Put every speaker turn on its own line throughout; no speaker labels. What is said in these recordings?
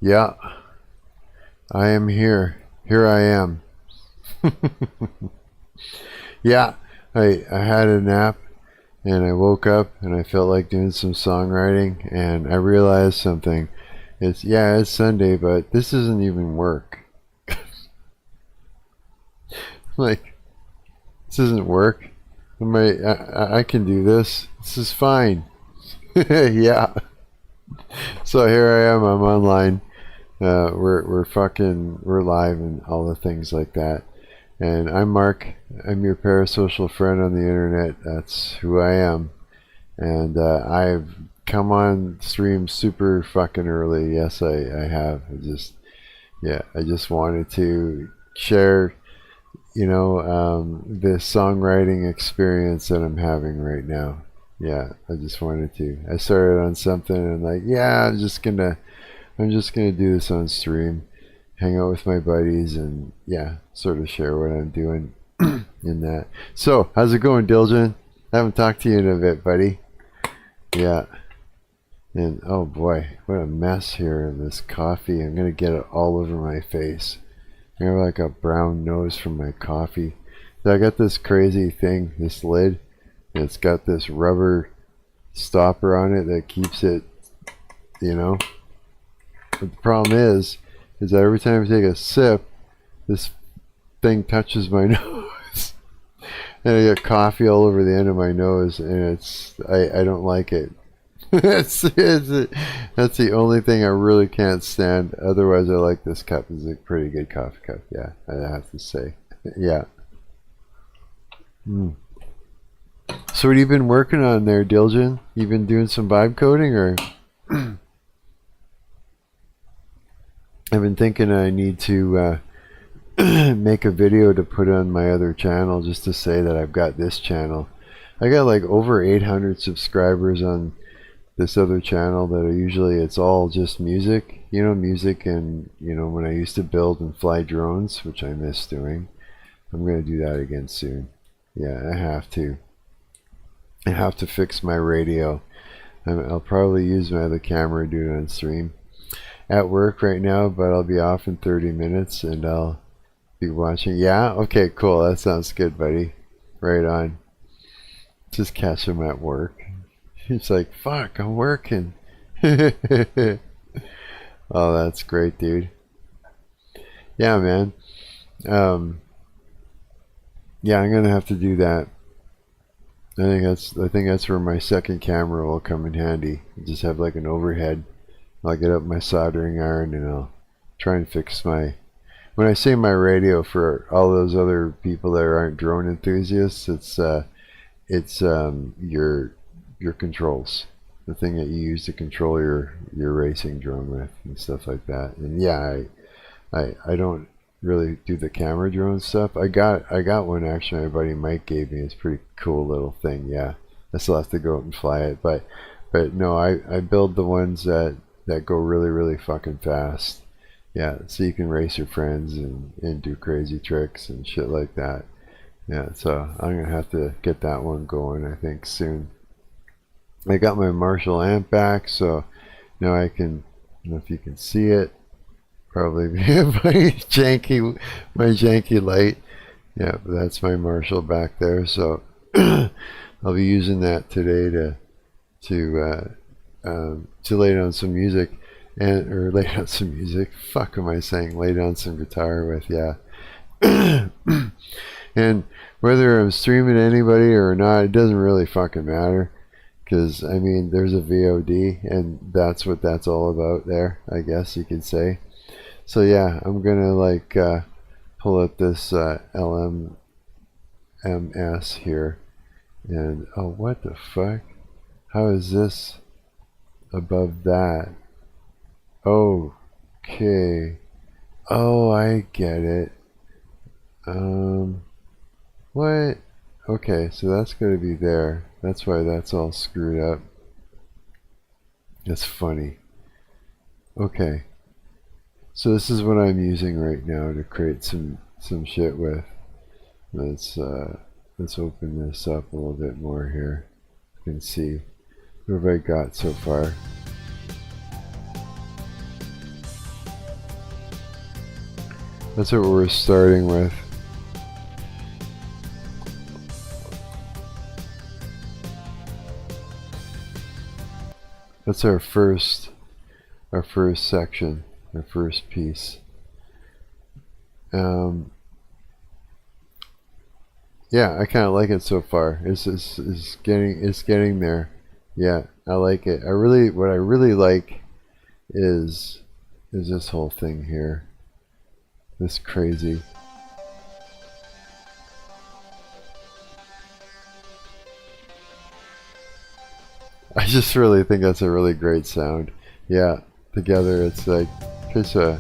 Yeah, I am here. Here I am. Yeah, I had a nap and I woke up and I felt like doing some songwriting and I realized something. It's Sunday, but this isn't even work. Like, this isn't work. I can do this. This is fine. Yeah. So here I am. I'm online. We're live and all the things like that. And I'm Mark. I'm your parasocial friend on the internet. That's who I am. And I've come on stream super fucking early. Yes, I have. I just wanted to share, this songwriting experience that I'm having right now. Yeah, I just wanted to. I started on something and like, yeah, I'm just gonna do this on stream, hang out with my buddies, and yeah, sort of share what I'm doing in that. So, how's it going, Diljan? I haven't talked to you in a bit, buddy. Yeah, and oh boy, what a mess here in this coffee. I'm gonna get it all over my face. I have like a brown nose from my coffee. So I got this crazy thing, this lid, and it's got this rubber stopper on it that keeps it, you know. But the problem is that every time I take a sip, this thing touches my nose, and I get coffee all over the end of my nose, and I don't like it. That's the only thing I really can't stand. Otherwise, I like this cup. It's a pretty good coffee cup. Yeah, I have to say. Yeah. Mm. So what have you been working on there, Diljan? You been doing some vibe coding, or? I've been thinking I need to make a video to put on my other channel just to say that I've got this channel. I got like over 800 subscribers on this other channel that are usually, it's all just music, music, and when I used to build and fly drones, which I miss doing. I'm gonna do that again soon. Yeah, I have to. I have to fix my radio. I'll probably use my other camera, do it on stream. At work right now, but I'll be off in 30 minutes and I'll be watching. Yeah? Okay, cool. That sounds good, buddy. Right on. Just catch him at work. He's like, fuck, I'm working. Oh, that's great, dude. Yeah, man. Yeah, I'm gonna have to do that. I think that's where my second camera will come in handy. Just have like an overhead. I'll get up my soldering iron and I'll try and fix my. When I say my radio, for all those other people that aren't drone enthusiasts, it's your controls, the thing that you use to control your racing drone with and stuff like that. And yeah, I don't really do the camera drone stuff. I got one actually. My buddy Mike gave me. It's a pretty cool little thing. Yeah, I still have to go out and fly it, but no, I build the ones that go really, really fucking fast. Yeah, so you can race your friends and do crazy tricks and shit like that. Yeah, so I'm gonna have to get that one going, I think, soon. I got my Marshall amp back, so now I can, I don't know if you can see it, probably my janky light. Yeah, but that's my Marshall back there, so I'll be using that today to lay down some music, or lay down some music. Fuck am I saying? Lay down some guitar with, yeah. And whether I'm streaming to anybody or not, it doesn't really fucking matter. Because, I mean, there's a VOD, and that's what that's all about there, I guess you could say. So yeah, I'm gonna like pull up this LMMS here. And, oh, what the fuck? How is this above that? Okay. Oh, I get it. What? Okay, so that's gonna be there. That's why that's all screwed up. That's funny. Okay. So this is what I'm using right now to create some shit with. Let's open this up a little bit more here. You can see what have I got so far. That's what we're starting with. That's our first section, our first piece. Yeah, I kind of like it so far. It's getting there. Yeah, I like it. What I really like is this whole thing here. This crazy. I just really think that's a really great sound. Yeah, together it's like just a.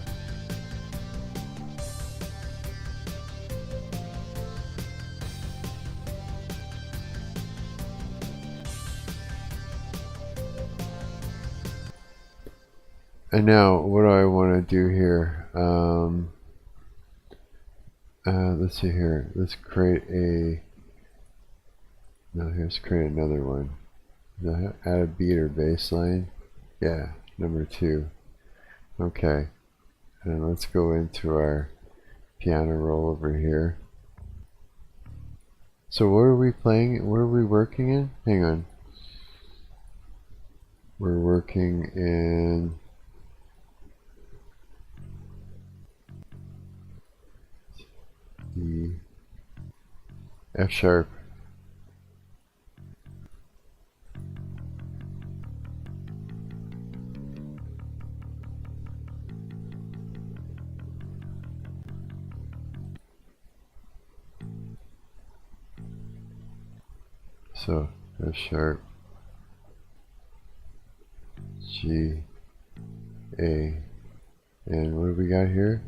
And now, what do I want to do here? Let's see here. Let's create a. No, let's create another one. Add a beat or bass line. Yeah, number 2. Okay. And let's go into our piano roll over here. So what are we playing? What are we working in? Hang on. We're working in the F sharp. So F sharp, G, A, and what do we got here?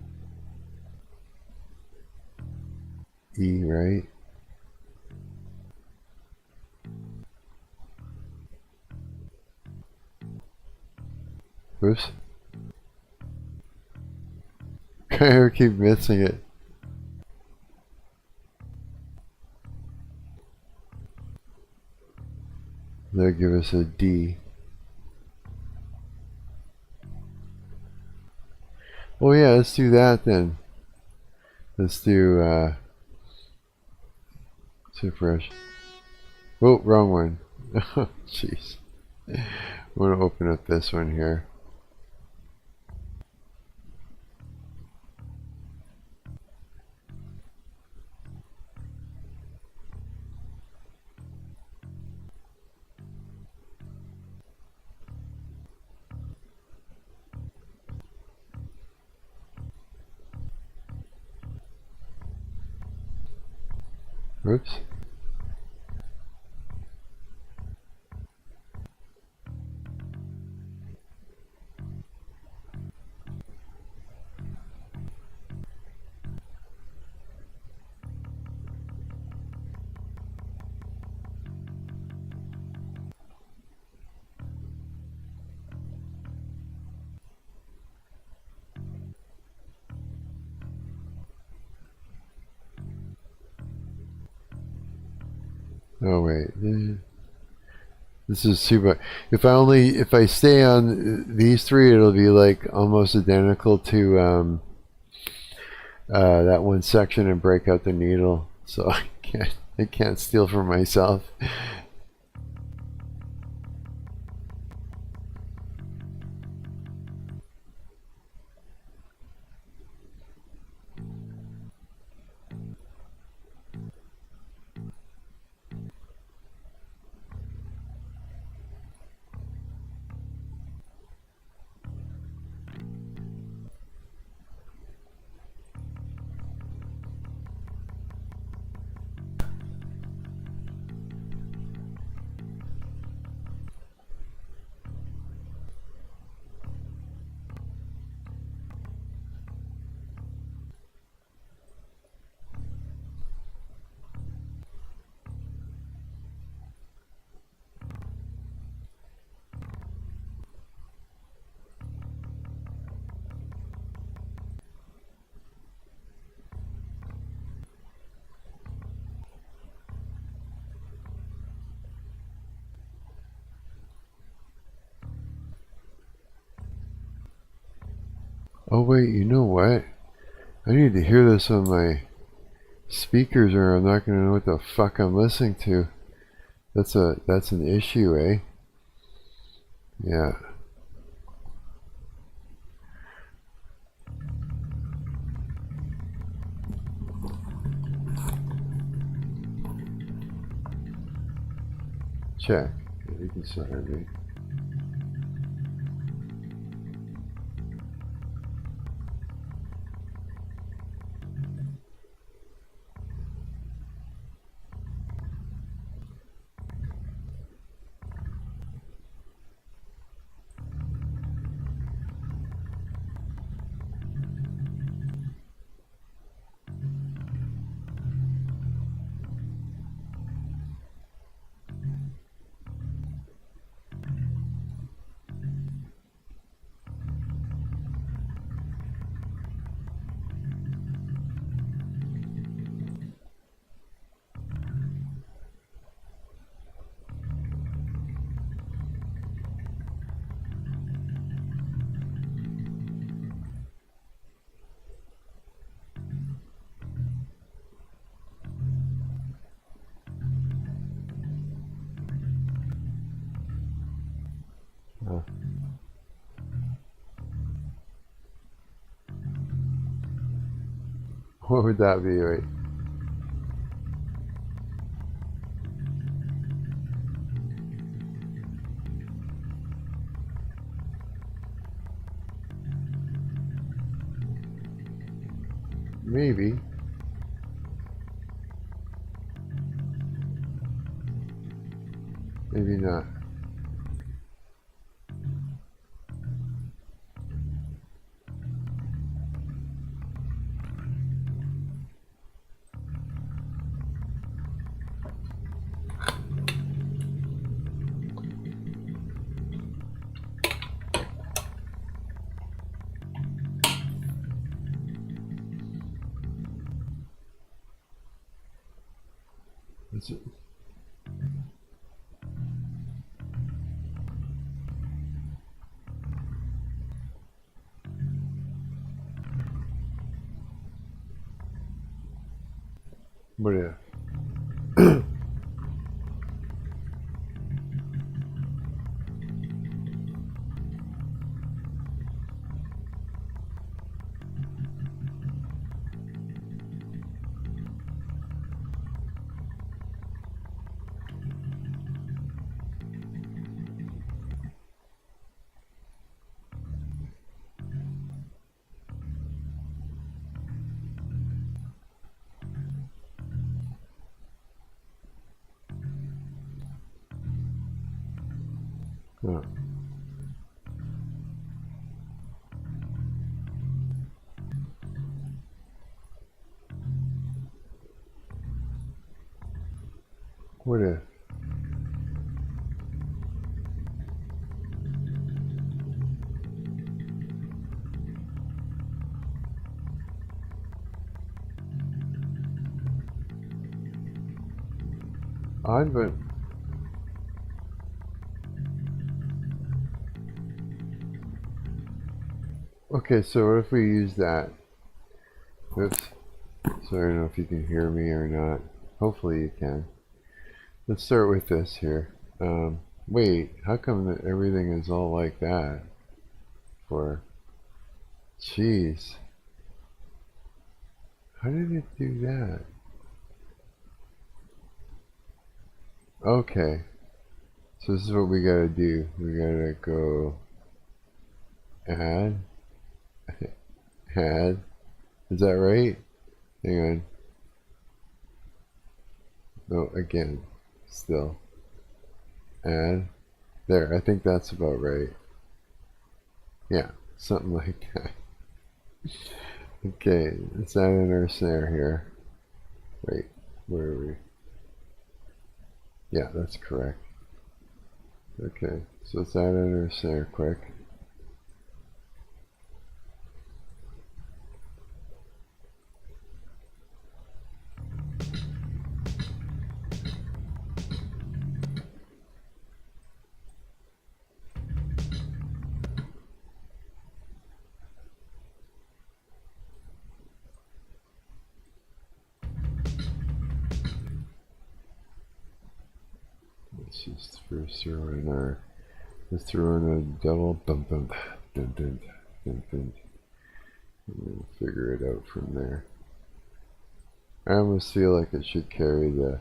E, right? Oops. I keep missing it. They'll give us a D. Well, yeah, let's do that then. Let's do fresh. Oh, wrong one. Oh, jeez. I want to open up this one here. Oops. Oh wait. This is super. If I stay on these 3, it'll be like almost identical to that one section and break out the needle. So I can't steal from myself. Oh wait, you know what? I need to hear this on my speakers or I'm not going to know what the fuck I'm listening to. That's an issue, eh? Yeah. Check. You can hear me. What would that be, right? Maybe. Maybe not. Is it? What if? Huh. What if? Odd, but okay, so what if we use that? Oops. So I don't know if you can hear me or not. Hopefully you can. Let's start with this here. Wait, how come that everything is all like that? For, jeez. How did it do that? Okay. So this is what we gotta do. We gotta go add. Add. Is that right? Hang on. No, again. Still. Add. There, I think that's about right. Yeah, something like that. Okay, let's add in our snare here. Wait, where are we? Yeah, that's correct. Okay, so let's add in our snare quick. just first let's throw in a double bum bum dun dun dun dun. And we'll figure it out from there. I almost feel like it should continue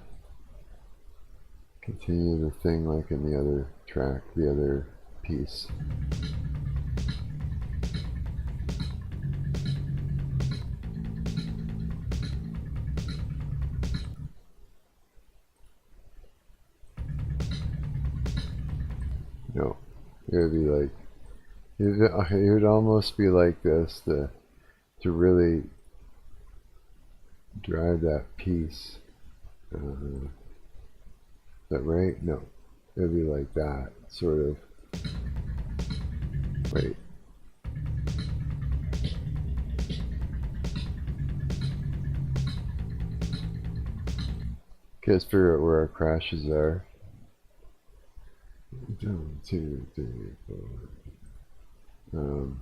the thing like in the other track, the other piece. No, it would be like, it would almost be like this to really drive that piece. Is that right? No, it would be like that, sort of. Wait. Okay, let's figure out where our crashes are. 1, 2, 3, 4.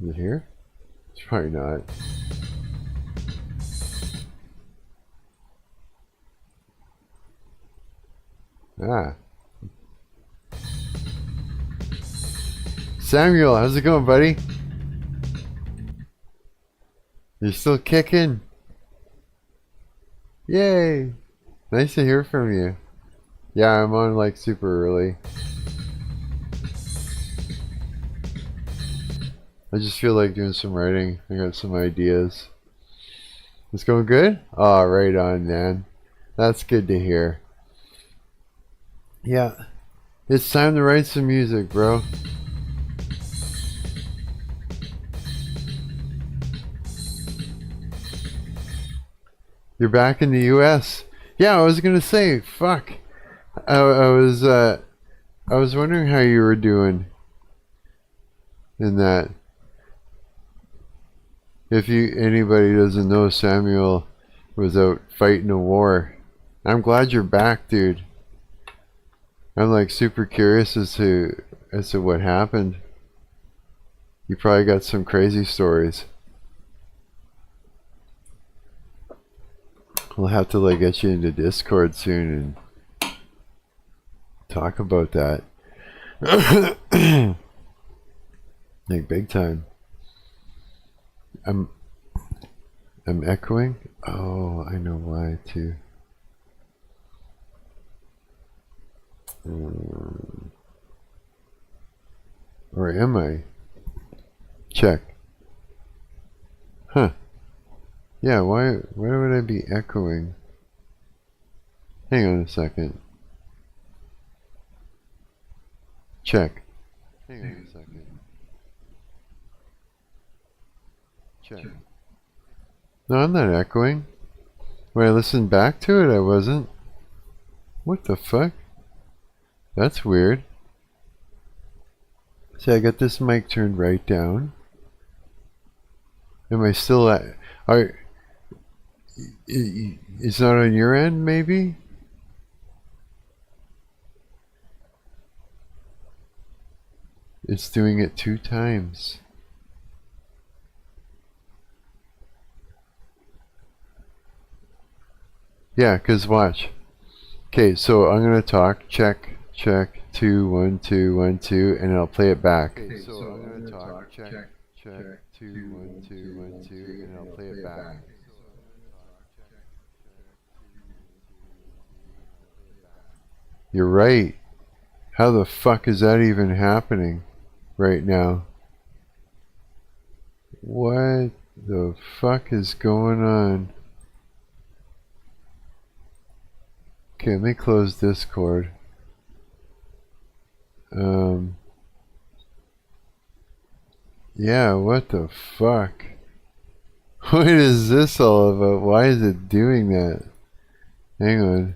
Is it here? It's probably not. Ah. Samuel, how's it going, buddy? You're still kicking? Yay! Nice to hear from you. Yeah, I'm on like super early. I just feel like doing some writing. I got some ideas. It's going good? Oh, right on, man. That's good to hear. Yeah. It's time to write some music, bro. You're back in the US? Yeah, I was gonna say, fuck. I was wondering how you were doing in that. If anybody doesn't know, Samuel was out fighting a war. I'm glad you're back, dude. I'm like super curious as to what happened. You probably got some crazy stories. We'll have to like get you into Discord soon and talk about that. Like big time. I'm echoing? Oh, I know why too. Or am I? Check. Huh. Yeah, why would I be echoing? Hang on a second. Check. Hang on a second. Check. No, I'm not echoing. When I listened back to it, I wasn't. What the fuck? That's weird. See, I got this mic turned right down. Am I still at... It's not on your end, maybe? It's doing it 2 times. Yeah, 'cause watch. Okay, so I'm gonna talk. Check, 2, 1, 2, 1, 2, and I'll play it back. Okay, so I'm gonna talk. Check, 2, 1, 2, 1, 2, and I'll play it back. You're right. How the fuck is that even happening right now? What the fuck is going on? Okay, let me close Discord. Yeah, what the fuck? What is this all about? Why is it doing that? Hang on.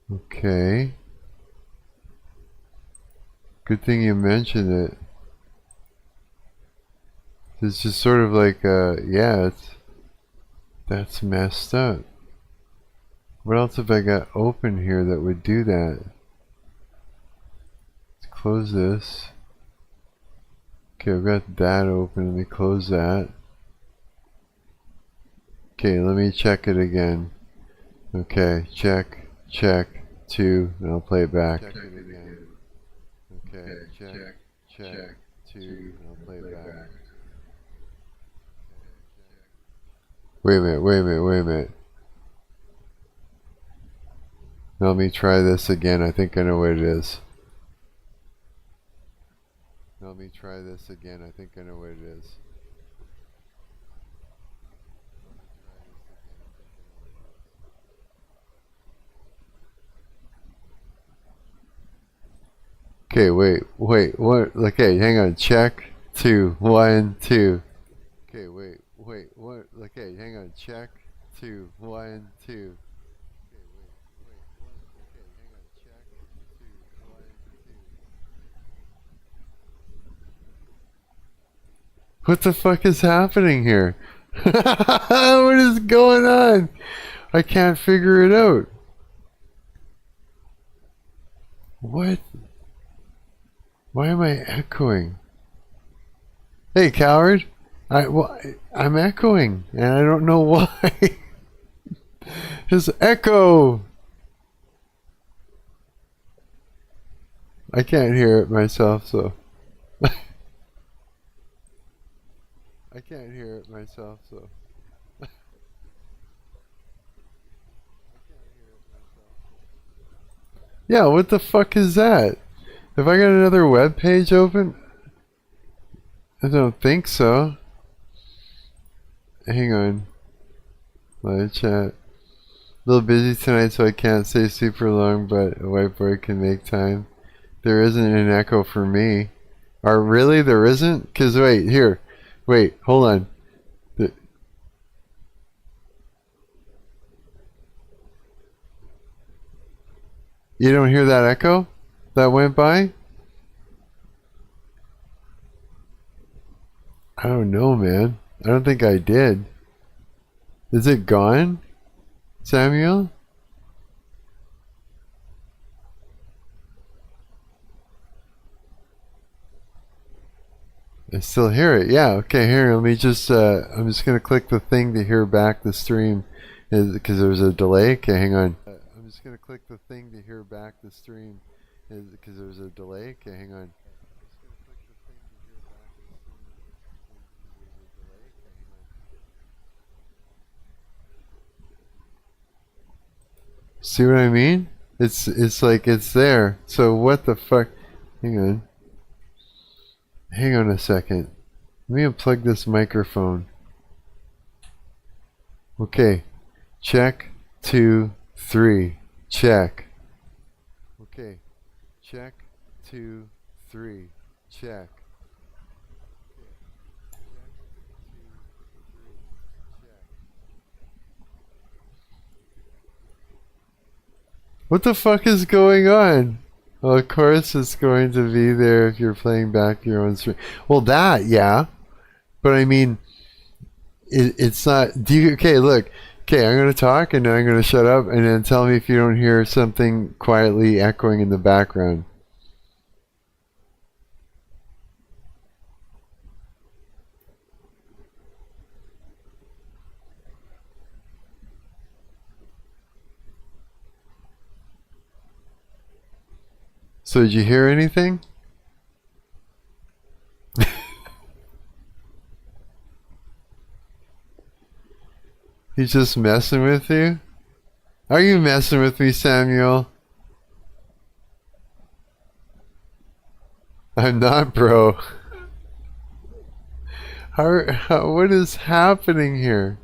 Okay. Good thing you mentioned it. It's just sort of like, yeah, that's messed up. What else have I got open here that would do that? Let's close this. Okay, I've got that open. Let me close that. Okay, let me check it again. Okay, check, check, 2, and I'll play it back. Check it again. Okay, check, check, 2, and I'll play it back. Wait a minute, wait a minute, wait a minute. Now let me try this again. I think I know what it is. Now let me try this again. I think I know what it is. Okay, wait, what? Okay, hang on. Check, 2, 1, 2. Okay, wait, what? Okay, hang on. Check, 2, 1, 2. What the fuck is happening here? What is going on? I can't figure it out. What? Why am I echoing? Hey, coward! I'm echoing, and I don't know why. Just echo! I can't hear it myself, so... I can't hear it myself, so... Yeah, what the fuck is that? Have I got another web page open? I don't think so. Hang on. Live chat. A little busy tonight, so I can't stay super long, but a whiteboard can make time. There isn't an echo for me. Really? There isn't? Because wait, here. Wait, hold on. You don't hear that echo that went by? I don't know, man. I don't think I did. Is it gone, Samuel? I still hear it. Yeah, okay, here, let me just, I'm just going to click the thing to hear back the stream, because there's a delay. Okay, hang on. I'm just going to click the thing to hear back the stream, because there's a delay. Okay, hang on. See what I mean? It's like it's there. So what the fuck? Hang on. Hang on a second. Let me unplug this microphone. Okay. Check, 2, 3. Check. Okay. Check, 2, 3. Check. What the fuck is going on? Well, of course it's going to be there if you're playing back your own stream. Well, that, yeah. But I mean, it's not... Okay, look. Okay, I'm going to talk and then I'm going to shut up and then tell me if you don't hear something quietly echoing in the background. So did you hear anything? He's just messing with you? Are you messing with me, Samuel? I'm not, bro. What is happening here?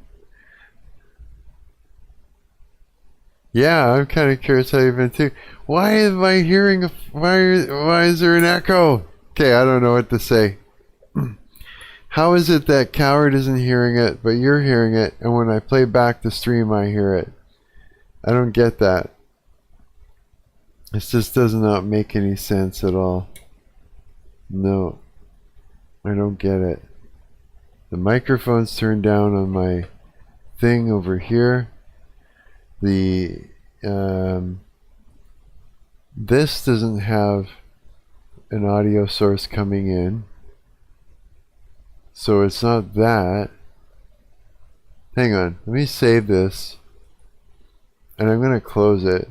Yeah, I'm kind of curious how you've been too. Why am I hearing why is there an echo? Okay, I don't know what to say. How is it that Coward isn't hearing it, but you're hearing it, and when I play back the stream, I hear it? I don't get that. This just does not make any sense at all. No, I don't get it. The microphone's turned down on my thing over here. The this doesn't have an audio source coming in, so it's not that. Hang on, let me save this. and I'm gonna close it.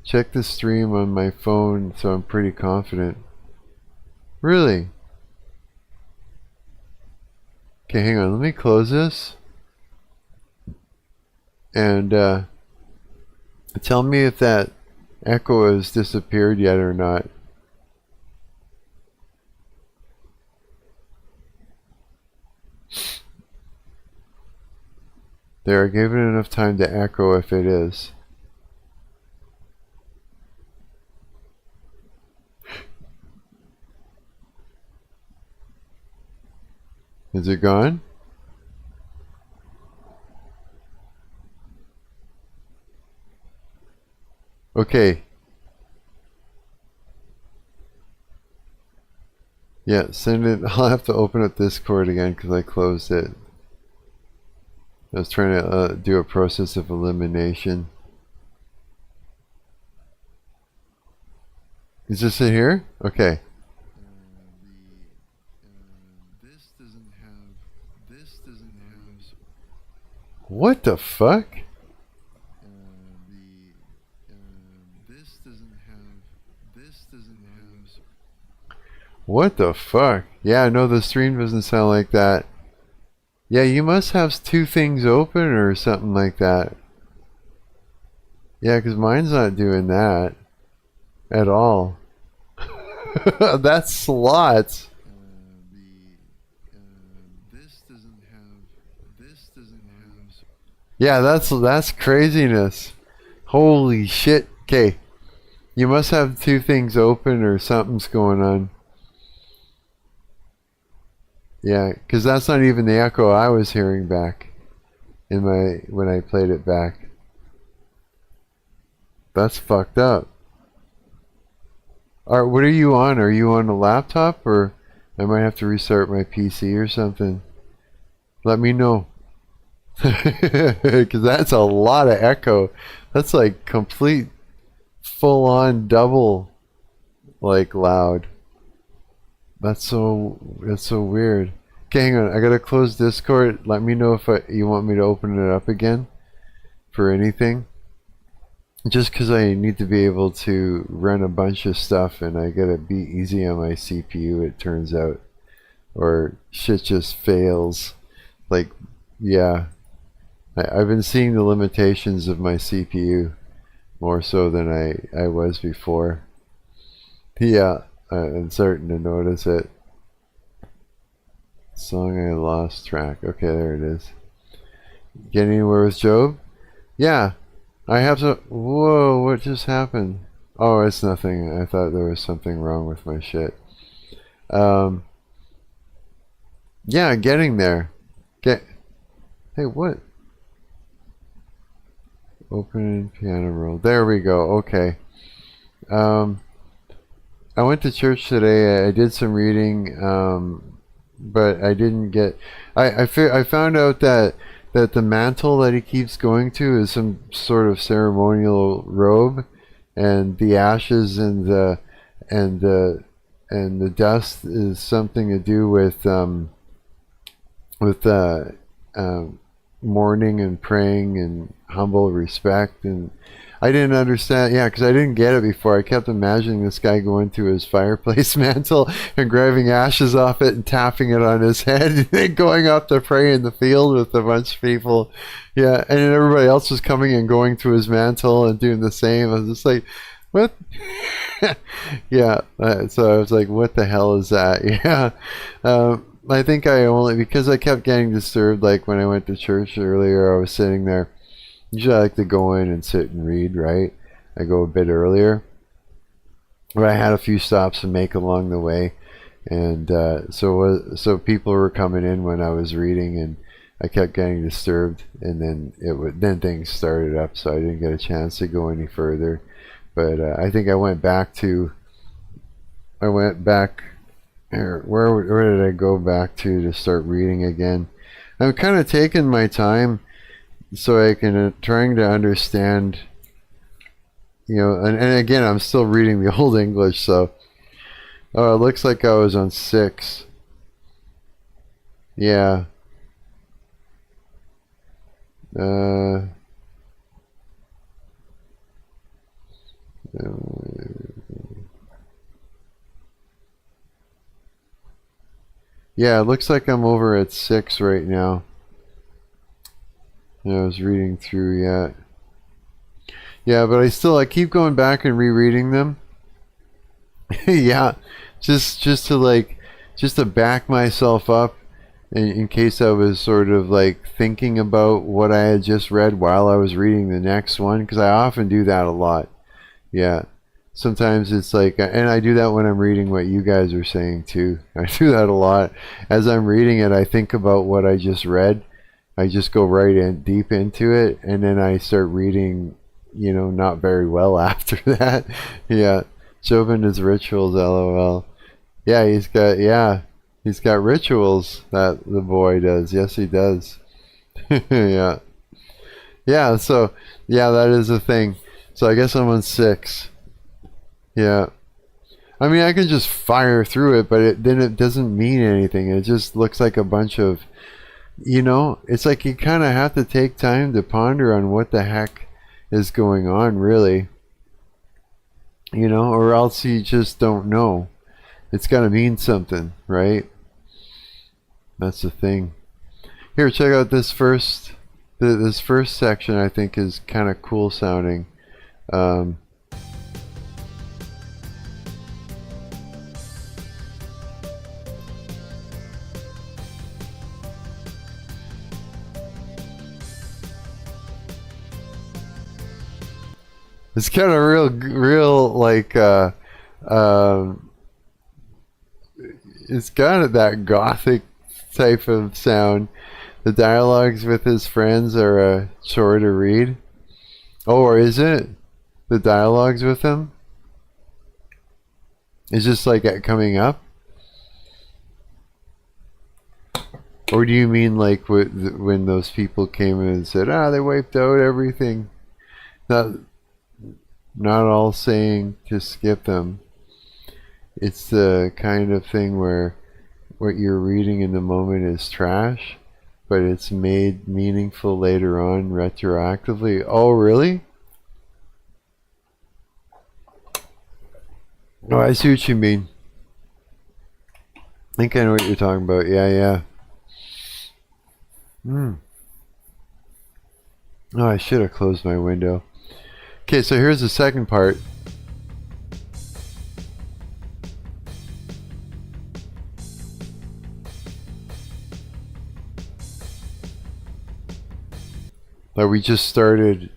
Check the stream on my phone, so I'm pretty confident. Really? Okay, hang on. Let me close this. And tell me if that echo has disappeared yet or not. There, I gave it enough time to echo if it is. Is it gone? Okay. Yeah, send it. I'll have to open up Discord again because I closed it. I was trying to do a process of elimination. Is this it here? Okay. This doesn't have. What the fuck? This doesn't have. What the fuck? Yeah, no, the stream doesn't sound like that. Yeah, you must have two things open or something like that. Yeah, because mine's not doing that at all. That's slots. This doesn't have. Yeah, that's craziness. Holy shit. Okay. You must have two things open or something's going on. Yeah, because that's not even the echo I was hearing back in when I played it back. That's fucked up. Alright, what are you on? Are you on a laptop, or I might have to restart my PC or something? Let me know. Because that's a lot of echo. That's like complete full-on double like loud. That's so weird. Okay, hang on. I gotta close Discord. Let me know if you want me to open it up again for anything. Just because I need to be able to run a bunch of stuff and I gotta be easy on my CPU, it turns out. Or shit just fails. Like, yeah. I've been seeing the limitations of my CPU more so than I was before. Yeah. I'm starting to notice it. Song I lost track. Okay, there it is. Get anywhere with Job? Yeah. I have to... Whoa, what just happened? Oh, it's nothing. I thought there was something wrong with my shit. Yeah, getting there. Hey, what? Open piano roll. There we go. Okay. I went to church today. I did some reading, but I didn't get. I found out that the mantle that he keeps going to is some sort of ceremonial robe, and the ashes and the dust is something to do with mourning and praying and humble respect. And I didn't understand, yeah, because I didn't get it before. I kept imagining this guy going to his fireplace mantle and grabbing ashes off it and tapping it on his head and then going up to pray in the field with a bunch of people. Yeah, and then everybody else was coming and going to his mantle and doing the same. I was just like, what? Yeah, so I was like, what the hell is that? Yeah. I think I only, because I kept getting disturbed, like when I went to church earlier, I was sitting there. Usually I like to go in and sit and read, right? I go a bit earlier. But I had a few stops to make along the way. And so people were coming in when I was reading, and I kept getting disturbed. And then things started up, so I didn't get a chance to go any further. But I think I went back, where did I go back to start reading again? I'm kind of taking my time so I can trying to understand, and again, I'm still reading the Old English, so it looks like I was on 6. Yeah. Yeah, it looks like I'm over at 6 right now. And I was reading through, yeah. Yeah, but I keep going back and rereading them. Yeah, just to back myself up in case I was sort of like thinking about what I had just read while I was reading the next one, because I often do that a lot. Yeah. Sometimes it's like, and I do that when I'm reading what you guys are saying too. I do that a lot. As I'm reading it, I think about what I just read. I just go right in deep into it, and then I start reading, not very well after that. Yeah. Job and his rituals, lol. Yeah, he's got rituals that the boy does. Yes, he does. Yeah. Yeah, so, yeah, that is a thing. So I guess I'm on 6. Yeah. I mean, I can just fire through it, but then it doesn't mean anything. It just looks like a bunch of, it's like you kind of have to take time to ponder on what the heck is going on, really. Or else you just don't know. It's got to mean something, right? That's the thing. Here, check out this first section. I think is kind of cool sounding. It's kind of real like it's kind of that gothic type of sound. The dialogues with his friends are a chore to read. Oh, or is it? The dialogues with him? Is just like coming up? Or do you mean like when those people came in and said, they wiped out everything? Not all saying to skip them. It's the kind of thing where what you're reading in the moment is trash, but it's made meaningful later on retroactively. Oh, really? Oh, I see what you mean. I think I know what you're talking about. Yeah. Oh, I should have closed my window. Okay, so here's the second part. We just started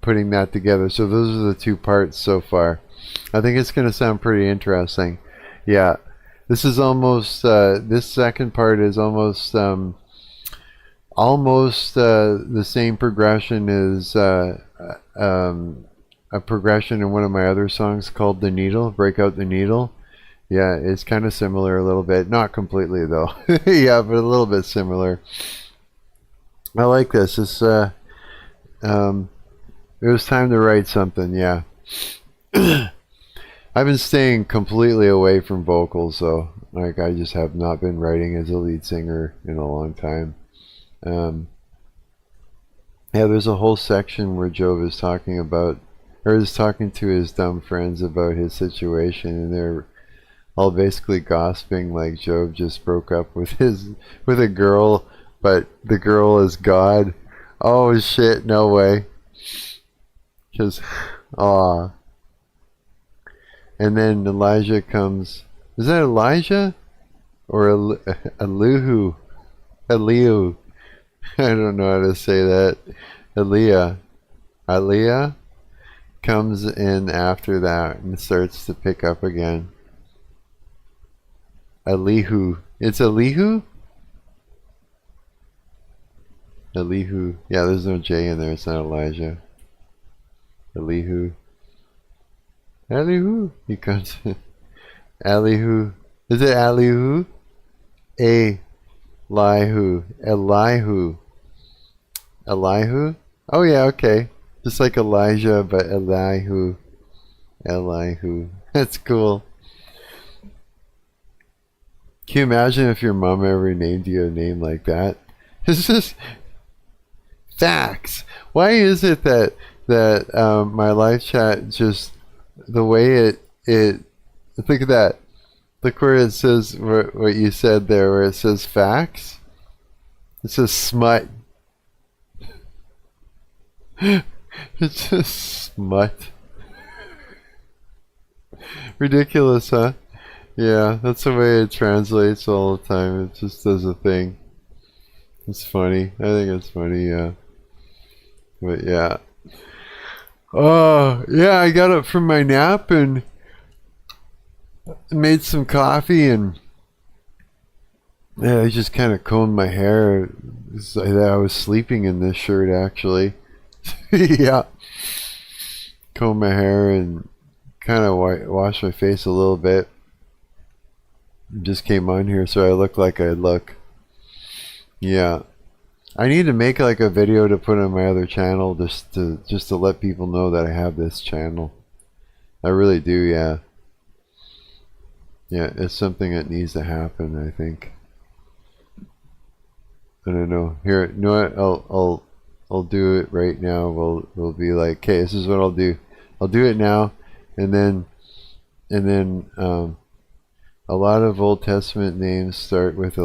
putting that together. So those are the 2 parts so far. I think it's going to sound pretty interesting. Yeah, this is almost, this second part is almost the same progression as a progression in one of my other songs called The Needle, Break Out the Needle. Yeah, it's kind of similar a little bit. Not completely though. Yeah, but a little bit similar. I like this. It was time to write something, yeah. I've been staying completely away from vocals though. Like, I just have not been writing as a lead singer in a long time. Yeah, there's a whole section where Job is talking about, or is talking to his dumb friends about his situation, and they're all basically gossiping like Job just broke up with a girl, but the girl is God. Oh shit, no way. Because, aw. And then Elijah comes. Is that Elijah? Or Elihu? Elihu. I don't know how to say that. Aliyah comes in after that and starts to pick up again. Elihu. It's Elihu? Elihu. Yeah, there's no J in there. It's not Elijah. Elihu. Elihu. He comes. Elihu. Is it Elihu? Elihu. Elihu. Elihu? Oh yeah, okay. Just like Elijah, but Elihu. Elihu. That's cool. Can you imagine if your mom ever named you a name like that? It's just facts. Why is it that my live chat just the way it look at that. Look where it says what you said there, where it says facts. It says smut. It's just smut. Ridiculous, huh? Yeah, that's the way it translates all the time. It just does a thing. It's funny. I think it's funny, yeah. But yeah. Oh, yeah, I got up from my nap and made some coffee and yeah, I just kind of combed my hair. I was sleeping in this shirt actually. Yeah. Combed my hair and kind of washed my face a little bit. Just came on here so I look like I look. Yeah. I need to make like a video to put on my other channel just to let people know that I have this channel. I really do, yeah. Yeah, it's something that needs to happen, I think. I don't know. Here, you know what? I'll do it right now. We'll be like, okay, this is what I'll do. I'll do it now, and then a lot of Old Testament names start with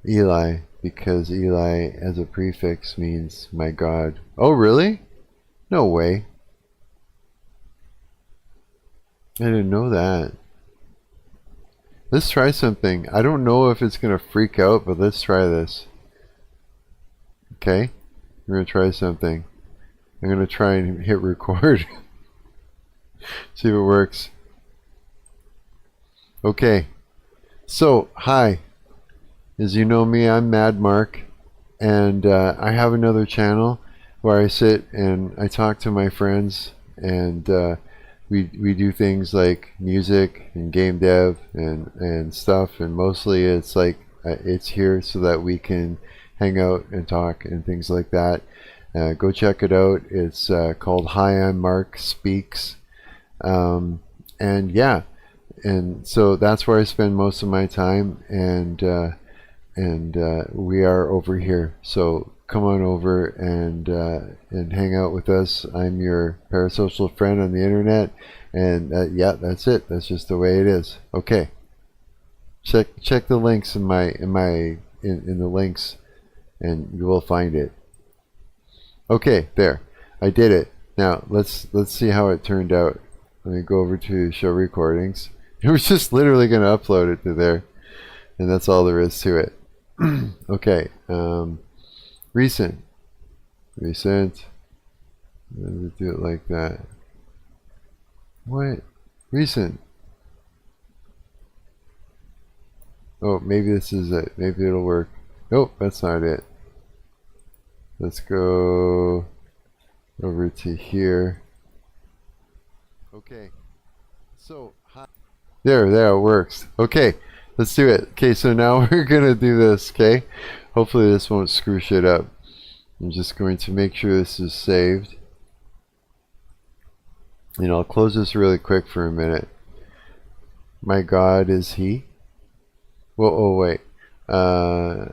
Eli, because Eli as a prefix means my God. Oh, really? No way. I didn't know that. Let's try something. I don't know if it's going to freak out, but let's try this. Okay? We're going to try something. I'm going to try and hit record. See if it works. Okay. So, hi. As you know me, I'm Mad Mark. And I have another channel where I sit and I talk to my friends. And we do things like music and game dev and stuff. And mostly it's like it's here so that we can hang out and talk and things like that. Go check it out. It's called Hi, I'm Mark Speaks. And yeah, and so that's where I spend most of my time, and we are over here. So come on over and hang out with us. I'm your parasocial friend on the internet, and yeah, that's it. That's just the way it is. Okay, check the links in the links, and you will find it. Okay, there, I did it. Now let's see how it turned out. Let me go over to show recordings. It was just literally going to upload it to there, and that's all there is to it. Okay, recent. Let's do it like that. What? Recent. Oh, maybe this is it. Maybe it'll work. Nope, that's not it. Let's go over to here. Okay, so there it works. Okay, let's do it. Okay, so now we're gonna do this. Okay, hopefully this won't screw shit up. I'm just going to make sure this is saved, and I'll close this really quick for a minute. My God is He. Well, oh wait. I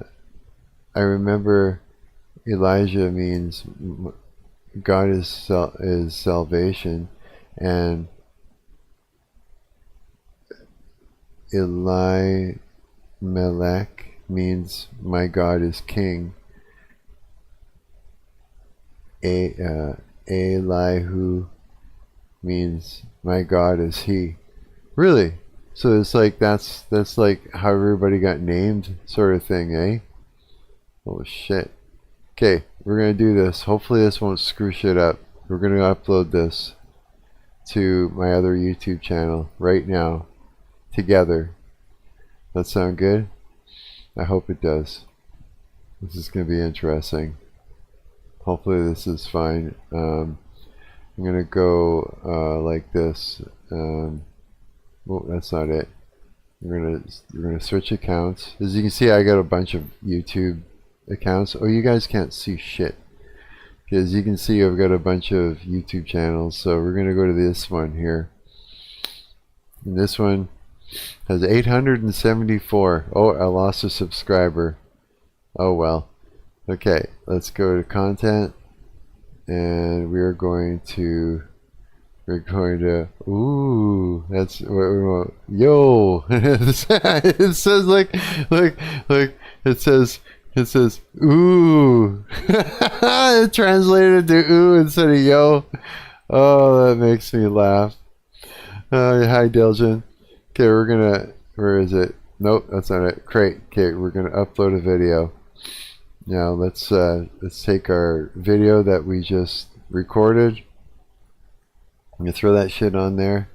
remember Elijah means God is salvation. And Elimelech means my God is king. Elihu means my God is he. Really? So it's like that's like how everybody got named, sort of thing, eh? Oh shit. Okay, we're gonna do this. Hopefully this won't screw shit up. We're gonna upload this to my other YouTube channel right now together. That sound good? I hope it does. This is going to be interesting. Hopefully this is fine. I'm going to go like this. Oh, that's not it. We're gonna switch accounts. As you can see, I got a bunch of YouTube accounts. Oh, you guys can't see shit. As you can see, I've got a bunch of YouTube channels, so we're going to go to this one here. And this one has 874. Oh, I lost a subscriber. Oh well. Okay, let's go to content, and we're going to we're going to, ooh, that's what we want. Yo, it says like, it says, ooh. It translated to ooh instead of yo. Oh, that makes me laugh. Hi, Deljan. Okay, we're gonna, where is it? Nope, that's not it. Great. Okay, we're gonna upload a video. Now let's take our video that we just recorded. I'm gonna throw that shit on there,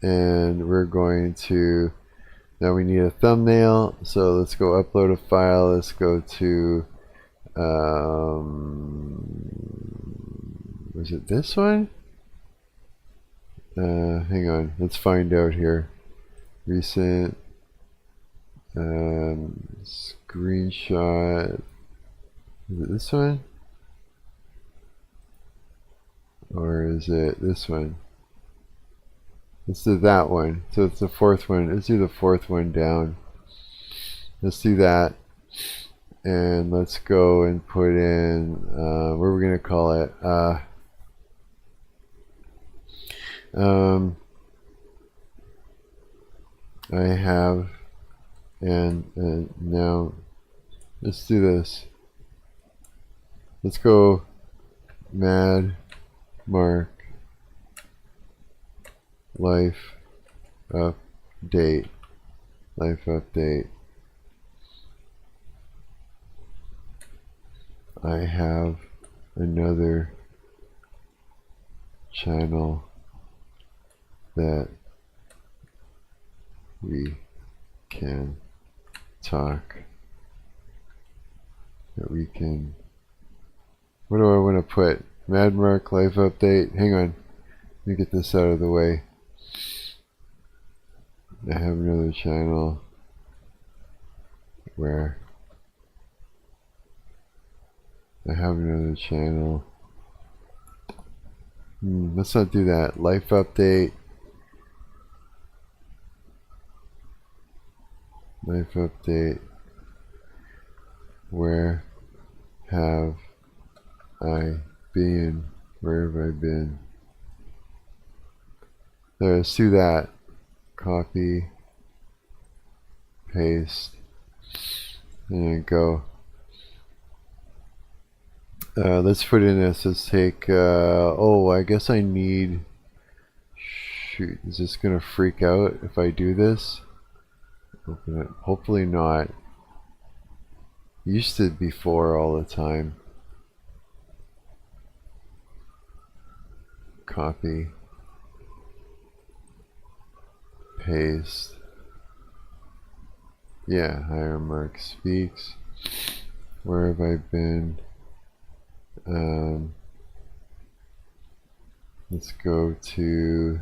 and we're going to. Now we need a thumbnail, so let's go upload a file. Let's go to. Was it this one? Hang on. Let's find out here. Recent screenshot. Is it this one? Or is it this one? Let's do that one. So it's the fourth one. Let's do the fourth one down. Let's do that. And let's go and put in, what are we going to call it? I have, and now, let's do this. Let's go Mad Marc life update. I have another channel that we can talk, that we can, what do I want to put? Mad Marc life update. Hang on, let me get this out of the way. I have another channel where let's not do that. Life update. Where have I been? Where have I been? There, let's do that. Copy, paste, and then go. Let's put in this. Let's take, oh, I guess I need, shoot, is this gonna freak out if I do this? Open it. Hopefully not. Used to before all the time. Copy, paste. Yeah, hire Marc speaks. Where have I been? Let's go to,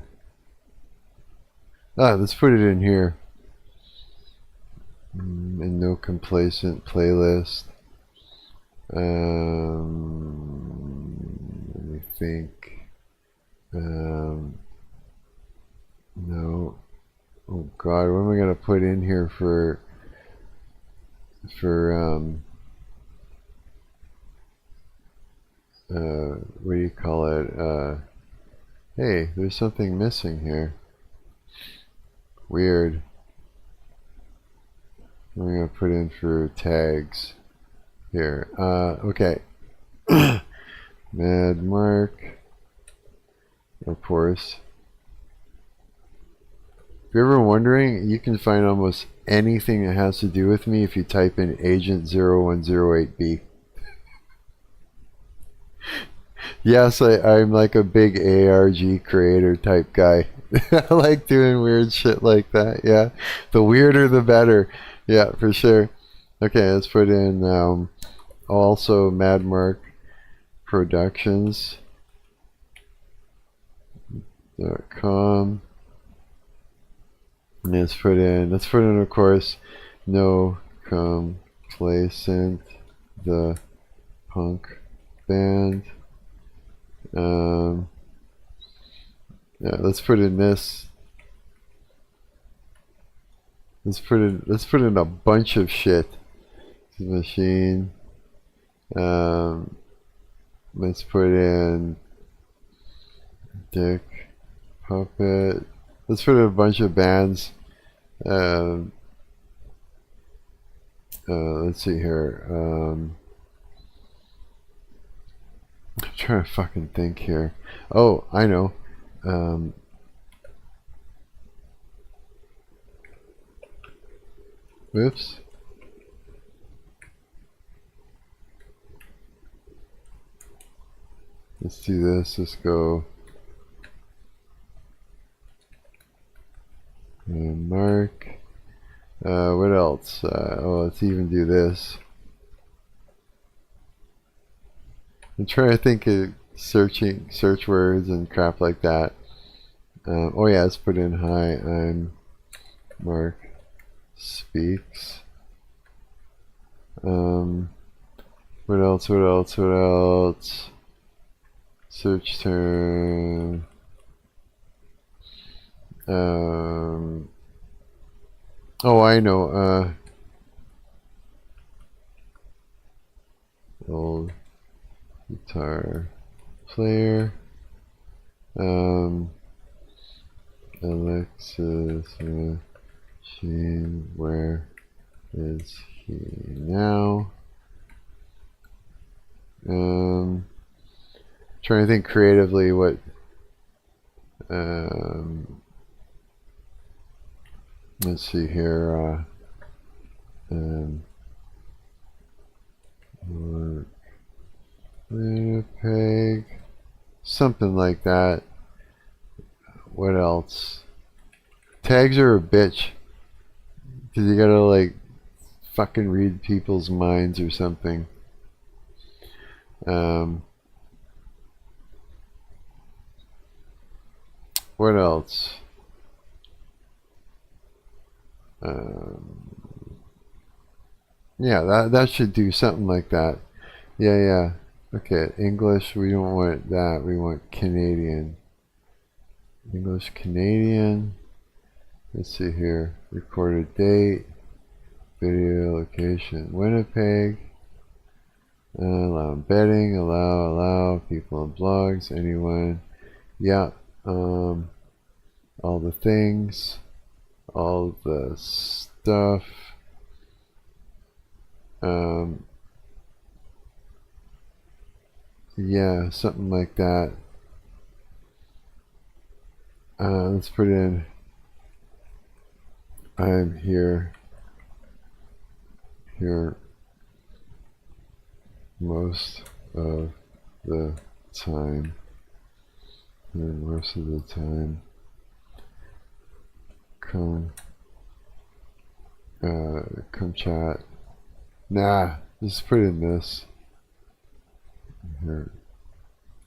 let's put it in here. And no complacent playlist. Let me think. No. Oh God, what am I gonna put in here for what do you call it? Hey, there's something missing here. Weird. I'm gonna put in for tags here. Okay. Mad Marc, of course. If you're ever wondering, you can find almost anything that has to do with me if you type in Agent 0108B. Yes, I'm like a big ARG creator type guy. I like doing weird shit like that. Yeah, the weirder the better. Yeah, for sure. Okay, let's put in also Mad Marc Productions.com. And let's put in of course no complacent the punk band. Yeah, let's put in this. Let's put in a bunch of shit. Machine. Let's put in Dick, Puppet. Let's put a bunch of bands. Let's see here. I'm trying to fucking think here. Oh, I know. Whoops. Let's do this. Let's go. Marc. What else? Oh, let's even do this. I'm trying to think of search words and crap like that. Oh yeah, let's put in hi, I'm Marc speaks. What else? What else? What else? Search term. Oh, I know. Old guitar player. Alexis Machine. Where is he now? Trying to think creatively what. Let's see here. Winnipeg, something like that. What else? Tags are a bitch, because you gotta like fucking read people's minds or something. What else? Yeah, that should do something like that. Yeah. Okay, English, we don't want that. We want Canadian. English Canadian. Let's see here. Recorded date. Video location. Winnipeg. Allow embedding. Allow people in blogs. Anyone. Yeah. All the things. All the stuff. Yeah, something like that. Let's put in I'm here most of the time. Most of the time. Come chat. Nah, just put in this. Here.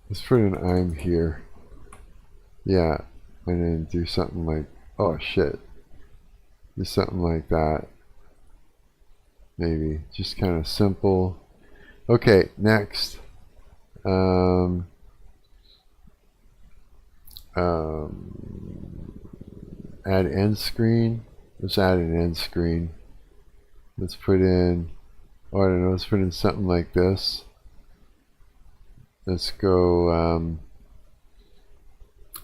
Let's put in I'm here. Yeah, and then do something like, oh shit. Do something like that. Maybe. Just kind of simple. Okay, next. Add end screen. Let's add an end screen. Let's put in, oh, I don't know, let's put in something like this. Let's go,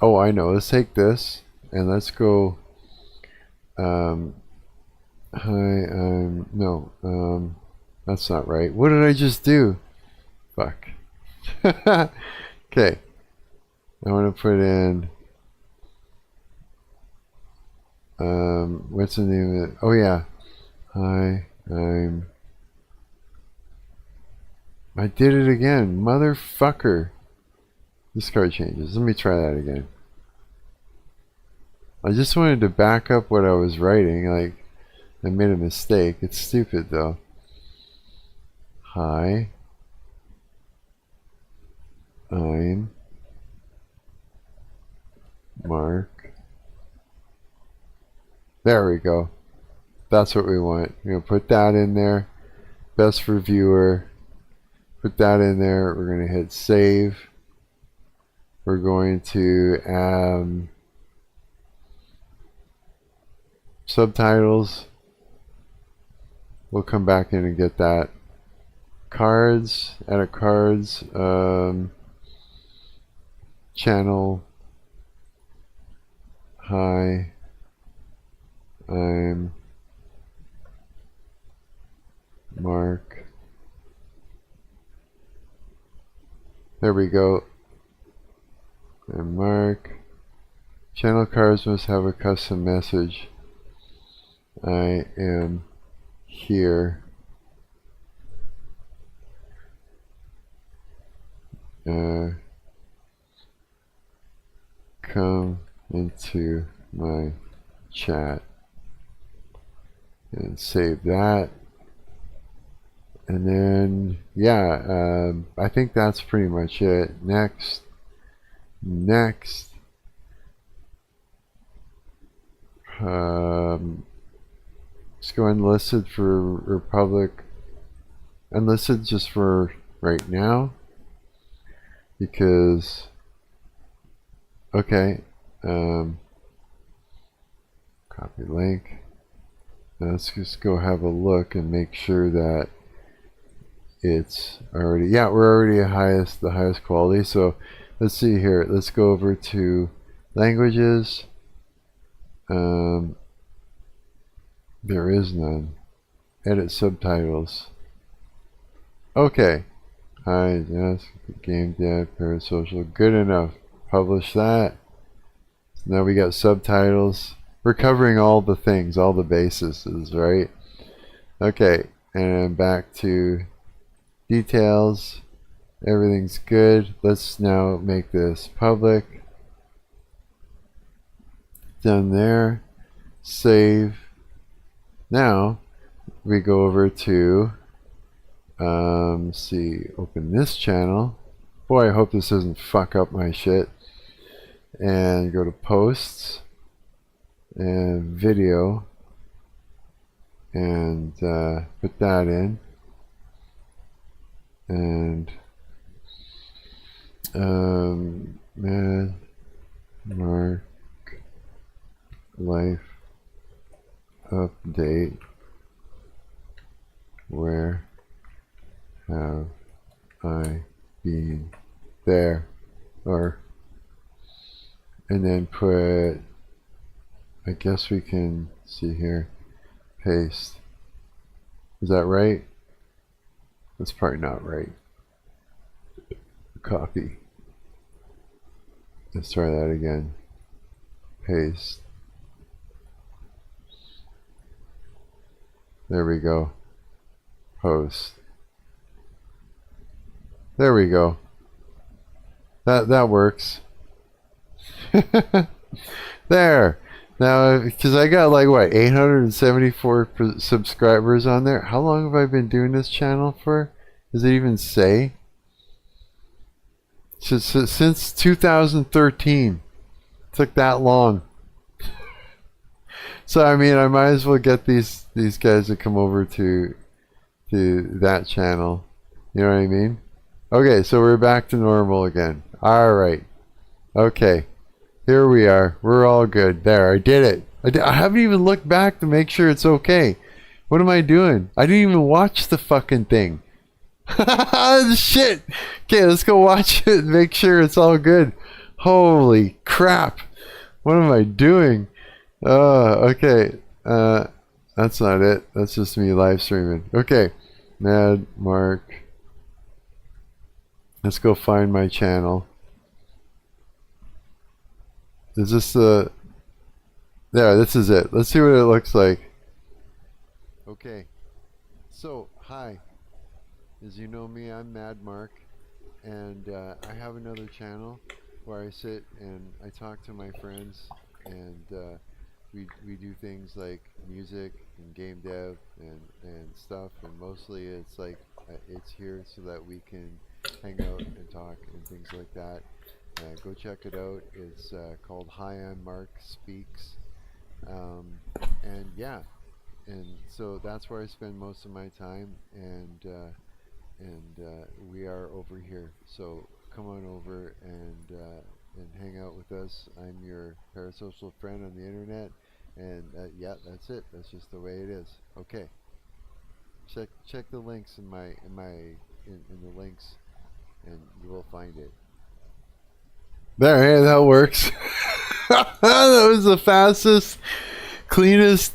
oh, I know, let's take this and let's go, hi, no, that's not right. What did I just do? Fuck. Okay. I want to put in, what's the name of it? Oh yeah. Hi, I did it again, motherfucker. Discard changes. Let me try that again. I just wanted to back up what I was writing. Like, I made a mistake. It's stupid though. Hi, I'm Marc. There we go. That's what we want. We're going to put that in there. Best reviewer. Put that in there. We're going to hit save. We're going to subtitles. We'll come back in and get that. Cards. Edit cards. Channel Hi, I'm Mark. There we go. I'm Mark. Channel cards must have a custom message. I am here. Come into my chat and save that. And then, yeah, I think that's pretty much it. Next. Let's go unlisted for Republic. Unlisted just for right now. Because, okay, copy link. Now let's just go have a look and make sure that it's already, yeah, we're already at the highest quality. So let's see here. Let's go over to languages. There is none. Edit subtitles. Okay. Hi, yes, game dev, parasocial. Good enough. Publish that. Now we got subtitles. We're covering all the things, all the bases, right? Okay, and back to details. Everything's good. Let's now make this public. Done there. Save. Now we go over to see, open this channel. Boy, I hope this doesn't fuck up my shit. And go to posts and video and put that in. And man, Mark life update. Where have I been? There. Or, and then put, I guess we can see here, paste. Is that right? That's probably not right. Copy. Let's try that again. Paste. There we go. Post. There we go. That works. There. Now, because I got like what, 874 subscribers on there. How long have I been doing this channel for? Does it even say? Since 2013. It took that long. So I mean, I might as well get these guys to come over to that channel. You know what I mean? Okay, so we're back to normal again. All right. Okay. Here we are. We're all good. There, I did it. I haven't even looked back to make sure it's okay. What am I doing? I didn't even watch the fucking thing. Shit. Okay, let's go watch it and make sure it's all good. Holy crap. What am I doing? Okay. That's not it. That's just me live streaming. Okay. Mad Mark. Let's go find my channel. Is this the... There, this is it. Let's see what it looks like. Okay. So, hi. As you know me, I'm Mad Mark. And I have another channel where I sit and I talk to my friends. And we do things like music and game dev and stuff. And mostly it's like, it's here so that we can hang out and talk and things like that. Go check it out. It's called Hi, I'm Mark Speaks. And yeah, and so that's where I spend most of my time, and we are over here. So come on over and hang out with us. I'm your parasocial friend on the internet, and yeah, that's it. That's just the way it is. Okay. Check the links in the links, and you will find it. There, hey, that works. That was the fastest, cleanest,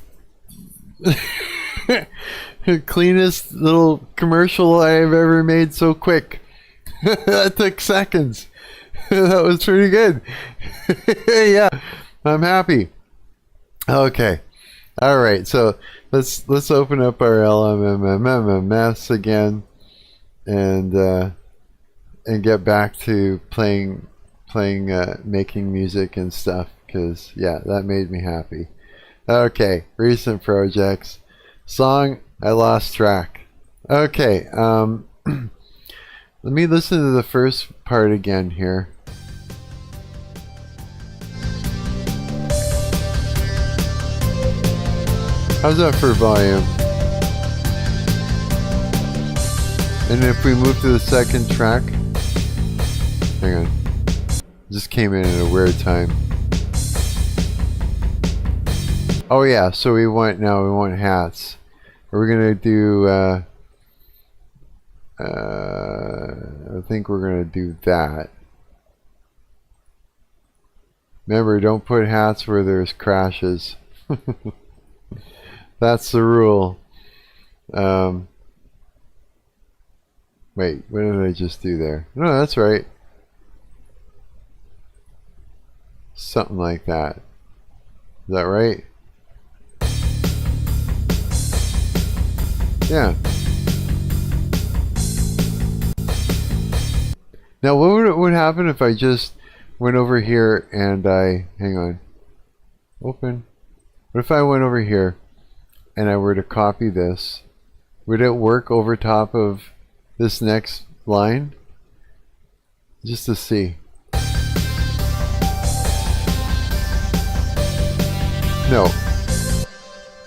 cleanest little commercial I've ever made so quick. That took seconds. That was pretty good. Yeah, I'm happy. Okay. All right. So let's open up our LMMS again and get back to playing making music and stuff, because yeah, that made me happy. Okay, recent projects. Song, I lost track. Okay, let me listen to the first part again here. How's that for volume? And if we move to the second track, hang on, just came in at a weird time. Oh yeah, so we want hats. We're gonna do I think we're gonna do that. Remember, don't put hats where there's crashes. That's the rule. Wait, what did I just do there? No, that's right. Something like that. Is that right? Yeah. Now, what would happen if I just went over here and hang on, open. What if I went over here and I were to copy this? Would it work over top of this next line? Just to see.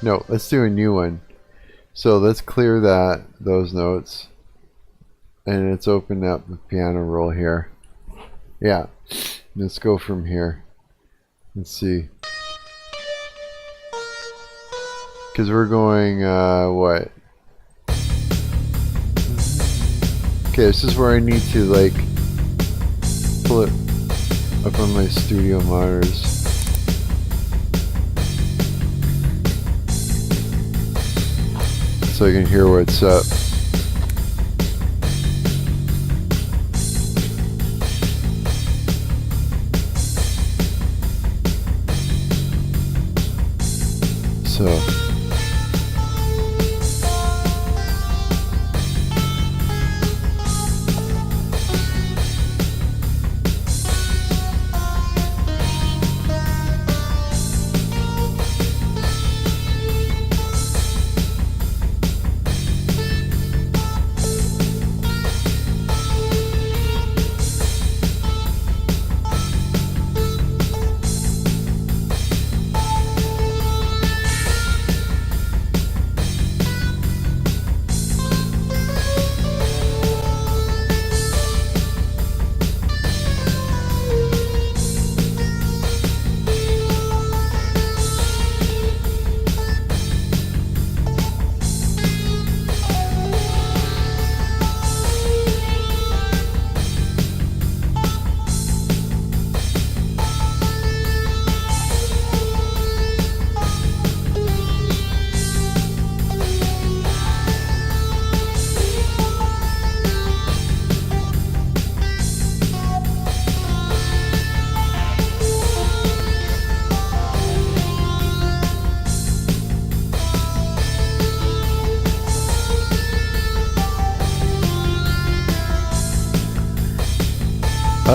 No, let's do a new one. So let's clear those notes, and it's opened up the piano roll here. Yeah, let's go from here. Let's see. Because we're going, what? Okay, this is where I need to, like, pull it up on my studio monitors. So I can hear what's up. So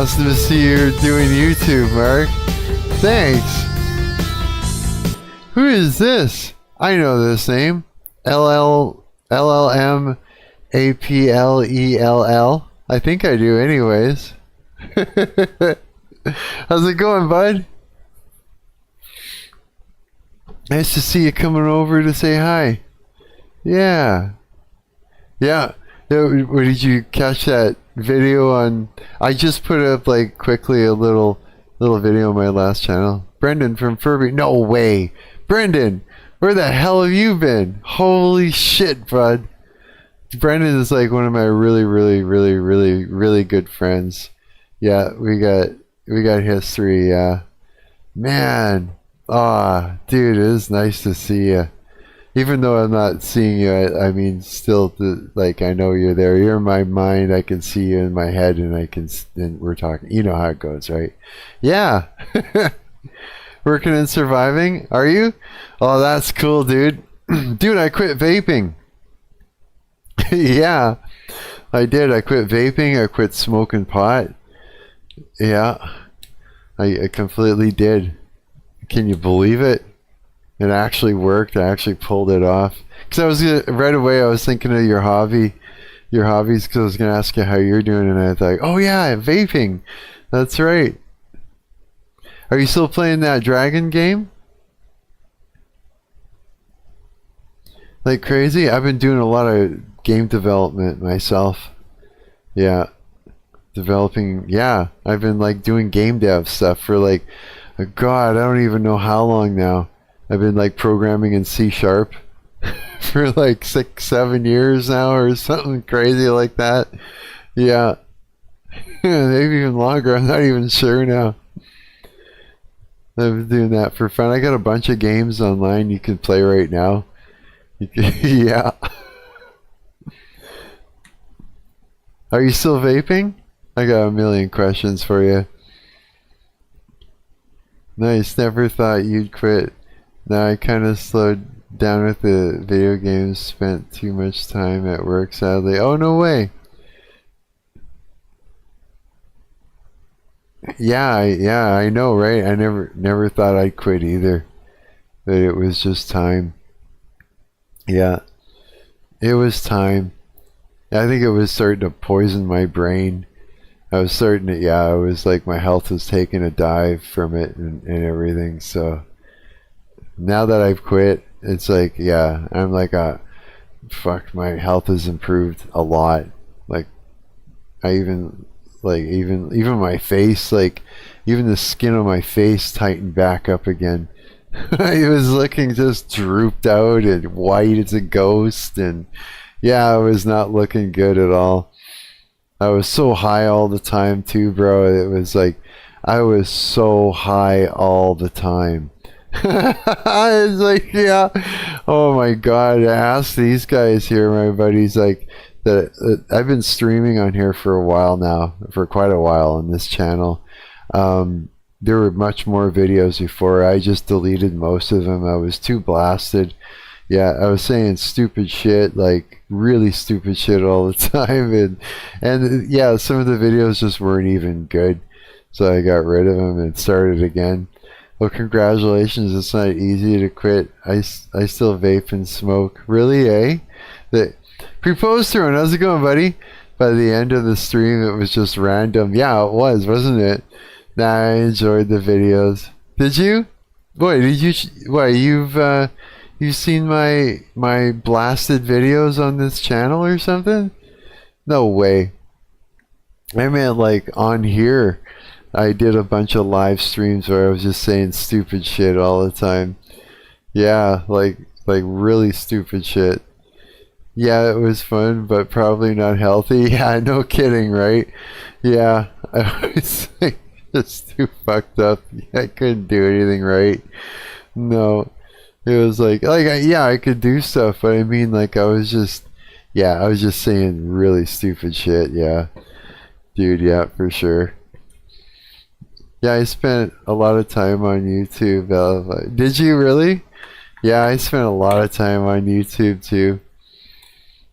awesome to see you're doing YouTube, Mark. Thanks. Who is this? I know this name. LLMAPLELL. I think I do anyways. How's it going, bud? Nice to see you coming over to say hi. Yeah. Yeah. Did you catch that video on? I just put up, like, quickly a little video on my last channel. Brendan from Furby. No way. Brendan, where the hell have you been? Holy shit, bud. Brendan is like one of my really good friends. Yeah, we got history. Yeah. Man, ah, dude, it is nice to see you. Even though I'm not seeing you, I mean, still, like, I know you're there. You're in my mind. I can see you in my head, and and we're talking. You know how it goes, right? Yeah. Working and surviving. Are you? Oh, that's cool, dude. Dude, I quit vaping. Yeah, I did. I quit vaping. I quit smoking pot. Yeah, I completely did. Can you believe it? It actually worked. I actually pulled it off. Because right away, I was thinking of your hobbies, because I was going to ask you how you're doing, and I thought, oh yeah, vaping. That's right. Are you still playing that dragon game? Like crazy? I've been doing a lot of game development myself. Yeah, developing. Yeah, I've been like doing game dev stuff for like, God, I don't even know how long now. I've been like programming in C sharp for like 6, 7 years now, or something crazy like that. Yeah, maybe even longer. I'm not even sure now. I've been doing that for fun. I got a bunch of games online you can play right now. Yeah. Are you still vaping? I got a million questions for you. Nice. Never thought you'd quit. Now I kind of slowed down with the video games. Spent too much time at work, sadly. Oh, no way. Yeah, I know, right? I never thought I'd quit either. But it was just time. Yeah, it was time. I think it was starting to poison my brain. I was starting to, yeah, I was like, my health was taking a dive from it, and everything. So now that I've quit, it's like, yeah, I'm like, fuck, my health has improved a lot. Like, I even, like, even my face, like, even the skin on my face tightened back up again. It was looking just drooped out and white as a ghost, and yeah, I was not looking good at all. I was so high all the time too, bro. It was like I was so high all the time. It's like, yeah. Oh my God. I asked these guys here, my buddies, like that. I've been streaming on here for a while now, for quite a while on this channel. There were much more videos before. I just deleted most of them. I was too blasted. Yeah, I was saying stupid shit, like really stupid shit all the time, and yeah, some of the videos just weren't even good, so I got rid of them and started again. Well, congratulations! It's not easy to quit. I still vape and smoke. Really, eh? The pre-poster one. How's it going, buddy? By the end of the stream, it was just random. Yeah, it was, wasn't it? Nah, I enjoyed the videos. Did you? Boy, did you? What you've seen my blasted videos on this channel or something? No way. I meant like on here. I did a bunch of live streams where I was just saying stupid shit all the time. Yeah, like really stupid shit. Yeah, it was fun, but probably not healthy. Yeah, no kidding, right? Yeah, I was like just too fucked up. I couldn't do anything right. No. It was like yeah, I could do stuff, but I mean, like, I was just saying really stupid shit. Yeah, dude, yeah, for sure. Yeah, I spent a lot of time on YouTube. Did you really? Yeah, I spent a lot of time on YouTube too.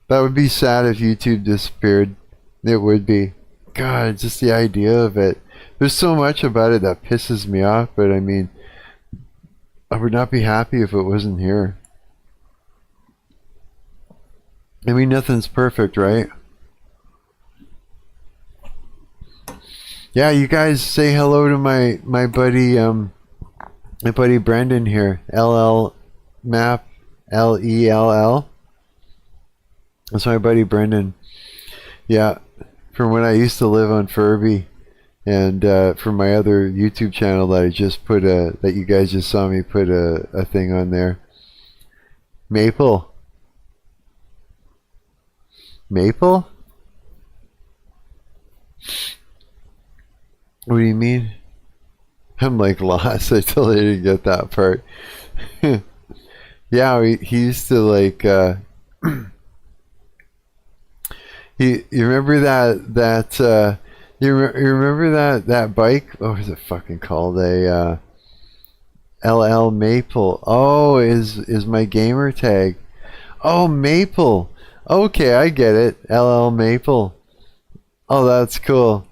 That would be sad if YouTube disappeared. It would be. God, just the idea of it. There's so much about it that pisses me off, but I mean, I would not be happy if it wasn't here. I mean, nothing's perfect, right? Yeah, you guys say hello to my buddy Brendan here. LL Map, LELL. That's my buddy Brendan. Yeah, from when I used to live on Furby, and from my other YouTube channel that I just put that you guys just saw me put a thing on there. Maple. Maple? What do you mean? I'm like lost. I totally didn't get that part. Yeah, he used to like you remember you remember that bike? What was it fucking called? A LL Maple. Oh, is my gamer tag. Oh, Maple. Okay, I get it. LL Maple. Oh, that's cool.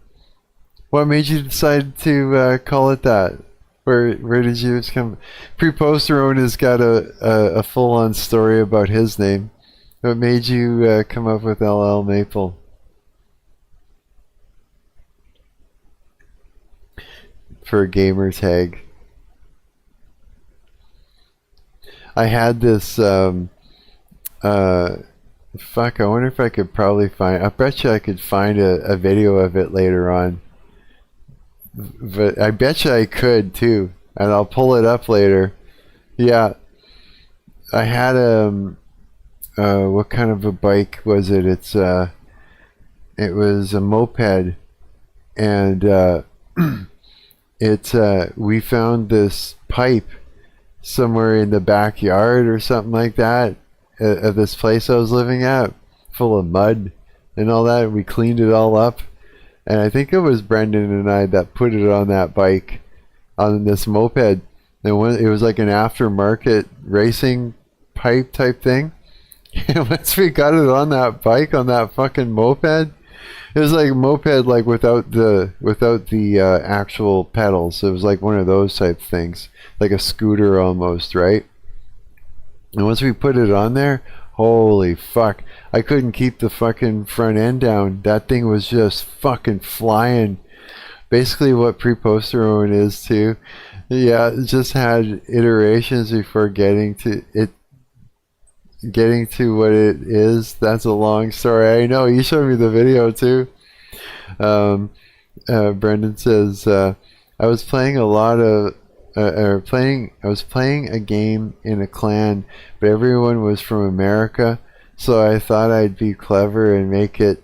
What made you decide to call it that? Where did you come? Preposterone has got a full-on story about his name. What made you come up with LL Maple? For a gamer tag. I had this fuck, I wonder if I could probably find, I bet you I could find a video of it later on. But I bet you I could too. And I'll pull it up later. Yeah. I had what kind of a bike was it? It was a moped, and we found this pipe somewhere in the backyard or something like that of this place I was living at, full of mud and all that. We cleaned it all up, and I think it was Brendan and I that put it on that bike, on this moped. And it was like an aftermarket racing pipe type thing. And once we got it on that bike, on that fucking moped, it was like a moped, like without the actual pedals. It was like one of those type things, like a scooter almost, right? And once we put it on there, holy fuck, I couldn't keep the fucking front end down. That thing was just fucking flying. Basically what preposterone is too. Yeah, it just had iterations before getting to what it is. That's a long story. I know, you showed me the video too. Brendan says, I was playing a game in a clan, but everyone was from America, so I thought I'd be clever and make it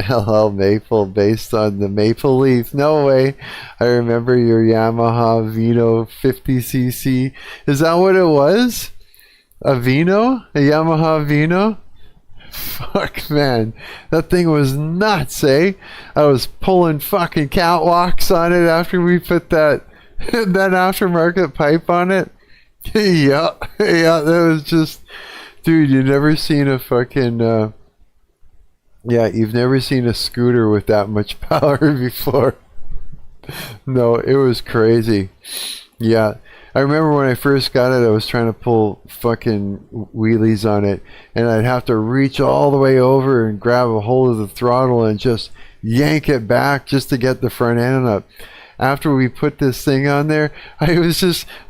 LL Maple based on the maple leaf. No way. I remember your Yamaha Vino 50cc. Is that what it was? A Vino? A Yamaha Vino? Fuck, man. That thing was nuts, eh? I was pulling fucking catwalks on it after we put that aftermarket pipe on it. Yeah, that was just... Dude, you've never seen a fucking... you've never seen a scooter with that much power before. No, it was crazy. Yeah. I remember when I first got it, I was trying to pull fucking wheelies on it, and I'd have to reach all the way over and grab a hold of the throttle and just yank it back just to get the front end up. After we put this thing on there, I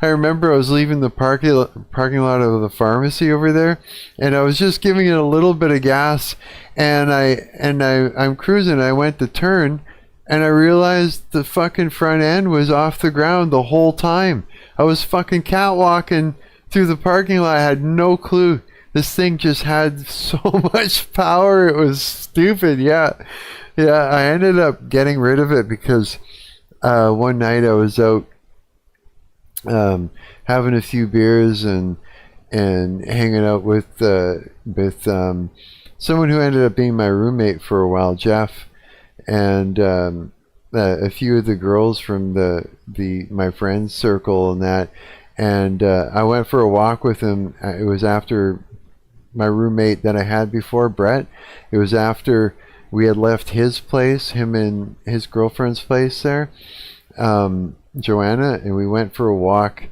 remember I was leaving the parking lot of the pharmacy over there, and I was just giving it a little bit of gas, and I'm cruising. I went to turn, and I realized the fucking front end was off the ground the whole time. I was fucking catwalking through the parking lot. I had no clue. This thing just had so much power. It was stupid. Yeah. I ended up getting rid of it because one night I was out having a few beers and hanging out with someone who ended up being my roommate for a while, Jeff, and a few of the girls from my friends circle and that, and I went for a walk with him. It was after my roommate that I had before, Brett. It was after we had left his place, him and his girlfriend's place there, Joanna, and we went for a walk,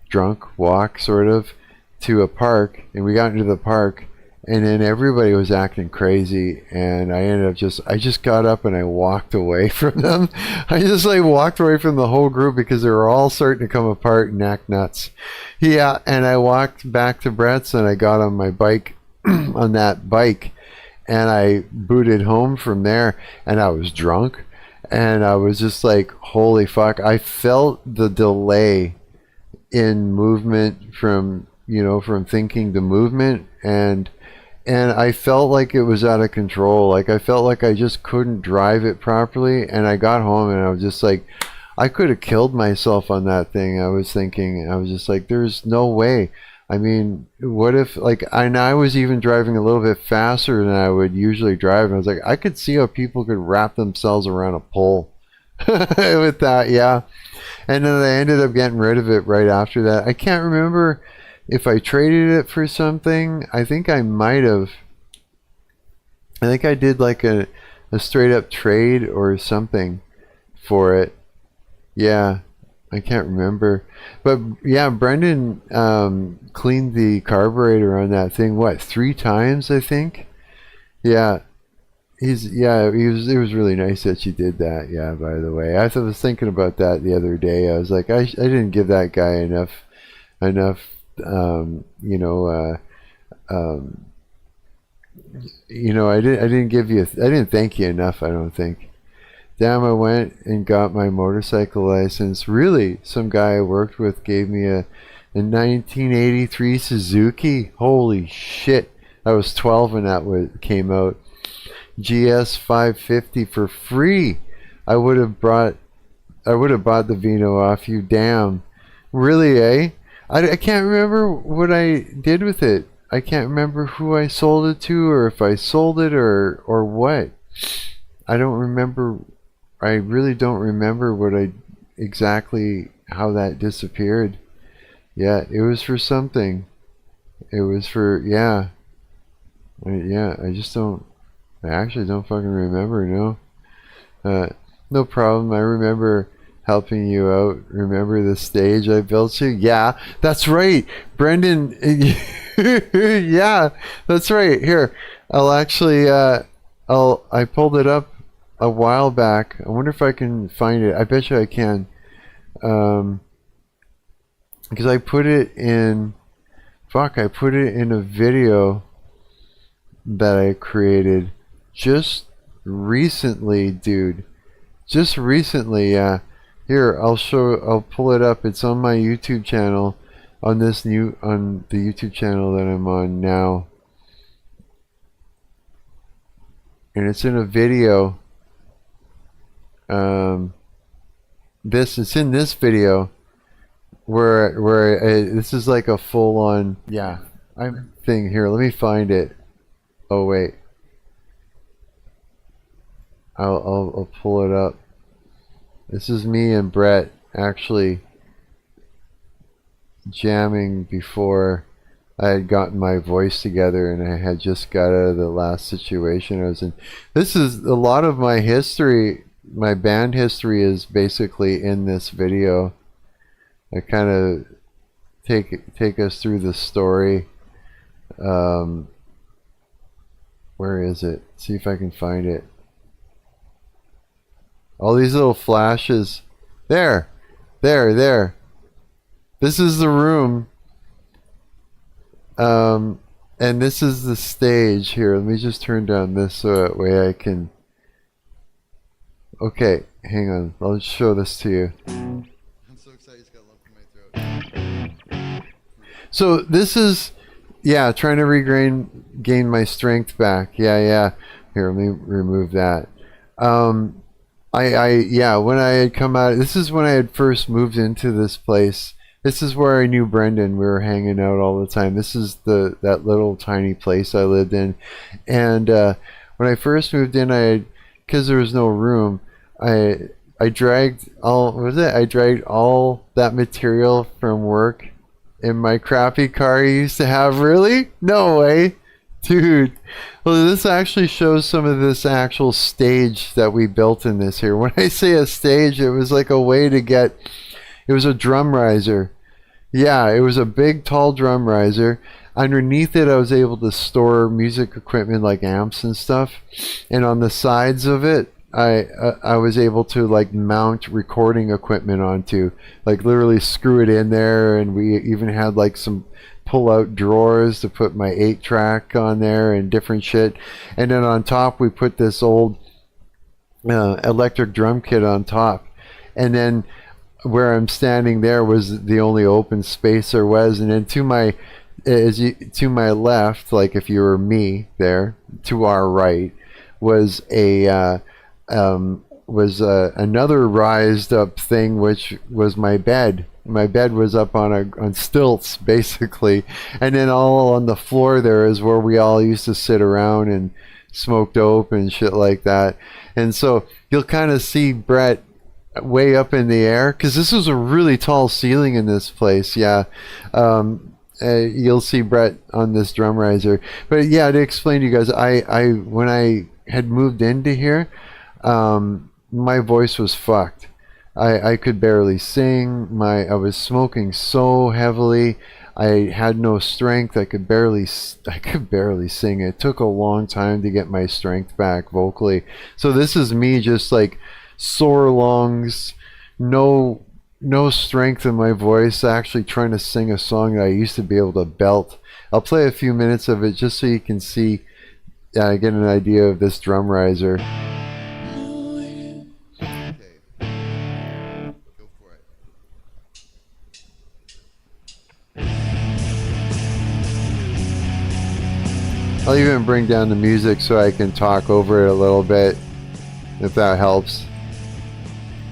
drunk walk sort of, to a park, and we got into the park, and then everybody was acting crazy, and I just got up and I walked away from them. I just walked away from the whole group because they were all starting to come apart and act nuts. Yeah, and I walked back to Brett's and I got on my bike, on that bike, and I booted home from there, and I was drunk, and I was just like, holy fuck. I felt the delay in movement from thinking to movement, and I felt like it was out of control. Like I felt like I just couldn't drive it properly, and I got home and I was just like, I could have killed myself on that thing. I was thinking, I was just like, there's no way. I mean, what if, like, I was even driving a little bit faster than I would usually drive. And I was like, I could see how people could wrap themselves around a pole with that, yeah. And then I ended up getting rid of it right after that. I can't remember if I traded it for something. I think I might have. I think I did like a straight up trade or something for it. Yeah, I can't remember. But yeah, Brendan cleaned the carburetor on that thing, what, 3 times, I think? Yeah. It was really nice that you did that, yeah, by the way. I was thinking about that the other day. I was like, I didn't give that guy enough I didn't thank you enough, I don't think. Damn, I went and got my motorcycle license. Really, some guy I worked with gave me a 1983 Suzuki. Holy shit. I was 12 when that came out. GS 550 for free. I would have bought the Vino off you. Damn. Really, eh? I can't remember what I did with it. I can't remember who I sold it to, or if I sold it, or what. I don't remember. I really don't remember exactly how that disappeared. Yeah, it was for something. It was for, yeah. I actually don't fucking remember, no. No problem. I remember helping you out. Remember the stage I built you? Yeah, that's right. Brendan, yeah, that's right. Here, I'll actually, I pulled it up a while back. I wonder if I can find it. I bet you I can. Because I put it in a video that I created just recently, dude. Just recently, yeah. Here, I'll pull it up. It's on my YouTube channel, on the YouTube channel that I'm on now. And it's in a video. It's in this video where this is like a full-on, yeah, thing. Here, let me find it. Oh wait, I'll pull it up. This is me and Brett actually jamming before I had gotten my voice together, and I had just got out of the last situation I was in. This is a lot of my history. My band history is basically in this video. I kind of take us through the story. Where is it? See if I can find it. All these little flashes. There. This is the room. And this is the stage here. Let me just turn down this so that way I can... Okay, hang on. I'll show this to you. I'm so excited, it's got a lump in my throat. So this is, yeah, trying to gain my strength back. Yeah. Here, let me remove that. When I had come out, this is when I had first moved into this place. This is where I knew Brendan. We were hanging out all the time. This is that little tiny place I lived in. And when I first moved in, because there was no room, I dragged all that material from work in my crappy car I used to have. Really? No way. Dude. Well, this actually shows some of this actual stage that we built in this here. When I say a stage, it was like a way to get... It was a drum riser. Yeah, it was a big, tall drum riser. Underneath it, I was able to store music equipment like amps and stuff. And on the sides of it, I was able to like mount recording equipment onto, like literally screw it in there. And we even had like some pull-out drawers to put my 8-track on there and different shit. And then on top, we put this old electric drum kit on top. And then where I'm standing there was the only open space there was. And then to my left, like if you were me there, to our right was a was another rised up thing, which was my bed. My bed was up on stilts, basically, and then all on the floor there is where we all used to sit around and smoke dope and shit like that. And so you'll kind of see Brett way up in the air, because this was a really tall ceiling in this place. Yeah. You'll see Brett on this drum riser. But yeah, to explain to you guys, I when I had moved into here, my voice was fucked. I could barely sing. I was smoking so heavily. I had no strength. I could barely sing. It took a long time to get my strength back vocally. So this is me just like sore lungs, no strength in my voice, actually trying to sing a song that I used to be able to belt. I'll play a few minutes of it just so you can see, get an idea of this drum riser. I'll even bring down the music so I can talk over it a little bit, if that helps.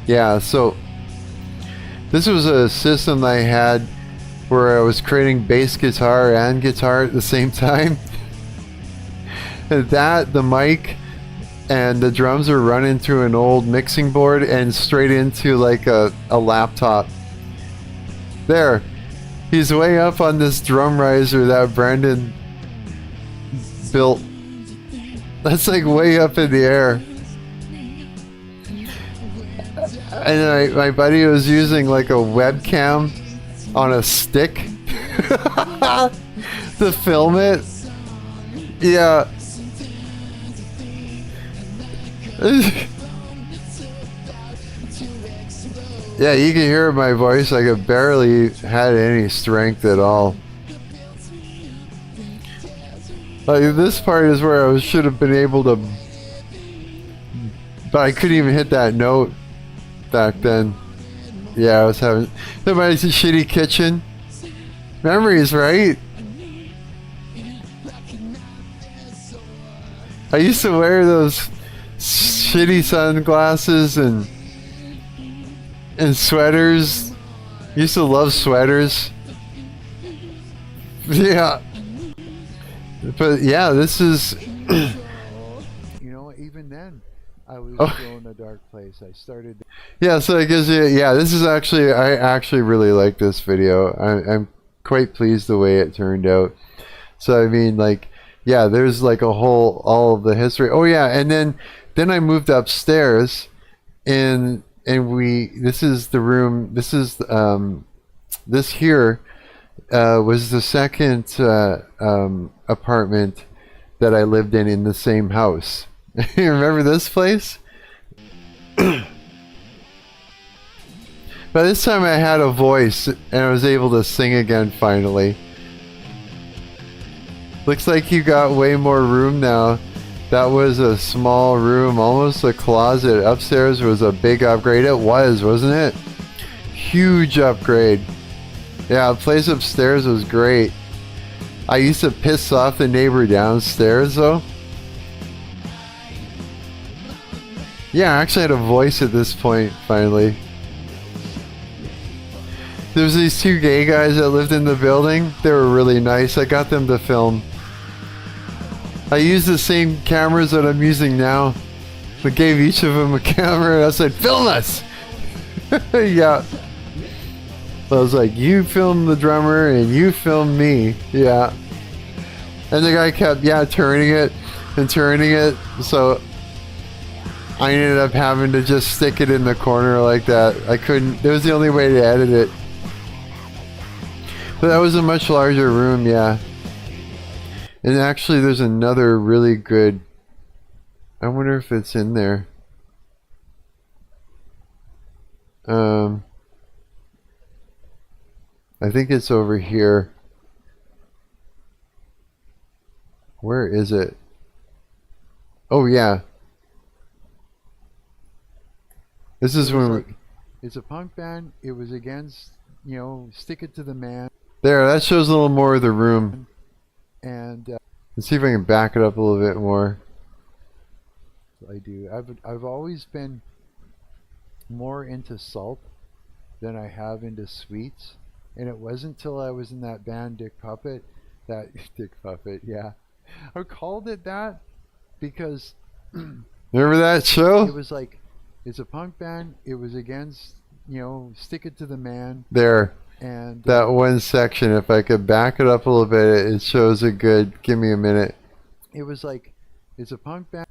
Yeah, so this was a system that I had where I was creating bass guitar and guitar at the same time. That, the mic, and the drums are running through an old mixing board and straight into like a laptop. There, he's way up on this drum riser that Brandon built. That's like way up in the air. And my buddy was using like a webcam on a stick to film it. Yeah. Yeah, you can hear my voice. I could barely had any strength at all. Like this part is where I should have been able to, but I couldn't even hit that note back then. Yeah, I was having my shitty kitchen memories, right? I used to wear those shitty sunglasses and sweaters. Used to love sweaters. Yeah. But yeah, this is you know, even then I was still in a dark place. I started. Yeah, so I guess this is actually, I actually really like this video. I'm quite pleased the way it turned out. So I mean, like, yeah, there's like all of the history. Oh yeah, and then I moved upstairs, and this is the room. This is this here was the second apartment that I lived in the same house. You remember this place? By this time I had a voice and I was able to sing again finally. Looks like you got way more room now. That was a small room, almost a closet. Upstairs was a big upgrade. It was, wasn't it? Huge upgrade. Yeah, the place upstairs was great. I used to piss off the neighbor downstairs though. Yeah, I actually had a voice at this point, finally. There's these two gay guys that lived in the building. They were really nice. I got them to film. I used the same cameras that I'm using now. I gave each of them a camera and I said, film us! Yeah. I was like, you film the drummer and you film me. Yeah. And the guy kept, turning it and turning it. So I ended up having to just stick it in the corner like that. I couldn't, it was the only way to edit it. But that was a much larger room, yeah. And actually there's another really good, I wonder if it's in there. I think it's over here. Where is it? Oh yeah. This is when it's a punk band. It was against, you know, stick it to the man. There, that shows a little more of the room. And let's see if I can back it up a little bit more. I do. I've always been more into salt than I have into sweets. And it wasn't until I was in that band Dick Puppet that Dick Puppet, yeah. I called it that because remember that show? It was like, it's a punk band. It was against, stick it to the man. There. And that one section, if I could back it up a little bit, it shows it good. Give me a minute. It was like, it's a punk band.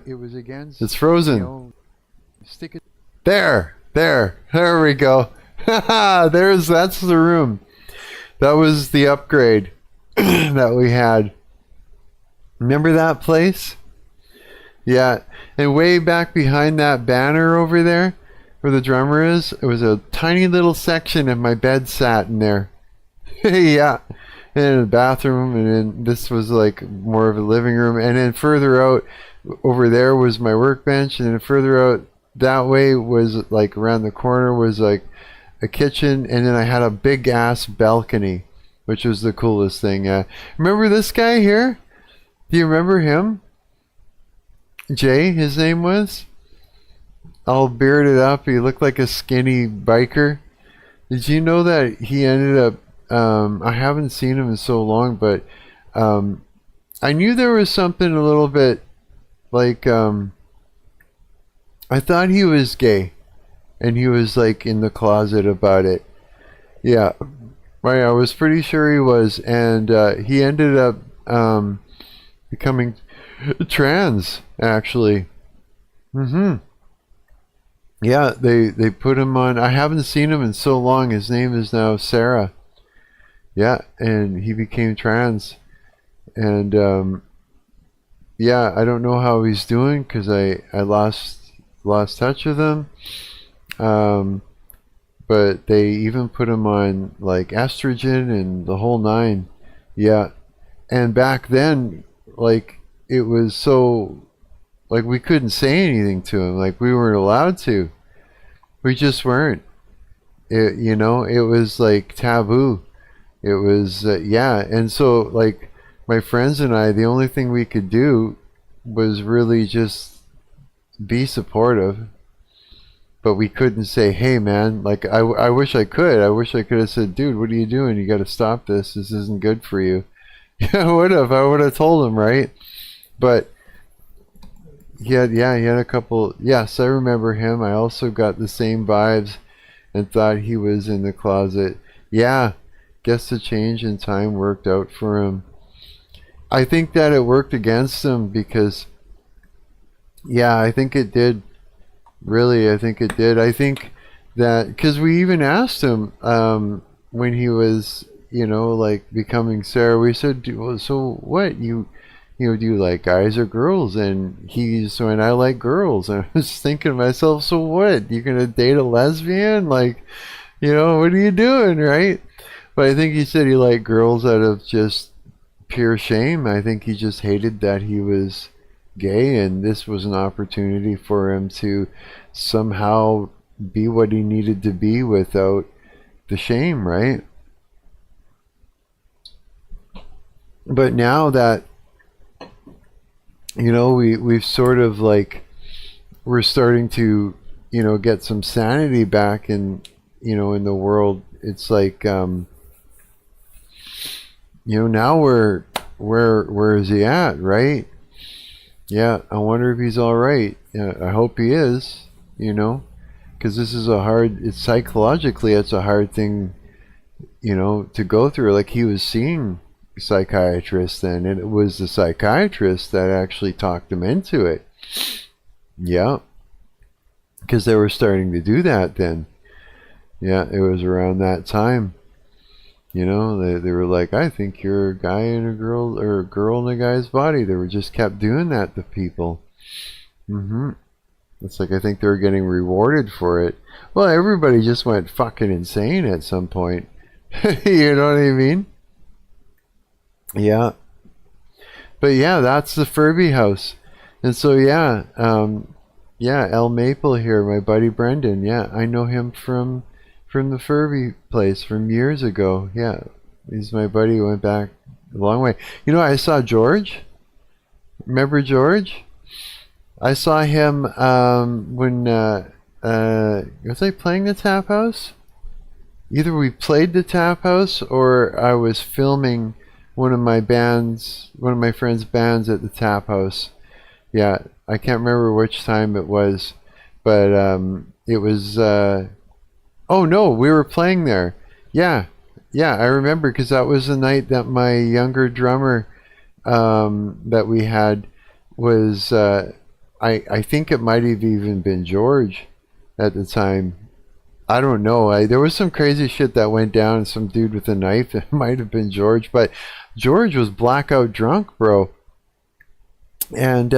It was against. It's frozen. Stick it. There we go. That's the room. That was the upgrade that we had. Remember that place? Yeah, and way back behind that banner over there, where the drummer is, it was a tiny little section, and my bed sat in there. Yeah, and in the bathroom, and then this was like more of a living room, and then further out over there was my workbench, and then further out that way was like around the corner was like a kitchen, and then I had a big ass balcony, which was the coolest thing. Remember this guy here? Do you remember him? Jay, his name was? All bearded up. He looked like a skinny biker. Did you know that he ended up, I haven't seen him in so long, but I knew there was something a little bit like, I thought he was gay, and he was like in the closet about it. Yeah, right. I was pretty sure he was, and he ended up becoming trans, actually. Yeah, they put him on. I haven't seen him in so long. His name is now Sarah. Yeah, and he became trans, and yeah, I don't know how he's doing because I lost touch with him. But they even put him on like estrogen and the whole nine. Yeah, and back then, like, it was so, like, we couldn't say anything to him. Like, we weren't allowed to. We just weren't. It was like taboo. It was, yeah. And so, like, my friends and I, the only thing we could do was really just be supportive. But we couldn't say, hey, man, like, I wish I could. I wish I could have said, dude, what are you doing? You got to stop this. This isn't good for you. Yeah, I would have told him, right? But he had a couple. Yes, I remember him. I also got the same vibes and thought he was in the closet. Yeah, guess the change in time worked out for him. I think that it worked against him because, yeah, I think it did. Really, I think it did. I think that because we even asked him when he was, like becoming Sarah, we said, so what, do you like guys or girls? And he's when I like girls. And I was thinking to myself, so what? You gonna date a lesbian? Like, what are you doing, right? But I think he said he liked girls out of just pure shame. I think he just hated that he was gay, and this was an opportunity for him to somehow be what he needed to be without the shame, right? But now that we've sort of like, we're starting to get some sanity back in in the world. It's like now where is he at, right? Yeah, I wonder if he's all right. Yeah, I hope he is, because this is it's psychologically, it's a hard thing, to go through. Like, he was seeing a psychiatrist then, and it was the psychiatrist that actually talked him into it. Yeah, because they were starting to do that then. Yeah, it was around that time. They were like, I think you're a guy in a girl, or a girl in a guy's body. They were just kept doing that to people. It's like, I think they were getting rewarded for it. Well, everybody just went fucking insane at some point. You know what I mean? Yeah. But yeah, that's the Furby house. And so yeah, El Maple here, my buddy Brendan. Yeah, I know him from the Furby place from years ago. Yeah, he's my buddy. Went back a long way. I saw George. Remember George? I saw him when Was I playing the tap house? Either we played the tap house or I was filming one of my friends' bands at the tap house. Yeah, I can't remember which time it was, but it was. Oh no, we were playing there. Yeah, yeah, I remember because that was the night that my younger drummer that we had was. I think it might have even been George at the time. I don't know. There was some crazy shit that went down. Some dude with a knife. It might have been George, but George was blackout drunk, bro. And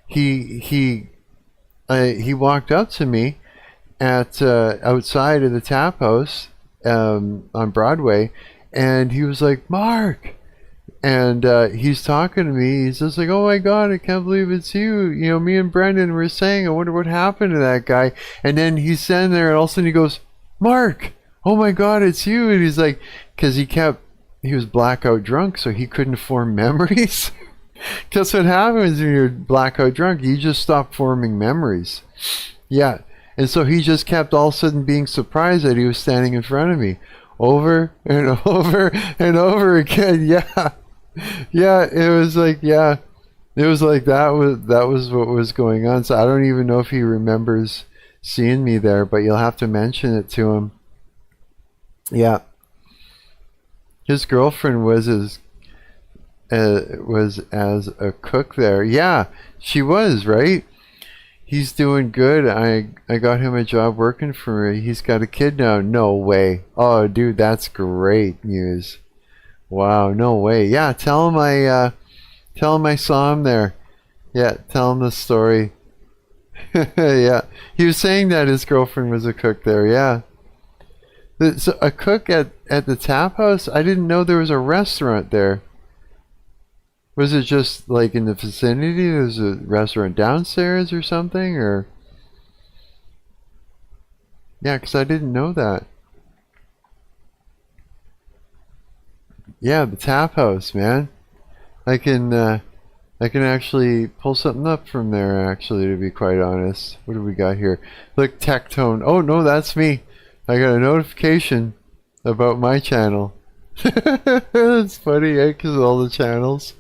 he walked up to me at outside of the tap house on Broadway, and he was like, "Mark." And he's talking to me. He's just like, "Oh my God, I can't believe it's you. You know, me and Brendan were saying, I wonder what happened to that guy." And then he's standing there, and all of a sudden he goes, "Mark, oh my God, it's you." And he's like, because he was blackout drunk, so he couldn't form memories. That's what happens when you're blackout drunk. You just stop forming memories. Yeah. And so he just kept all of a sudden being surprised that he was standing in front of me over and over and over again. Yeah. Yeah, it was like, yeah, it was like that was what was going on. So I don't even know if he remembers seeing me there, but you'll have to mention it to him. Yeah, his girlfriend was as a cook there. Yeah, she was, right. He's doing good. I got him a job working for me. He's got a kid now. No way. Oh, dude, that's great news. Wow, no way. Yeah, tell him I saw him there. Yeah, tell him the story. Yeah, he was saying that his girlfriend was a cook there. Yeah, so a cook at the tap house. I didn't know there was a restaurant there. Was it just like in the vicinity? There's a restaurant downstairs or something, or yeah, because I didn't know that. Yeah, the tap house, man. I can actually pull something up from there. Actually, to be quite honest, what do we got here? Look, Tectone. Oh no, that's me. I got a notification about my channel. That's funny, eh? Because of all the channels.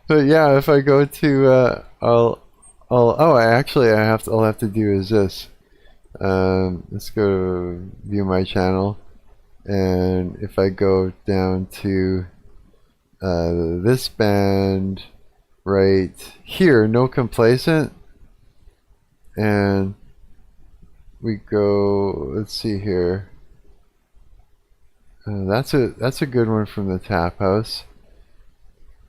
But yeah, if I go to, I'll have to do is this. Let's go to view my channel. And if I go down to this band right here, No Complacent, and we go, let's see here. That's a good one from the tap house.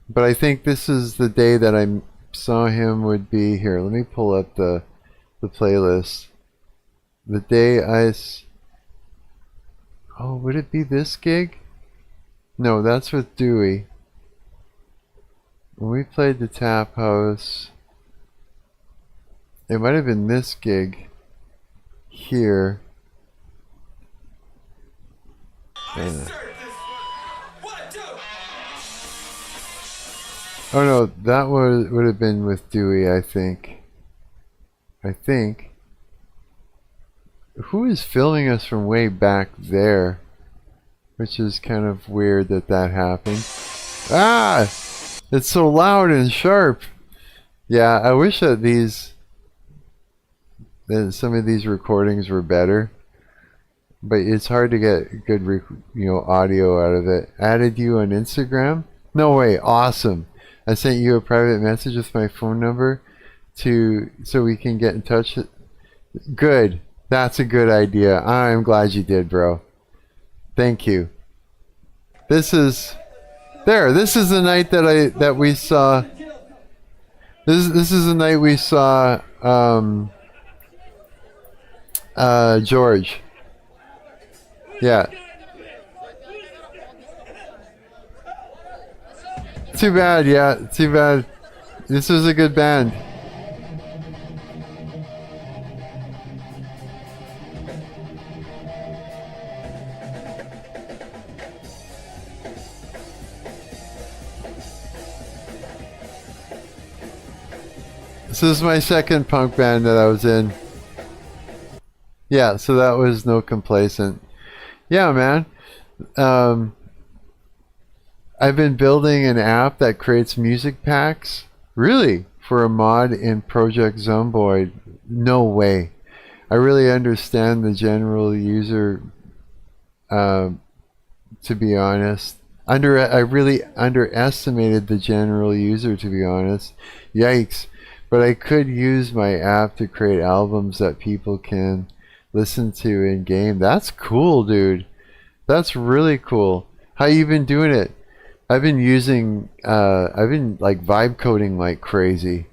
But I think this is the day that I saw him would be here. Let me pull up the playlist. The day oh, would it be this gig? No, that's with Dewey. When we played the tap house, it might have been this gig here. Oh no, that would have been with Dewey, I think. Who is filming us from way back there? Which is kind of weird that happened. Ah! It's so loud and sharp. Yeah, I wish that some of these recordings were better. But it's hard to get good audio out of it. Added you on Instagram? No way, awesome. I sent you a private message with my phone number so we can get in touch. Good. That's a good idea. I'm glad you did, bro. Thank you. This is the night that we saw. This is the night we saw George. Yeah. Too bad, yeah, too bad. This was a good band. This is my second punk band that I was in. Yeah, so that was no complacent. Yeah, man. Um, I've been building an app that creates music packs. Really? For a mod in Project Zomboid? No way. I really understand the general user, uh, to be honest. I really underestimated the general user, to be honest. Yikes. But I could use my app to create albums that people can listen to in game. That's cool, dude. That's really cool. How you been doing it? I've been like vibe coding like crazy.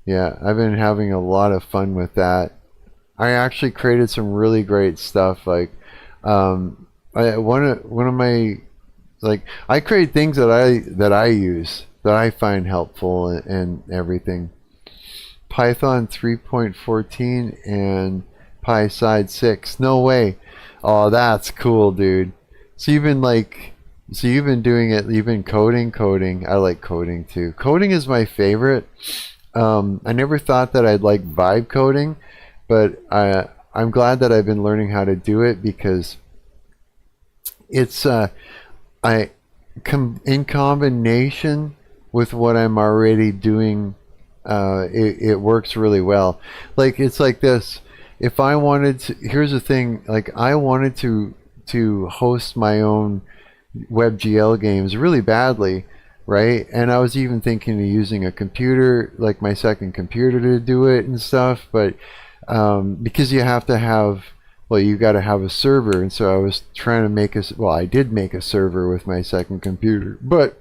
Yeah, I've been having a lot of fun with that. I actually created some really great stuff. Like, one of my, like, I create things that I use that I find helpful and everything. Python 3.14 and PySide 6. No way. Oh, that's cool, dude. So you've been like, so you've been doing it. You've been coding. I like coding too. Coding is my favorite. I never thought that I'd like vibe coding, but I'm glad that I've been learning how to do it because it's I in combination with what I'm already doing, it works really well. Like it's like this. If I wanted to, here's the thing. Like I wanted to host my own WebGL games really badly, right? And I was even thinking of using a computer, like my second computer, to do it and stuff. But because you have to have, well, you got to have a server, and so I was trying to make well, I did make a server with my second computer, but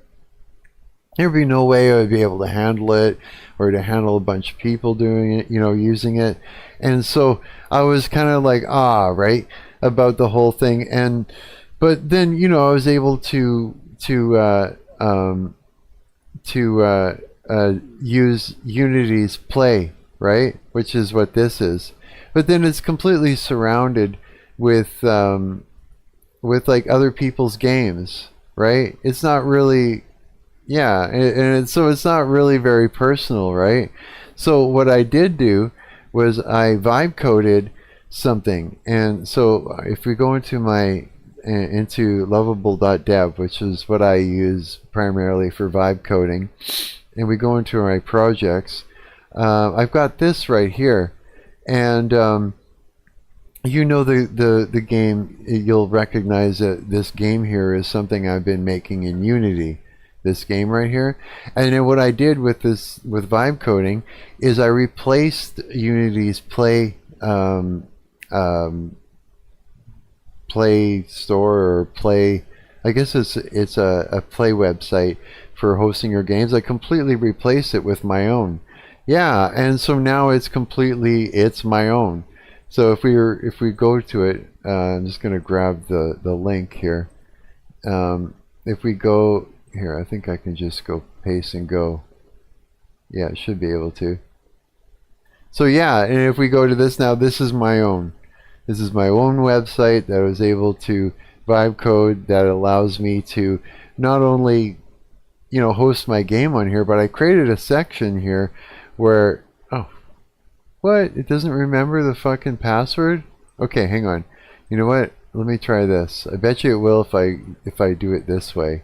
there'd be no way I would be able to handle it or to handle a bunch of people doing it, using it. And so I was kind of like, right, about the whole thing. But then, I was able to use Unity's Play, right, which is what this is. But then it's completely surrounded with like other people's games, right? It's not really, yeah, so it's not really very personal, right? So what I did do was I vibe coded something, and so if we go into lovable.dev, which is what I use primarily for vibe coding, and we go into my projects, I've got this right here, and the game, you'll recognize that this game here is something I've been making in Unity, this game right here. And then what I did with vibe coding is I replaced Unity's Play Play Store, or Play, I guess it's a Play website for hosting your games. I completely replaced it with my own. Yeah, and so now it's my own. So if we go to it, I'm just going to grab the link here. If we go here, I think I can just go paste and go. Yeah, it should be able to. So yeah, and if we go to this now, this is my own. This is my own website that I was able to vibe code, that allows me to not only host my game on here, but I created a section here where, oh, what? It doesn't remember the fucking password? Okay, hang on. You know what? Let me try this. I bet you it will if I do it this way.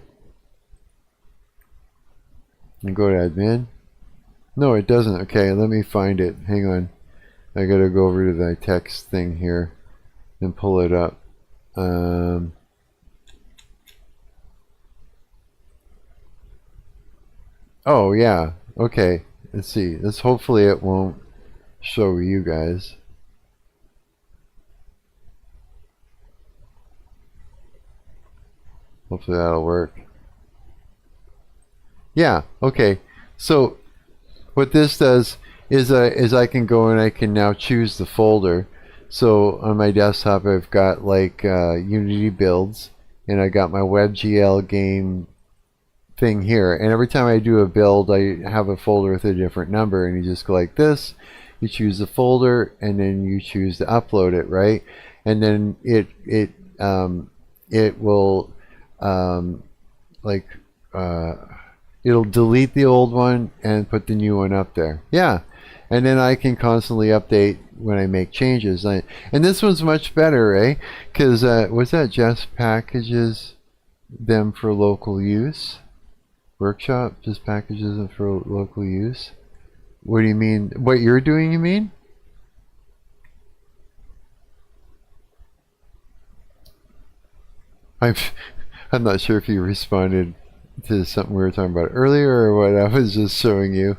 And go to admin. No, it doesn't. Okay, let me find it. Hang on. I gotta go over to the text thing here and pull it up. Oh yeah. Okay. Let's see. Hopefully it won't show you guys. Hopefully that'll work. Yeah, okay. So what this does is I can go and I can now choose the folder. So on my desktop I've got like Unity builds, and I got my WebGL game thing here, and every time I do a build I have a folder with a different number, and you just go like this, you choose the folder, and then you choose to upload it, right? And then it will like It'll delete the old one and put the new one up there. Yeah. And then I can constantly update when I make changes. And this one's much better, eh? Because what's that? Just packages them for local use. Workshop just packages them for local use. What do you mean? What you're doing, you mean? I'm not sure if you responded to something we were talking about earlier or what I was just showing you.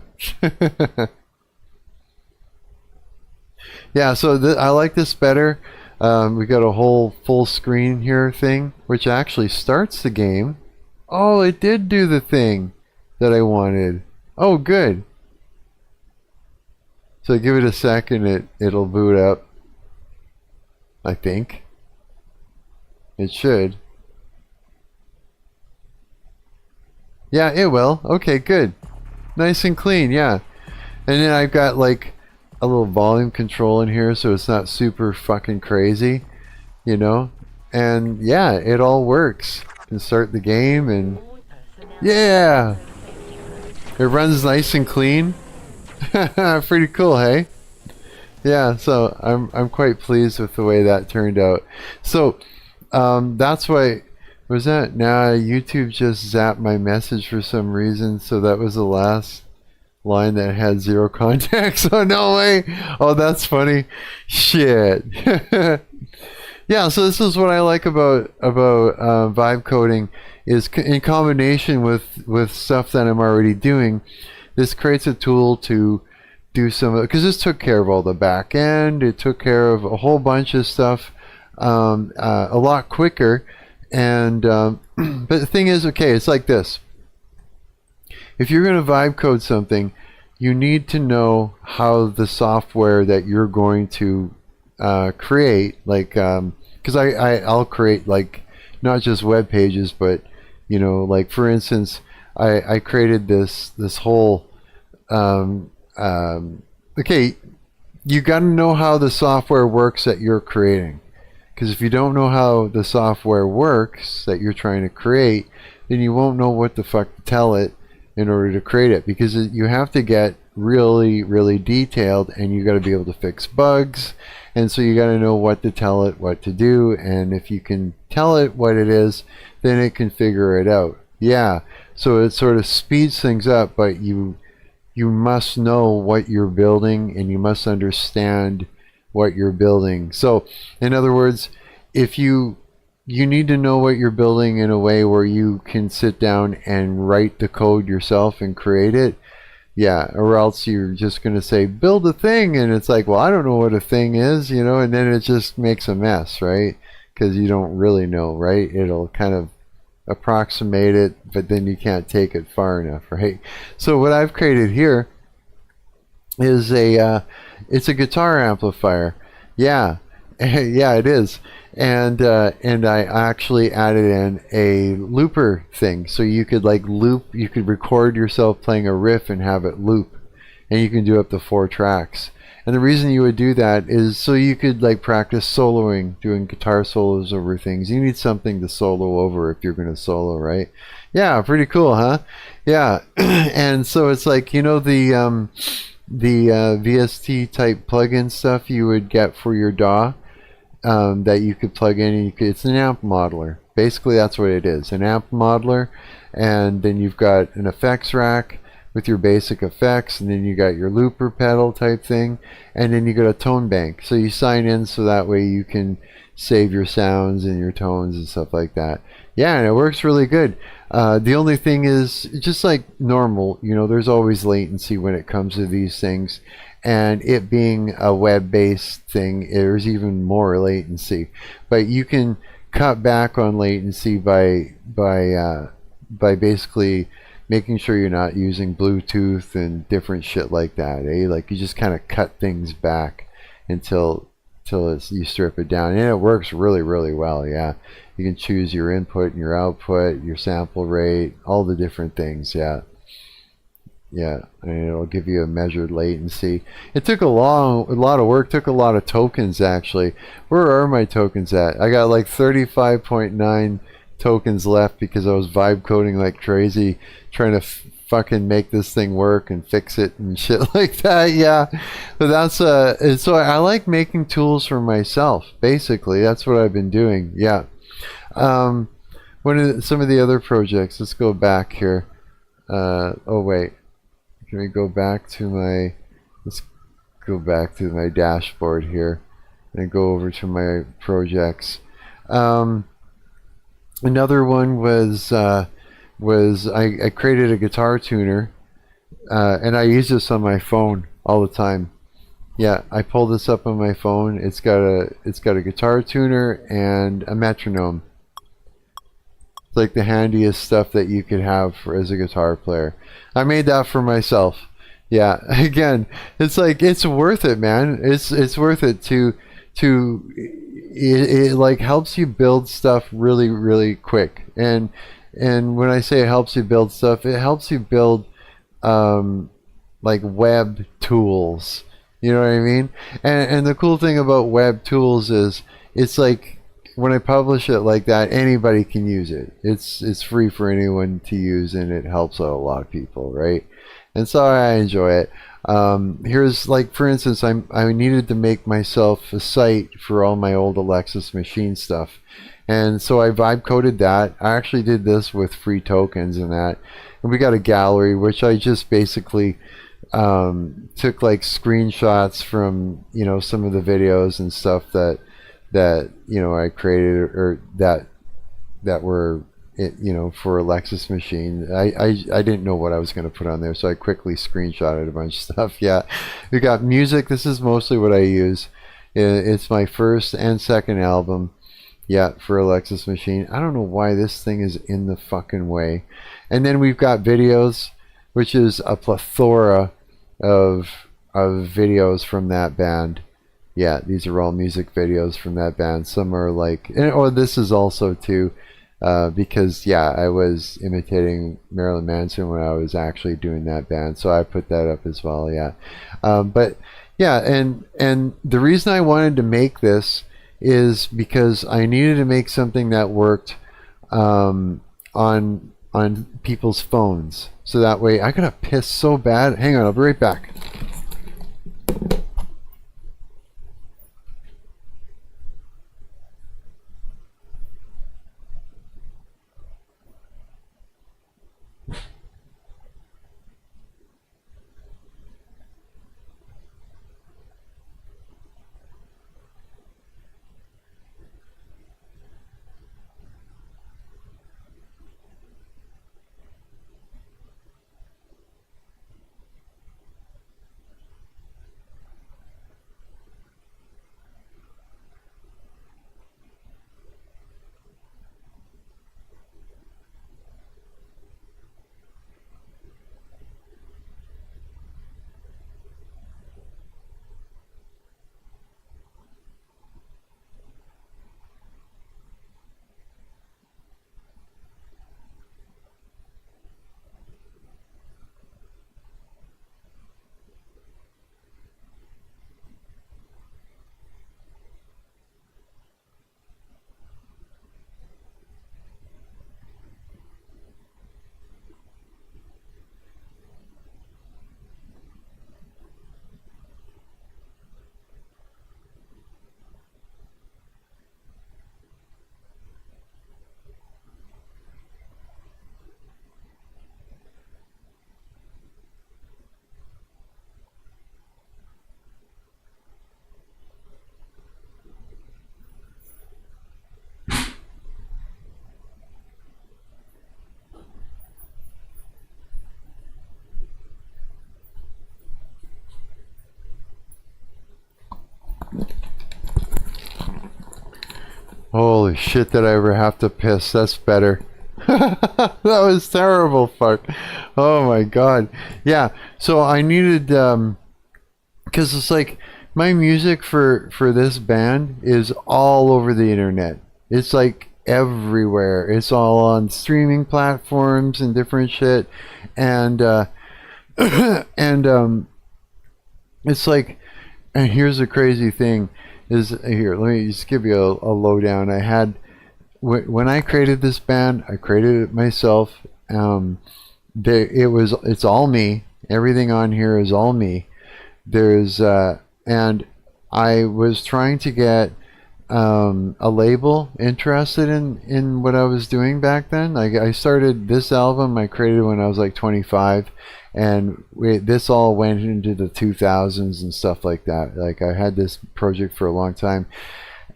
Yeah, so I like this better. We got a whole full screen here thing, which actually starts the game. Oh, it did do the thing that I wanted. Oh, good. So give it a second, it'll boot up. I think. It should. Yeah, it will. Okay, good. Nice and clean, yeah. And then I've got like a little volume control in here so it's not super fucking crazy, you know? And yeah, it all works. You can start the game and yeah! It runs nice and clean. Pretty cool, hey? Yeah, so I'm quite pleased with the way that turned out. So that's why was that? Nah, YouTube just zapped my message for some reason, so that was the last line that had 0 context. Oh, no way! Oh, that's funny. Shit. Yeah, so this is what I like about vibe coding is in combination with stuff that I'm already doing. This creates a tool to do some, because this took care of all the back end. It took care of a whole bunch of stuff a lot quicker. And but the thing is, okay, it's like this. If you're going to vibe code something, you need to know how the software that you're going to create, like, because I'll create like not just web pages, but you know, like for instance, I created this whole okay, you got to know how the software works that you're creating. Because if you don't know how the software works that you're trying to create, then you won't know what the fuck to tell it in order to create it. Because you have to get really, really detailed, and you got to be able to fix bugs. And so you got to know what to tell it, what to do. And if you can tell it what it is, then it can figure it out. Yeah. So it sort of speeds things up, but you must know what you're building, and you must understand what you're building. So in other words, if you need to know what you're building in a way where you can sit down and write the code yourself and create it, yeah, or else you're just going to say build a thing, and it's like, well, I don't know what a thing is, you know, and then it just makes a mess, right? Because you don't really know, right? It'll kind of approximate it, but then you can't take it far enough, right? So what I've created here is it's a guitar amplifier. Yeah. Yeah, it is. And I actually added in a looper thing, so you could like loop, you could record yourself playing a riff and have it loop, and you can do up to 4 tracks. And the reason you would do that is so you could like practice soloing, doing guitar solos over things. You need something to solo over if you're going to solo, right? Yeah, pretty cool, huh? Yeah. And so it's like, you know, the VST type plugin stuff you would get for your DAW that you could plug in, and it's an amp modeler. Basically, that's what it is, an amp modeler. And then you've got an effects rack with your basic effects, and then you got your looper pedal type thing, and then you got a tone bank. So you sign in so that way you can save your sounds and your tones and stuff like that. Yeah, and it works really good. The only thing is, just like normal, you know, there's always latency when it comes to these things. And it being a web-based thing, there's even more latency. But you can cut back on latency by basically making sure you're not using Bluetooth and different shit like that. Eh? Like you just kind of cut things back until you strip it down, and it works really, really well. Yeah, you can choose your input and your output, your sample rate, all the different things. Yeah. Yeah, and it'll give you a measured latency. It took a lot of work, took a lot of tokens actually. Where are my tokens at? I got like 35.9 tokens left because I was vibe coding like crazy, trying to fucking make this thing work and fix it and shit like that. Yeah, but that's and so I like making tools for myself. Basically, that's what I've been doing. Yeah. Some of the other projects. Let's go back here. Oh wait, can we go back to my? Let's go back to my dashboard here and go over to my projects. Another one was I created a guitar tuner, and I use this on my phone all the time. Yeah, I pull this up on my phone. It's got a guitar tuner and a metronome. It's like the handiest stuff that you could have as a guitar player. I made that for myself. Yeah, again, it's like it's worth it, man. It's worth it it like helps you build stuff really, really quick. And when I say it helps you build stuff, it helps you build like web tools. You know what I mean? And the cool thing about web tools is it's like when I publish it like that, anybody can use it. It's free for anyone to use, and it helps out a lot of people, right? And so I enjoy it. Here's like, for instance, I needed to make myself a site for all my old Alexis Machine stuff, and so I vibe coded that. I actually did this with free tokens and that, and we got a gallery which I just basically took like screenshots from some of the videos and stuff that I created or that were for Alexis Machine. I didn't know what I was going to put on there, so I quickly screenshotted a bunch of stuff. Yeah, we got music. This is mostly what I use. It's my first and second album. Yeah, for Alexis Machine. I don't know why this thing is in the fucking way. And then we've got videos, which is a plethora of videos from that band. Yeah, these are all music videos from that band. Some are like, this is also too, because yeah, I was imitating Marilyn Manson when I was actually doing that band, so I put that up as well. Yeah, but yeah, and the reason I wanted to make this is because I needed to make something that worked on people's phones, so that way I gotta piss so bad. Hang on, I'll be right back. Holy shit, did I ever have to piss? That's better. That was terrible, fuck. Oh my god. Yeah, so I needed, because it's like, my music for this band is all over the internet. It's like everywhere. It's all on streaming platforms and different shit. And, and, it's like, and here's the crazy thing. Here, let me just give you a lowdown. I had when I created this band, I created it myself, it's all me. Everything on here is all me. There's and I was trying to get a label interested in what I was doing back then. Like, I started this album I created when I was like 25, and this all went into the 2000s and stuff like that. Like, I had this project for a long time,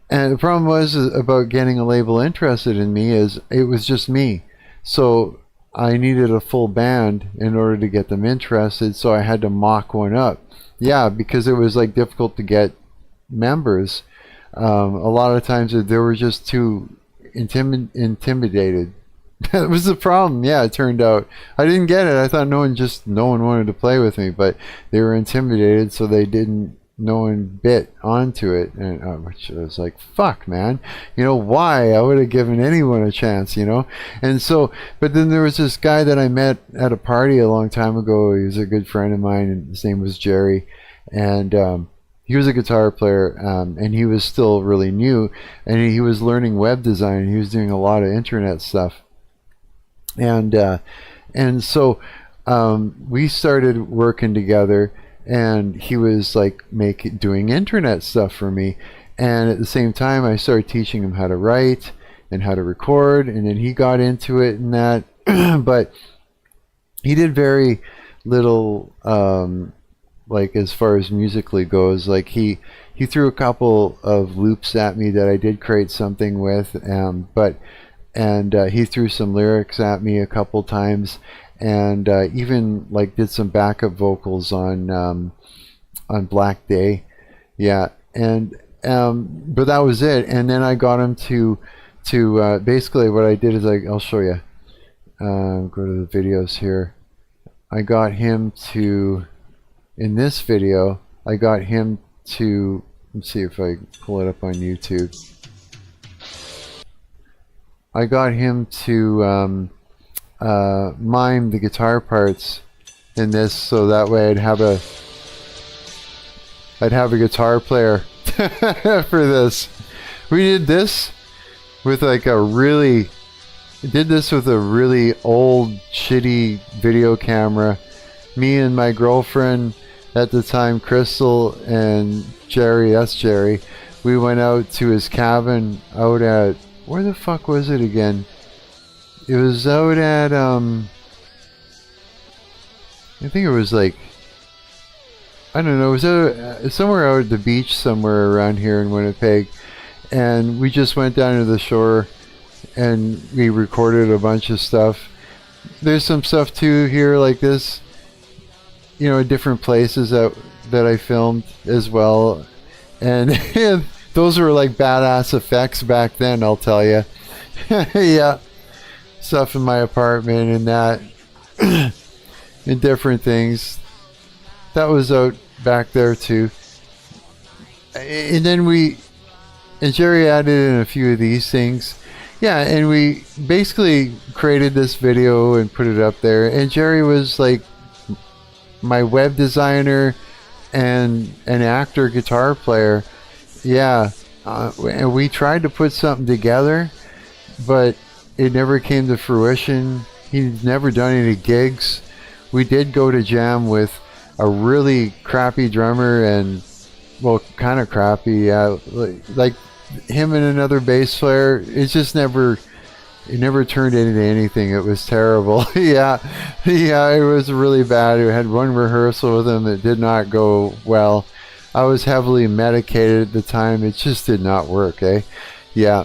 and the problem was about getting a label interested in me is it was just me. So I needed a full band in order to get them interested, so I had to mock one up. Yeah, because it was like difficult to get members. A lot of times they were just too intimidated. That was the problem. Yeah, it turned out I didn't get it. I thought no one wanted to play with me, but they were intimidated, so they didn't. No one bit onto it, and which I was like, fuck, man. You know, why? I would have given anyone a chance, you know. And so, but then there was this guy that I met at a party a long time ago. He was a good friend of mine, and his name was Jerry, and he was a guitar player, and he was still really new, and he was learning web design. He was doing a lot of internet stuff, and so we started working together, and he was like doing internet stuff for me, and at the same time I started teaching him how to write and how to record, and then he got into it and that. But he did very little, like, as far as musically goes. Like, he threw a couple of loops at me that I did create something with, and he threw some lyrics at me a couple times, and even like did some backup vocals on Black Day. Yeah, and but that was it. And then I got him to basically what I did is I'll show you. Go to the videos here. I got him to, in this video, I got him to, let's see if I pull it up on YouTube. I got him to mime the guitar parts in this, so that way I'd have a guitar player for this. We did this with like a really old shitty video camera. Me and my girlfriend at the time, Crystal, and Jerry, that's Jerry, we went out to his cabin out at, where the fuck was it again? It was out at, I think it was like, I don't know, it was out, somewhere out at the beach somewhere around here in Winnipeg. And we just went down to the shore and we recorded a bunch of stuff. There's some stuff too here like this, you know, in different places that I filmed as well. And those were like badass effects back then, I'll tell you. Yeah. Stuff in my apartment and that. And different things. That was out back there too. And then and Jerry added in a few of these things. Yeah, and we basically created this video and put it up there. And Jerry was like my web designer and an actor guitar player. Yeah, and we tried to put something together, but it never came to fruition. He'd never done any gigs. We did go to jam with a really crappy drummer, and well, kind of crappy, yeah, like him and another bass player. It never turned into anything. It was terrible. Yeah, it was really bad. We had one rehearsal with him that did not go well. I was heavily medicated at the time. It just did not work, eh? Yeah,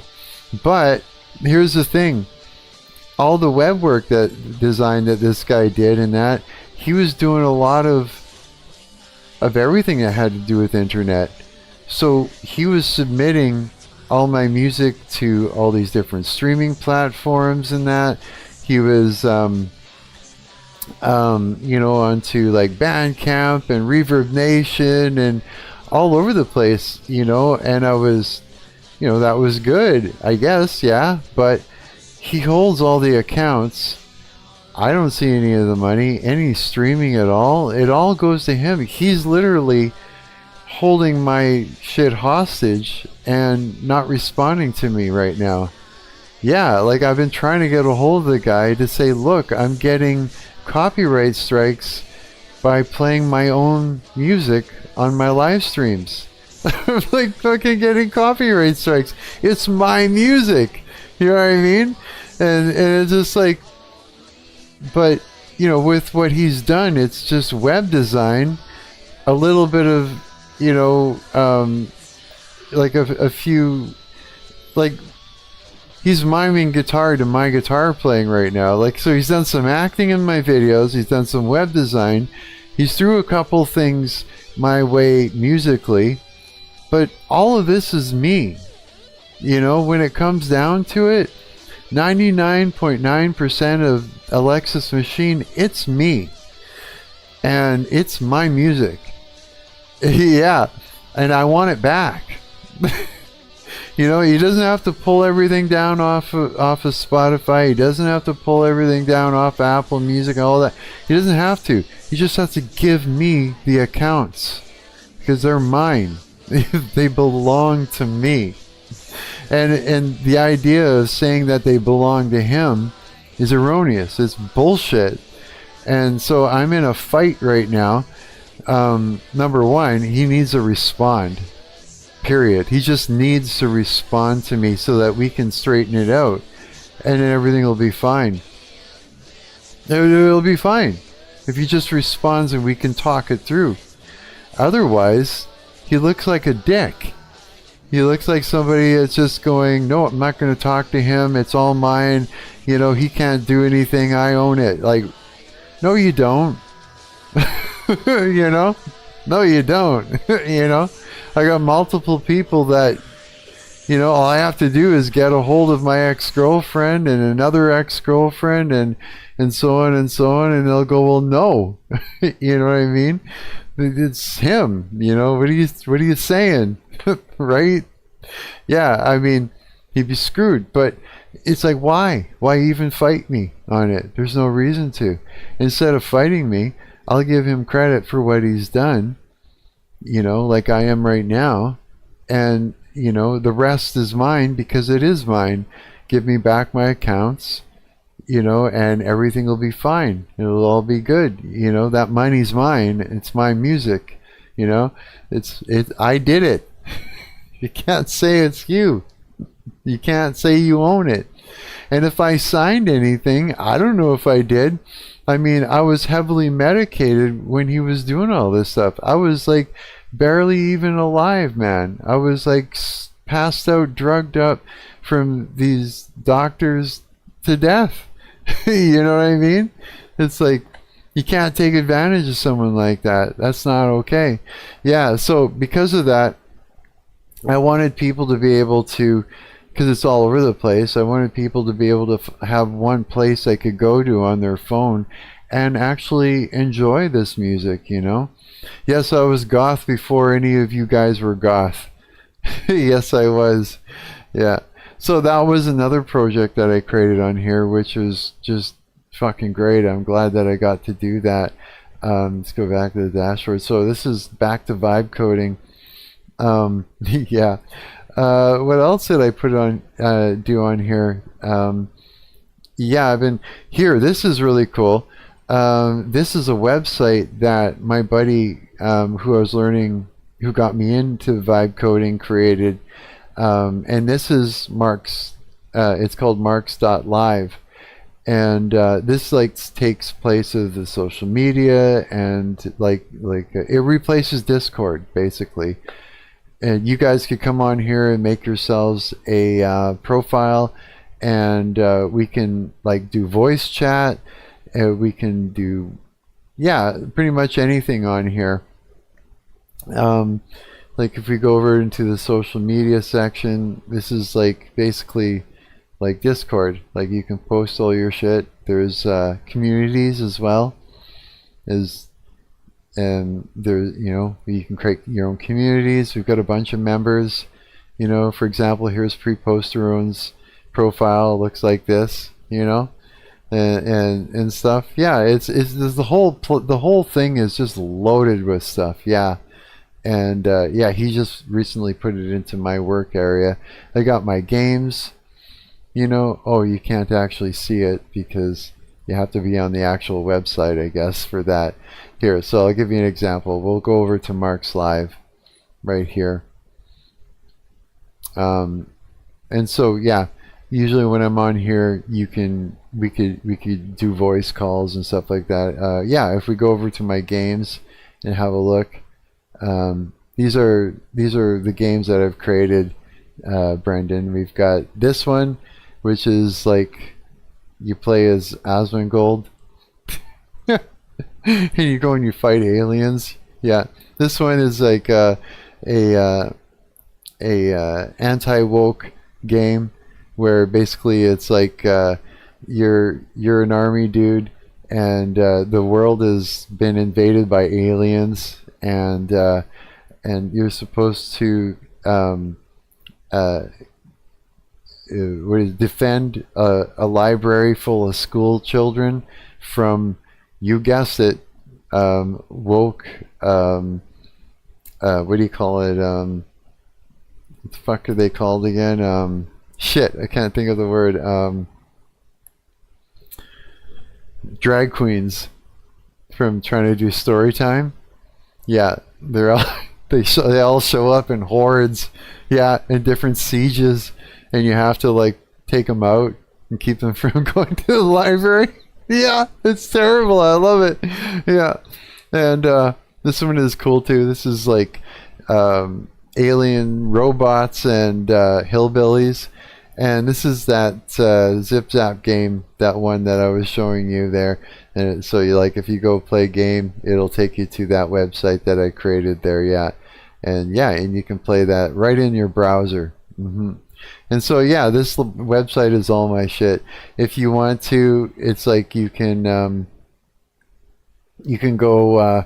but here's the thing. All the web work design that this guy did, and that he was doing a lot of everything that had to do with internet. So he was submitting all my music to all these different streaming platforms and that. He was you know, onto like Bandcamp and Reverb Nation and all over the place, you know, and I was, you know, that was good, I guess, yeah, but he holds all the accounts. I don't see any of the money, any streaming at all. It all goes to him. He's literally holding my shit hostage and not responding to me right now. Yeah, like I've been trying to get a hold of the guy to say, look, I'm getting copyright strikes by playing my own music on my live streams. I'm like fucking getting copyright strikes. It's my music. You know what I mean? And it's just like, but you know, with what he's done, it's just web design, a little bit of, you know, like a few, like he's miming guitar to my guitar playing right now. Like, so he's done some acting in my videos. He's done some web design. He's threw a couple things my way musically. But all of this is me. You know, when it comes down to it, 99.9% of Alexis Machine, it's me. And it's my music. Yeah. And I want it back. You know, he doesn't have to pull everything down off of Spotify. He doesn't have to pull everything down off Apple Music and all that. He doesn't have to. He just has to give me the accounts. Because they're mine. They belong to me. And the idea of saying that they belong to him is erroneous. It's bullshit. And so I'm in a fight right now. Number one, he needs to respond. Period. He just needs to respond to me so that we can straighten it out. And then everything will be fine. It'll be fine. If he just responds and we can talk it through. Otherwise, he looks like a dick. He looks like somebody that's just going, no, I'm not going to talk to him. It's all mine. You know, he can't do anything. I own it. Like, no, you don't. You know? No, you don't. You know? I got multiple people that, you know, all I have to do is get a hold of my ex-girlfriend and another ex-girlfriend and so on and so on. And they'll go, well, no. You know what I mean? It's him, you know. What are you saying? Right? Yeah, I mean, he'd be screwed. But it's like, why even fight me on it? There's no reason to. Instead of fighting me, I'll give him credit for what he's done, you know, like I am right now. And you know, the rest is mine because it is mine. Give me back my accounts, you know, and everything will be fine. It'll all be good. You know, that money's mine. It's my music. You know, I did it. You can't say it's you. You can't say you own it. And if I signed anything, I don't know if I did. I mean, I was heavily medicated when he was doing all this stuff. I was like barely even alive, man. I was like passed out, drugged up from these doctors to death. You know what I mean? It's like, you can't take advantage of someone like that. That's not okay. Yeah, so because of that, I wanted people to be able to, because it's all over the place, I wanted people to be able to have one place they could go to on their phone and actually enjoy this music, you know? Yes, I was goth before any of you guys were goth. Yes, I was. Yeah. So that was another project that I created on here, which was just fucking great. I'm glad that I got to do that. Let's go back to the dashboard. So this is back to vibe coding. Yeah. What else did I put on, do on here? Yeah, I've been here. This is really cool. This is a website that my buddy, who I was learning, who got me into vibe coding, created. And this is Marc's, it's called marks.live. And this like takes place of the social media, and like it replaces Discord basically. And you guys could come on here and make yourselves a profile, and we can like do voice chat. We can do, yeah, pretty much anything on here. Like if we go over into the social media section, this is like basically like Discord. Like you can post all your shit. There's communities as well. And there, you know, you can create your own communities. We've got a bunch of members. You know, for example, here's Preposterone's profile. Looks like this. You know, and stuff. Yeah, it's the whole thing is just loaded with stuff. Yeah. And yeah, he just recently put it into my work area. I got my games, you know. Oh, you can't actually see it because You have to be on the actual website, I guess, for that. Here, so I'll give you an example. We'll go over to Marc's Live right here. And so, yeah, usually when I'm on here, we could do voice calls and stuff like that. Yeah, if we go over to my games and have a look, these are the games that I've created, Brendan. We've got this one, which is like you play as Asmongold, and you go and you fight aliens. Yeah, this one is like a anti-woke game where basically it's like you're an army dude, and the world has been invaded by aliens, and you're supposed to defend a library full of school children from, you guessed it, woke, what do you call it, what the fuck are they called again? Shit, I can't think of the word. Drag queens from trying to do story time. Yeah, they're all they all show up in hordes. Yeah, in different sieges, and you have to like take them out and keep them from going to the library. Yeah, it's terrible. I love it. Yeah, and this one is cool too. This is like alien robots and hillbillies, and this is that Zip Zap game, that one that I was showing you there. And so you, like, if you go play game, it'll take you to that website that I created there. Yeah, and you can play that right in your browser. And so yeah, this website is all my shit. If you want to, it's like you can go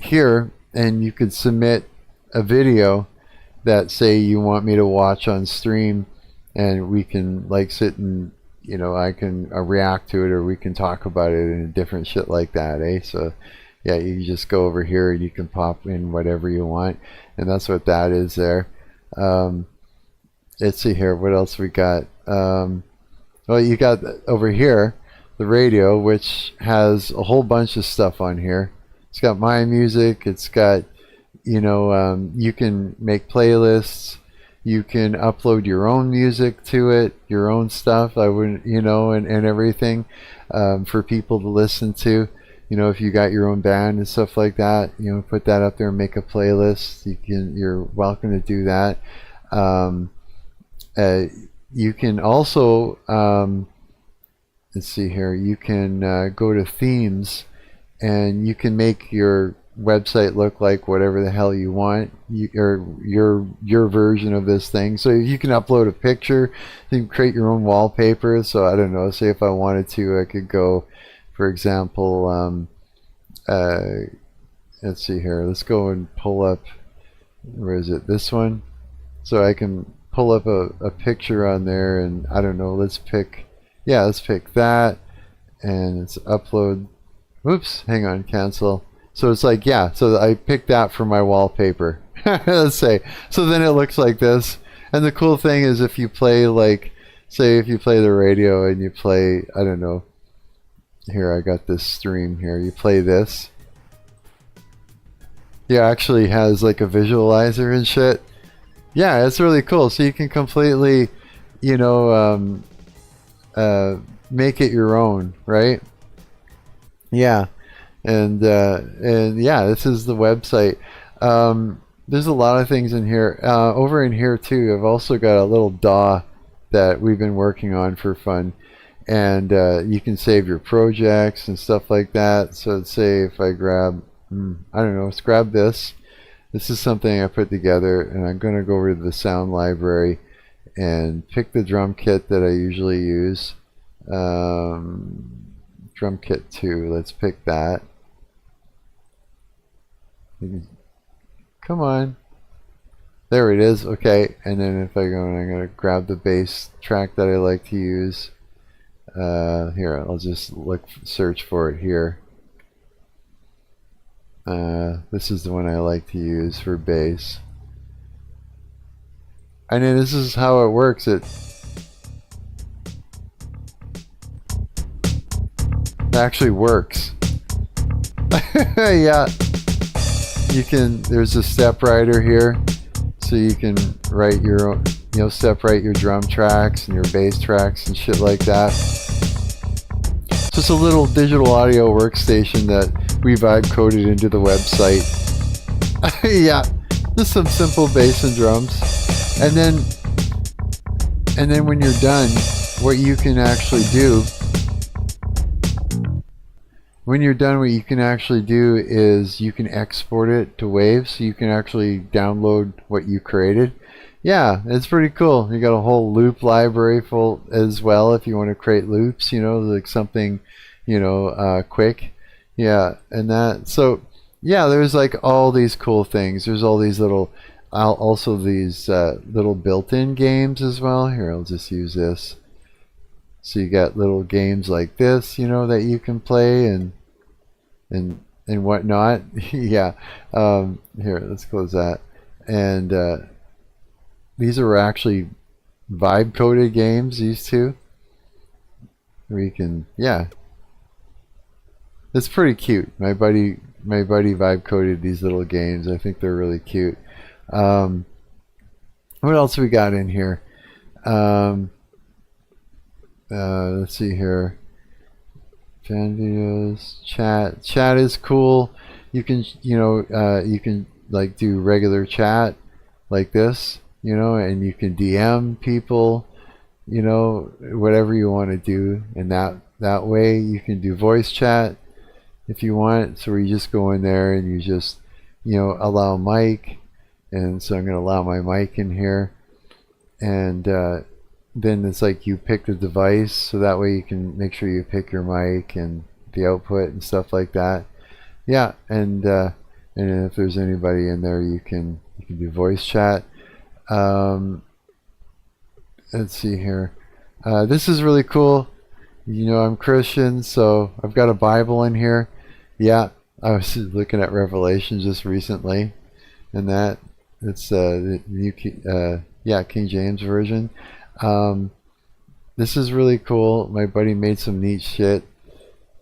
here, and you could submit a video that say you want me to watch on stream, and we can like sit and I can react to it, or we can talk about it and different shit like that, eh? So yeah, you just go over here and you can pop in whatever you want, and that's what that is there. Let's see here, what else we got. Well, you got over here the radio, which has a whole bunch of stuff on here. It's got my music, it's got you can make playlists, you can upload your own music to it, your own stuff, I wouldn't, and everything, for people to listen to. If you got your own band and stuff like that, put that up there and make a playlist. You're welcome to do that. You can also, let's see here, you can go to themes, and you can make your website look like whatever the hell you want, or your version of this thing. So you can upload a picture, you can create your own wallpaper. So I don't know, say if I wanted to, I could go, for example, let's see here, let's go and pull up, where is it, this one. So I can pull up a picture on there, and I don't know, let's pick that, and it's upload. Oops, hang on, cancel. So it's like, yeah, so I picked that for my wallpaper. Let's say. So then it looks like this. And the cool thing is, if you play, like, say if you play the radio and you play, I don't know, here, I got this stream here, you play this. Yeah, actually has like a visualizer and shit. Yeah, it's really cool. So you can completely, make it your own, right? Yeah. And yeah, this is the website. There's a lot of things in here. Over in here too, I've also got a little DAW that we've been working on for fun, and you can save your projects and stuff like that. So let's say if I grab, I don't know, let's grab this. This is something I put together, and I'm going to go over to the sound library and pick the drum kit that I usually use. Drum kit 2, let's pick that. Come on, there it is. Okay, and then if I go, and I'm going to grab the bass track that I like to use. Here, I'll just search for it here. This is the one I like to use for bass. And then this is how it works. It actually works. Yeah. You can, there's a step writer here, so you can write your own, you know, step write your drum tracks and your bass tracks and shit like that. Just a little digital audio workstation that we vibe coded into the website. Yeah, just some simple bass and drums. And then when you're done, what you can actually do, is you can export it to WAV, so you can actually download what you created. Yeah, it's pretty cool. You got a whole loop library full as well if you want to create loops, you know, like something, you know, quick. Yeah, and that, so yeah, there's like all these cool things. There's all these little, also these little built-in games as well. Here, I'll just use this. So you got little games like this, you know, that you can play and whatnot. Yeah. Here, let's close that. And these are actually vibe coded games, these two. Where you can, yeah. It's pretty cute. My buddy vibe coded these little games. I think they're really cute. What else we got in here? Let's see here. Fan videos, chat is cool. You can, you know, you can like do regular chat like this, you know, and you can DM people, you know, whatever you want to do. And that way you can do voice chat if you want. So you just go in there and you just, you know, allow mic. And so I'm going to allow my mic in here. And then it's like you pick the device, so that way you can make sure you pick your mic and the output and stuff like that. Yeah, and if there's anybody in there, you can do voice chat. Let's see here. This is really cool. You know, I'm Christian, so I've got a Bible in here. Yeah, I was looking at Revelation just recently, and that it's the new King James version. This is really cool. My buddy made some neat shit.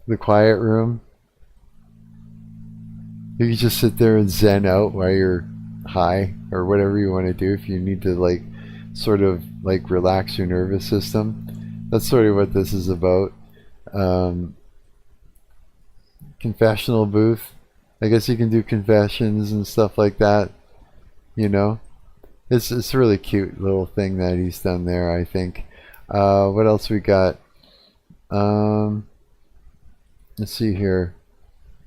The quiet room. You can just sit there and zen out while you're high or whatever you want to do if you need to, like, sort of like relax your nervous system. That's sort of what this is about. Confessional booth. I guess you can do confessions and stuff like that, you know. It's a really cute little thing that he's done there, I think. What else we got? Let's see here.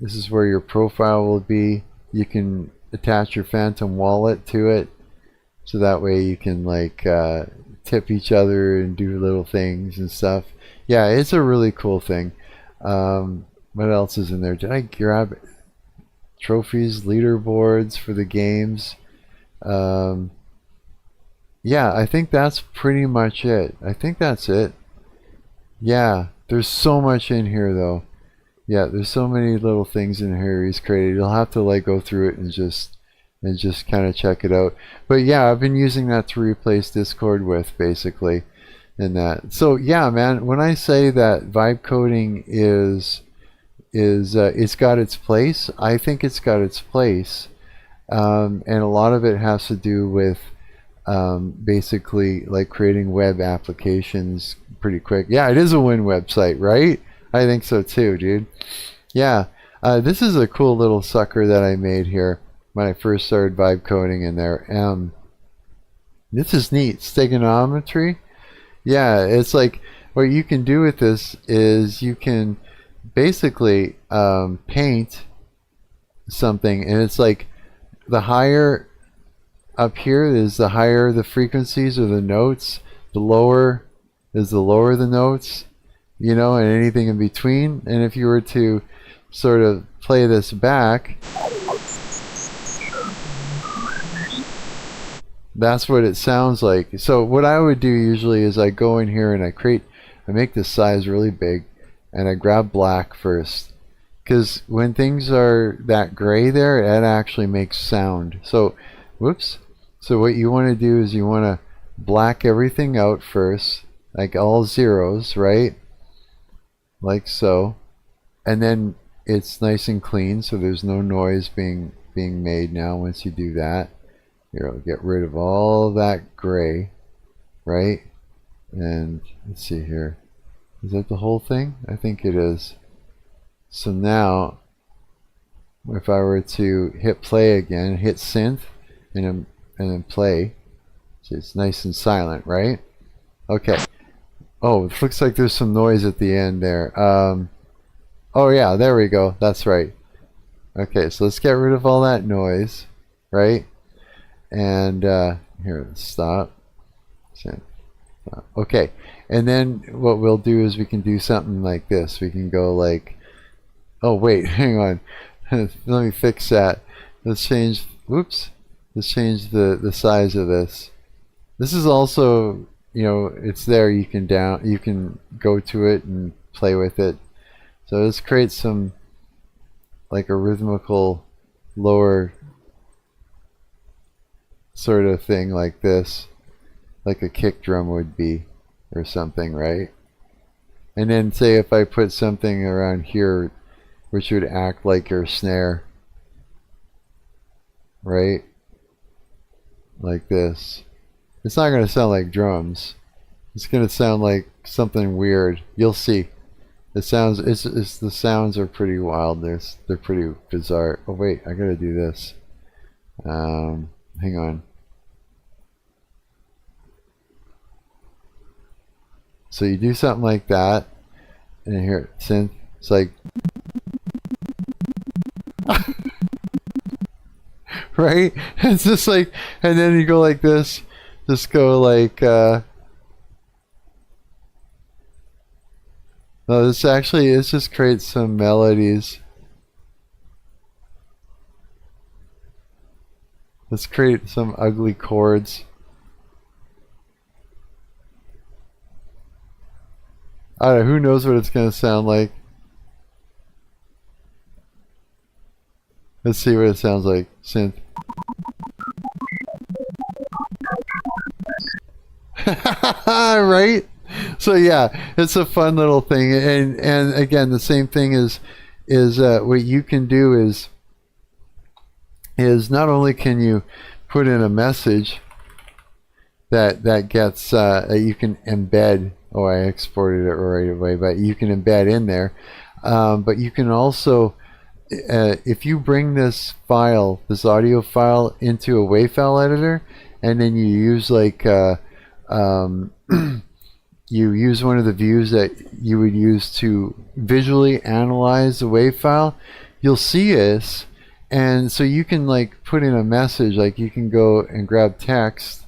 This is where your profile will be. You can attach your Phantom wallet to it, so that way you can like tip each other and do little things and stuff. Yeah, it's a really cool thing. What else is in there? Did I grab trophies, leaderboards for the games? Yeah, I think that's pretty much it. I think that's it. Yeah, there's so much in here though. Yeah, there's so many little things in here he's created. You'll have to like go through it and just kind of check it out. But yeah, I've been using that to replace Discord with, basically, and that. So yeah, man, when I say that vibe coding is it's got its place, I think it's got its place, and a lot of it has to do with basically like creating web applications pretty quick. Yeah, it is a win website, right? I think so too, dude. Yeah, this is a cool little sucker that I made here when I first started vibe coding in there. This is neat. Stegonometry. Yeah, it's like what you can do with this is you can basically paint something, and it's like the higher up here is the higher the frequencies or the notes, the lower is the lower the notes, you know, and anything in between. And if you were to sort of play this back, that's what it sounds like. So what I would do usually is I go in here and I make this size really big, and I grab black first, because when things are that gray there, it actually makes sound. So whoops. So what you want to do is you want to black everything out first, like all zeros, right? Like so. and then it's nice and clean, so there's no noise being made now once you do that. Here, I'll get rid of all that gray, right? And let's see here. Is that the whole thing? I think it is. So now, if I were to hit play again, hit synth, and then play, so it's nice and silent, right? Okay. Oh, it looks like there's some noise at the end there. Oh yeah, there we go. That's right. Okay, so let's get rid of all that noise, right? And here, stop. Okay, and then what we'll do is we can do something like this. We can go like, oh wait, hang on. Let me fix that. Let's change, whoops. Let's change the size of this. This is also, you know, it's there. You can go to it and play with it. So let's create some, like a rhythmical lower sort of thing like this, like a kick drum would be or something, right? And then say if I put something around here which would act like your snare, right? Like this. It's not going to sound like drums. It's going to sound like something weird. You'll see. It sounds, the sounds are pretty wild. They're pretty bizarre. Oh wait, I gotta do this. Hang on. So you do something like that, and here, synth. It's like, right? It's just like, and then you go like this. Just go like. No, this actually, it just creates some melodies. Let's create some ugly chords. I don't know, who knows what it's going to sound like. Let's see what it sounds like. Synth. Right? So yeah, it's a fun little thing, and again, the same thing is what you can do is not only can you put in a message that gets you can embed. Oh, I exported it right away, but you can embed in there. But you can also, if you bring this file, this audio file, into a WAV file editor, and then you use like you use one of the views that you would use to visually analyze the WAV file, you'll see this, and so you can like put in a message, like you can go and grab text,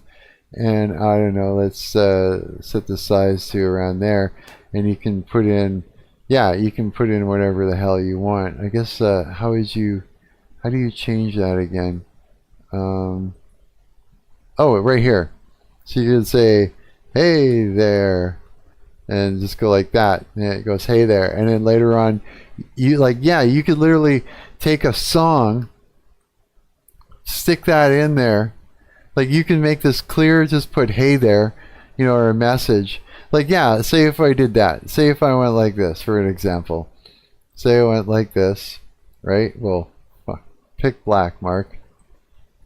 and I don't know, let's set the size to around there, and you can put in, yeah, you can put in whatever the hell you want. I guess how do you change that again? Oh, right here. So you can say, hey there, and just go like that, and it goes hey there, and then later on you like, yeah, you could literally take a song, stick that in there, like you can make this clear, just put hey there, you know, or a message, like, yeah, say if I did that, say if I went like this for an example, say I went like this, right? Well, pick black, Mark.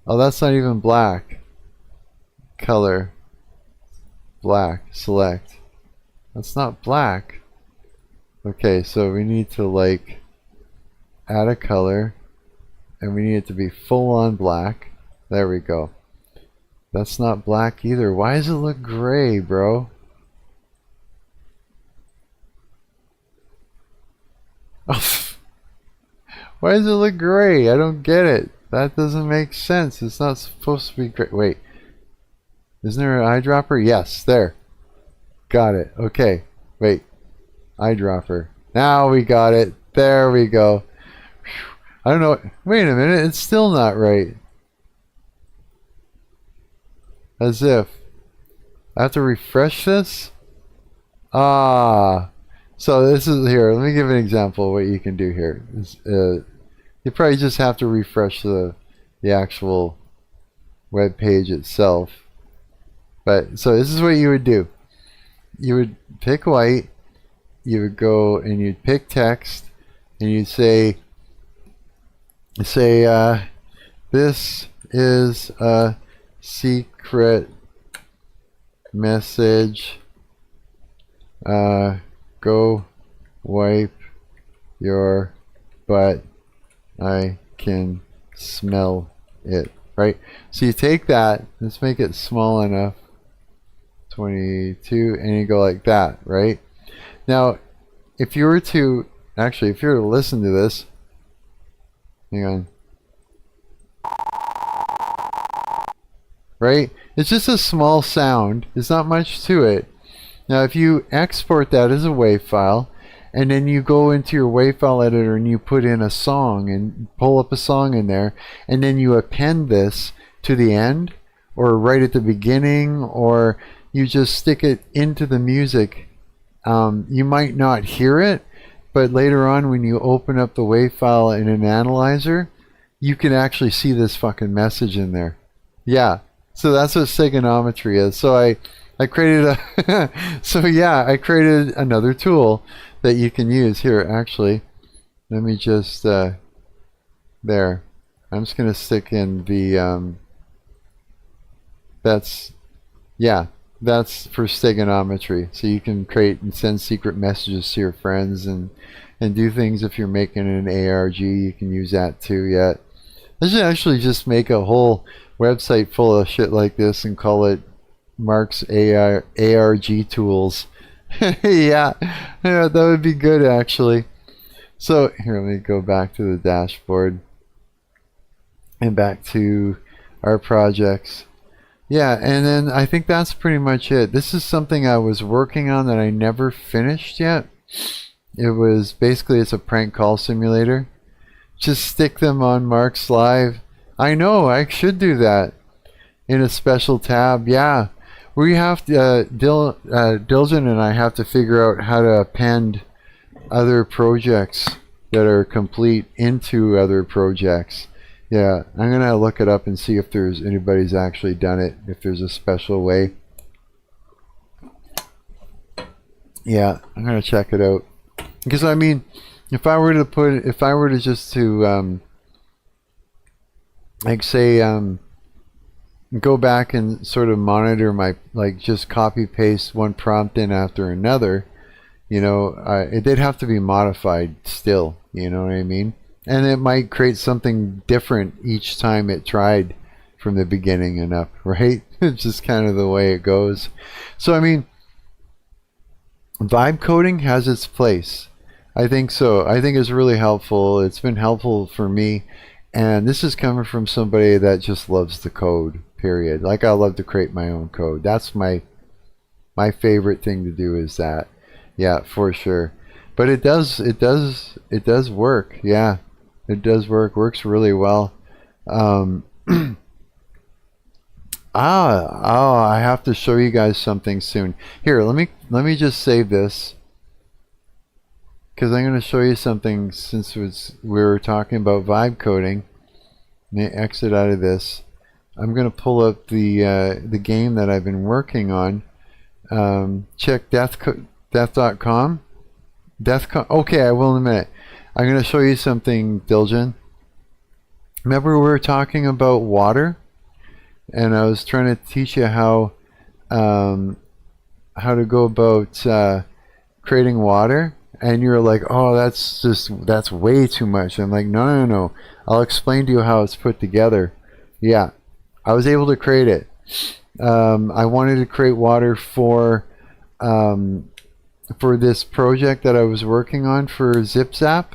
Oh, that's not even black. Color, black, select. That's not black. Okay, so we need to like add a color, and we need it to be full on black. There we go. That's not black either. Why does it look gray, bro? Why does it look gray? I don't get it. That doesn't make sense. It's not supposed to be gray. Wait. Isn't there an eyedropper? Yes, there. Got it. Okay. Wait. Eyedropper. Now we got it. There we go. I don't know. Wait a minute. It's still not right. As if. I have to refresh this? Ah. So this is here. Let me give an example of what you can do here. You probably just have to refresh the actual web page itself. But so this is what you would do. You would pick white, you would go and you'd pick text, and you say, this is a secret message. Go wipe your butt. I can smell it. Right? So you take that, let's make it small enough. 22, and you go like that, right? Now, if you were to, actually, if you were to listen to this, hang on. Right? It's just a small sound. There's not much to it. Now, if you export that as a WAV file, and then you go into your WAV file editor and you put in a song and pull up a song in there, and then you append this to the end, or right at the beginning, or you just stick it into the music, you might not hear it, but later on when you open up the WAV file in an analyzer, you can actually see this fucking message in there. Yeah, so that's what stegonometry is. So I created a so yeah, I created another tool that you can use here. Actually, let me just there. I'm just gonna stick in the that's for stegonometry. So you can create and send secret messages to your friends and do things. If you're making an ARG, you can use that too. Yeah, I should actually just make a whole website full of shit like this and call it Marc's ARG tools. yeah, that would be good actually. So here, let me go back to the dashboard and back to our projects. Yeah, and then I think that's pretty much it. This is something I was working on that I never finished yet. It was basically, it's a prank call simulator. Just stick them on Marc's Live. I know, I should do that in a special tab. Yeah, we have to, Diljan and I have to figure out how to append other projects that are complete into other projects. Yeah, I'm going to look it up and see if there's anybody's actually done it, if there's a special way. Yeah, I'm going to check it out. Because I mean, if I were to just to like say go back and sort of monitor my, like just copy paste one prompt in after another, you know, they'd have to be modified still, you know what I mean? And it might create something different each time it tried from the beginning and up, right? It's just kind of the way it goes. So I mean, vibe coding has its place. I think so. I think it's really helpful. It's been helpful for me. And this is coming from somebody that just loves the code, period. Like, I love to create my own code. That's my favorite thing to do, is that. Yeah, for sure. But it does work. Yeah, it does work. Works really well. I have to show you guys something soon. Here, let me just save this, because I'm going to show you something. Since we were talking about vibe coding, let me exit out of this. I'm going to pull up the game that I've been working on. Check death.com. Defcon. Okay, I will in a minute. I'm going to show you something, Diljan. Remember we were talking about water, and I was trying to teach you how to go about creating water, and you're like, oh, that's way too much. I'm like, no. I'll explain to you how it's put together. Yeah, I was able to create it. I wanted to create water for this project that I was working on for ZipZap.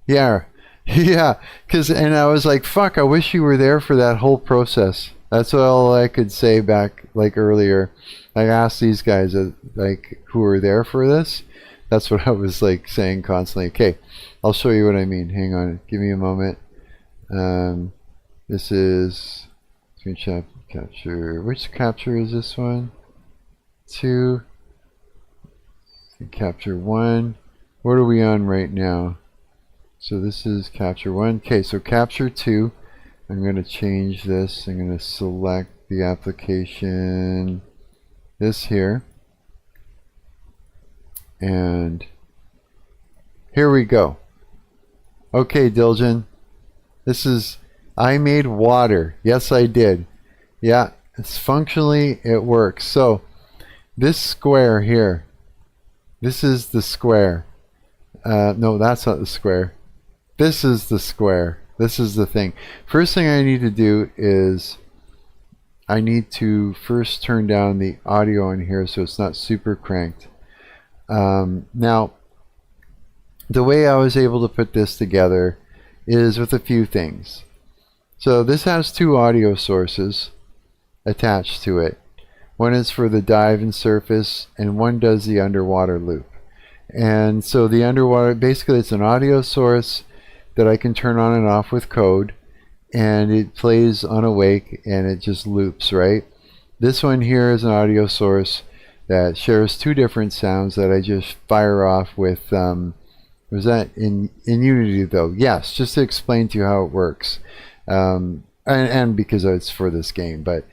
Yeah, and I was like, fuck, I wish you were there for that whole process. That's all I could say back, like, earlier. I asked these guys like, who were there for this. That's what I was like saying constantly. Okay, I'll show you what I mean. Hang on, give me a moment. This is screen capture. Which capture is this one? 2. Capture 1. What are we on right now? So this is capture 1. Okay, so capture 2. I'm going to change this. I'm going to select the application, this here, and here we go. Okay, Diljan. This is, I made water. Yes, I did. Yeah, it's functionally, it works. So, this square here, this is the square. No, that's not the square. This is the square. This is the thing. First thing I need to do is I need to first turn down the audio in here so it's not super cranked. Now, the way I was able to put this together is with a few things. So this has two audio sources attached to it. One is for the dive and surface, and one does the underwater loop. And so the underwater, basically it's an audio source that I can turn on and off with code, and it plays on awake and it just loops, right? This one here is an audio source that shares two different sounds that I just fire off with, was that in Unity though? Yes, just to explain to you how it works. And because it's for this game, but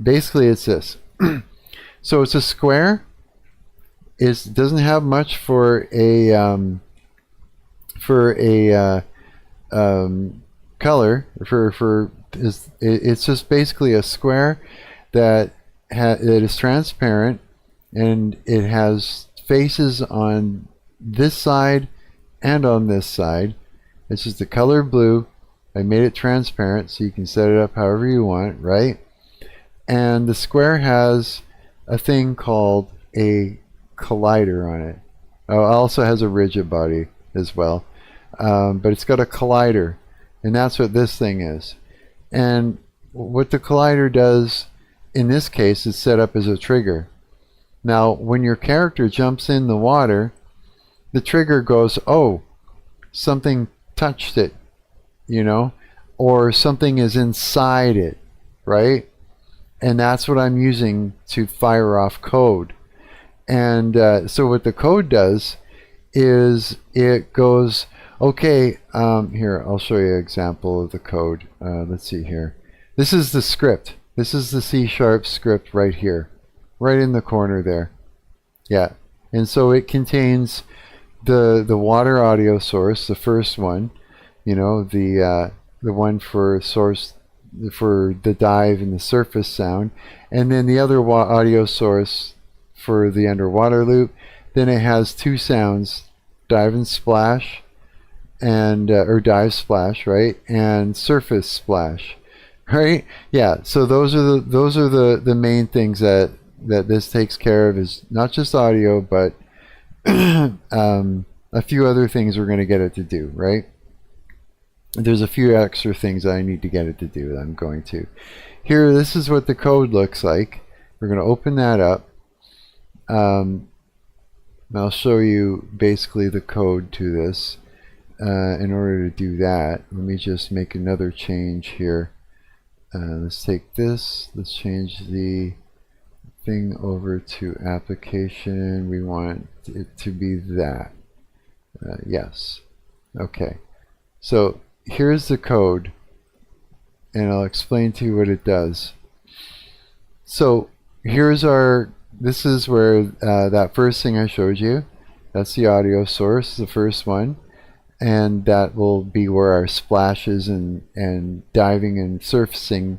basically it's this. So it's a square. It doesn't have much for a color. It's just basically a square that is transparent, and it has faces on this side and on this side. It's just the color blue. I made it transparent so you can set it up however you want, right? And the square has a thing called a collider on it. Oh, it also has a rigid body as well, but it's got a collider, and that's what this thing is. And what the collider does in this case is set up as a trigger. Now when your character jumps in the water, the trigger goes, oh, something touched it, you know, or something is inside it, right? And that's what I'm using to fire off code. And so what the code does is it goes, okay, here, I'll show you an example of the code. Let's see here. This is the script. This is the C# script right here, right in the corner there. Yeah, and so it contains the water audio source, the first one, you know, the one for source for the dive and the surface sound, and then the other audio source for the underwater loop. Then it has two sounds, dive and splash, and or dive splash, right, and surface splash, right? Yeah. So those are the main things that this takes care of. Is not just audio, but a few other things we're going to get it to do, right? There's a few extra things that I need to get it to do that I'm going to. Here, this is what the code looks like. We're going to open that up. I'll show you basically the code to this. In order to do that, let me just make another change here. Let's take this. Let's change the thing over to application. We want it to be that. Yes. Okay. So here's the code, and I'll explain to you what it does. So here's this is where that first thing I showed you, that's the audio source, the first one, and that will be where our splashes and diving and surfacing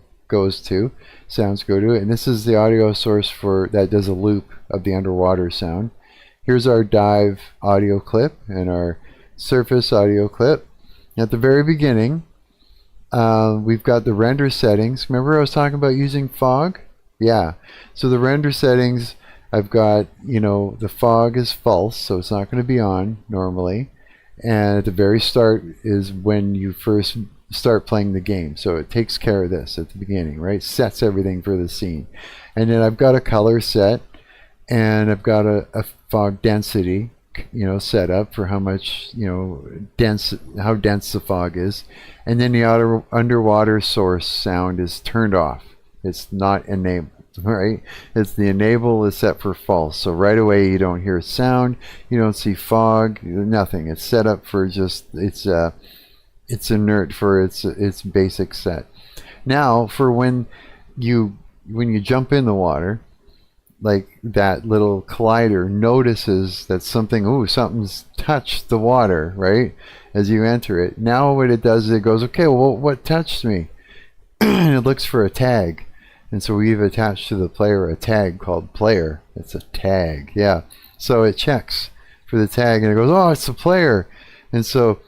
sounds go to it. And this is the audio source that does a loop of the underwater sound. Here's our dive audio clip and our surface audio clip. At the very beginning, we've got the render settings. Remember I was talking about using fog? Yeah. So the render settings, I've got, you know, the fog is false, so it's not going to be on normally. And at the very start is when you first start playing the game. So it takes care of this at the beginning, right? Sets everything for the scene. And then I've got a color set, and I've got a fog density, you know, set up for how much, you know, how dense the fog is. And then the underwater source sound is turned off. It's not enabled, right? It's the enable is set for false. So right away you don't hear sound, you don't see fog, nothing. It's set up for just, it's inert for its basic set. Now for when you jump in the water, like that little collider notices that something's touched the water, right? As you enter it. Now what it does is it goes, okay, well, what touched me? And it looks for a tag. And so we've attached to the player a tag called player. It's a tag, yeah. So it checks for the tag and it goes, oh, it's the player. And so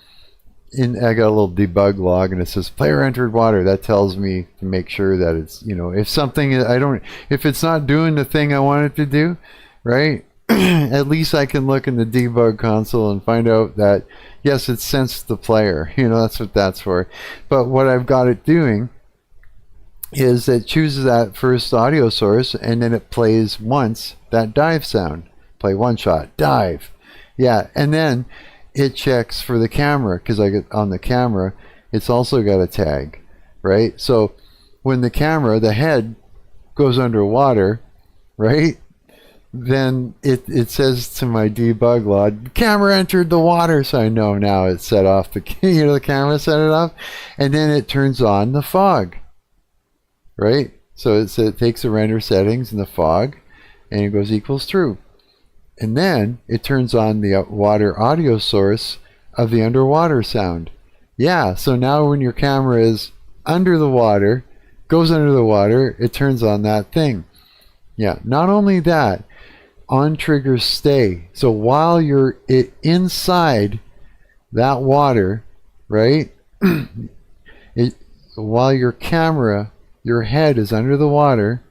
I got a little debug log and it says player entered water. That tells me to make sure that it's, if it's not doing the thing I want it to do, right? At least I can look in the debug console and find out that, yes, it sensed the player. That's what that's for. But what I've got it doing is it chooses that first audio source and then it plays once that dive sound. Play one shot, dive. Yeah, and then it checks for the camera, because on the camera it's also got a tag, right? So when the head goes underwater, right, then it says to my debug log, camera entered the water. So I know now it set off the camera set it off, and then it turns on the fog, right? So it takes the render settings and the fog and it goes equals true. And then it turns on the water audio source of the underwater sound. Yeah, so now when your camera is under the water, goes under the water, it turns on that thing. Yeah, not only that, on trigger stay. So while you're inside that water, right? While your head is under the water,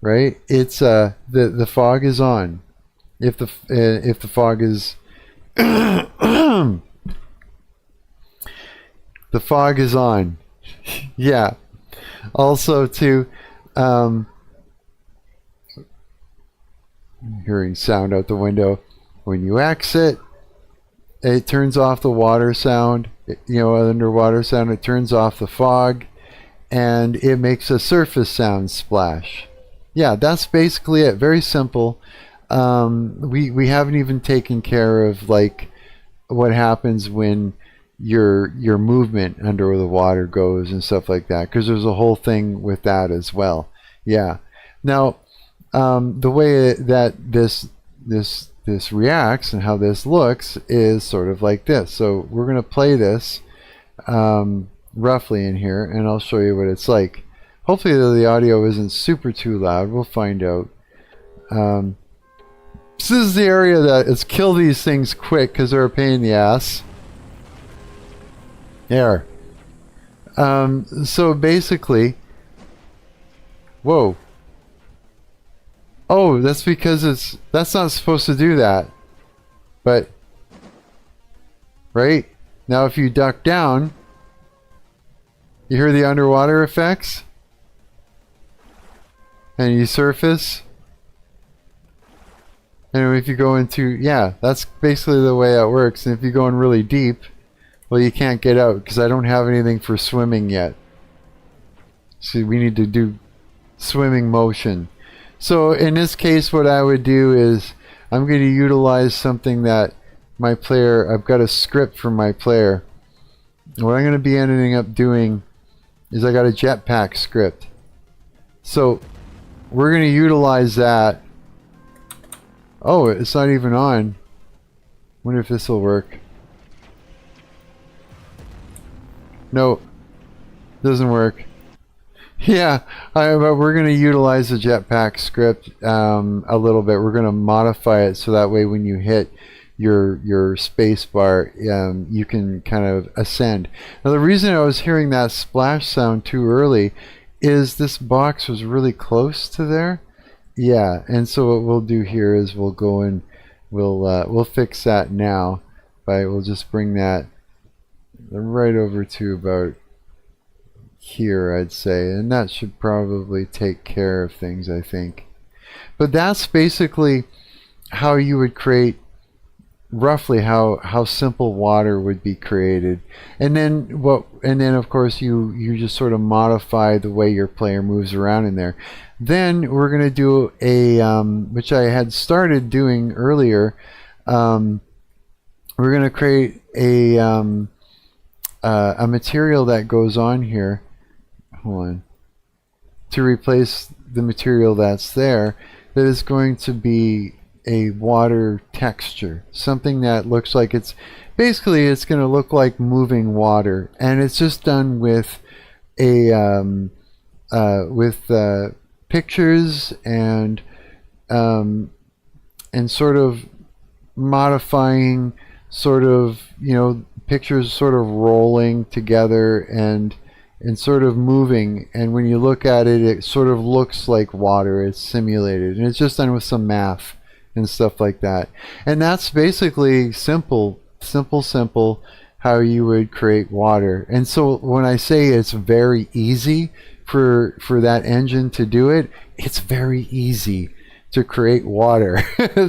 right? It's the fog is on. If the fog is the fog is on. Yeah. Also too, hearing sound out the window. When you exit, it turns off the water sound, underwater sound. It turns off the fog and it makes a surface sound splash. Yeah, that's basically it. Very simple. We haven't even taken care of like what happens when your movement under the water goes and stuff like that, because there's a whole thing with that as well. Yeah. Now, the way that this reacts and how this looks is sort of like this. So we're going to play this roughly in here, and I'll show you what it's like. Hopefully the audio isn't super too loud. We'll find out. This is the area that is kill these things quick because they're a pain in the ass. There. So basically, whoa. Oh, that's because that's not supposed to do that. But, right? Now if you duck down, you hear the underwater effects? And you surface? And if you go into, yeah, that's basically the way it works. And if you go in really deep, well, you can't get out because I don't have anything for swimming yet. See, we need to do swimming motion. So in this case, what I would do is I'm going to utilize something that my player, I've got a script for my player. And what I'm going to be ending up doing is I got a jetpack script. So we're going to utilize that. Oh, it's not even on. Wonder if this will work. No, doesn't work. Yeah, but we're going to utilize the jetpack script a little bit. We're going to modify it so that way when you hit your space bar, you can kind of ascend. Now the reason I was hearing that splash sound too early is this box was really close to there. Yeah, and so what we'll do here is we'll go and we'll fix that now. We'll just bring that right over to about here, I'd say, and that should probably take care of things, I think. But that's basically how you would create, roughly how simple water would be created. And then of course you just sort of modify the way your player moves around in there. Then we're going to do a which I had started doing earlier. We're going to create a material that goes on here. Hold on. To replace the material that's there that is going to be a water texture, something that looks like it's basically it's going to look like moving water, and it's just done with a pictures and sort of modifying sort of, you know, pictures sort of rolling together and sort of moving, and when you look at it, it sort of looks like water. It's simulated, and it's just done with some math and stuff like that. And that's basically simple how you would create water. And so when I say it's very easy for that engine to do it, it's very easy to create water.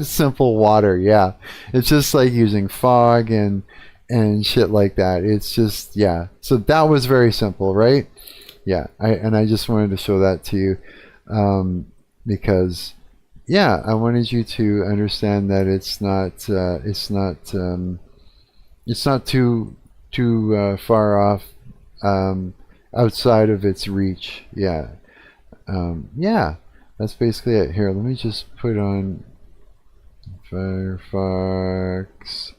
Simple water, yeah. It's just like using fog and shit like that. It's just, yeah. So that was very simple, right? Yeah. I just wanted to show that to you because, yeah, I wanted you to understand that it's not too far off outside of its reach. Yeah. Yeah. That's basically it. Here, let me just put on Firefox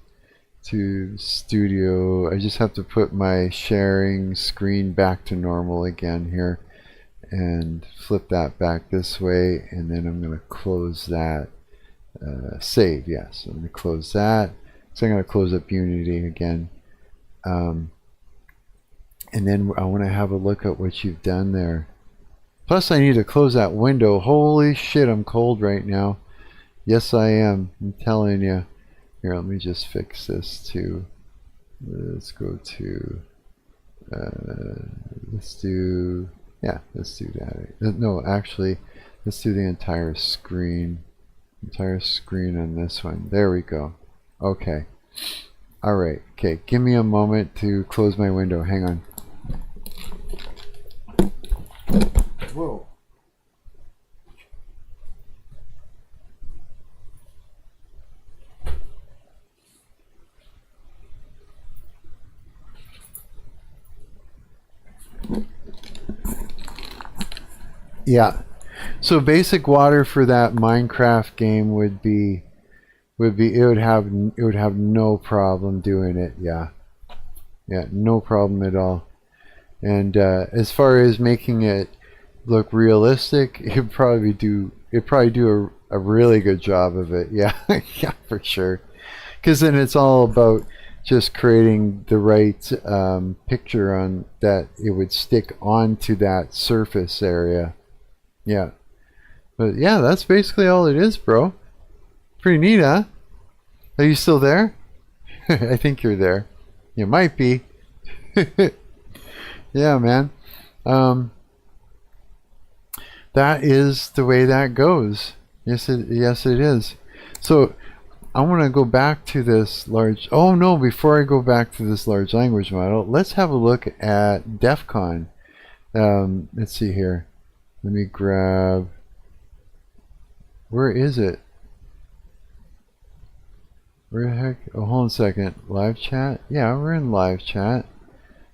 to Studio. I just have to put my sharing screen back to normal again here and flip that back this way, and then I'm going to close that. Save, yes. I'm going to close that. So I'm going to close up Unity again. And then I want to have a look at what you've done there. Plus, I need to close that window. Holy shit, I'm cold right now. Yes, I am. I'm telling you. Here, let me just fix this too. Let's go to... let's do that. No, actually, let's do the entire screen. Entire screen on this one. There we go. Okay. Alright. Okay, give me a moment to close my window. Hang on. Whoa. Yeah. So basic water for that Minecraft game would be it would have no problem doing it. Yeah. Yeah, no problem at all. And as far as making it look realistic, it'd probably do a really good job of it. Yeah. Yeah, for sure. Because then it's all about just creating the right picture on that it would stick onto that surface area. Yeah. But yeah, that's basically all it is, bro. Pretty neat, huh? Are you still there? I think you're there. You might be. Yeah, man. That is the way that goes. Yes, it is. So I want to go back to this large... Oh, no, before I go back to this large language model, let's have a look at Defcon. Let's see here. Let me grab... Where is it? Where the heck? Oh, hold on a second. Live chat? Yeah, we're in live chat.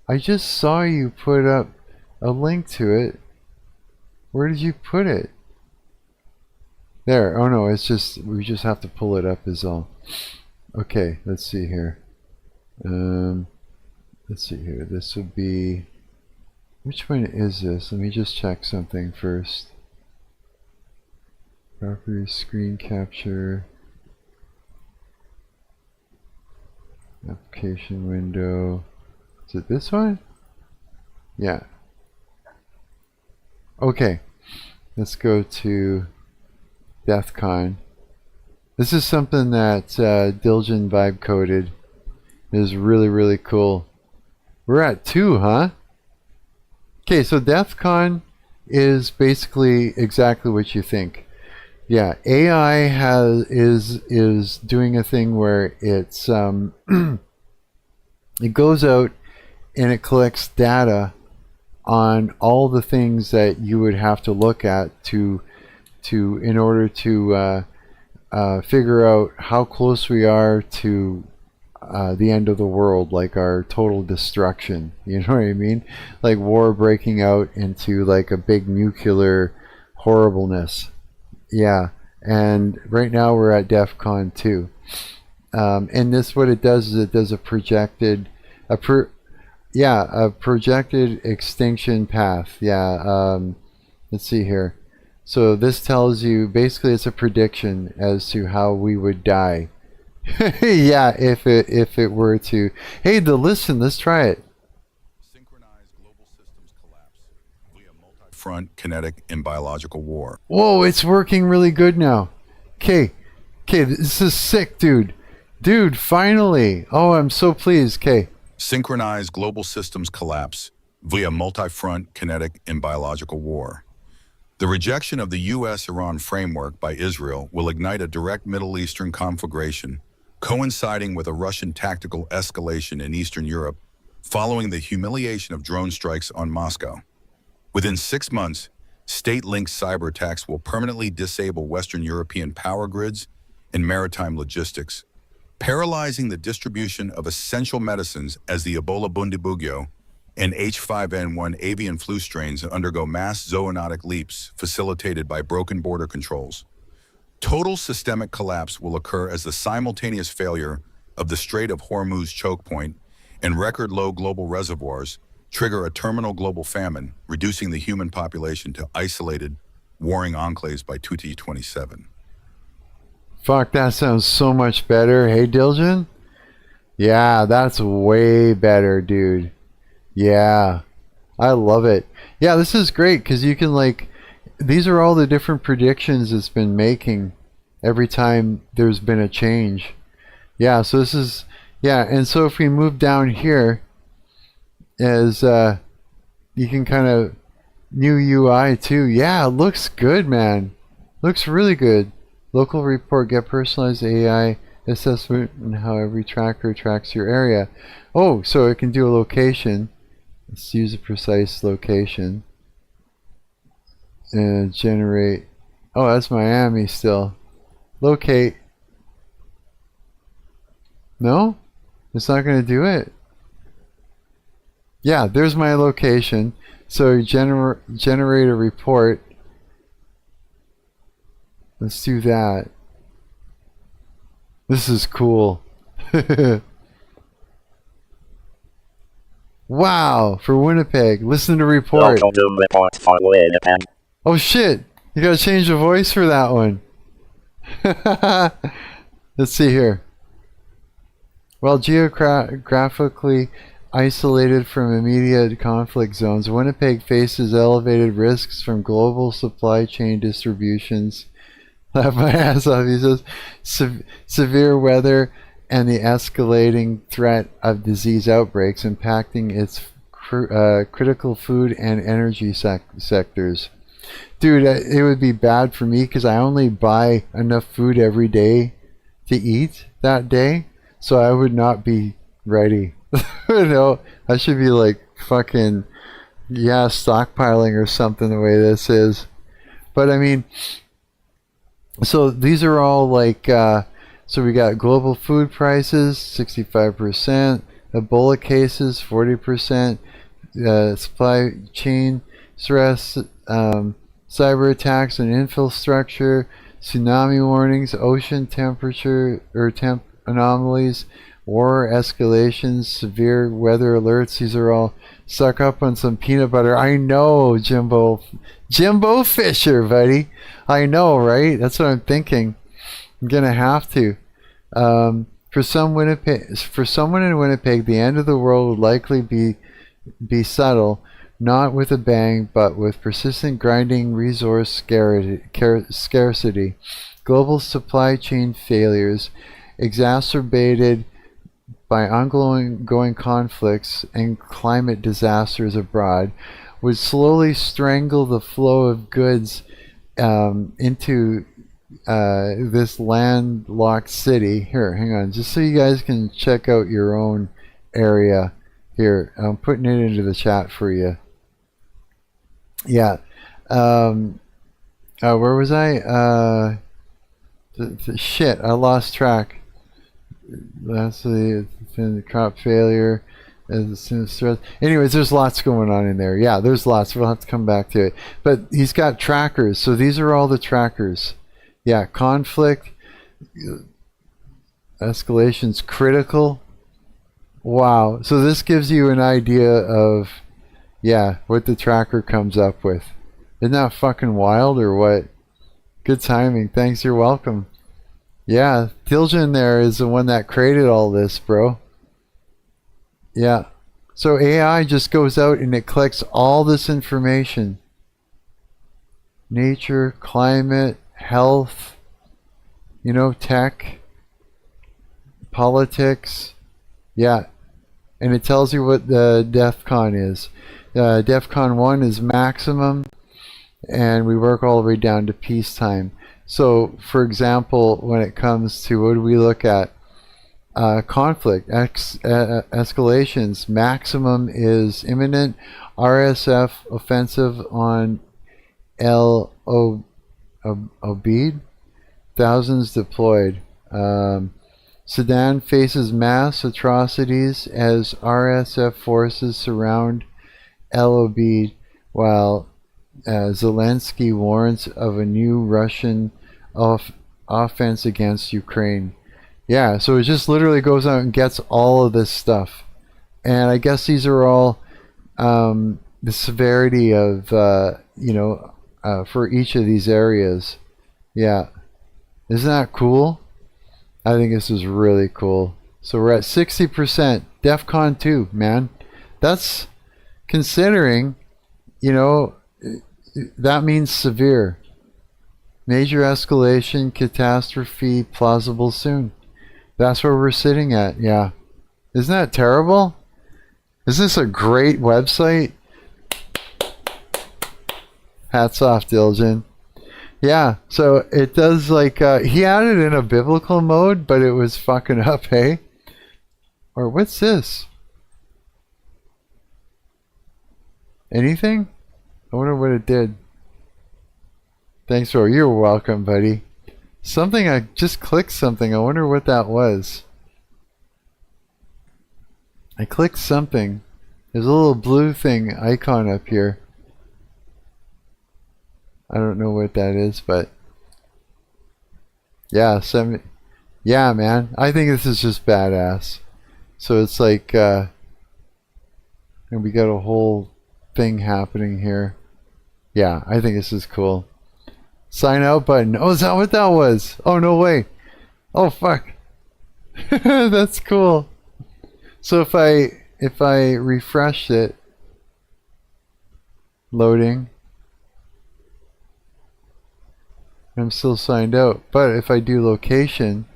I just saw you put up a link to it. Where did you put it? There. Oh no, it's just, we just have to pull it up is all. Okay, let's see here. Let's see here. This would be... Which one is this? Let me just check something first. Properties, screen capture. Application window. Is it this one? Yeah. Okay. Let's go to Defcon. This is something that Dilgen vibe coded. It is really, really cool. We're at 2, huh? Okay, so Defcon is basically exactly what you think. Yeah, AI is doing a thing where it's it goes out and it collects data on all the things that you would have to look at in order to figure out how close we are to the end of the world, like our total destruction. You know what I mean? Like war breaking out into like a big nuclear horribleness. Yeah, And right now we're at Defcon 2. And this, what it does is it does a projected, a projected extinction path. Yeah. Let's see here. So this tells you, basically it's a prediction as to how we would die. Yeah, if it were to. Hey, listen, let's try it.
Synchronized global systems collapse via multi-front kinetic and biological war.
Whoa, it's working really good now. Okay, this is sick, dude. Dude, finally. Oh, I'm so pleased. Okay.
Synchronized global systems collapse via multi-front kinetic and biological war. The rejection of the U.S.-Iran framework by Israel will ignite a direct Middle Eastern conflagration, coinciding with a Russian tactical escalation in Eastern Europe following the humiliation of drone strikes on Moscow. Within 6 months, state-linked cyber attacks will permanently disable Western European power grids and maritime logistics, paralyzing the distribution of essential medicines as the Ebola Bundibugyo and H5N1 avian flu strains undergo mass zoonotic leaps facilitated by broken border controls. Total systemic collapse will occur as the simultaneous failure of the Strait of Hormuz choke point and record low global reservoirs trigger a terminal global famine, reducing the human population to isolated, warring enclaves by 2027.
Fuck, that sounds so much better. Hey, Diljan? Yeah, that's way better, dude. Yeah, I love it. Yeah, this is great because you can, like, these are all the different predictions it's been making every time there's been a change. Yeah, so this is, yeah, and so if we move down here, as you can kind of, new UI too. Yeah, it looks good, man. Looks really good. Local report, get personalized AI assessment and how every tracker tracks your area. Oh, so it can do a location. Let's use a precise location and generate. Oh, that's Miami still. Locate. No, it's not going to do it. Yeah, there's my location. So generate a report. Let's do that. This is cool. Wow, for Winnipeg. Listen to report.
Welcome to report for Winnipeg.
Oh shit, you gotta change the voice for that one. Let's see here. While geographically isolated from immediate conflict zones, Winnipeg faces elevated risks from global supply chain distributions. Laugh my ass off, he says. Severe weather and the escalating threat of disease outbreaks impacting its critical food and energy sectors. Dude, it would be bad for me because I only buy enough food every day to eat that day, so I would not be ready. You know, I should be like fucking, yeah, stockpiling or something the way this is. But I mean, so these are all like, so we got global food prices, 65%, Ebola cases, 40%, supply chain stress, cyber attacks and infrastructure, tsunami warnings, ocean temperature or temp anomalies, war escalations, severe weather alerts. These are all suck up on some peanut butter. I know, Jimbo Fisher, buddy. I know, right? That's what I'm thinking. I'm gonna have to. For someone in Winnipeg, the end of the world would likely be subtle, not with a bang, but with persistent grinding resource scarcity, global supply chain failures, exacerbated by ongoing conflicts and climate disasters abroad, would slowly strangle the flow of goods into this landlocked city. Here, hang on, just so you guys can check out your own area. Here, I'm putting it into the chat for you. Yeah. Where was I? Shit, I lost track. That's the crop failure. Anyways, there's lots going on in there. Yeah, there's lots. We'll have to come back to it. But he's got trackers. So these are all the trackers. Yeah, conflict, escalation's critical. Wow. So this gives you an idea of, yeah, what the tracker comes up with. Isn't that fucking wild or what? Good timing. Thanks, you're welcome. Yeah, Tiljan there is the one that created all this, bro. Yeah. So AI just goes out and it collects all this information. Nature, climate, health, you know, tech, politics. Yeah. And it tells you what the Defcon is. Defcon 1 is maximum, and we work all the way down to peacetime. So, for example, when it comes to what do we look at? Conflict, escalations, maximum is imminent, RSF offensive on Obed, thousands deployed. Sudan faces mass atrocities as RSF forces surround El Obeid, while Zelensky warns of a new Russian offense against Ukraine. Yeah, so it just literally goes out and gets all of this stuff. And I guess these are all the severity of, for each of these areas. Yeah. Isn't that cool? I think this is really cool. So we're at 60%. Defcon 2, man. That's considering, that means severe. Major escalation, catastrophe, plausible soon. That's where we're sitting at, yeah. Isn't that terrible? Is this a great website? Hats off, Diljan. Yeah, so it does like, he had it in a biblical mode, but it was fucking up, hey? Or what's this? Anything? I wonder what it did. Thanks for, you're welcome, buddy. Something, I just clicked something. I wonder what that was. I clicked something. There's a little blue thing icon up here. I don't know what that is, but yeah, yeah, man. I think this is just badass. So it's like, and we got a whole thing happening here. Yeah, I think this is cool. Sign out button. Oh, is that what that was? Oh, no way. Oh, fuck. That's cool. So if I refresh it, loading, I'm still signed out. But if I do location,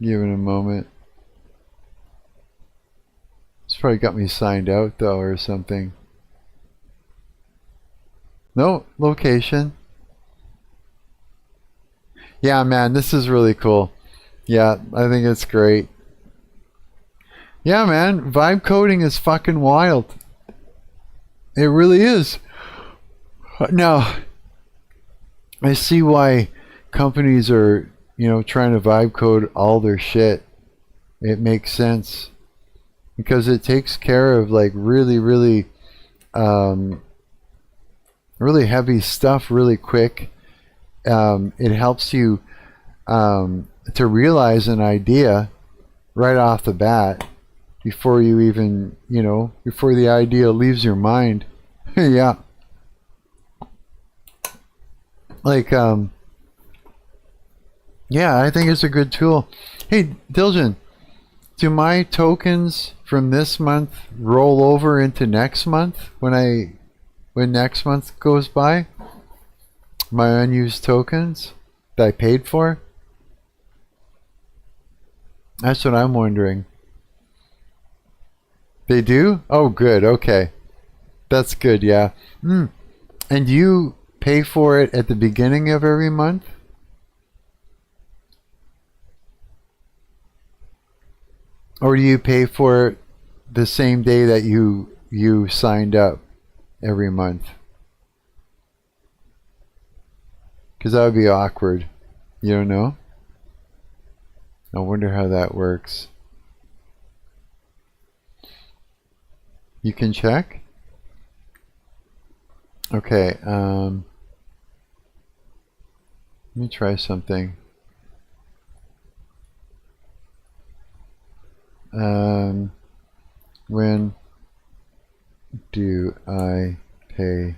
give it a moment. It's probably got me signed out though or something. No, location. Yeah, man, this is really cool. Yeah, I think it's great. Yeah, man, vibe coding is fucking wild. It really is. Now, I see why companies are, trying to vibe code all their shit. It makes sense. Because it takes care of like really, really, really heavy stuff really quick. It helps you to realize an idea right off the bat before you even, before the idea leaves your mind. Yeah. Like, yeah, I think it's a good tool. Hey, Diljan, do my tokens from this month roll over into next month when next month goes by? My unused tokens that I paid for? That's what I'm wondering. They do? Oh, good. Okay. That's good, yeah. And you pay for it at the beginning of every month? Or do you pay for it the same day that you signed up every month? Because that would be awkward. You don't know? I wonder how that works. You can check? Okay, let me try something. When do I pay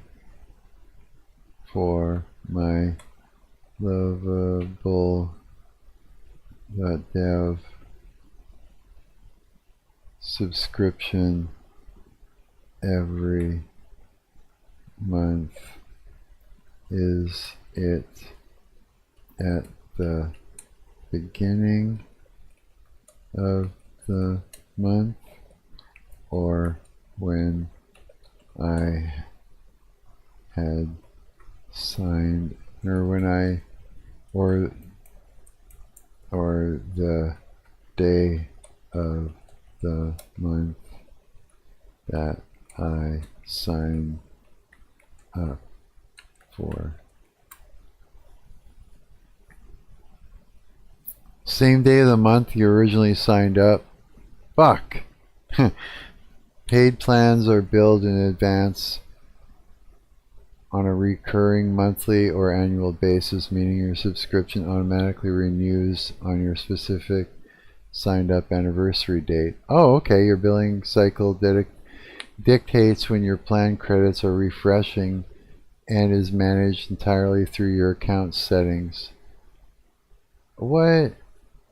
for my lovable.dev subscription every month? Is it at the beginning of the month, or when I had signed, or when I, or the day of the month that I signed up for? Same day of the month you originally signed up? Fuck. Paid plans are billed in advance on a recurring monthly or annual basis, meaning your subscription automatically renews on your specific signed up anniversary date. Oh, okay. Your billing cycle dictates when your plan credits are refreshing and is managed entirely through your account settings. What?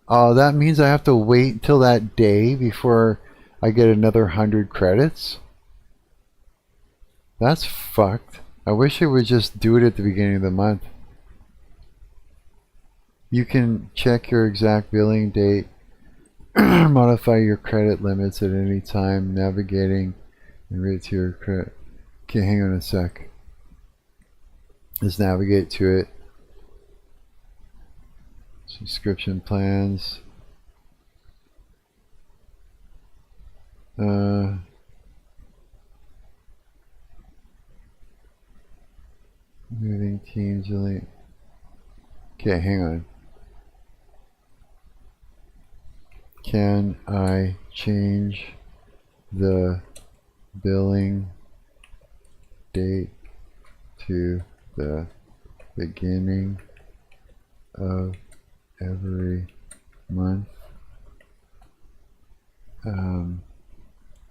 Oh, that means I have to wait till that day before I get another 100 credits? That's fucked. I wish it would just do it at the beginning of the month. You can check your exact billing date, modify your credit limits at any time, navigating and rate to your credit. Okay, hang on a sec. Let's navigate to it. Subscription plans. Moving teams. Okay, hang on. Can I change the billing date to the beginning of every month?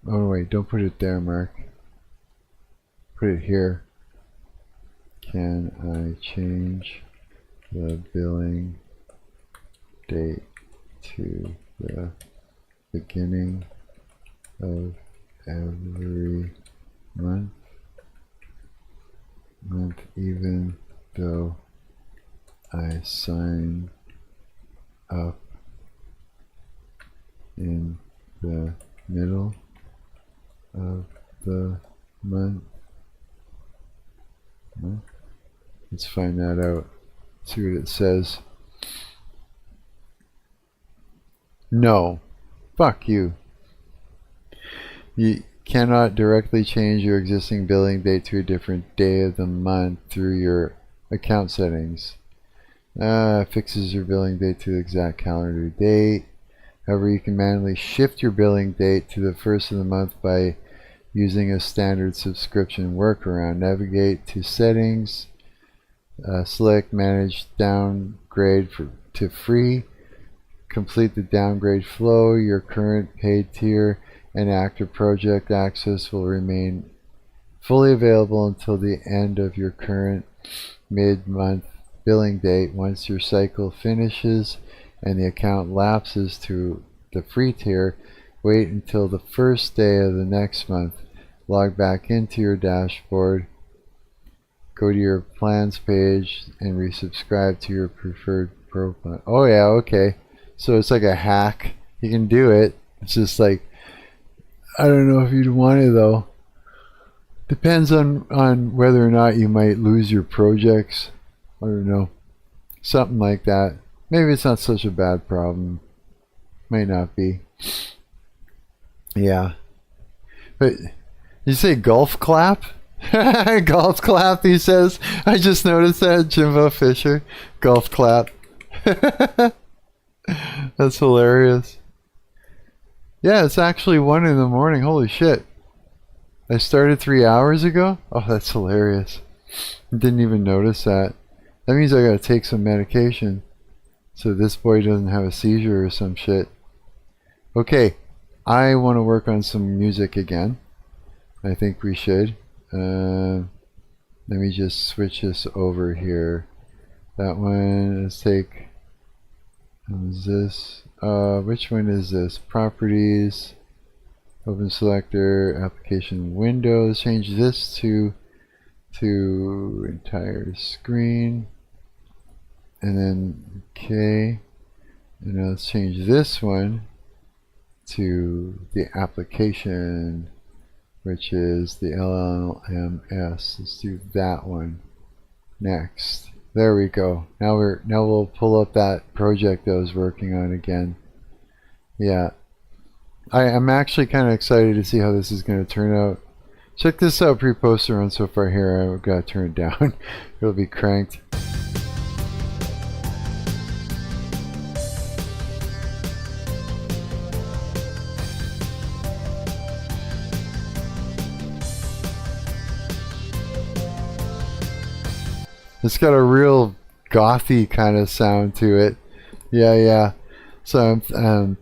Oh wait, don't put it there, Mark. Put it here. Can I change the billing date to the beginning of every month? Even though I sign up in the middle of the month? Let's find that out. See what it says. No. Fuck you. You cannot directly change your existing billing date to a different day of the month through your account settings. Fixes your billing date to the exact calendar date. However, you can manually shift your billing date to the first of the month by using a standard subscription workaround. Navigate to settings, select manage downgrade to free. Complete the downgrade flow. Your current paid tier and active project access will remain fully available until the end of your current mid-month billing date. Once your cycle finishes and the account lapses to the free tier, wait until the first day of the next month. Log back into your dashboard, go to your plans page, and resubscribe to your preferred profile. Oh yeah, okay. So it's like a hack. You can do it. It's just like, I don't know if you'd want it though. Depends on whether or not you might lose your projects. I don't know. Something like that. Maybe it's not such a bad problem. Might not be. Yeah. But you say golf clap? Golf clap, he says. I just noticed that, Jimbo Fisher. Golf clap. That's hilarious. Yeah, it's actually 1 in the morning. Holy shit. I started 3 hours ago? Oh, that's hilarious. Didn't even notice that. That means I gotta take some medication so this boy doesn't have a seizure or some shit. Okay, I want to work on some music again. I think we should. Let me just switch this over here. That one, let's take, is this, which one is this? Properties, open selector, application windows. Change this to entire screen. And then, okay. And now let's change this one to the application, which is the LMMS. Let's do that one next. There we go. Now we'll pull up that project I was working on again. Yeah, I'm actually kind of excited to see how this is going to turn out. Check this out, pre-poster run so far here. I've got to turn it down. It'll be cranked. It's got a real gothy kind of sound to it. Yeah. So, and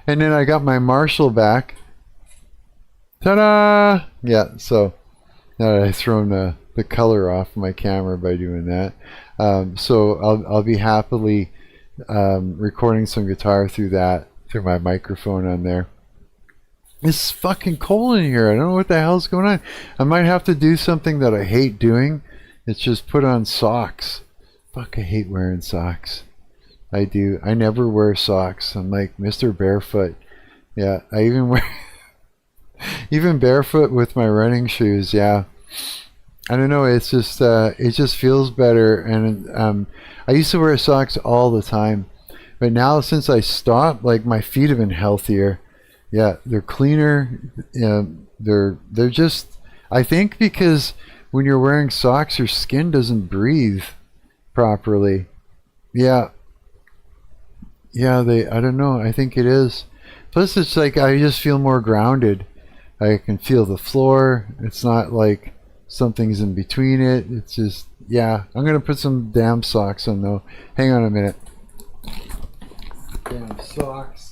then I got my Marshall back. Ta-da! Yeah, so now that I've thrown the color off my camera by doing that. So I'll be happily recording some guitar through my microphone on there. It's fucking cold in here. I don't know what the hell's going on. I might have to do something that I hate doing. It's just put on socks. Fuck, I hate wearing socks. I do. I never wear socks. I'm like Mr. Barefoot. Yeah, I even wear even barefoot with my running shoes. Yeah, I don't know. It's just it just feels better. And I used to wear socks all the time, but now since I stopped, like my feet have been healthier. Yeah, they're cleaner. They're just. I think because when you're wearing socks, your skin doesn't breathe properly. Yeah. I don't know. I think it is. Plus, it's like I just feel more grounded. I can feel the floor. It's not like something's in between it. It's just, yeah. I'm going to put some damn socks on though. Hang on a minute. Damn socks.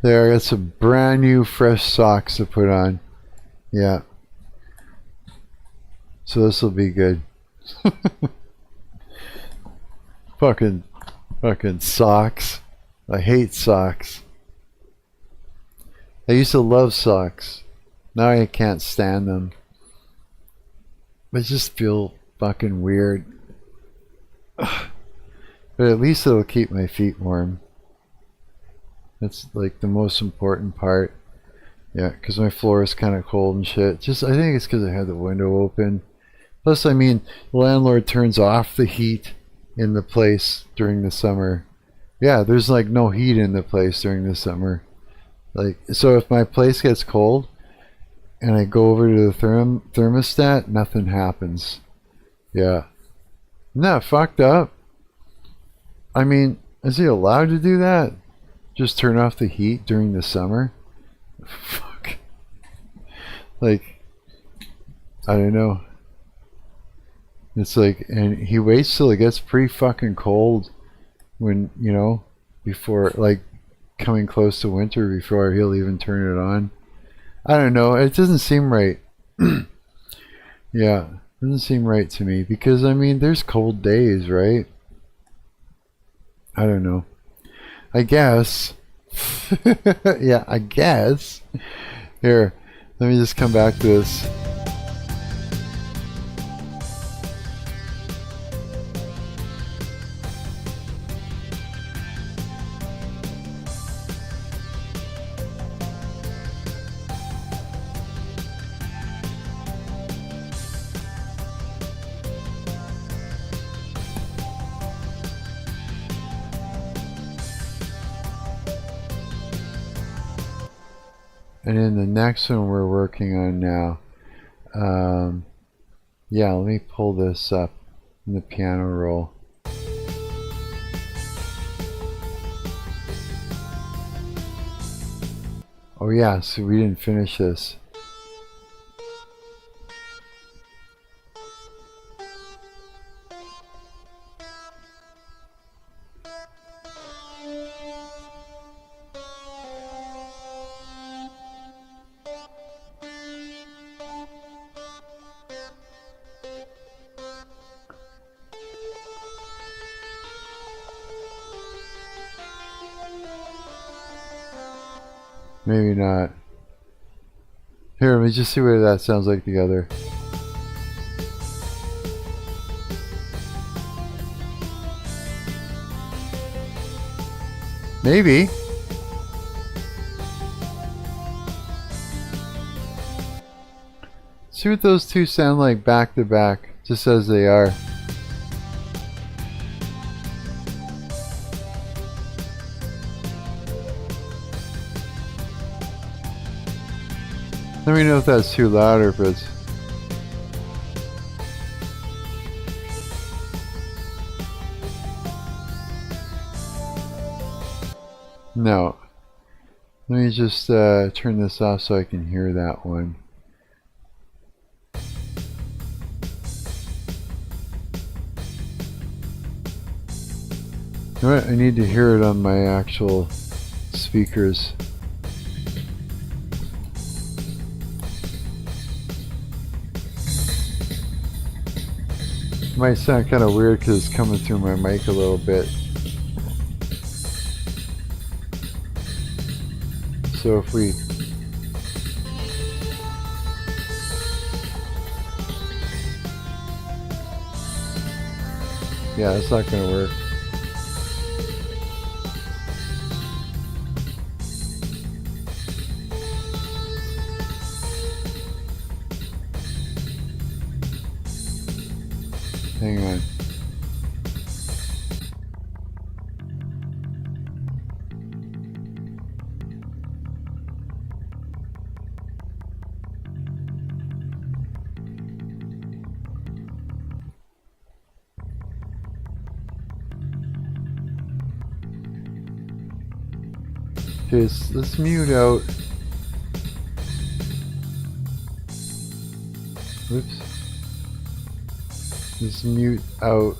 There, I got some brand new fresh socks to put on. Yeah. So this will be good. fucking socks. I hate socks. I used to love socks. Now I can't stand them. They just feel fucking weird. But at least it'll keep my feet warm. That's like the most important part. Yeah, because my floor is kind of cold and shit. I think it's because I had the window open. Plus, I mean, the landlord turns off the heat in the place during the summer. Yeah, there's like no heat in the place during the summer. Like, so if my place gets cold and I go over to the thermostat, nothing happens. Yeah. Isn't that fucked up? I mean, is he allowed to do that? Just turn off the heat during the summer? Fuck. Like, I don't know. It's like, and he waits till it gets pretty fucking cold when, you know, before, like, coming close to winter before he'll even turn it on. I don't know. It doesn't seem right. Yeah, it doesn't seem right to me because, I mean, there's cold days, right? I don't know. I guess. Yeah, I guess. Here, let me just come back to this. And then the next one we're working on now, yeah, let me pull this up in the piano roll. Oh yeah, so we didn't finish this. Maybe not. Here, let me just see what that sounds like together. Maybe. See what those two sound like back to back, just as they are. Let me know if that's too loud or if it's... No. Let me just turn this off so I can hear that one. You know what? I need to hear it on my actual speakers. It might sound kind of weird because it's coming through my mic a little bit. So if we... Yeah, it's not going to work. Hang on. Okay, let's mute out. Oops. Just mute out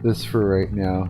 this for right now.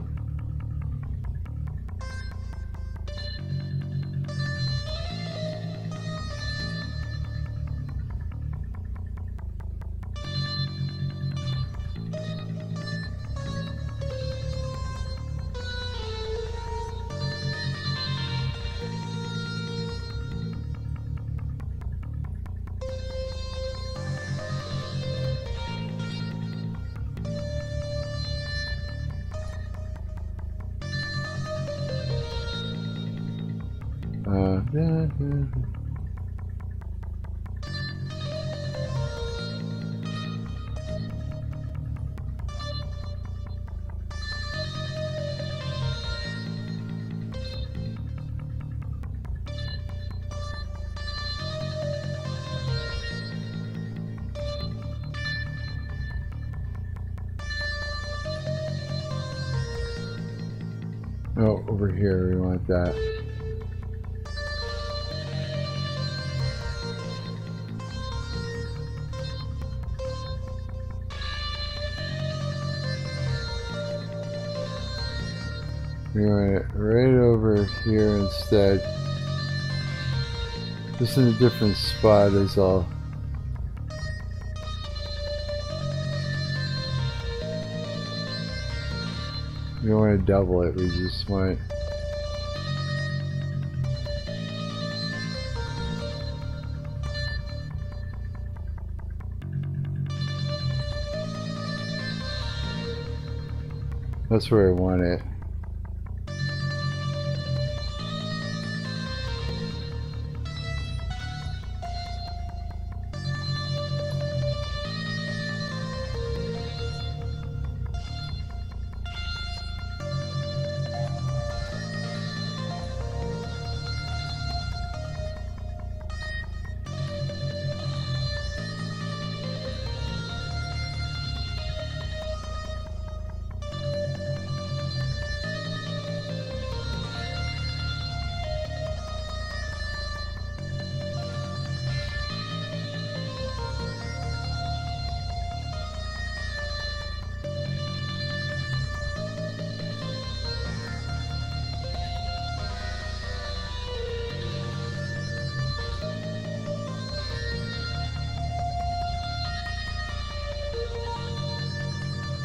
Oh, over here, we want that. We want it right over here instead. Just in a different spot is all. We don't want to double it, we just want... That's where I want it.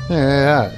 Yeah.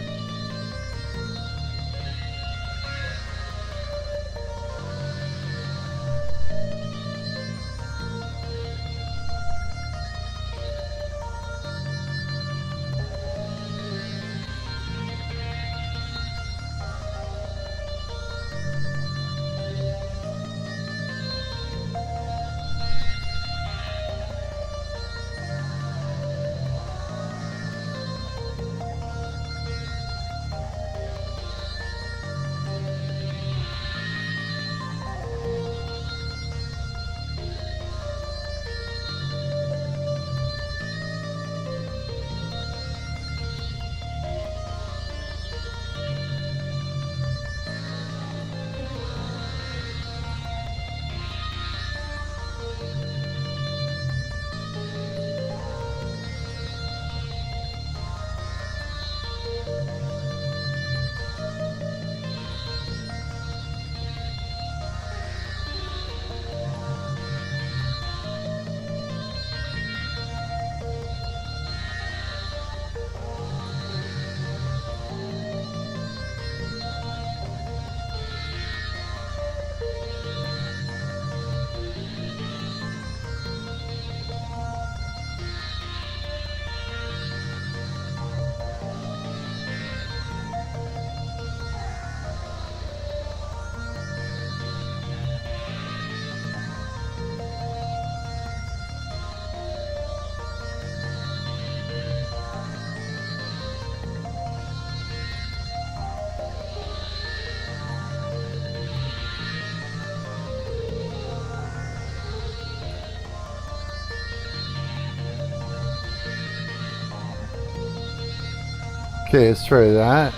Okay, let's try that.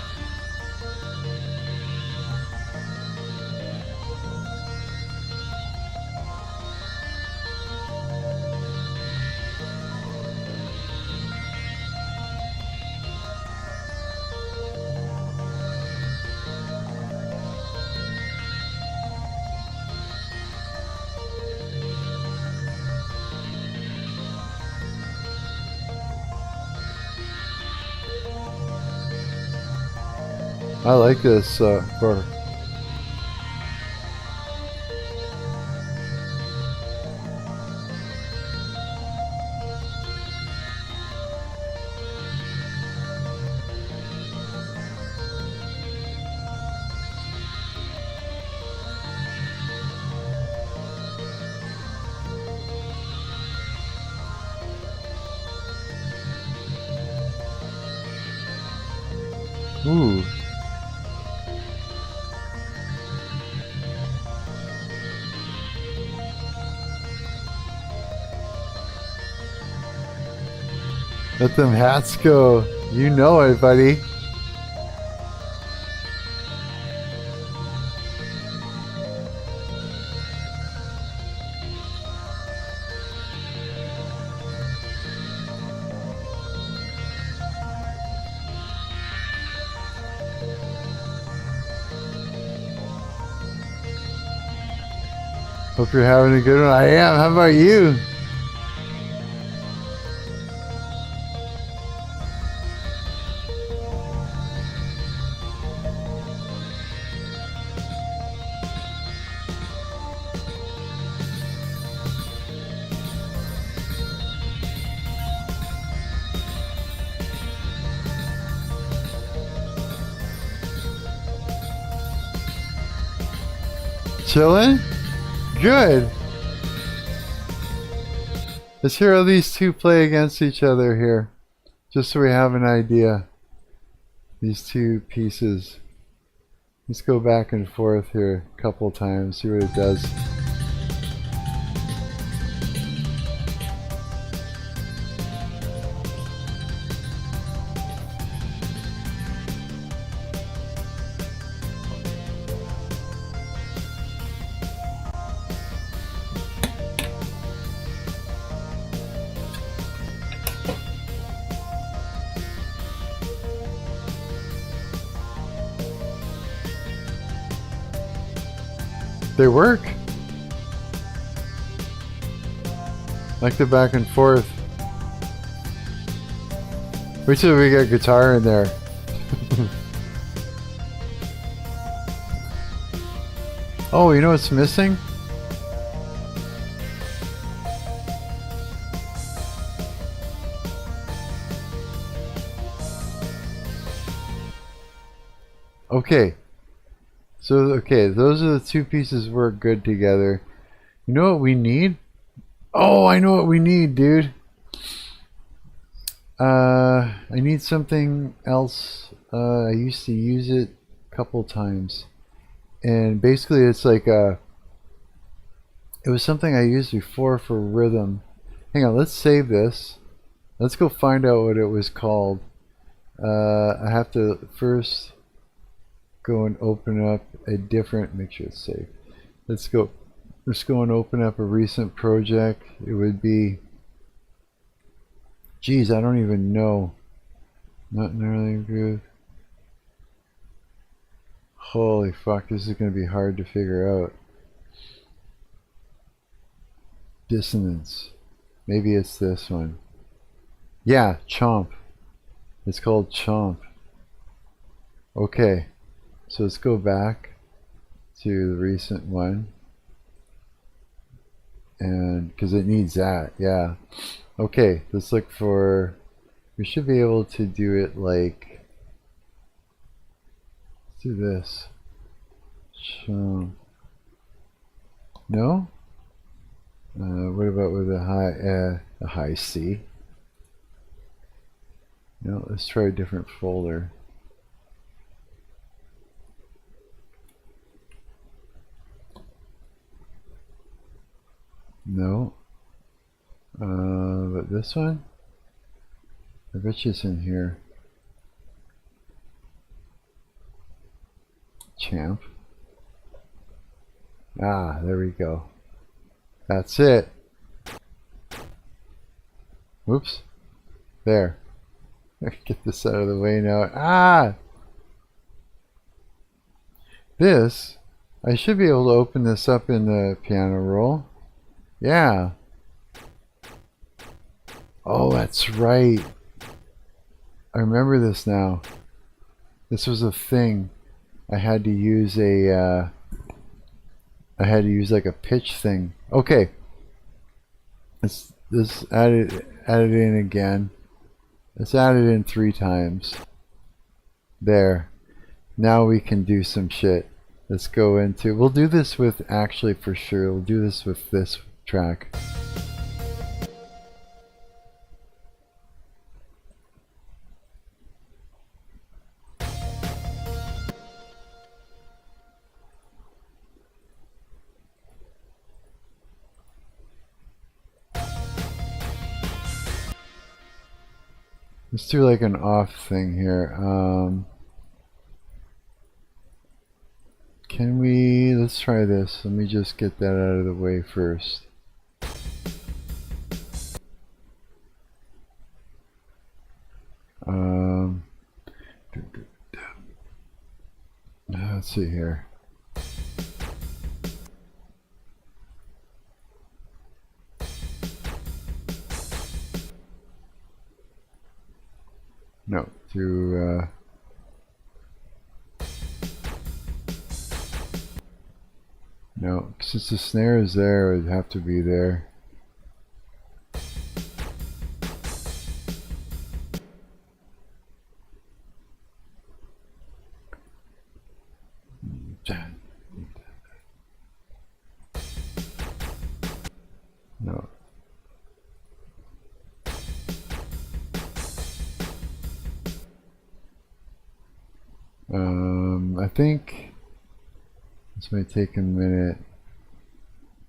I like this for ooh. Let them hats go. You know it, buddy. Hope you're having a good one. I am. How about you? Chilling? Good. Let's hear how these two play against each other here. Just so we have an idea. These two pieces. Let's go back and forth here a couple times, see what it does. They work. Like the back and forth. Wait till we get guitar in there. Oh, you know what's missing? Okay. So, okay, those are the two pieces work good together. You know what we need? Oh, I know what we need, dude. I need something else. I used to use it a couple times. And basically it's like it was something I used before for rhythm. Hang on, let's save this. Let's go find out what it was called. I have to first go and open up a different, make sure it's safe. Let's go and open up a recent project. It would be, geez, I don't even know. Not nearly good. Holy fuck, this is going to be hard to figure out. Dissonance. Maybe it's this one. Yeah, Chomp. It's called Chomp. Okay, so let's go back to the recent one. And because it needs that, yeah. Okay, let's look for, we should be able to do it like, let's do this. Chomp. No? What about with a high C? No, let's try a different folder. No. But this one? I bet you it's in here. Champ. Ah, there we go. That's it. Whoops. There. Get this out of the way now. Ah! This, I should be able to open this up in the piano roll. Yeah. Oh, that's right. I remember this now. This was a thing. I had to use a like a pitch thing. Okay. Let's add it in again. Let's add it in 3 times. There. Now we can do some shit. Let's go into, we'll do this with, actually for sure, we'll do this with this track. Let's do like an off thing here. Can we, let's try this. Let me just get that out of the way first. Let's see here. No, to no, since the snare is there, it would have to be there. No. I think this might take a minute.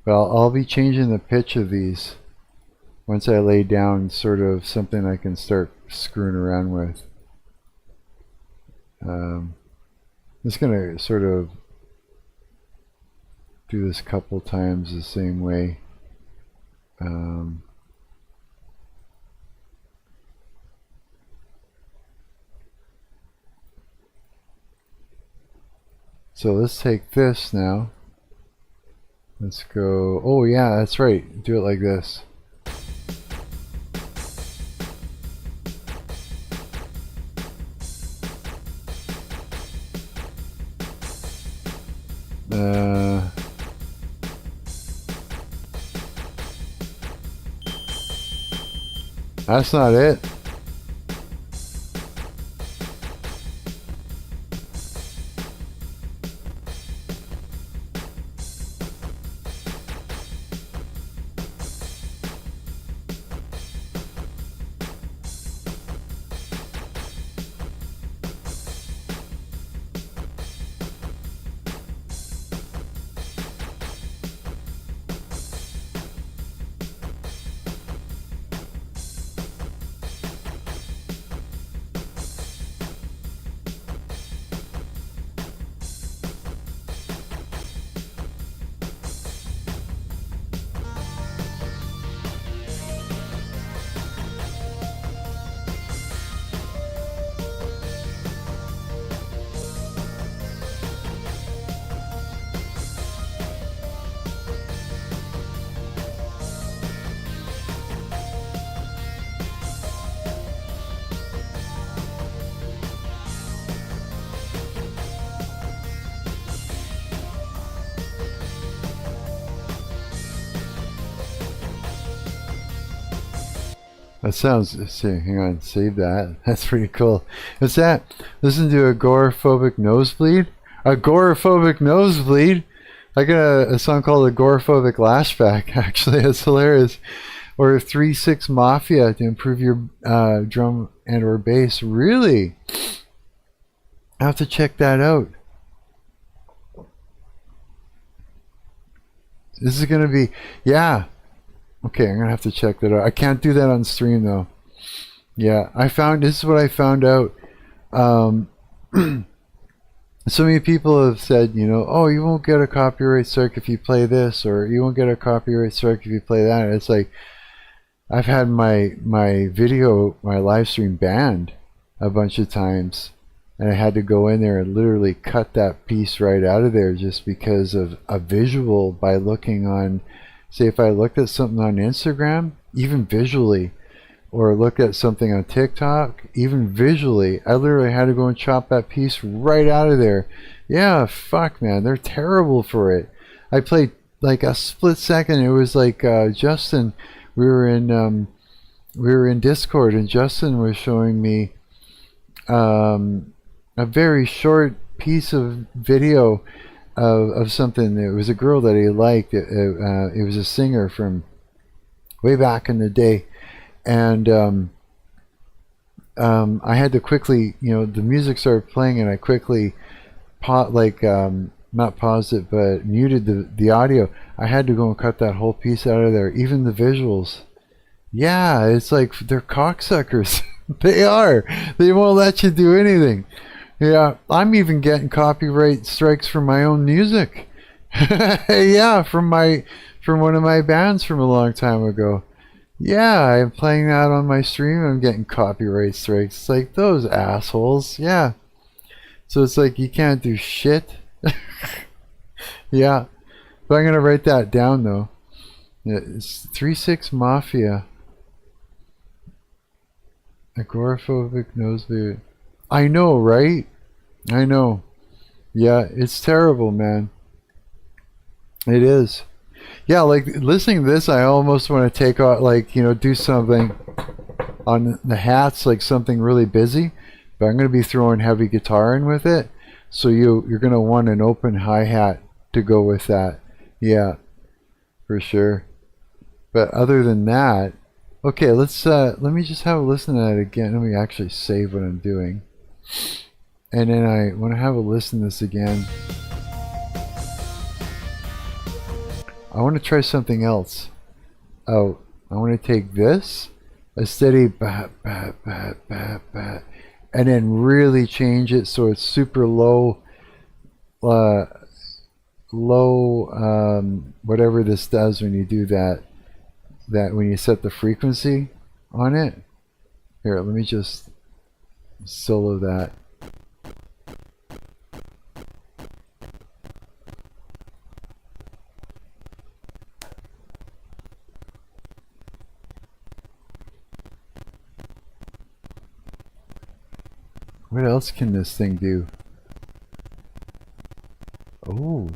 Well, I'll be changing the pitch of these once I lay down sort of something I can start screwing around with. I'm just gonna sort of do this a couple times the same way. So let's take this now. Let's go, oh yeah, that's right, do it like this. That's not it. That sounds, see, hang on, save that. That's pretty cool. What's that? Listen to agoraphobic nosebleed? Agoraphobic nosebleed? I got a song called Agoraphobic Lashback, actually. It's hilarious. Or 3-6 Mafia to improve your drum and or bass. Really? I have to check that out. This is going to be, yeah. Okay, I'm going to have to check that out. I can't do that on stream, though. Yeah, this is what I found out. So many people have said, you know, oh, you won't get a copyright strike if you play this, or you won't get a copyright strike if you play that. It's like, I've had my video, my live stream banned a bunch of times, and I had to go in there and literally cut that piece right out of there just because of a visual by looking on, say if I looked at something on Instagram, even visually, or looked at something on TikTok, even visually, I literally had to go and chop that piece right out of there. Yeah, fuck, man, they're terrible for it. I played like a split second. It was like Justin, we were in Discord, and Justin was showing me a very short piece of video of something. It was a girl that he liked. It was a singer from way back in the day. And I had to quickly, you know, the music started playing, and I quickly not paused it, but muted the audio. I had to go and cut that whole piece out of there, even the visuals. Yeah, it's like they're cocksuckers. They are. They won't let you do anything. Yeah, I'm even getting copyright strikes for my own music. Yeah, from one of my bands from a long time ago. Yeah, I'm playing that on my stream. I'm getting copyright strikes. It's like those assholes. Yeah. So it's like you can't do shit. Yeah. But I'm gonna write that down though. Yeah, it's 3-6 Mafia. Agoraphobic nosebleed. I know, right? I know. Yeah, it's terrible, man. It is. Yeah, like listening to this, I almost want to take out, like, you know, do something on the hats, like something really busy. But I'm going to be throwing heavy guitar in with it, so you're going to want an open hi-hat to go with that. Yeah, for sure. But other than that, okay, let me just have a listen to that again. Let me actually save what I'm doing, and then I want to have a listen to this again. I want to try something else. Oh, I want to take this, a steady bat, bat, bat, bat, bat, and then really change it so it's super low, whatever this does when you do that when you set the frequency on it. Here, let me just solo that. What else can this thing do? Oh.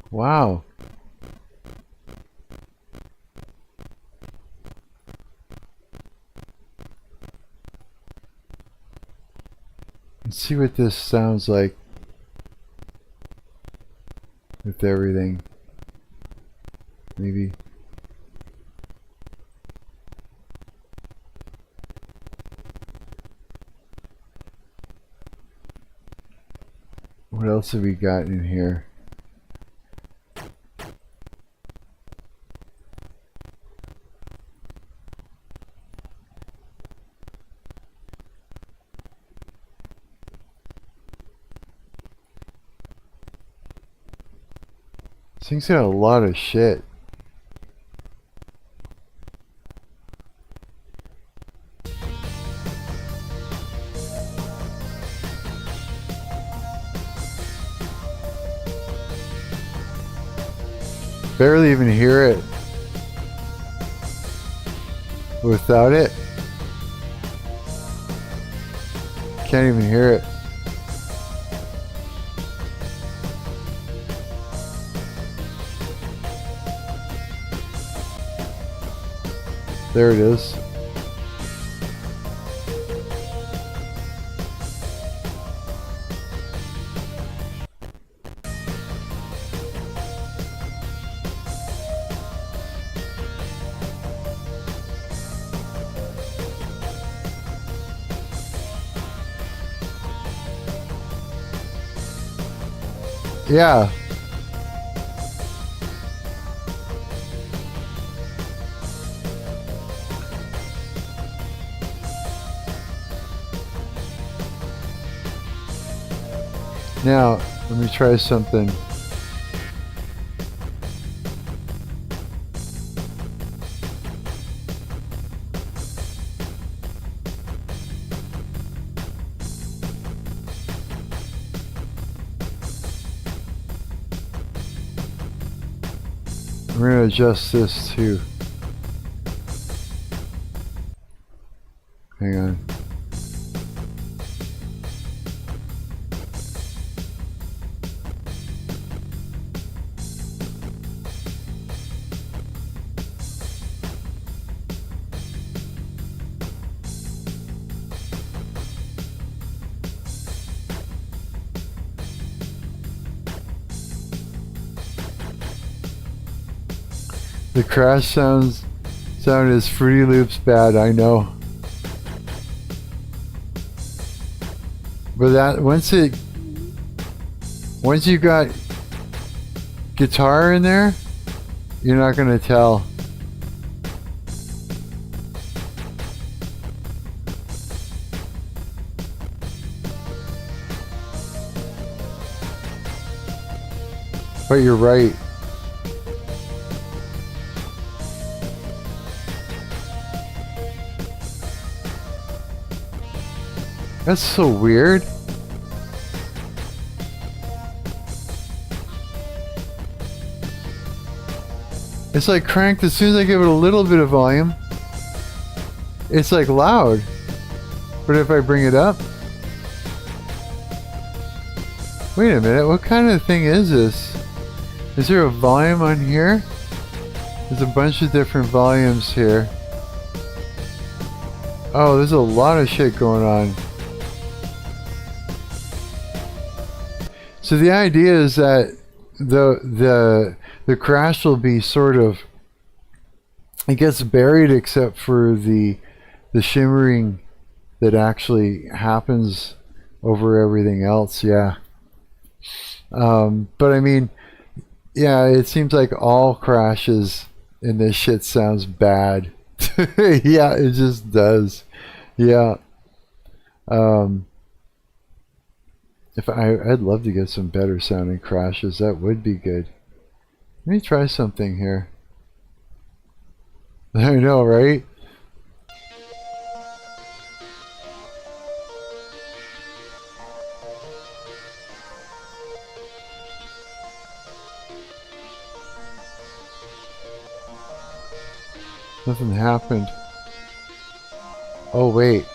Wow. Let's see what this sounds like with everything. Maybe. What else have we got in here? This thing's got a lot of shit. Barely even hear it without it. Can't even hear it. There it is. Yeah. Now, let me try something. We're going to adjust this too. Hang on. The crash sound is Fruity Loops bad, I know. But that once you got guitar in there, you're not gonna tell. But you're right. That's so weird. It's like cranked as soon as I give it a little bit of volume. It's like loud. But if I bring it up. Wait a minute, what kind of thing is this? Is there a volume on here? There's a bunch of different volumes here. Oh, there's a lot of shit going on. So the idea is that the crash will be sort of, it gets buried except for the shimmering that actually happens over everything else. Yeah. But I mean, yeah, it seems like all crashes in this shit sounds bad. Yeah, it just does. Yeah. I'd love to get some better sounding crashes. That would be good. Let me try something here. I know, right? Nothing happened. Oh, wait.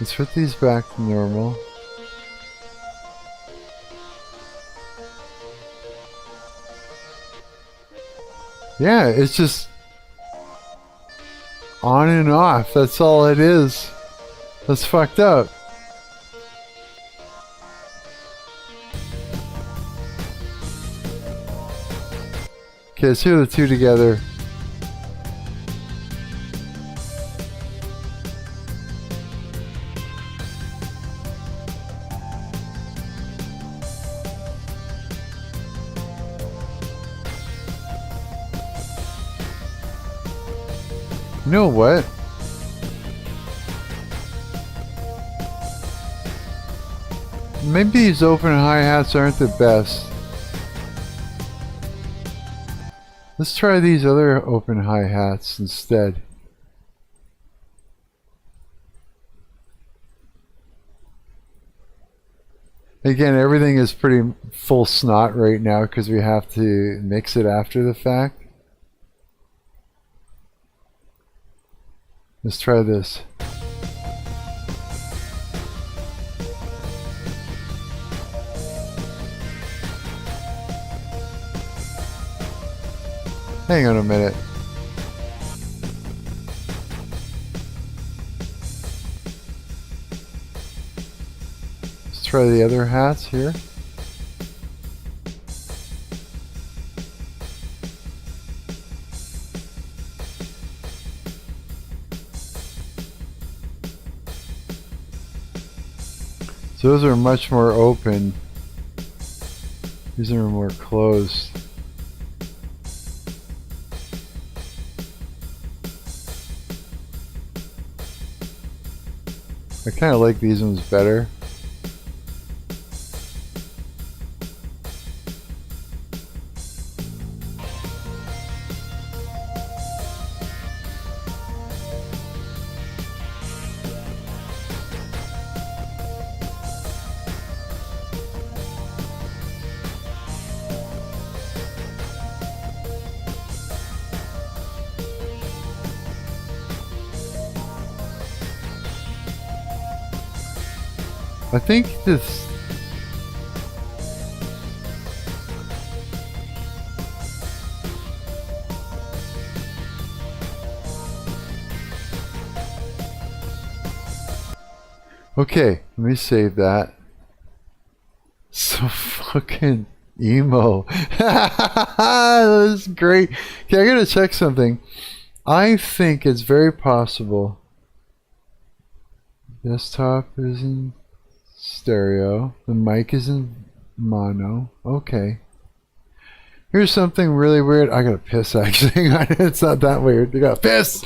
Let's put these back to normal. Yeah, it's just on and off. That's all it is. That's fucked up. Okay, let's hear the two together. You know what? Maybe these open hi-hats aren't the best. Let's try these other open hi-hats instead. Again, everything is pretty full snot right now because we have to mix it after the fact. Let's try this. Hang on a minute. Let's try the other hats here. So those are much more open. These are more closed. I kind of like these ones better. I think this... Okay, let me save that. So fucking emo. That is great. Okay, I gotta check something. I think it's very possible. Desktop is in stereo. The mic is in mono. Okay. Here's something really weird. I gotta piss actually. It's not that weird. You gotta piss!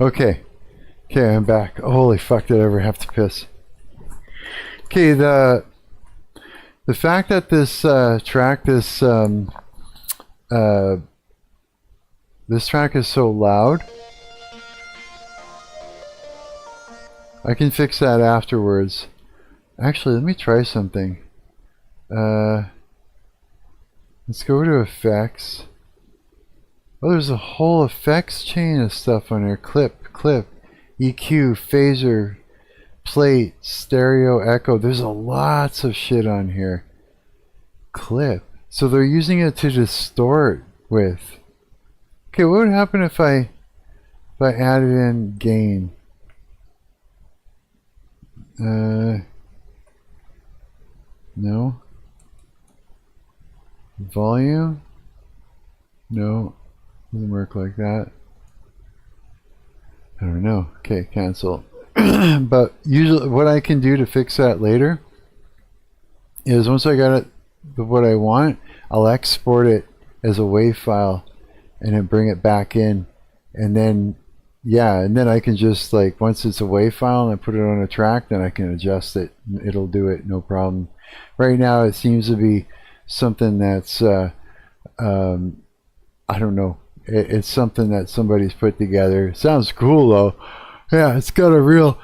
Okay. Okay, I'm back. Holy fuck, did I ever have to piss? Okay, the fact that this track, this track is so loud, I can fix that afterwards. Actually, let me try something. Let's go to effects. Oh, there's a whole effects chain of stuff on here. Clip, EQ, phaser, plate, stereo, echo. There's lots of shit on here. Clip. So they're using it to distort with. Okay, what would happen if I added in gain? No. Volume? No. Doesn't work like that. I don't know. Okay, cancel. But usually what I can do to fix that later is once I got it what I want, I'll export it as a WAV file and then bring it back in, and then and then I can just, like, once it's a WAV file and I put it on a track, then I can adjust it. It'll do it, no problem. Right now it seems to be something that's I don't know. It's something that somebody's put together. Sounds cool though. Yeah, it's got a real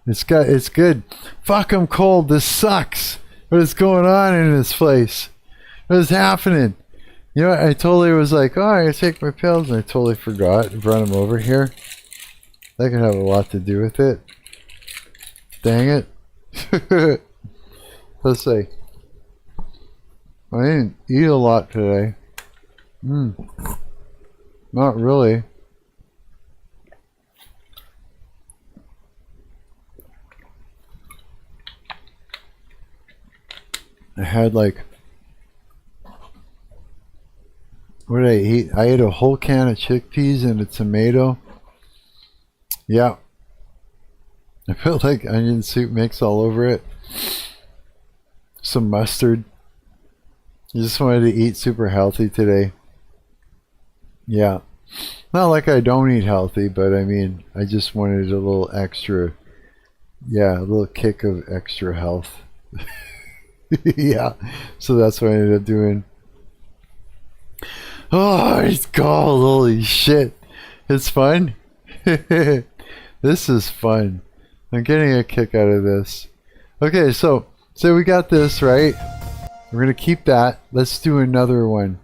it's good. Fuck, I'm cold. This sucks. What is going on in this place? What is happening? You know what? I totally was like, oh, I gotta take my pills, and I totally forgot and brought them over here. That could have a lot to do with it. Dang it. Let's see. I didn't eat a lot today. Not really. I had, like, what did I eat? I ate a whole can of chickpeas and a tomato. Yeah. I felt like onion soup mix all over it. Some mustard. I just wanted to eat super healthy today. Yeah. Not like I don't eat healthy, but I mean, I just wanted a little extra, a little kick of extra health. Yeah. So that's what I ended up doing. Oh, it's cold. Holy shit. It's fun. This is fun. I'm getting a kick out of this. Okay, so we got this, right? We're going to keep that. Let's do another one.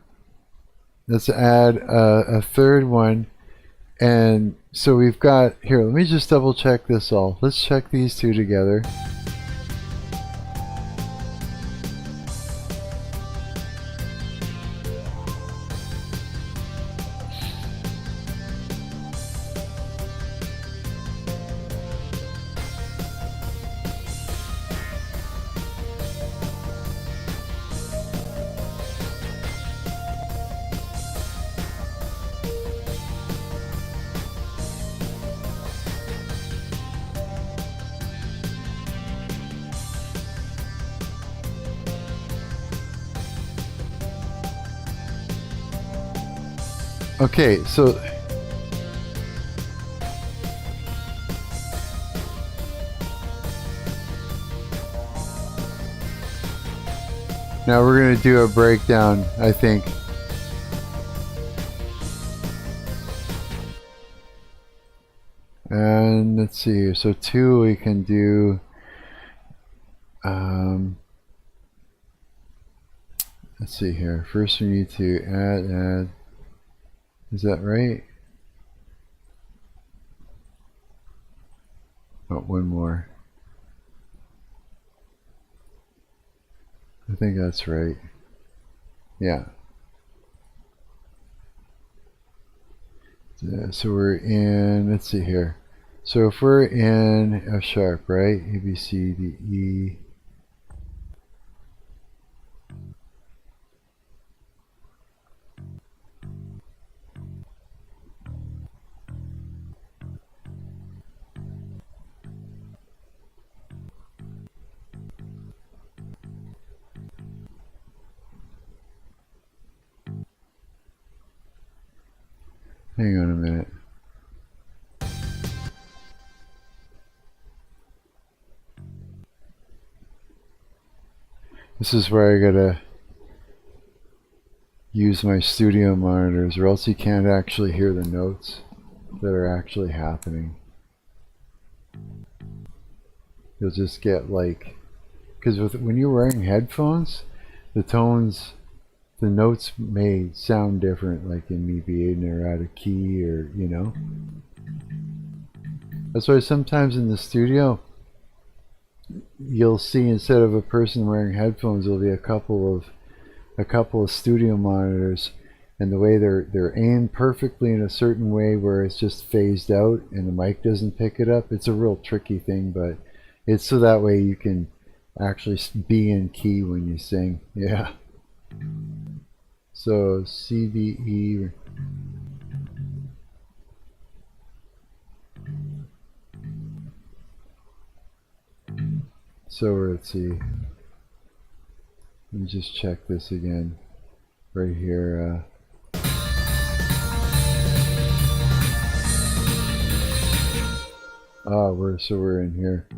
Let's add a third one. And so we've got, here, let me just double check this all. Let's check these two together. Okay, so now we're going to do a breakdown, I think. And let's see, so 2 we can do, let's see here. First we need to add, is that right? Oh, one more. I think that's right. Yeah. So we're in, let's see here. So if we're in F sharp, right? A, B, C, D, E. Hang on a minute. This is where I gotta use my studio monitors, or else you can't actually hear the notes that are actually happening. You'll just get like, because when you're wearing headphones, the tones, the notes may sound different, like in me being or out of key, or you know. That's why sometimes in the studio, you'll see instead of a person wearing headphones, there'll be a couple of studio monitors, and the way they're aimed perfectly in a certain way where it's just phased out and the mic doesn't pick it up. It's a real tricky thing, but it's so that way you can actually be in key when you sing. Yeah. So CVE. So let's see. Let me just check this again. Right here. We're in here.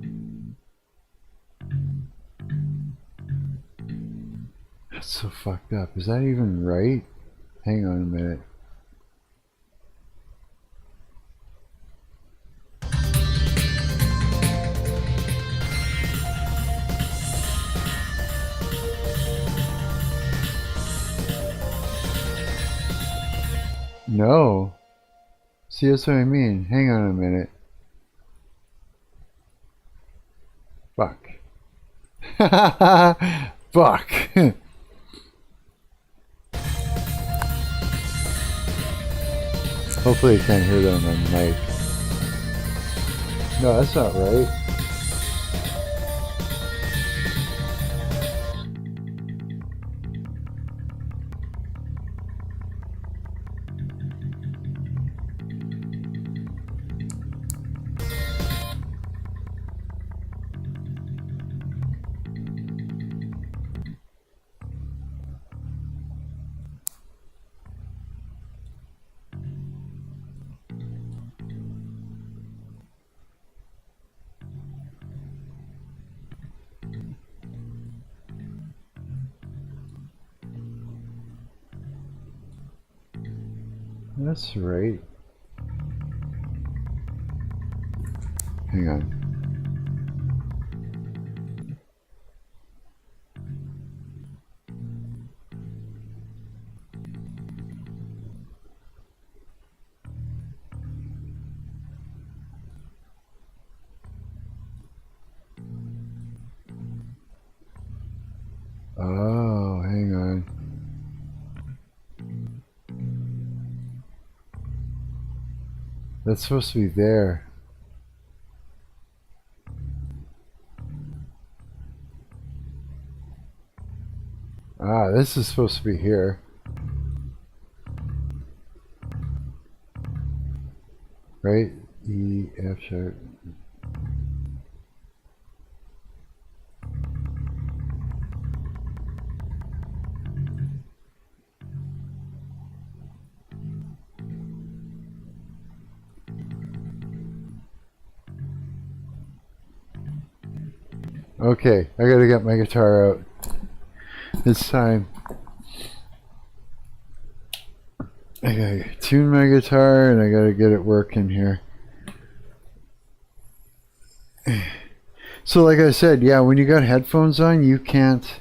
That's so fucked up. Is that even right? Hang on a minute. No. See, that's what I mean. Hang on a minute. Fuck. Fuck. Hopefully you can't hear that on the mic. No, that's not right. That's right. Hang on. Oh, hang on. That's supposed to be there. Ah, this is supposed to be here. Right? E, F sharp. Okay, I gotta get my guitar out. It's time. I gotta tune my guitar and I gotta get it working here. So like I said, yeah, when you got headphones on, you can't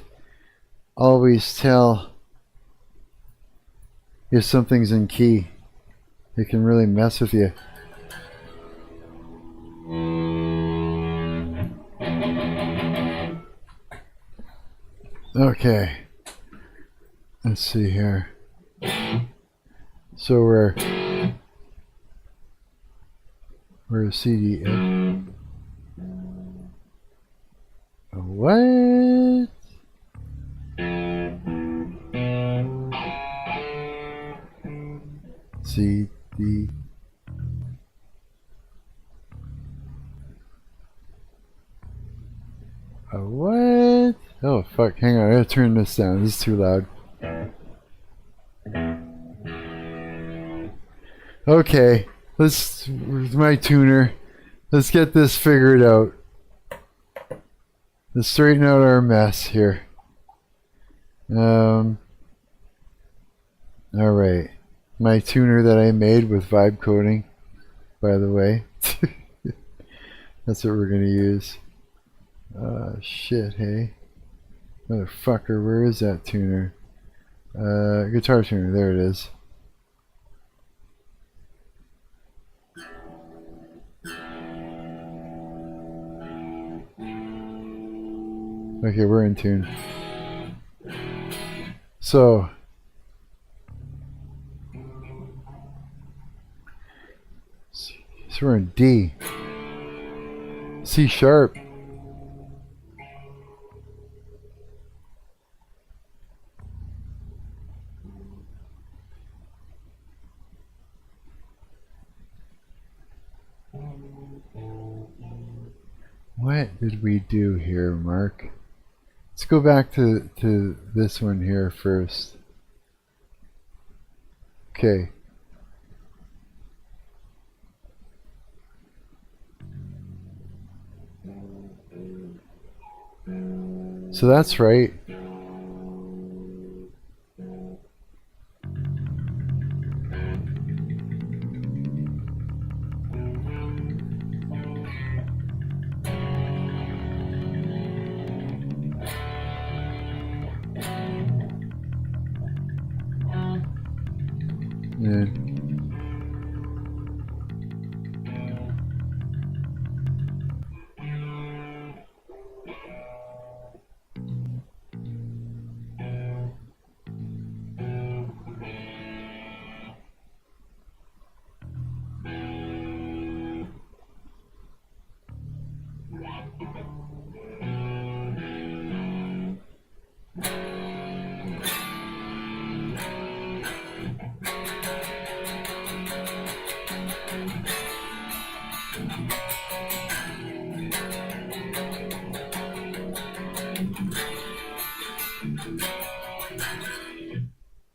always tell if something's in key. It can really mess with you. Okay, let's see here. So we're CD. What? CD. What? Oh fuck, hang on, I gotta turn this down, this is too loud. Okay, where's my tuner? Let's get this figured out. Let's straighten out our mess here. Alright. My tuner that I made with vibe coding, by the way. That's what we're gonna use. Shit, hey. Motherfucker, where is that tuner? Guitar tuner, there it is. Okay, we're in tune. So we're in D. C sharp. What did we do here, Mark? Let's go back to this one here first. Okay. So that's right.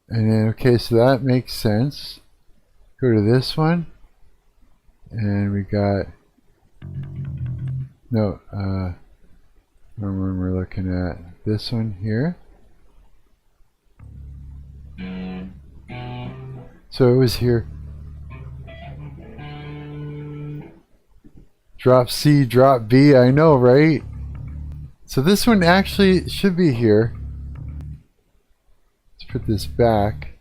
And then, okay, so that makes sense. Go to this one. And we got, no, when we're looking at this one here. So it was here. Drop C, drop B, I know, right? So this one actually should be here. Let's put this back.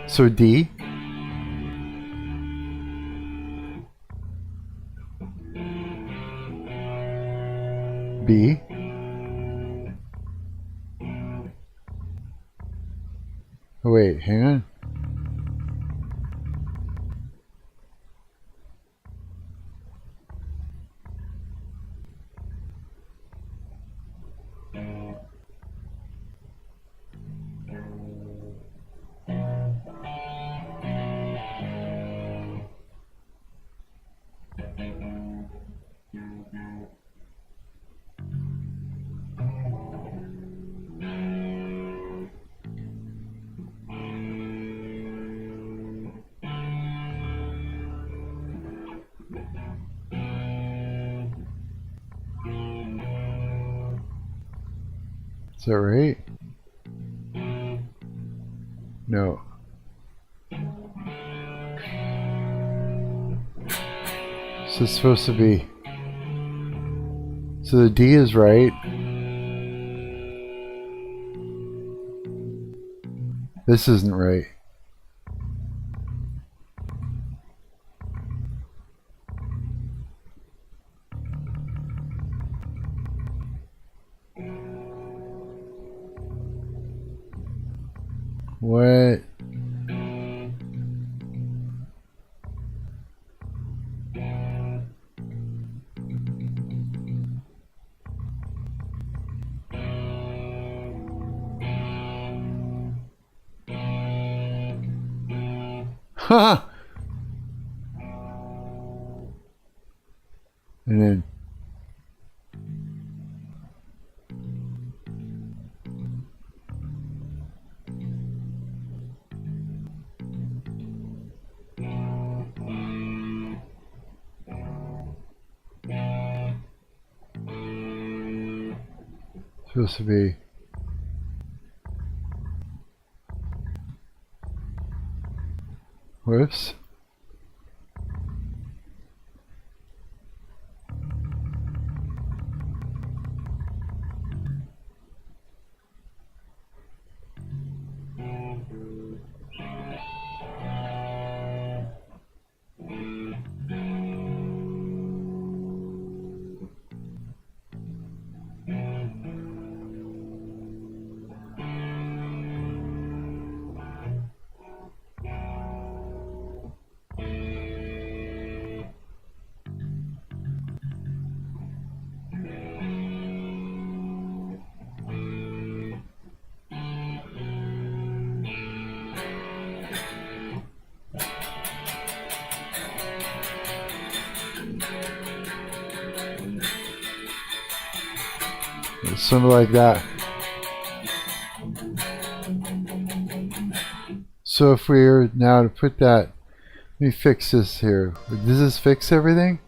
So D. B. Oh wait, hang on. Is that right? No. So it's supposed to be. So the D is right. This isn't right. What? Ha! And then Supposed to be. Whoops. Something like that. So if we were now to put that, let me fix this here. Does this fix everything?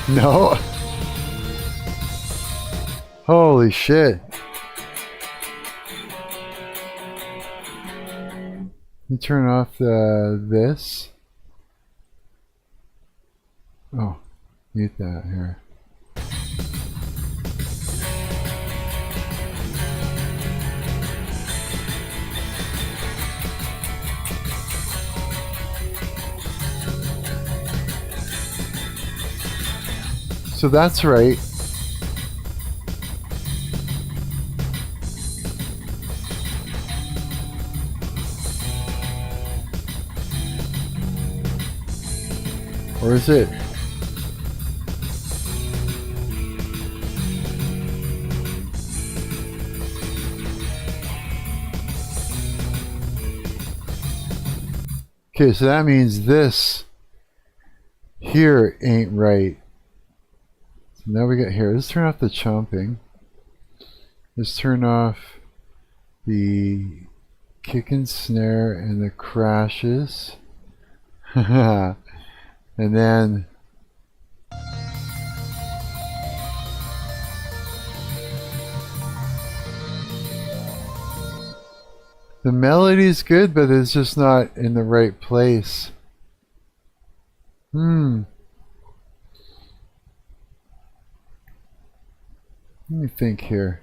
No. Holy shit. Let me turn off this. Oh, mute that here. So that's right. Or is it? Okay, so that means this here ain't right. So now we got here. Let's turn off the chomping. Let's turn off the kick and snare and the crashes. And then the melody's good, but it's just not in the right place. Let me think here.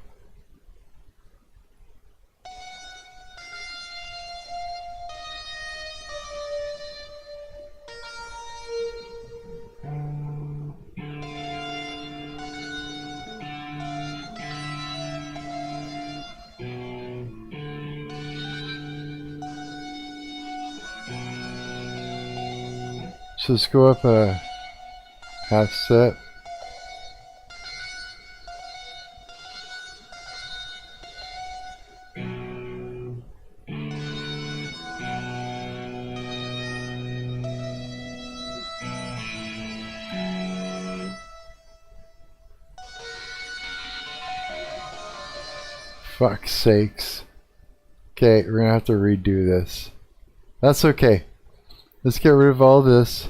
So let's go up a half step. Fuck's sakes. Okay, we're gonna have to redo this. That's okay. Let's get rid of all this.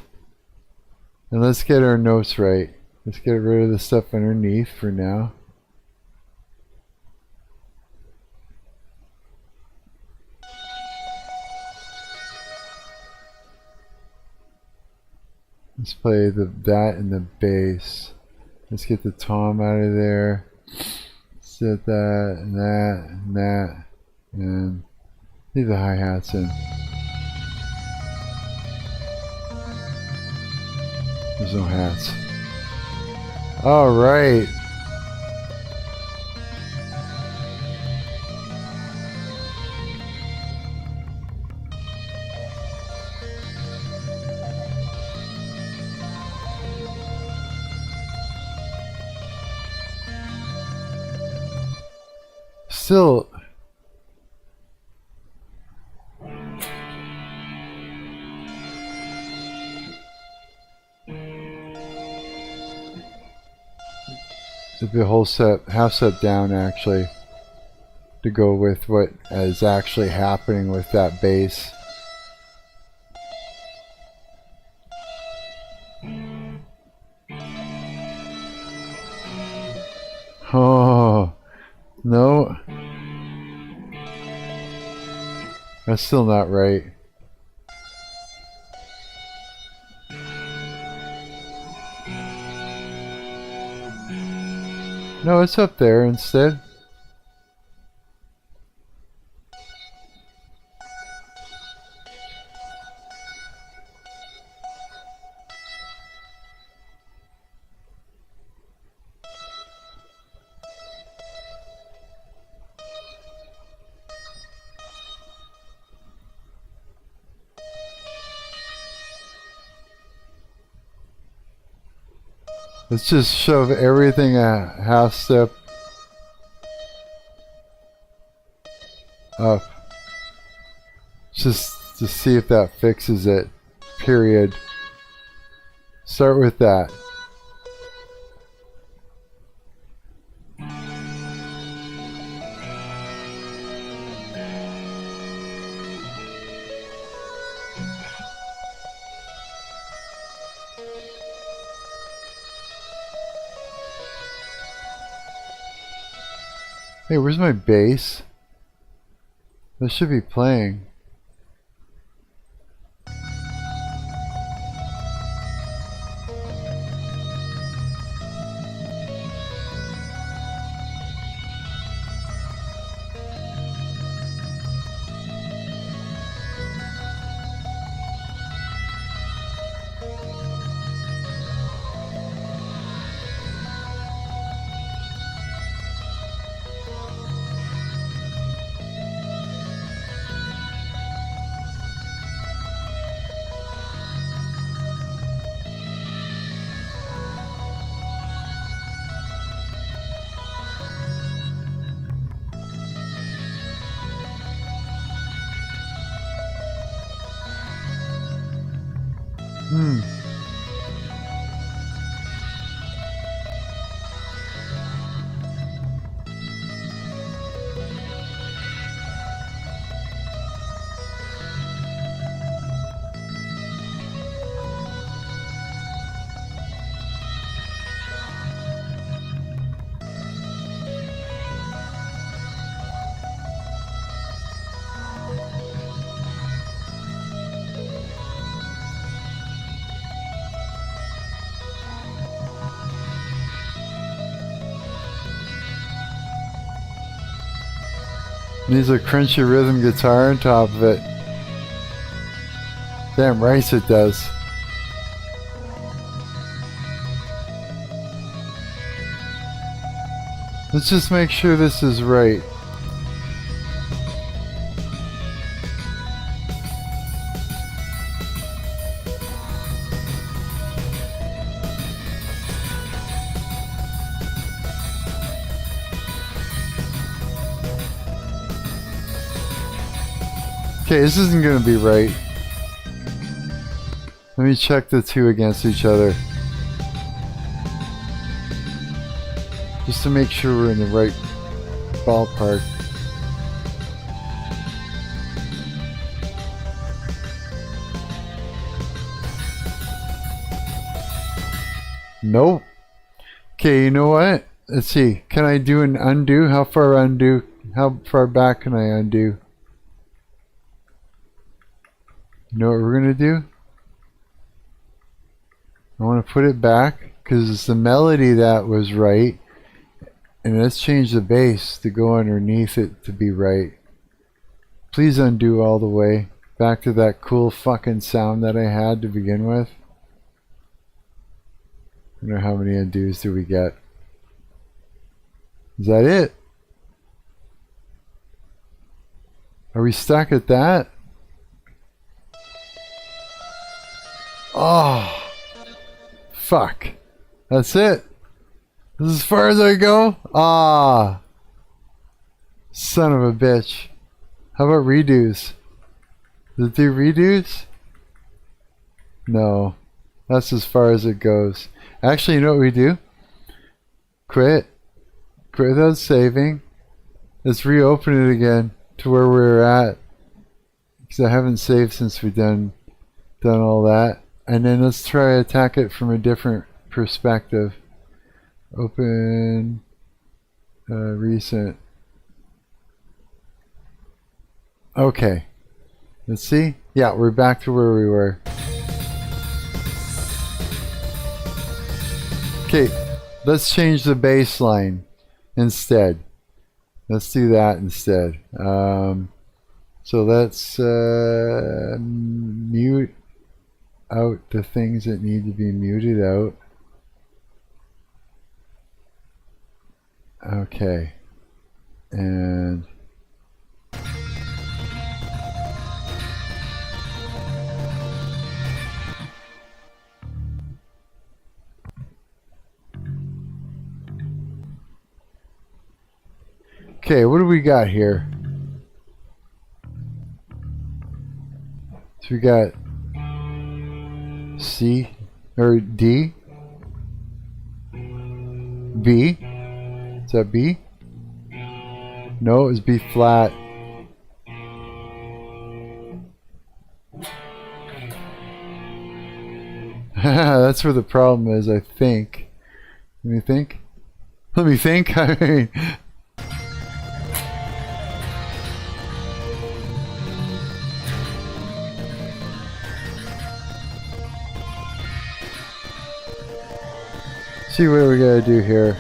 And let's get our notes right. Let's get rid of the stuff underneath for now. Let's play that and the bass. Let's get the tom out of there. Set that and that and that. And leave the hi-hats in. There's no hats. Alright. Still, it'd be a whole step, half step down actually, to go with what is actually happening with that bass. Oh, no. That's still not right. No, it's up there instead. Let's just shove everything a half step up. Just to see if that fixes it. Period. Start with that. Hey, where's my bass? This should be playing. Needs a crunchy rhythm guitar on top of it. Damn right it does. Let's just make sure this is right. Okay, this isn't gonna be right. Let me check the two against each other. Just to make sure we're in the right ballpark. Nope. Okay, you know what? Let's see. Can I do an undo? How far undo? How far back can I undo? You know what we're gonna do? I want to put it back because it's the melody that was right, and let's change the bass to go underneath it to be right. Please undo all the way back to that cool fucking sound that I had to begin with. I don't know how many undos do we get. Is that it? Are we stuck at that? Oh, fuck. That's it. This is as far as I go? Ah. Son of a bitch. How about redos? Does it do redos? No. That's as far as it goes. Actually, you know what we do? Quit. Quit without saving. Let's reopen it again to where we were at. Because I haven't saved since we've done all that. And then let's try to attack it from a different perspective. Open. recent. Okay. Let's see. Yeah, we're back to where we were. Okay, let's change the bass line instead. Let's do that instead. So let's mute out the things that need to be muted out. Okay. And okay, what do we got here? So we got C or D, B. Is that B? No, it's B flat. That's where the problem is, I think. Let me think. Let me think. I mean, see what we gotta do here.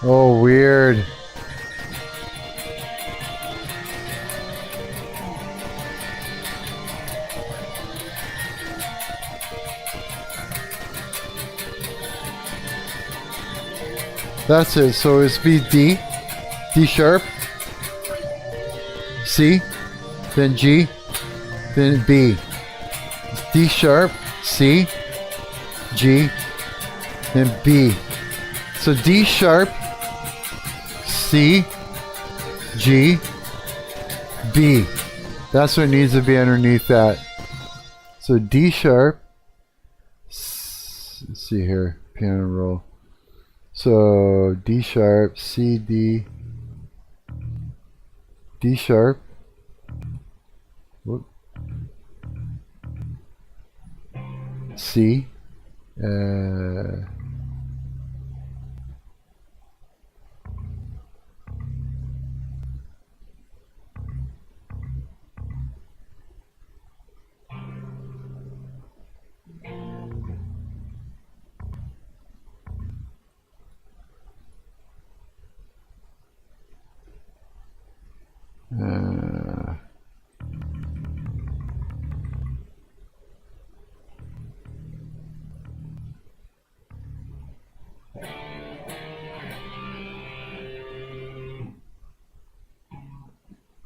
Oh, weird. That's it. So it's be D, D sharp, C, then G, then B. It's D sharp, C, G, then B. So D sharp, C, G, B. That's what needs to be underneath that. So D sharp, let's see here, piano roll. So D sharp, C, D, D sharp, whoop, C,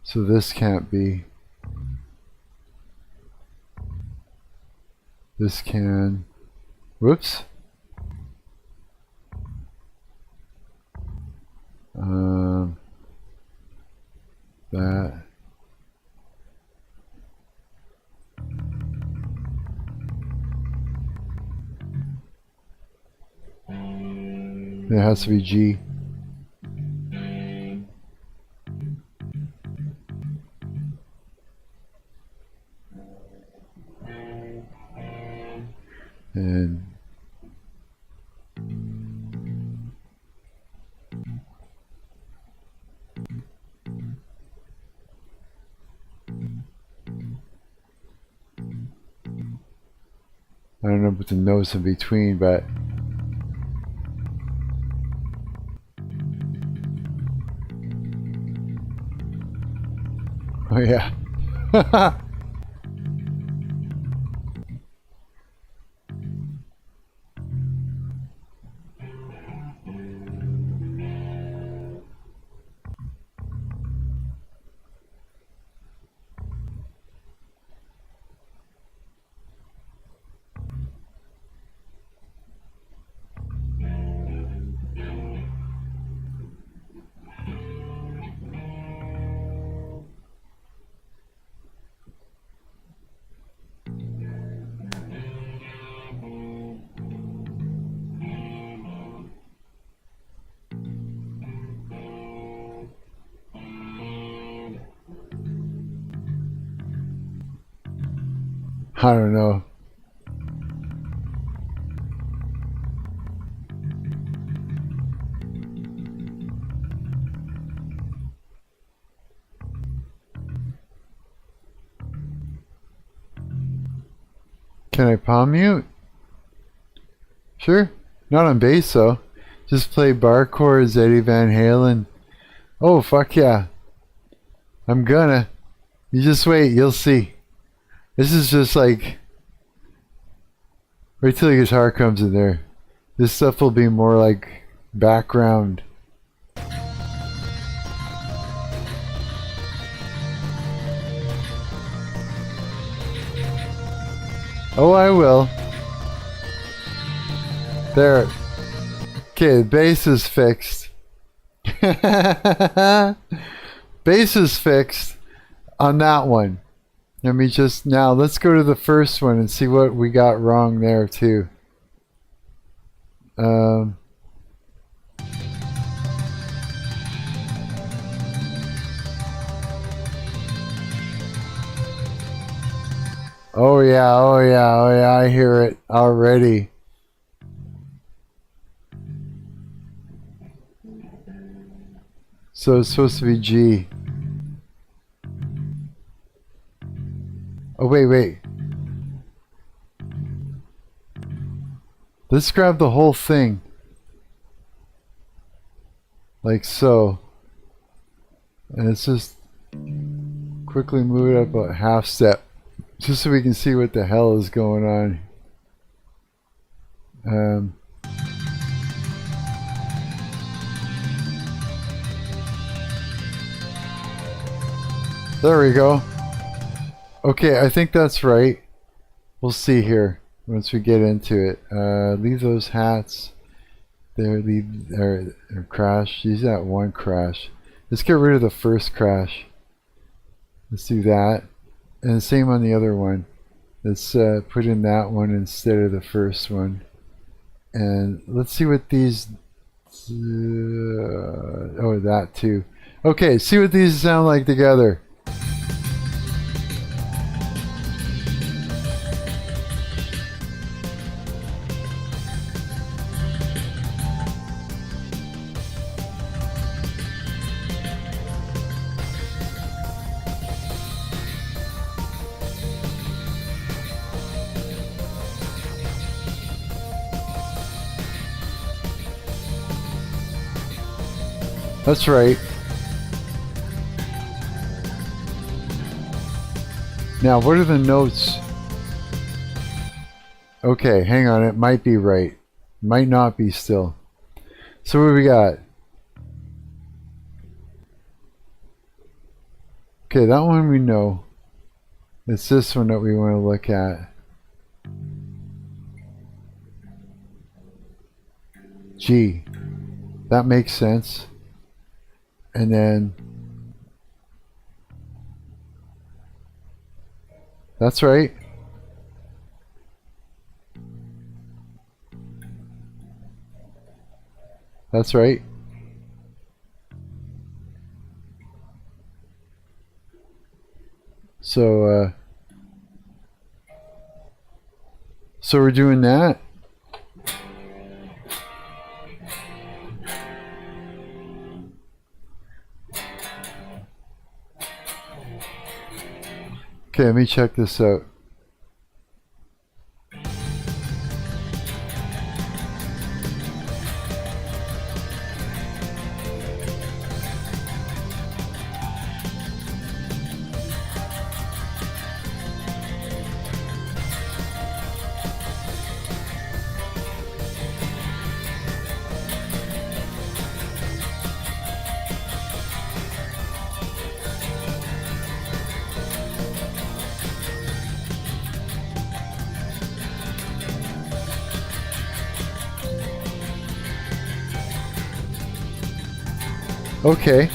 so this can't be. This can. Whoops. That. It has to be G. And with the notes in between, but oh yeah. I don't know. Can I palm mute? Sure. Not on bass though. Just play bar chords, Eddie Van Halen. Oh, fuck yeah. I'm gonna. You just wait, you'll see. This is just like... Wait till the guitar comes in there. This stuff will be more like background. Oh, I will. There. Okay, the bass is fixed. Bass is fixed on that one. Let me just... Now, let's go to the first one and see what we got wrong there, too. Oh, yeah, oh, yeah, oh, yeah, I hear it already. So it's supposed to be G. Oh, wait. Let's grab the whole thing. Like so. And let's just quickly move it up a half step. Just so we can see what the hell is going on. There we go. Okay, I think that's right. We'll see here once we get into it. Leave those hats there. Leave or crash. Use that one crash. Let's get rid of the first crash. Let's do that. And the same on the other one. Let's put in that one instead of the first one. And let's see what these... oh, that too. Okay, see what these sound like together. That's right. Now, what are the notes? Okay, hang on. It might be right. Might not be still. So what do we got? Okay, that one we know. It's this one that we want to look at. G. That makes sense. And then that's right. That's right. So we're doing that. Okay, let me check this out. Okay.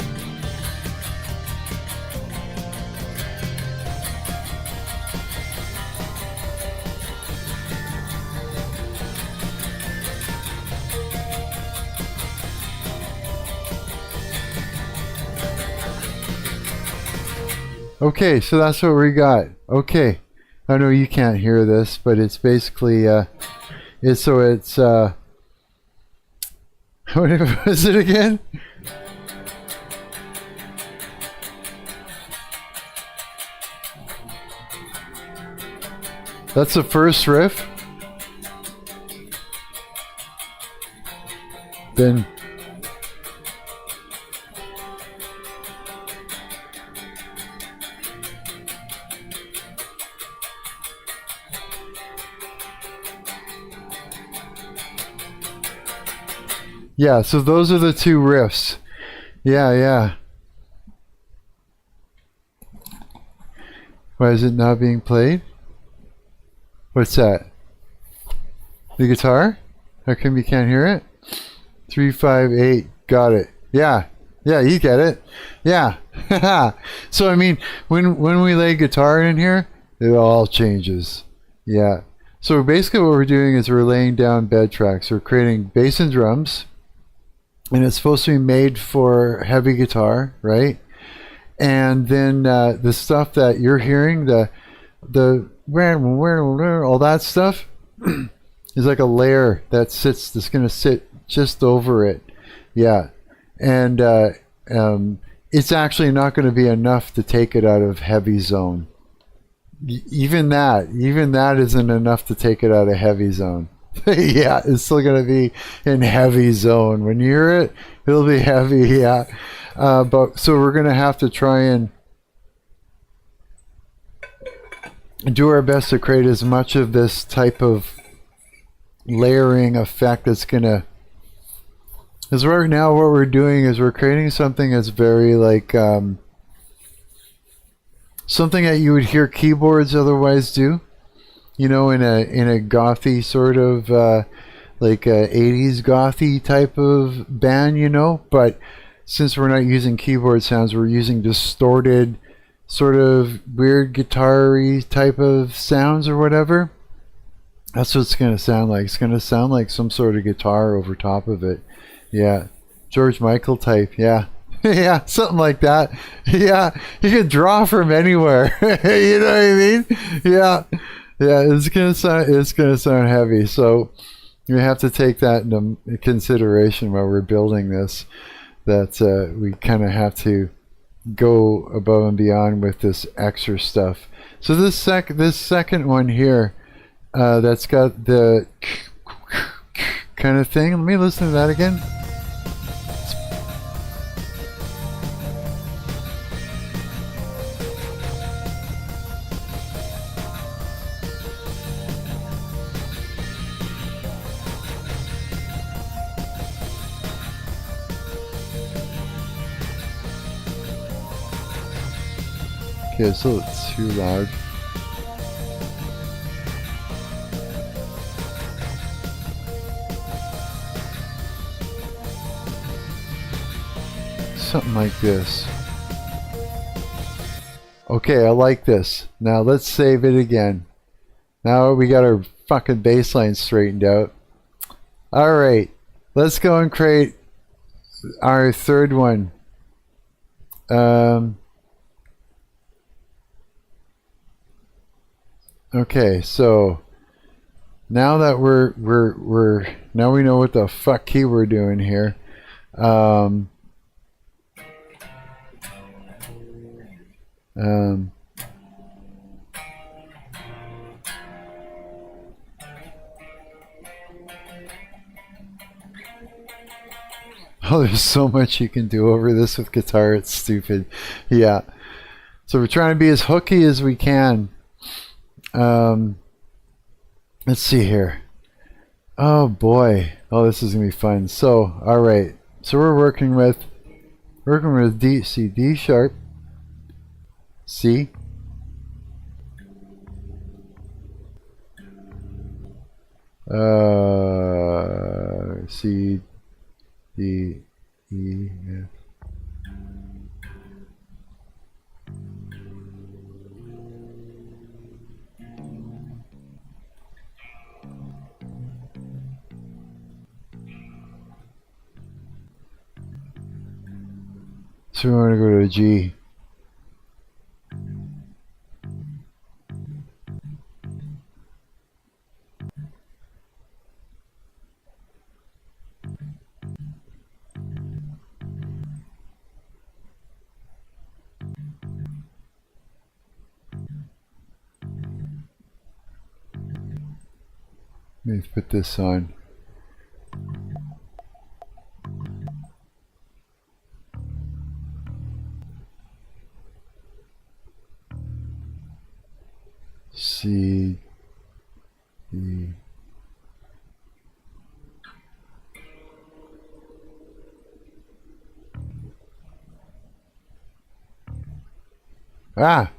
Okay, so that's what we got. Okay. I know you can't hear this, but it's basically what was it again? That's the first riff. Then yeah, so those are the two riffs. Yeah, yeah. Why is it not being played? What's that? The guitar? How come you can't hear it? 3, 5, 8. Got it. Yeah. Yeah, you get it. Yeah. So I mean, when we lay guitar in here, it all changes. Yeah. So basically what we're doing is we're laying down bed tracks. We're creating bass and drums. And it's supposed to be made for heavy guitar, right? And then the stuff that you're hearing, the all that stuff is like a layer that's going to sit just over it. Yeah. And it's actually not going to be enough to take it out of heavy zone. Even that isn't enough to take it out of heavy zone. Yeah, it's still going to be in heavy zone. When you hear it, it'll be heavy, yeah. But so we're going to have to try and do our best to create as much of this type of layering effect that's going to... Because right now what we're doing is we're creating something that's very like... something that you would hear keyboards otherwise do. You know, in a gothy sort of like a 80s gothy type of band, you know. But since we're not using keyboard sounds, we're using distorted, sort of weird guitar-y type of sounds or whatever. That's what it's going to sound like. It's going to sound like some sort of guitar over top of it. Yeah, George Michael type. Yeah. Yeah, something like that. Yeah, you can draw from anywhere. You know what I mean? Yeah. Yeah, it's gonna sound heavy, so you have to take that into consideration while we're building this. That we kind of have to go above and beyond with this extra stuff. So this second one here, that's got the kind of thing. Let me listen to that again. Okay, so it's too loud. Something like this. Okay, I like this. Now let's save it again. Now we got our fucking bass line straightened out. Alright, let's go and create our third one. Okay, so now that now we know what the fuck key we're doing here. Oh, there's so much you can do over this with guitar, it's stupid. Yeah. So we're trying to be as hooky as we can. Let's see here. Oh boy. Oh, this is gonna be fun. So, all right. So we're working with D, C, D sharp, C, C, D, E, F, So we want to go to G. Let me put this on. C, D. Ah!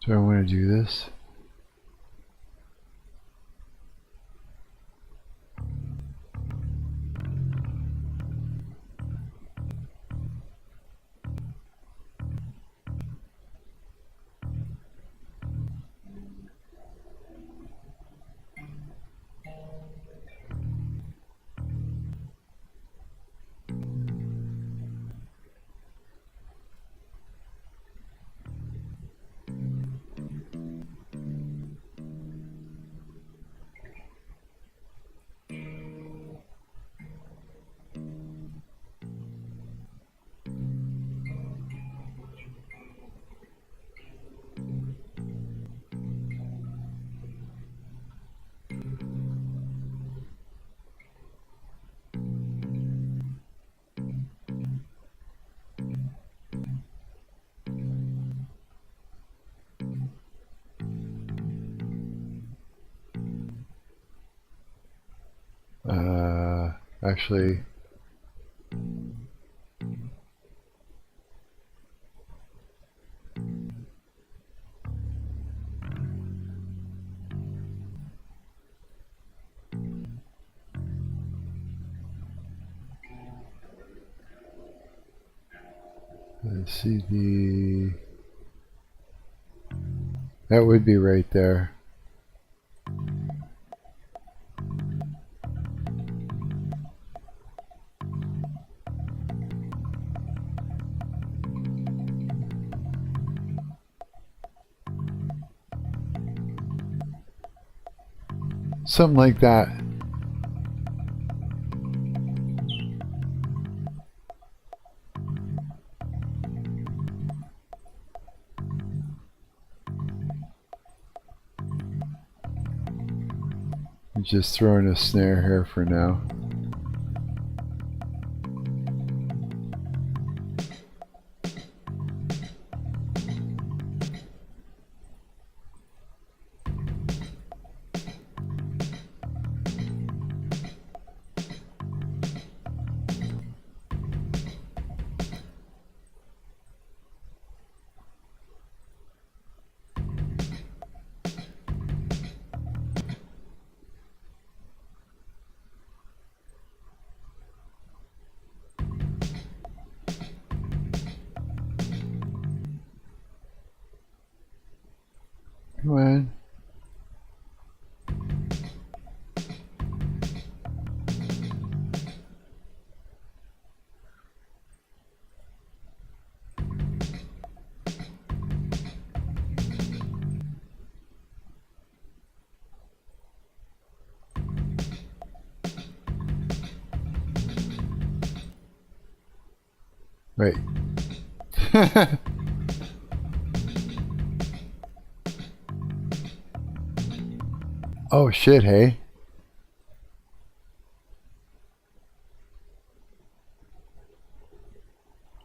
Do I want to do this? Actually, CD, that would be right there. Something like that. I'm just throwing a snare here for now. Come on. Right. Oh shit, hey.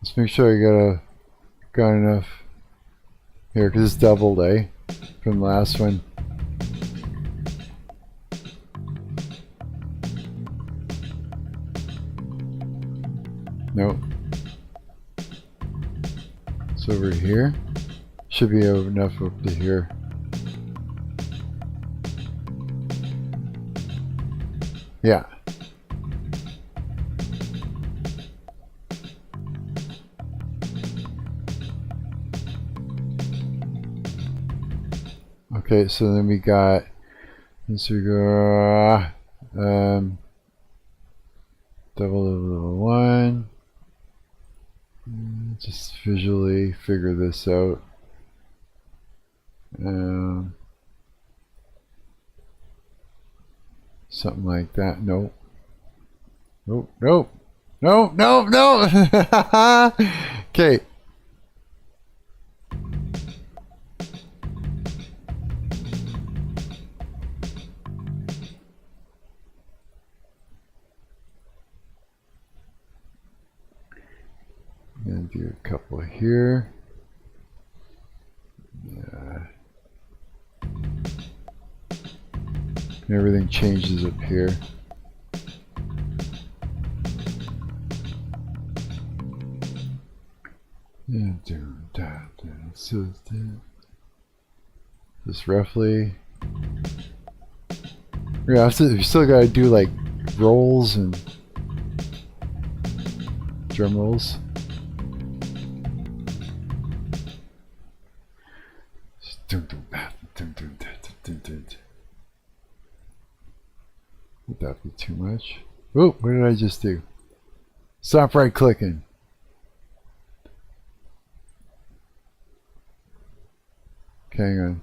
Let's make sure I got enough here, because it's doubled, eh? From the last one. Nope. It's over here. Should be enough up to here. Yeah. Okay, so then we got, let's go, double level 1. Just visually figure this out. Something like that. Nope. Nope. Nope. Nope. Nope. No. Okay. And do a couple here. Yeah. Everything changes up here. So just roughly. Yeah, you still gotta do like rolls and drum rolls. Would that be too much? Oh, what did I just do? Stop right clicking. Okay, hang on.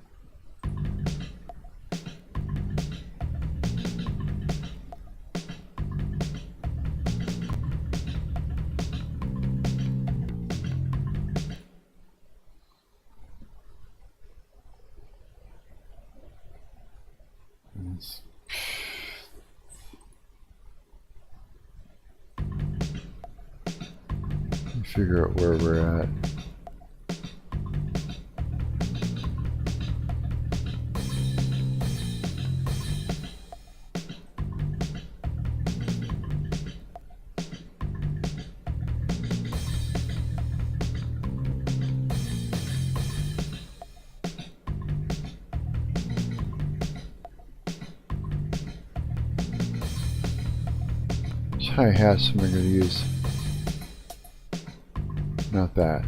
Figure out where we're at. Which hi-hats am I going to use? Not that.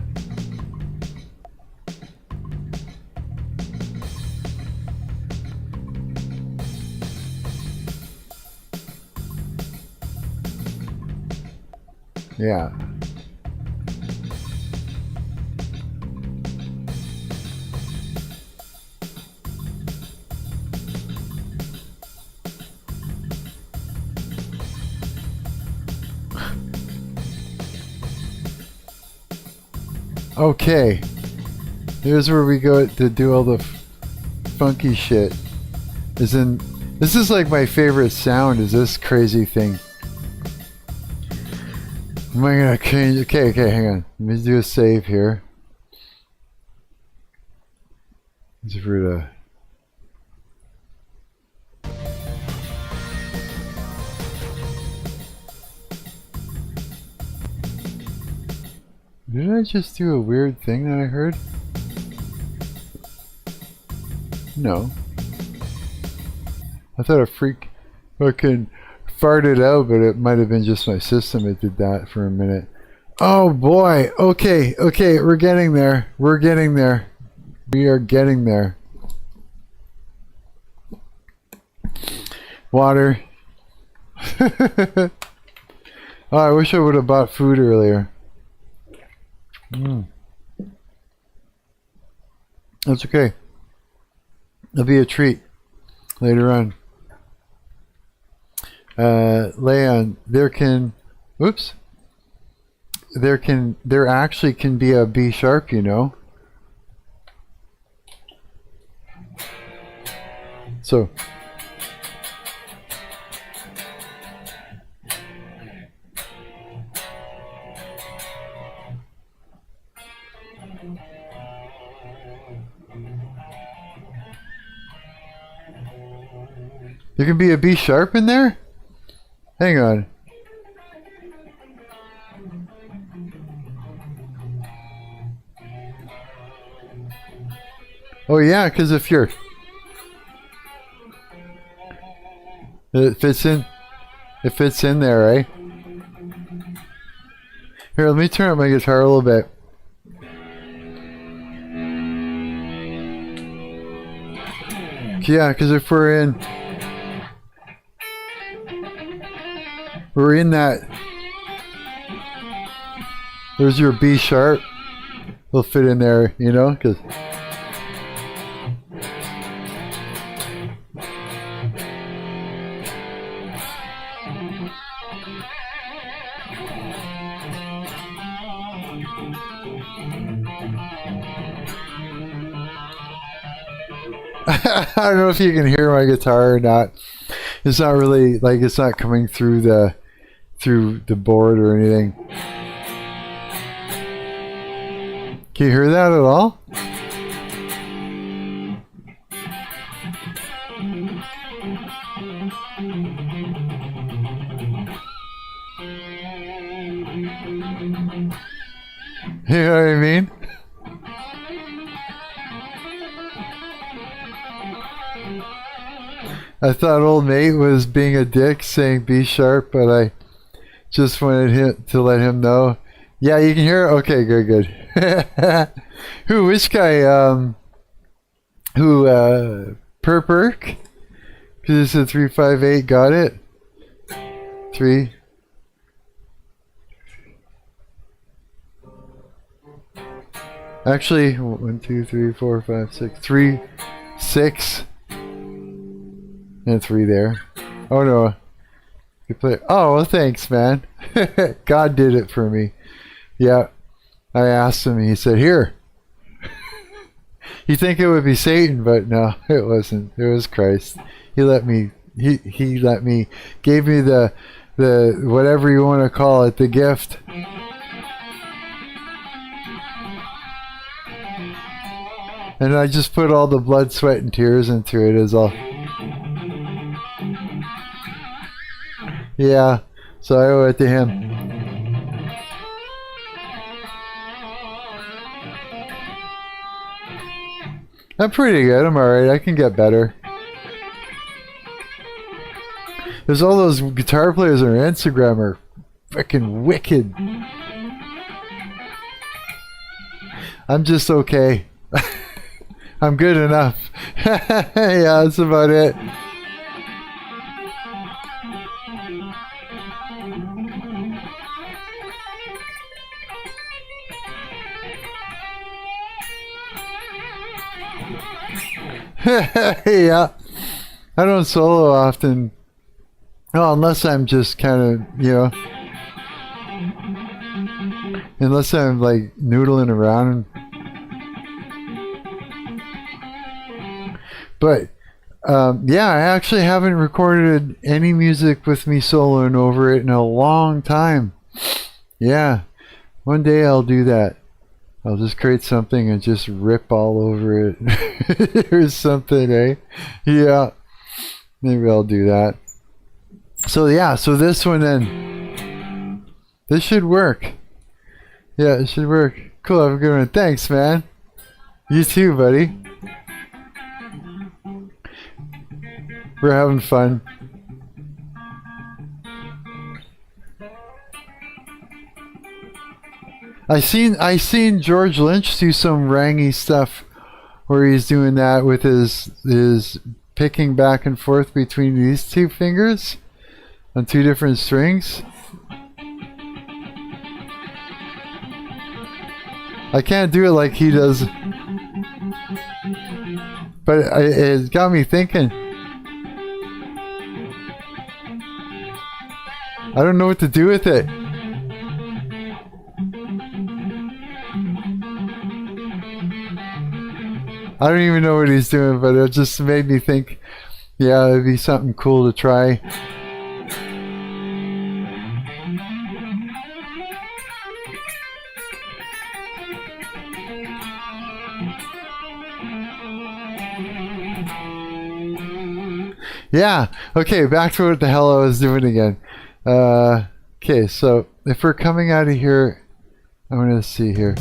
Yeah. Okay, here's where we go to do all the funky shit. This is like my favorite sound, is this crazy thing. Am I gonna change? Okay, hang on. Let me do a save here. Let's for the. Did I just do a weird thing that I heard? No. I thought a freak fucking farted out, but it might have been just my system that did that for a minute. Oh boy. Okay, we're getting there. We are getting there. Water. Oh, I wish I would have bought food earlier. That's okay. It'll be a treat later on. Leon, there actually can be a B sharp, you know. So there can be a B sharp in there? Hang on. Oh yeah, because if it fits in there, right? Here, let me turn up my guitar a little bit. Yeah, because if we're in that, there's your B sharp. It'll fit in there, you know, because I don't know if you can hear my guitar or not. It's not really like it's not coming through the board or anything. Can you hear that at all? You know what I mean? I thought old mate was being a dick saying B sharp, but I just wanted to let him know. Yeah, you can hear it? Okay, good. Which guy? Perk? Because it's a 358, got it? 3. Actually, 1, 2, 3, 4, 5, 6. 3, 6. And 3 there. Oh no. You play. Oh, well, thanks, man. God did it for me. Yeah. I asked him, and he said, "Here." You think it would be Satan, but no, it wasn't. It was Christ. He let me. He let me. Gave me the whatever you want to call it, the gift. And I just put all the blood, sweat, and tears into it. Is all. Yeah, so I owe it to him. I'm pretty good. I'm alright. I can get better. There's all those guitar players on Instagram are freaking wicked. I'm just okay. I'm good enough. Yeah, that's about it. Yeah, I don't solo often. Oh, unless I'm just kind of, you know, unless I'm like noodling around. But yeah, I actually haven't recorded any music with me soloing over it in a long time. Yeah, one day I'll do that. I'll just create something and just rip all over it or something, eh? Yeah, maybe I'll do that. So yeah, so this one then, this should work. Yeah, it should work. Cool, have a good one. Thanks, man. You too, buddy. We're having fun. I seen George Lynch do some rangy stuff where he's doing that with his picking back and forth between these two fingers on two different strings. I can't do it like he does, but it got me thinking. I don't know what to do with it. I don't even know what he's doing, but it just made me think, yeah, it'd be something cool to try. Yeah, okay, back to what the hell I was doing again. Okay, so if we're coming out of here, I'm going to see here.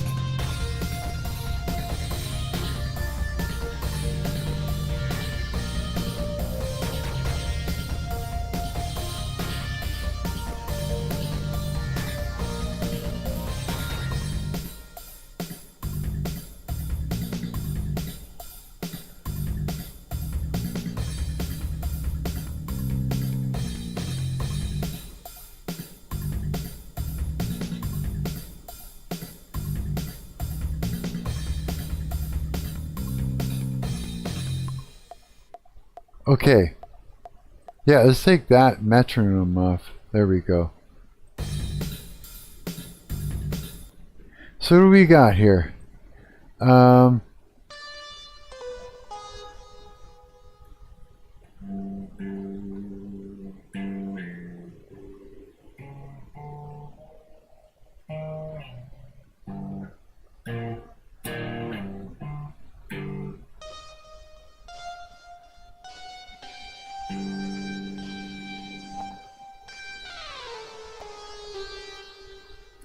Okay. Yeah, let's take that metronome off. There we go. So what do we got here?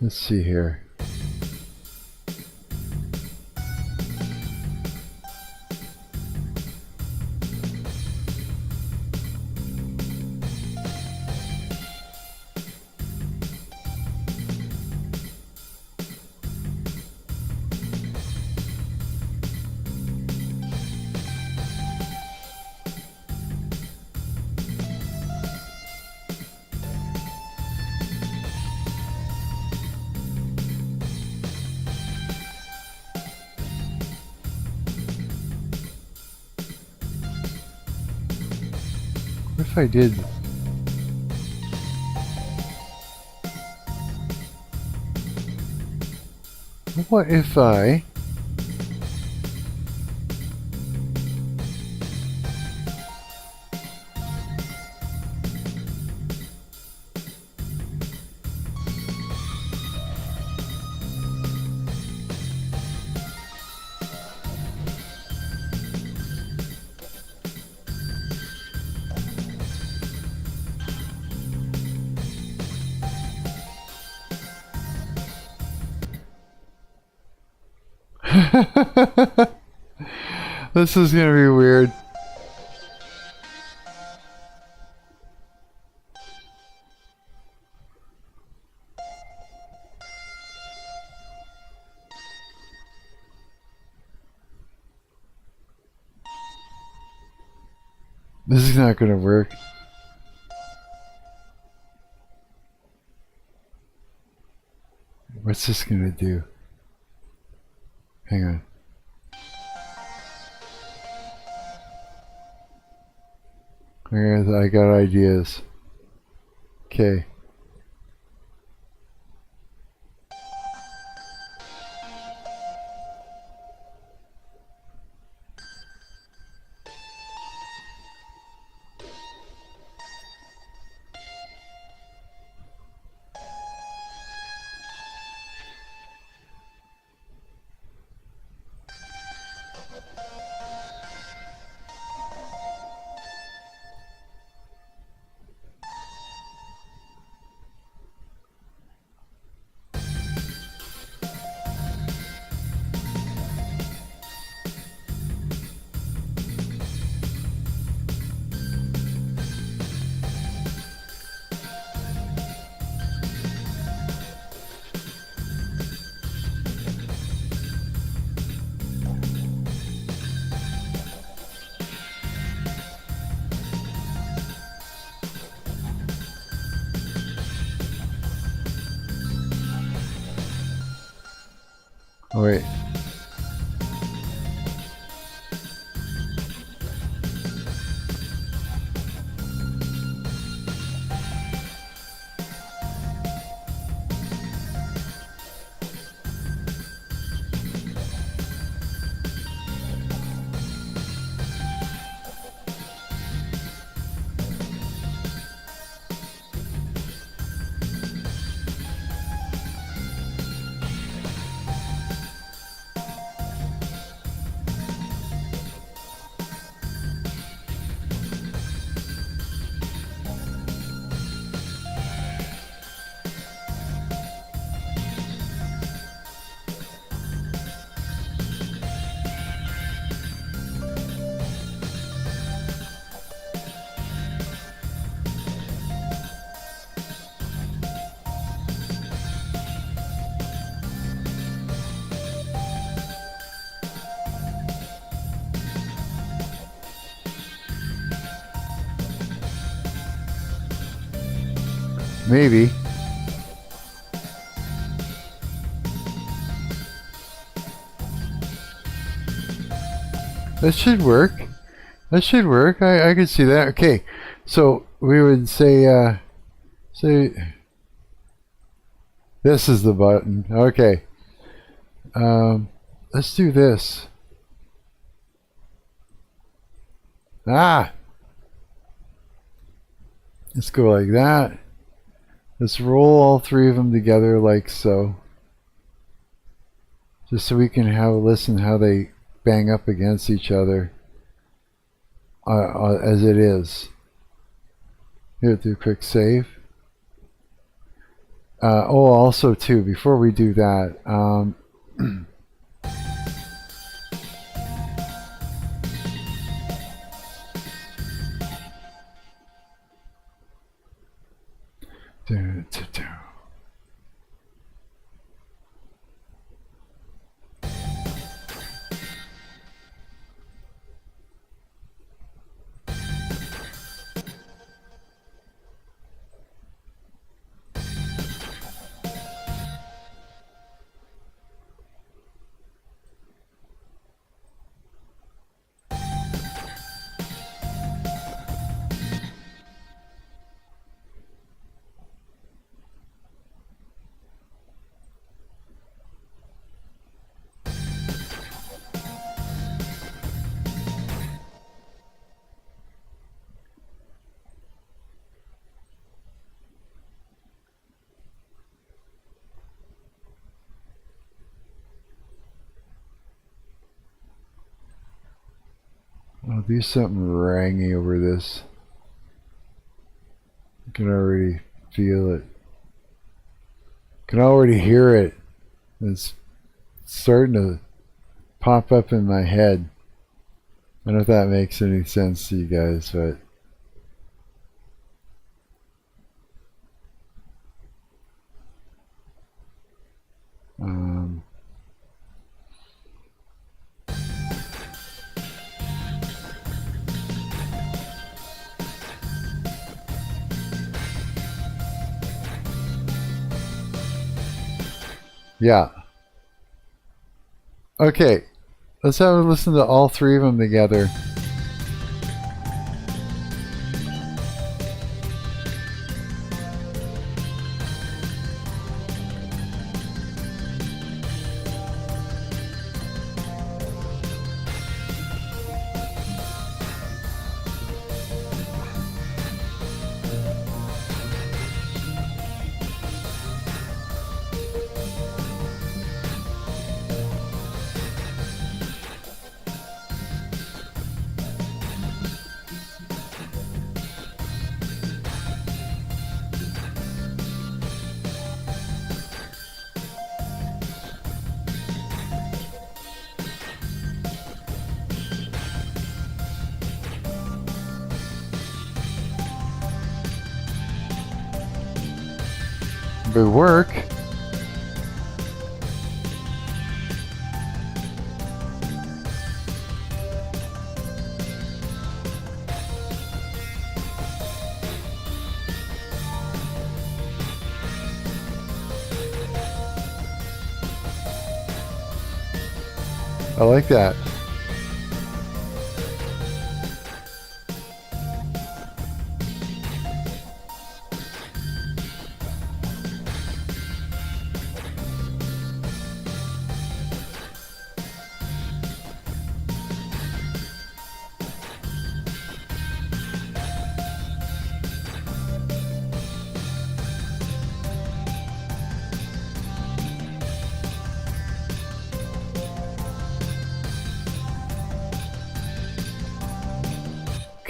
Let's see here. What if I did? What if I... This is gonna be weird. This is not gonna work. What's this gonna do? Hang on. I got ideas. Okay. Oh wait. Maybe. That should work. That should work. I could see that. Okay. So we would say this is the button. Okay. Let's do this. Let's go like that. Let's roll all three of them together like so. Just so we can have a listen how they bang up against each other as it is. Here, do a quick save. Also too, before we do that, I'll do something rangy over this. I can already feel it. Can already hear it. It's starting to pop up in my head. I don't know if that makes any sense to you guys, but yeah. Okay, let's have a listen to all three of them together. Good work. I like that.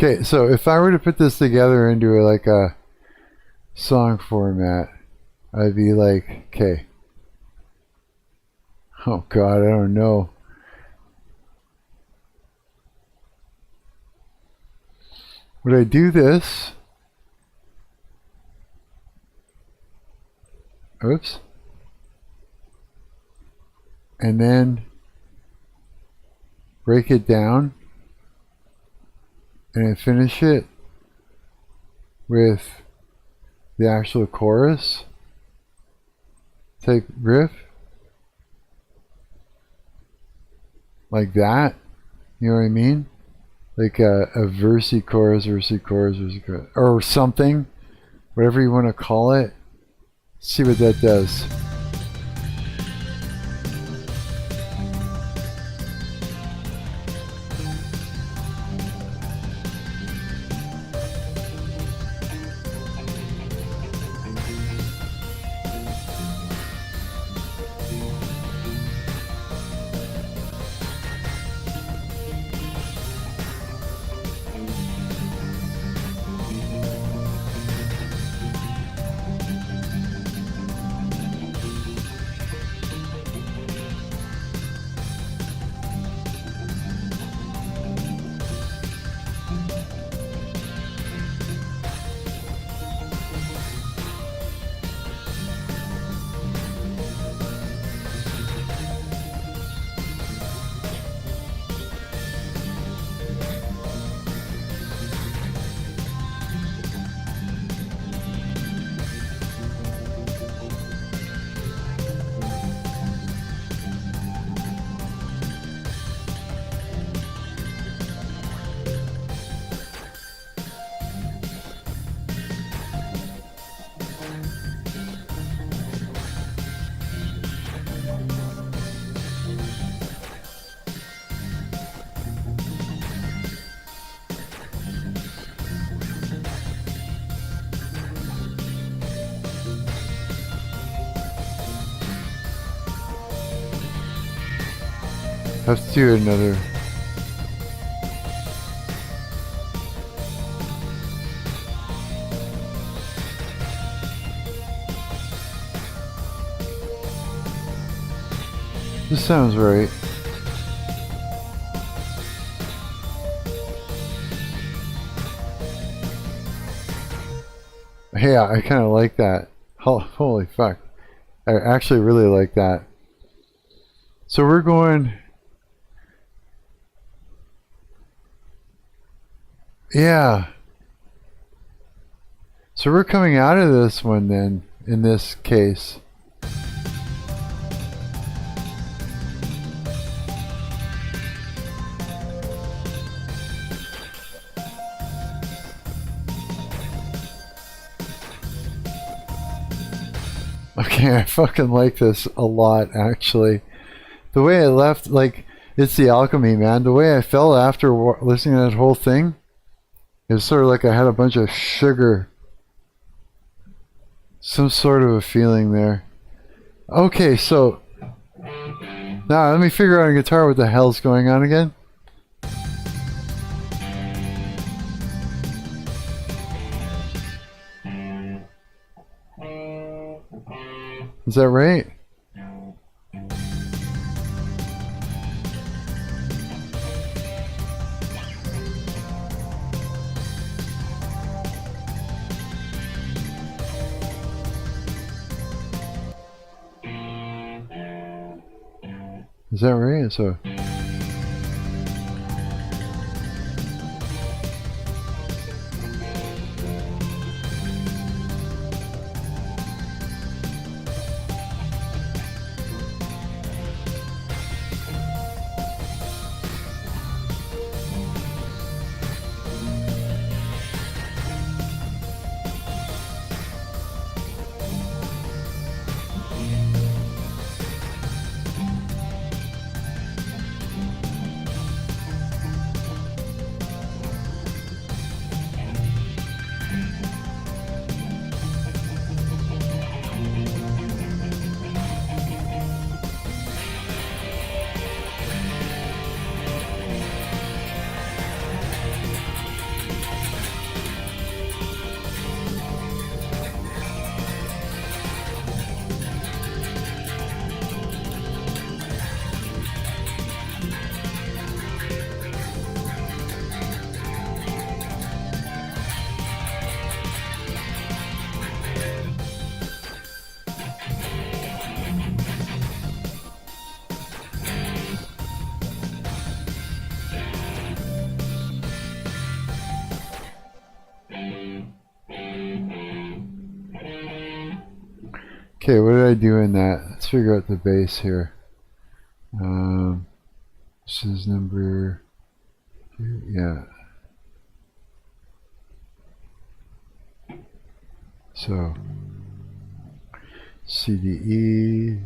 Okay, so if I were to put this together into like a song format, I'd be like, okay. Oh God, I don't know. Would I do this? Oops. And then break it down and finish it with the actual chorus type riff like that, you know what I mean? Like a versey chorus, versey chorus, versey chorus, or something, whatever you want to call it. See what that does. Let's do another. This sounds right. Hey, I kind of like that. Holy fuck. I actually really like that. So we're going... Yeah. So we're coming out of this one then, in this case. Okay, I fucking like this a lot, actually. The way I left, like, it's the alchemy, man. The way I felt after listening to that whole thing, it was sort of like I had a bunch of sugar. Some sort of a feeling there. Okay, so... Now, let me figure out on guitar what the hell's going on again. Is that right? Is that right? So... Okay, what did I do in that? Let's figure out the bass here. This is number 2, yeah. So C, D, E.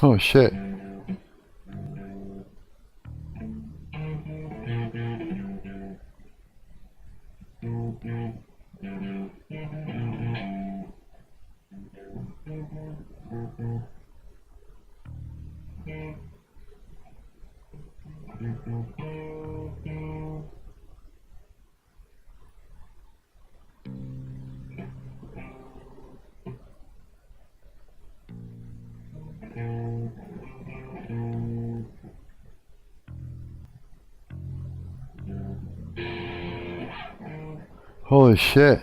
Oh shit. Holy shit.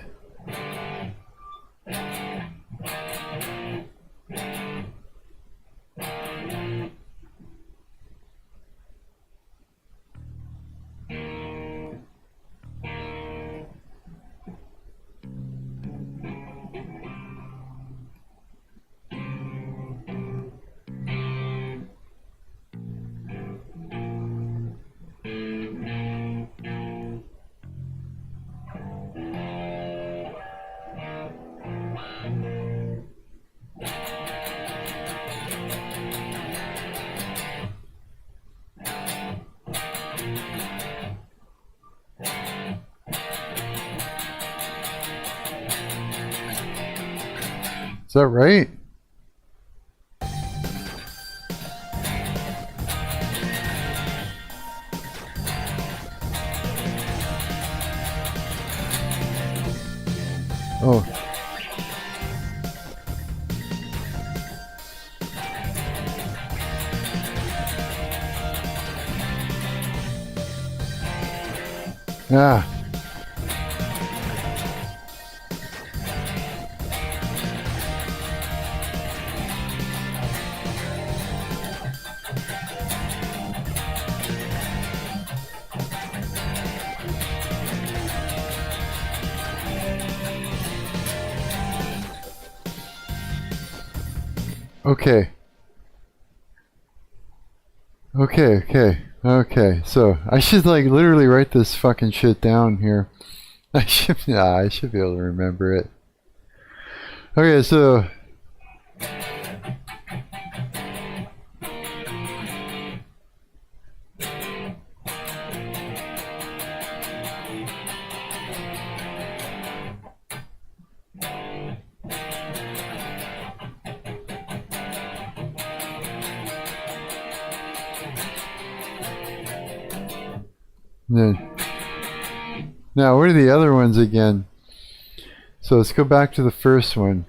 Is that right? Oh. Yeah. Okay. Okay. So I should like literally write this fucking shit down here. I should be able to remember it. Okay, so then, now what are the other ones again? So let's go back to the first one.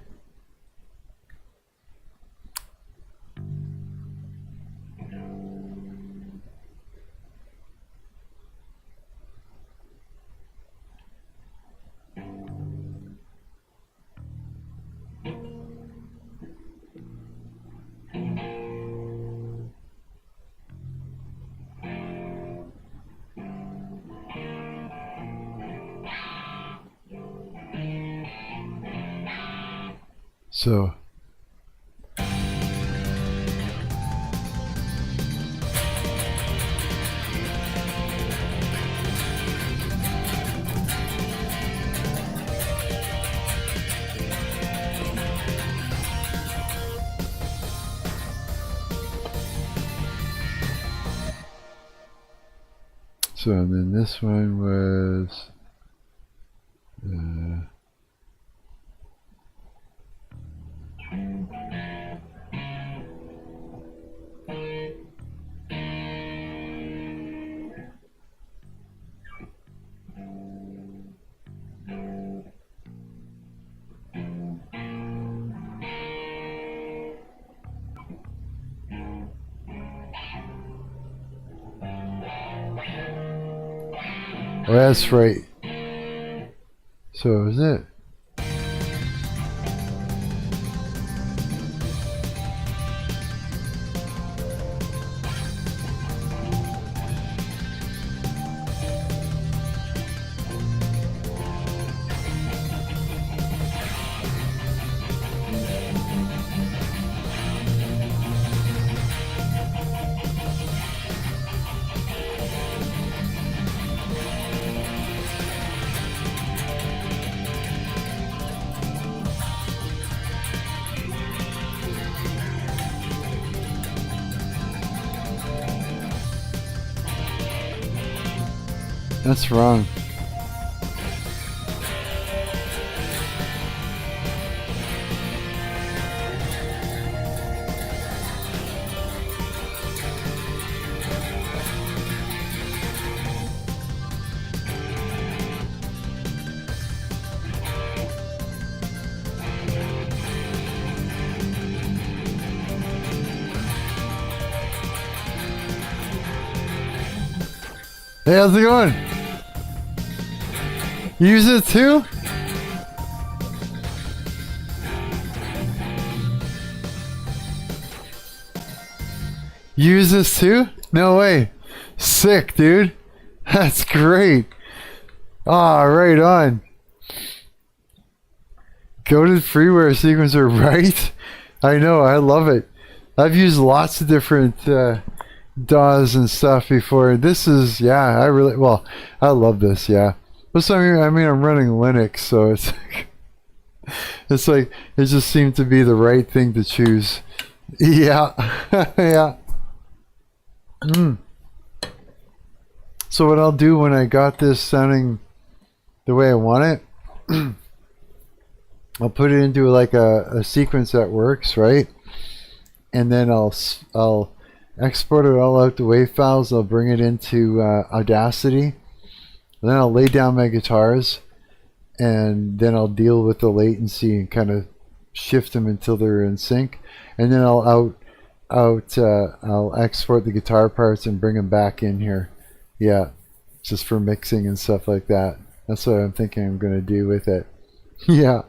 So and then this one was oh, that's right. So is it? That's wrong. Hey, how's it going? You use it too? You use this too? No way. Sick, dude. That's great. Ah, right on. Goated freeware sequencer, right? I know, I love it. I've used lots of different DAWs and stuff before. This is, yeah, I love this, yeah. But so, I mean, I'm running Linux, so it's like, it just seemed to be the right thing to choose. Yeah, yeah. So what I'll do when I got this sounding the way I want it, I'll put it into like a sequence that works, right? And then I'll export it all out to WAV files. I'll bring it into Audacity. And then I'll lay down my guitars, and then I'll deal with the latency and kind of shift them until they're in sync. And then I'll export the guitar parts and bring them back in here. Yeah, just for mixing and stuff like that. That's what I'm thinking I'm going to do with it. Yeah.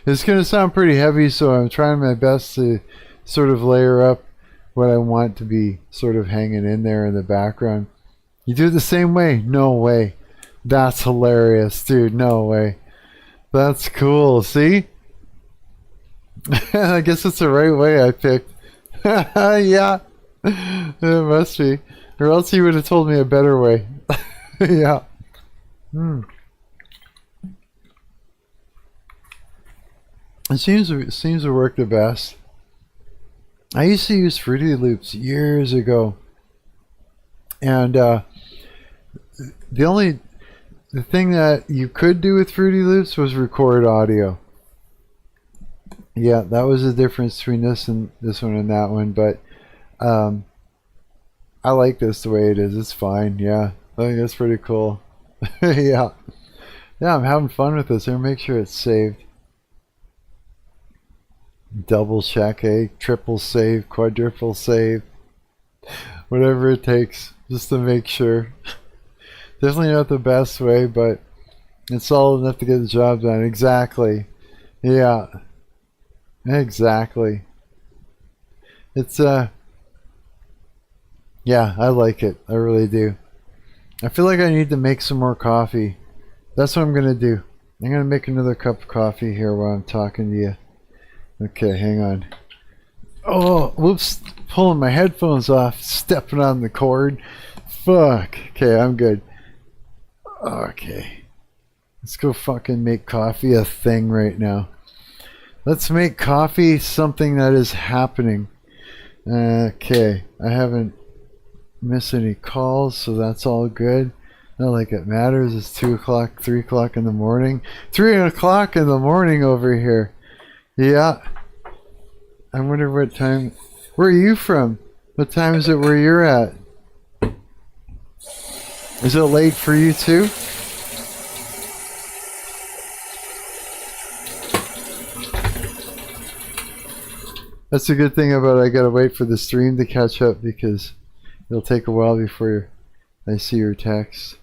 It's going to sound pretty heavy, so I'm trying my best to sort of layer up what I want to be sort of hanging in there in the background. You do it the same way? No way. That's hilarious, dude. No way. That's cool. See? I guess it's the right way I picked. Yeah. It must be. Or else he would have told me a better way. Yeah. It seems to work the best. I used to use Fruity Loops years ago, and the thing that you could do with Fruity Loops was record audio. Yeah, that was the difference between this one and that one. But I like this the way it is. It's fine. Yeah, I think that's pretty cool. Yeah, I'm having fun with this. I'll make sure it's saved. Double check, triple save, quadruple save, whatever it takes, just to make sure. Definitely not the best way, but it's solid enough to get the job done. Exactly. Yeah. Exactly. It's yeah, I like it. I really do. I feel like I need to make some more coffee. That's what I'm gonna do. I'm gonna make another cup of coffee here while I'm talking to you. Okay, hang on. Oh, whoops. Pulling my headphones off. Stepping on the cord. Fuck. Okay, I'm good. Okay. Let's go fucking make coffee a thing right now. Let's make coffee something that is happening. Okay. I haven't missed any calls, so that's all good. Not like it matters. It's 2 o'clock, 3 o'clock in the morning. 3 o'clock in the morning over here. Yeah. I wonder what time. Where are you from? What time is it where you're at? Is it late for you too? That's a good thing about I gotta wait for the stream to catch up because it'll take a while before I see your text.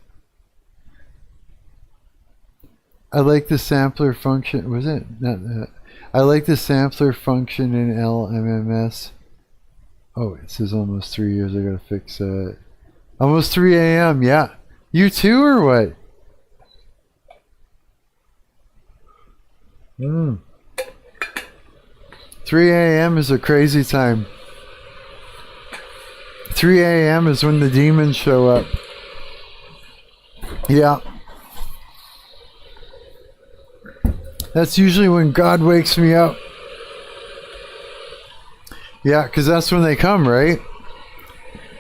I like the sampler function. Was it? Not that. I like the sampler function in LMMS. Oh, it says almost 3 years. I gotta fix that. Almost 3 a.m. Yeah. You too, or what? 3 a.m. is a crazy time. 3 a.m. is when the demons show up. Yeah. That's usually when God wakes me up. Yeah, because that's when they come, right?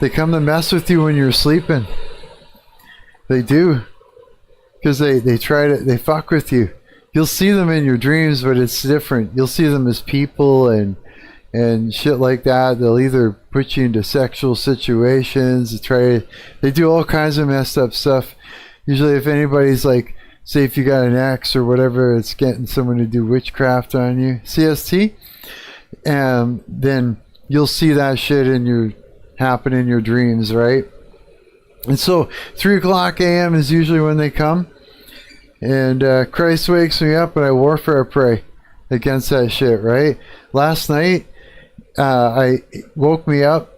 They come to mess with you when you're sleeping. They do. Because they fuck with you. You'll see them in your dreams, but it's different. You'll see them as people and shit like that. They'll either put you into sexual situations, they do all kinds of messed up stuff. Usually if anybody's like, say if you got an ex or whatever, it's getting someone to do witchcraft on you, CST, and then you'll see that shit happen in your dreams, right? And so 3 o'clock a.m. is usually when they come, and Christ wakes me up and I warfare pray against that shit, right? Last night, I woke me up.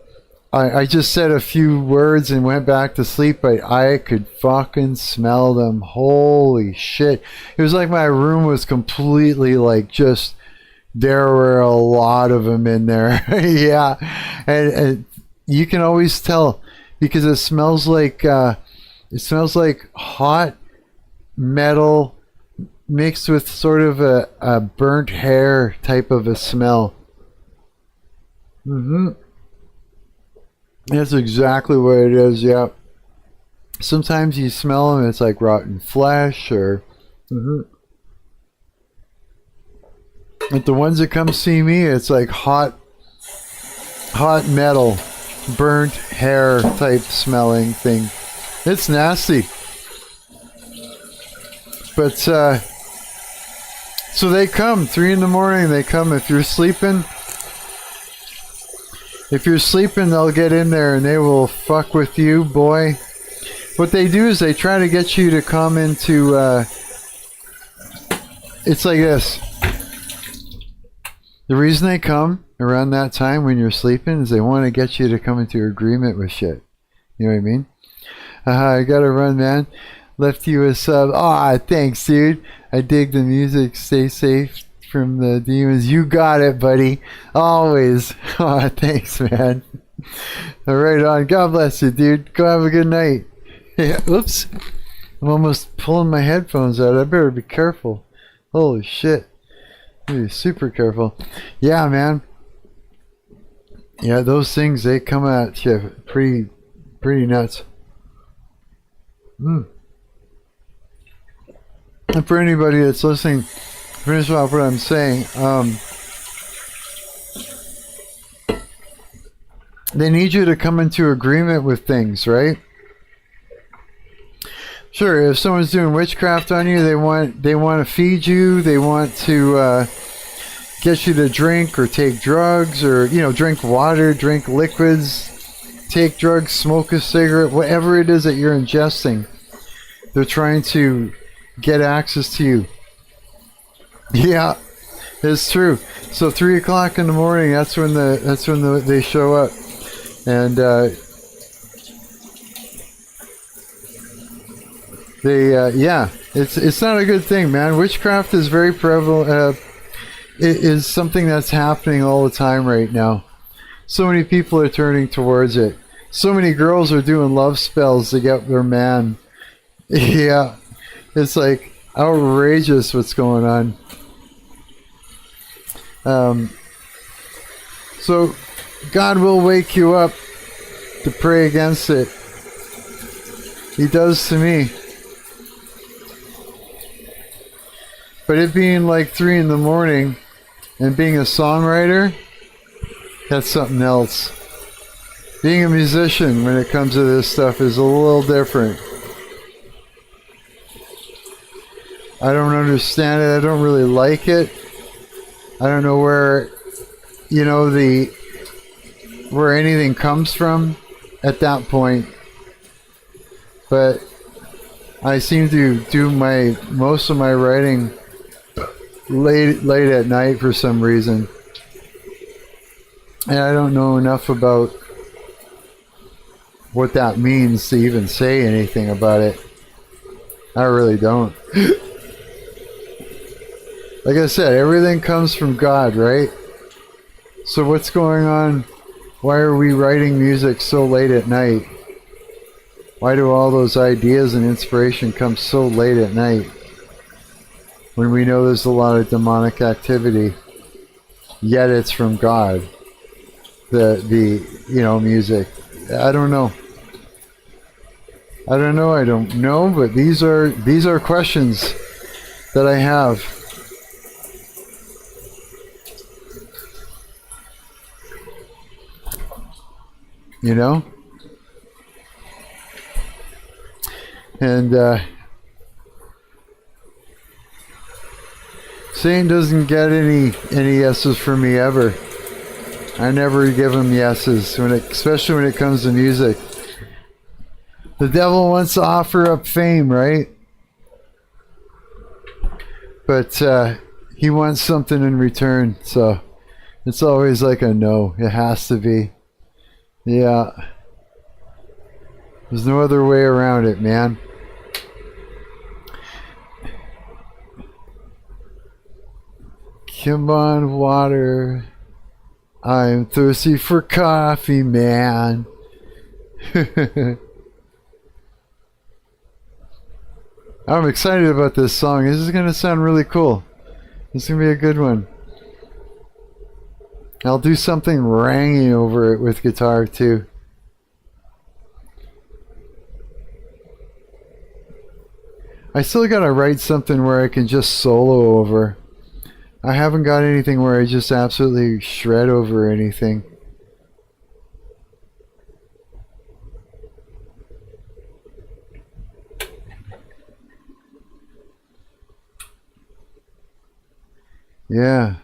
I just said a few words and went back to sleep, but I could fucking smell them. Holy shit. It was like my room was completely like just, there were a lot of them in there. Yeah. And you can always tell because it smells like hot metal mixed with sort of a burnt hair type of a smell. That's exactly what it is, yeah. Sometimes you smell them, it's like rotten flesh or... But the ones that come see me, it's like hot metal, burnt hair type smelling thing. It's nasty. But, so they come, 3 in the morning, they come. If you're sleeping, they'll get in there and they will fuck with you, boy. What they do is they try to get you to come into, it's like this. The reason they come around that time when you're sleeping is they want to get you to come into agreement with shit. You know what I mean? I gotta run, man. Left you a sub. Aw, thanks, dude. I dig the music. Stay safe from the demons. You got it, buddy. Always. Aw, thanks, man. All right, on. God bless you, dude. Go have a good night. Yeah, oops. I'm almost pulling my headphones out. I better be careful. Holy shit. Be super careful. Yeah, man. Yeah, those things, they come at you pretty nuts. And for anybody that's listening, finish off what I'm saying. They need you to come into agreement with things, right? Sure, if someone's doing witchcraft on you, they want to feed you, they want to get you to drink or take drugs, or drink water, drink liquids, take drugs, smoke a cigarette, whatever it is that you're ingesting. They're trying to get access to you. Yeah, it's true. So 3 o'clock in the morning, that's when they show up, and it's not a good thing, man. Witchcraft is very prevalent. It is something that's happening all the time right now. So many people are turning towards it. So many girls are doing love spells to get their man. Yeah, it's like outrageous what's going on. So God will wake you up to pray against it. He does to me. But it being like 3 in the morning and being a songwriter, that's something else. Being a musician when it comes to this stuff is a little different. I don't understand it. I don't really like it. I don't know where, where anything comes from at that point. But I seem to do most of my writing late at night for some reason, and I don't know enough about what that means to even say anything about it. I really don't. Like I said, everything comes from God, right? So what's going on? Why are we writing music so late at night? Why do all those ideas and inspiration come so late at night when we know there's a lot of demonic activity, yet it's from God? The music. I don't know, but these are questions that I have. And Satan doesn't get any yeses from me ever. I never give him yeses, especially when it comes to music. The devil wants to offer up fame, right? But he wants something in return, so it's always like a no. It has to be. Yeah. There's no other way around it, man. Come on, water. I'm thirsty for coffee, man. I'm excited about this song. This is going to sound really cool. This is going to be a good one. I'll do something rangy over it with guitar too. I still got to write something where I can just solo over. I haven't got anything where I just absolutely shred over anything. Yeah.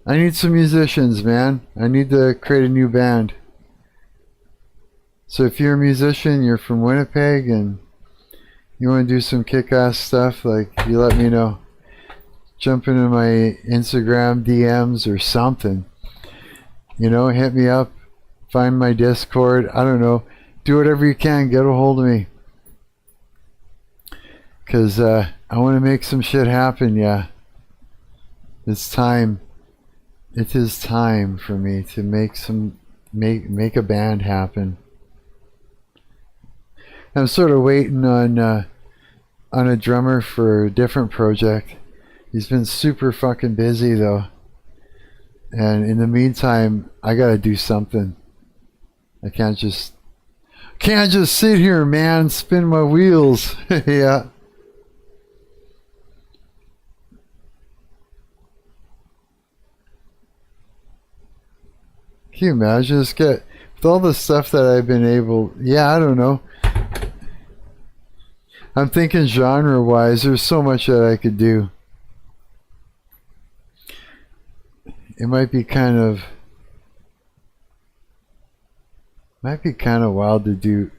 I need some musicians, man. I need to create a new band. So if you're a musician, you're from Winnipeg, and you want to do some kick-ass stuff, like, you let me know. Jump into my Instagram DMs or something. Hit me up. Find my Discord. I don't know. Do whatever you can. Get a hold of me. Because I want to make some shit happen, yeah. It's time. It is time for me to make a band happen. I'm sort of waiting on a drummer for a different project. He's been super fucking busy though. And in the meantime, I gotta do something. I can't just sit here, man, spin my wheels. Yeah. Can you imagine this guy with all the stuff that I've been able? Yeah, I don't know. I'm thinking genre-wise, there's so much that I could do. It might be kind of wild to do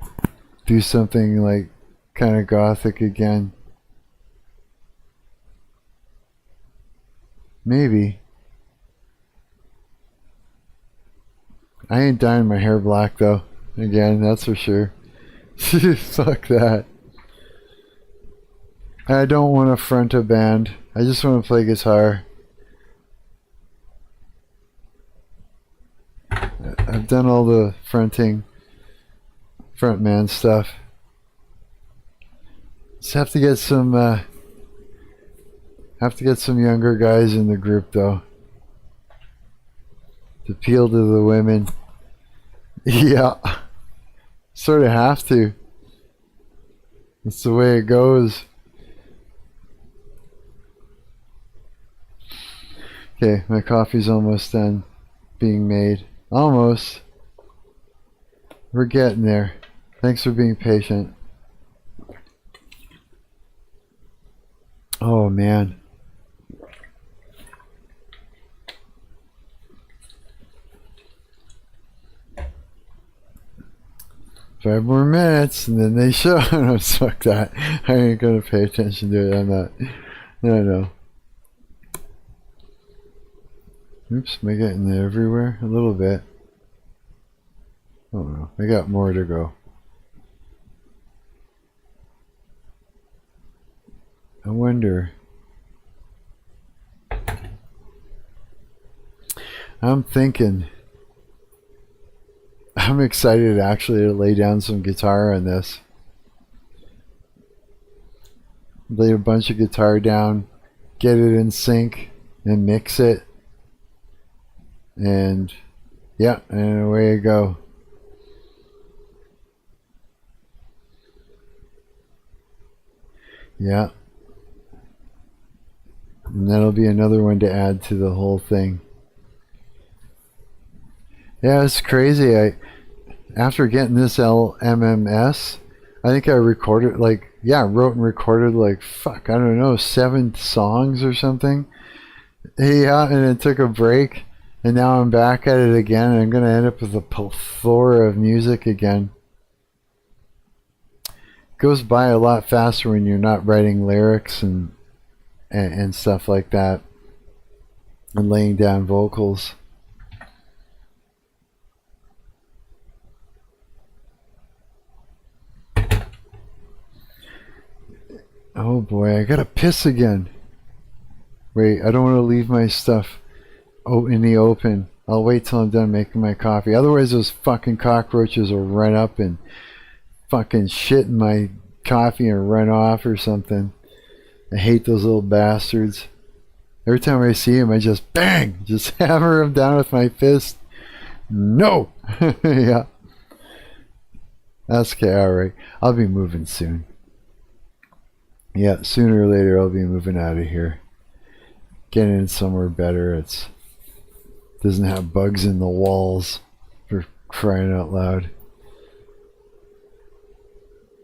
something like kind of gothic again. Maybe. I ain't dyeing my hair black though. Again, that's for sure. Fuck that. I don't want to front a band. I just want to play guitar. I've done all the frontman stuff. Just have to get some younger guys in the group though, to appeal to the women. Yeah, sort of have to. That's the way it goes. Okay, my coffee's almost done being made. Almost. We're getting there. Thanks for being patient. Oh man. 5 more minutes and then they show. No, fuck that. I ain't gonna pay attention to it. I'm not. No. Oops, am I getting there everywhere? A little bit. Oh no, I got more to go. I wonder. I'm thinking. I'm excited actually to lay down some guitar on this. Lay a bunch of guitar down, get it in sync, and mix it. And yeah, and away you go. Yeah. And that'll be another one to add to the whole thing. Yeah, it's crazy. After getting this LMMS, I think I recorded wrote and recorded I don't know, 7 songs or something. Yeah, and it took a break. And now I'm back at it again, and I'm going to end up with a plethora of music again. It goes by a lot faster when you're not writing lyrics and stuff like that, and laying down vocals. Oh boy, I gotta piss again. Wait, I don't want to leave my stuff in the open. I'll wait till I'm done making my coffee. Otherwise those fucking cockroaches will run up and fucking shit in my coffee and run off or something. I hate those little bastards. Every time I see them, I just bang! Just hammer them down with my fist. No! Yeah. That's okay, alright. I'll be moving soon. Yeah, sooner or later I'll be moving out of here. Getting in somewhere better. It's doesn't have bugs in the walls, for crying out loud.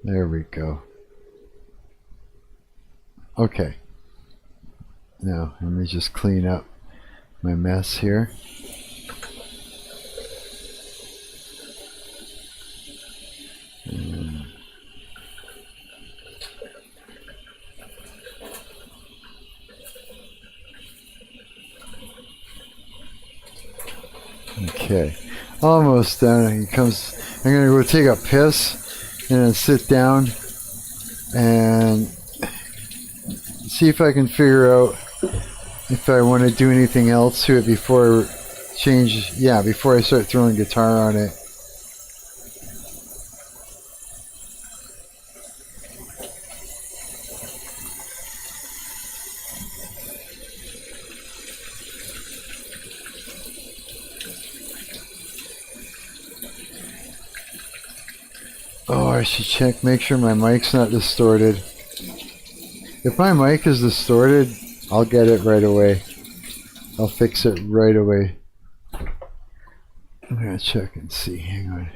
There we go. Okay. Now, let me just clean up my mess here. Okay, almost done. He comes. I'm gonna go take a piss and then sit down and see if I can figure out if I want to do anything else to it before I change. Yeah, before I start throwing guitar on it. Oh, I should check, make sure my mic's not distorted. If my mic is distorted, I'll get it right away. I'll fix it right away. I'm gonna check and see, hang on.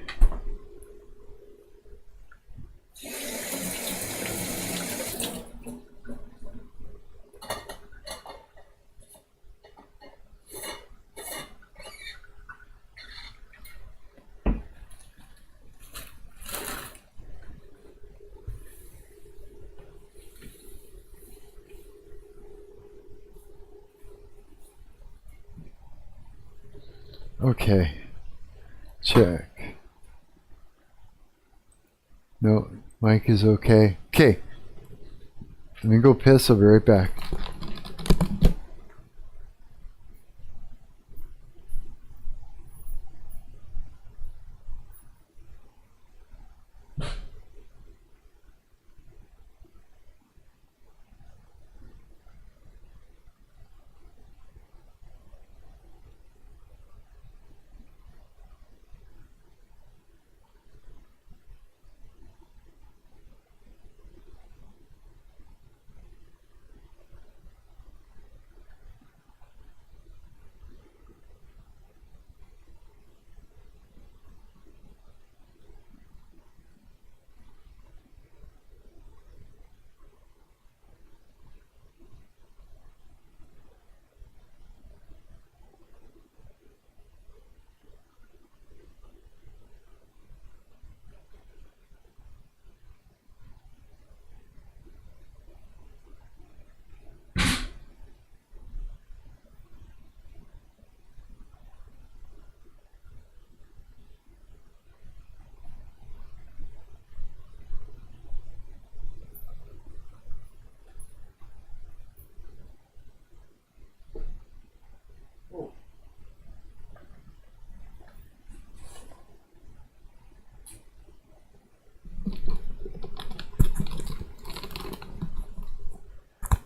Okay, check. No, mic is okay. Okay, let me go piss, I'll be right back.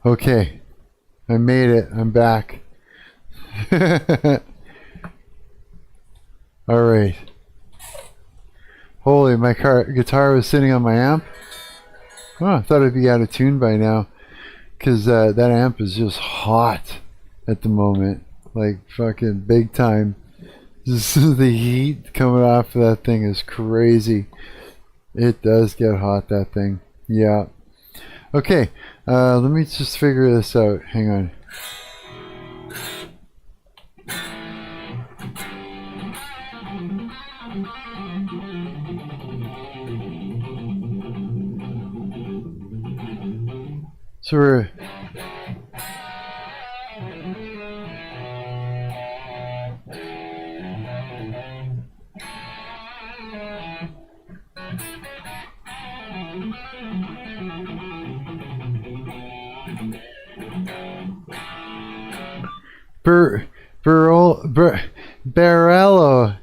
Okay, I made it. I'm back. All right. Holy, my guitar was sitting on my amp. Oh, I thought it'd be out of tune by now, because that amp is just hot at the moment, like fucking big time. The heat coming off of that thing is crazy. It does get hot, that thing. Yeah. Okay, let me just figure this out. Hang on. So we're... Barello.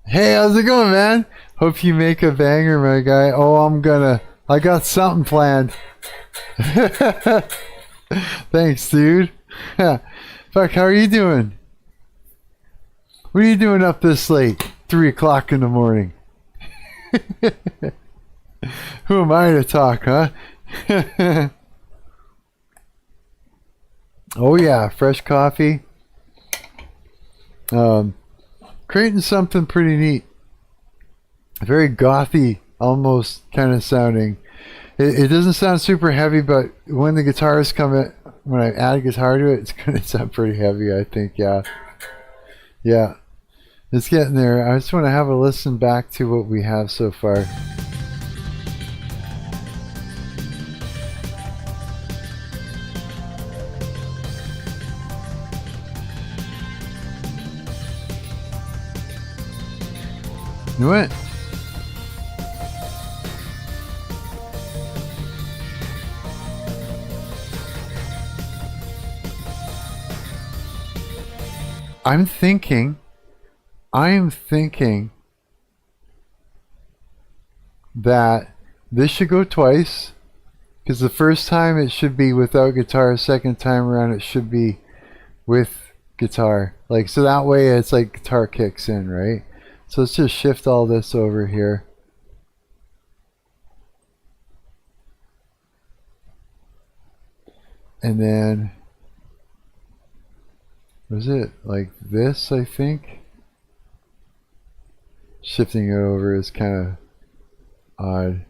Hey, how's it going, man? Hope you make a banger, my guy. Oh, I got something planned. Thanks, dude. Fuck, how are you doing? What are you doing up this late? 3 o'clock in the morning. Who am I to talk, huh? Oh yeah, fresh coffee. Creating something pretty neat. Very gothy, almost kind of sounding. It doesn't sound super heavy, but when the guitars come in, when I add a guitar to it, it's going to sound pretty heavy, I think, yeah. Yeah, it's getting there. I just want to have a listen back to what we have so far. You know what? I'm thinking that this should go twice, because the first time it should be without guitar, second time around it should be with guitar. Like, so that way it's like guitar kicks in, right? So let's just shift all this over here. and then was it like this, I think? Shifting it over is kind of odd.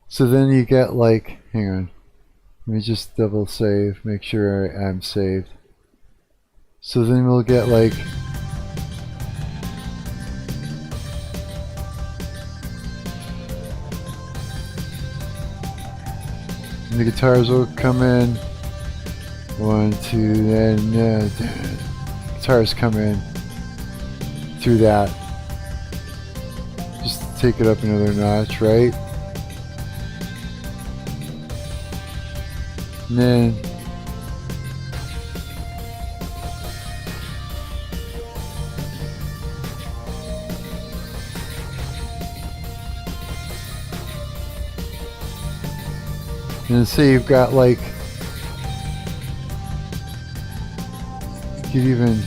So then you get like, hang on, let me just double save, make sure I'm saved. So then we'll get like, and the guitars will come in, 1, 2, then guitars come in through that. Just take it up another notch, right? And then say you've got like, you could even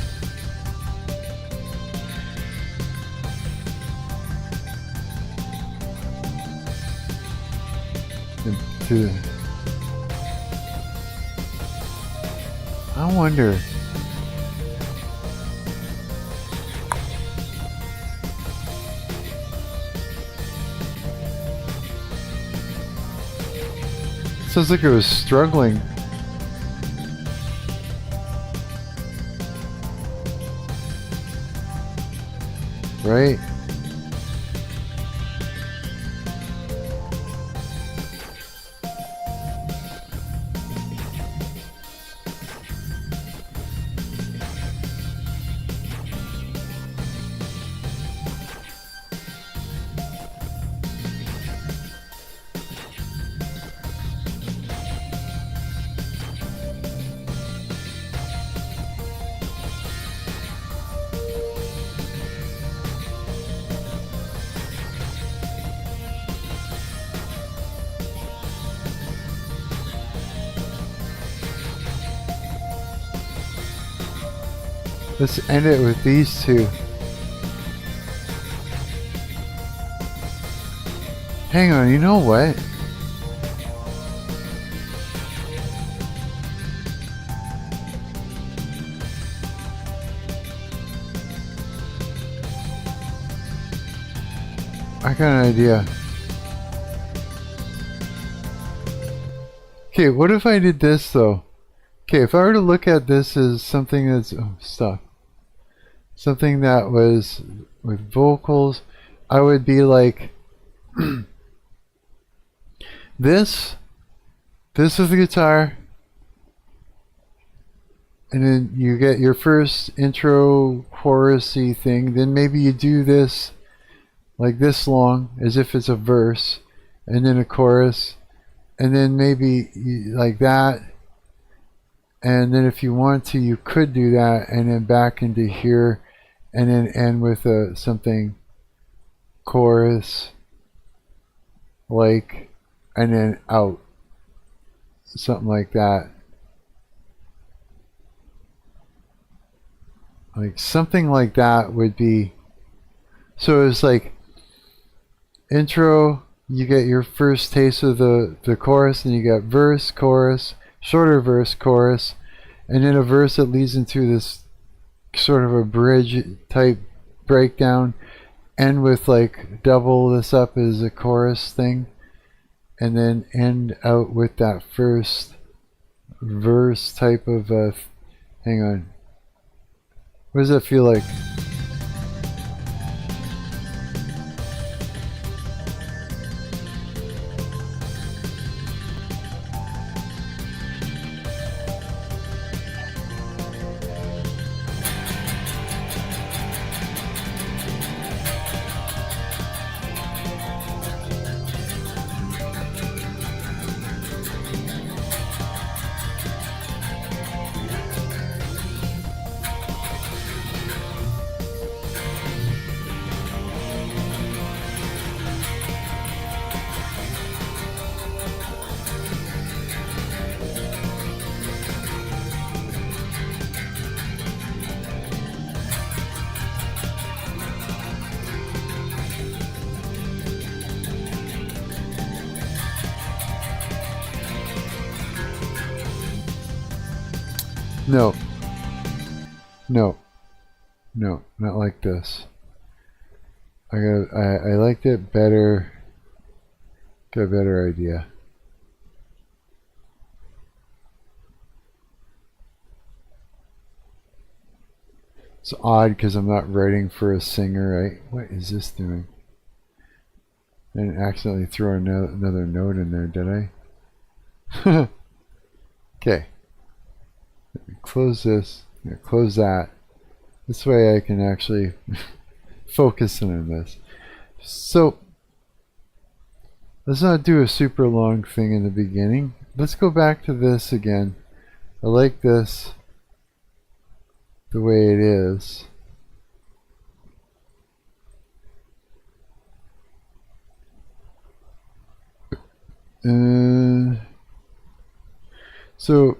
to, I wonder. Sounds like it was struggling. Right? Let's end it with these two. Hang on, you know what? I got an idea. Okay, what if I did this though? Okay, if I were to look at this as something that's something that was with vocals, I would be like this is the guitar, and then you get your first intro chorusy thing, then maybe you do this like this long as if it's a verse, and then a chorus, and then maybe like that. And then if you want to, you could do that and then back into here and then end with something chorus like, and then out, something like that. Like something like that would be, so it's like intro, you get your first taste of the chorus, and you got verse, chorus, shorter verse, chorus, and then a verse that leads into this sort of a bridge type breakdown, end with like double this up as a chorus thing, and then end out with that first verse type of hang on, what does that feel like? No. No. No, not like this. I liked it better. Got a better idea. It's odd because I'm not writing for a singer, right? What is this doing? I didn't accidentally throw another note in there, did I? Okay. Close this. Close that. This way I can actually focus in on this. So, let's not do a super long thing in the beginning. Let's go back to this again. I like this the way it is. So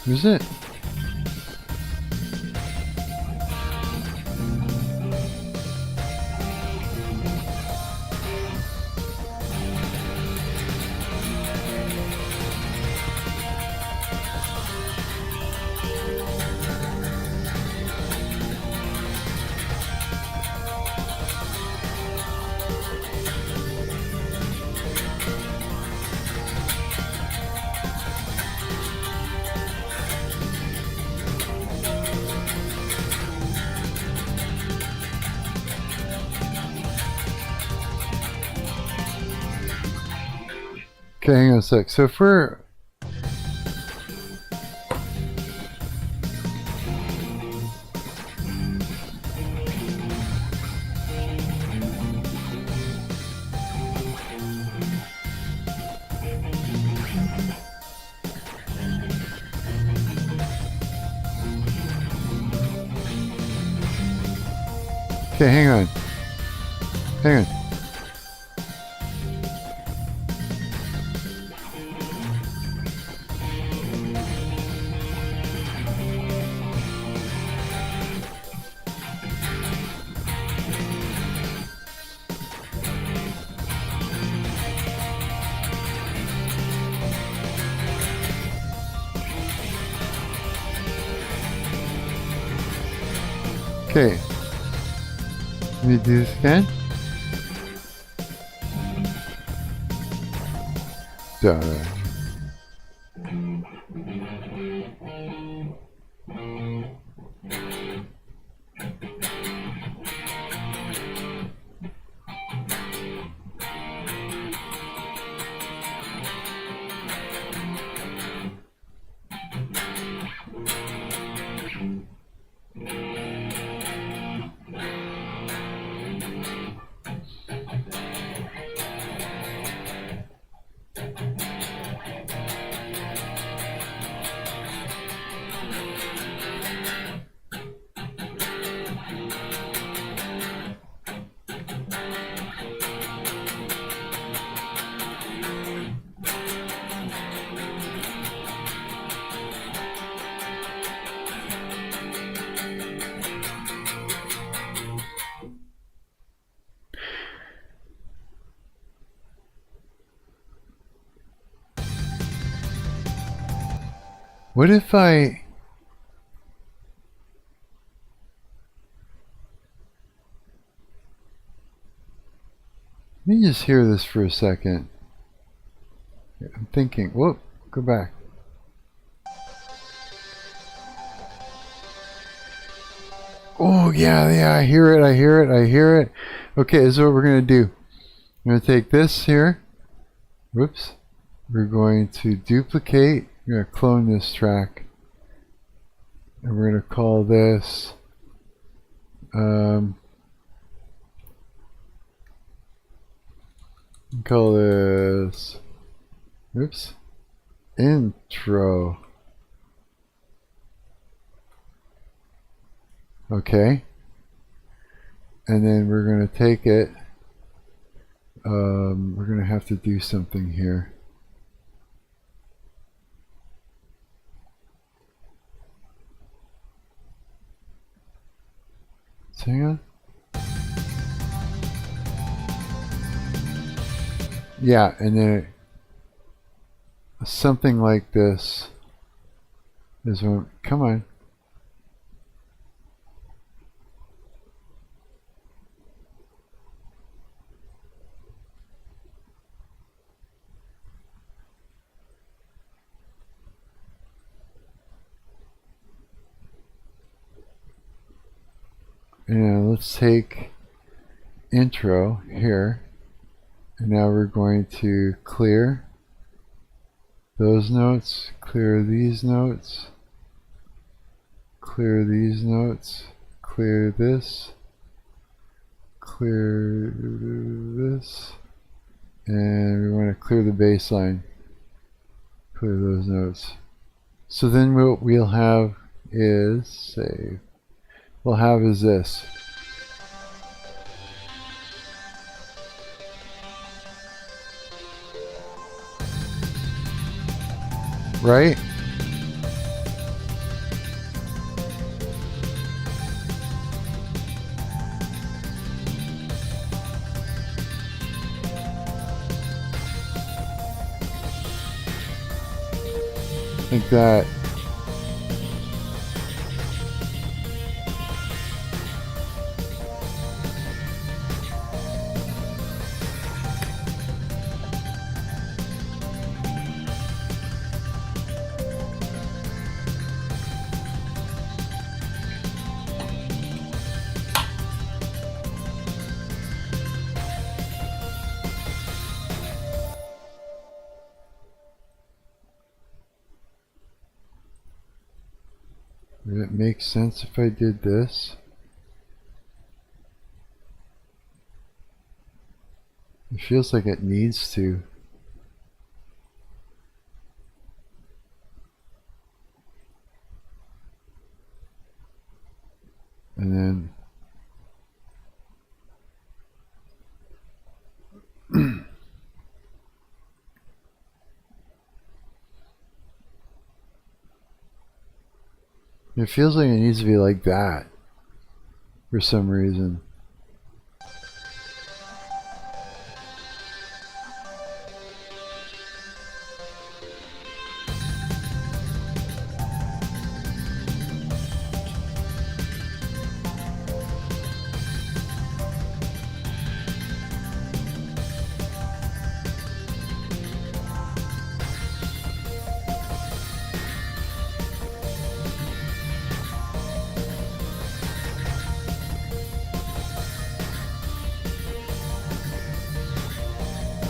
Who's it? Okay, hang on a sec. So if we're... Okay, hang on. Hang on. Okay. Let me do this again. Duh. What if I... Let me just hear this for a second. I'm thinking, whoop, go back. Oh, yeah, I hear it. Okay, this is what we're going to do. I'm going to take this here. Whoops. We're going to duplicate. We're going to clone this track. And we're going to call this... call this... Oops. Intro. Okay. And then we're going to take it. We're going to have to do something here. So hang on. Yeah, and then something like this is when, come on. And let's take intro here, and now we're going to clear those notes, clear these notes, clear these notes, clear this, clear this, and we want to clear the bass line, clear those notes. So then what we'll have is, save, we'll have is this. Right? Like that. Would it make sense if I did this? It feels like it needs to. And then it feels like it needs to be like that for some reason.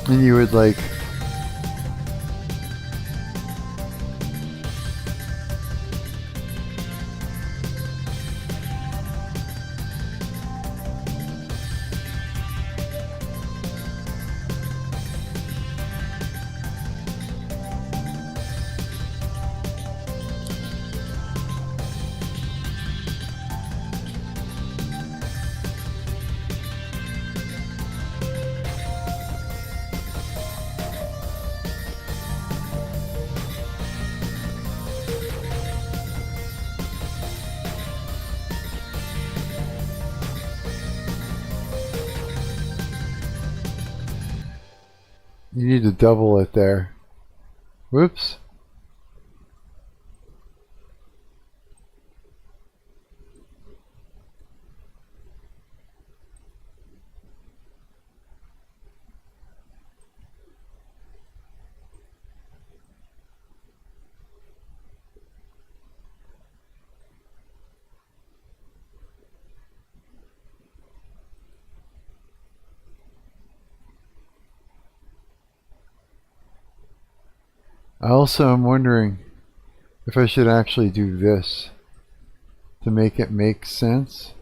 And you would like you need to double it there. Whoops. I also am wondering if I should actually do this to make it make sense.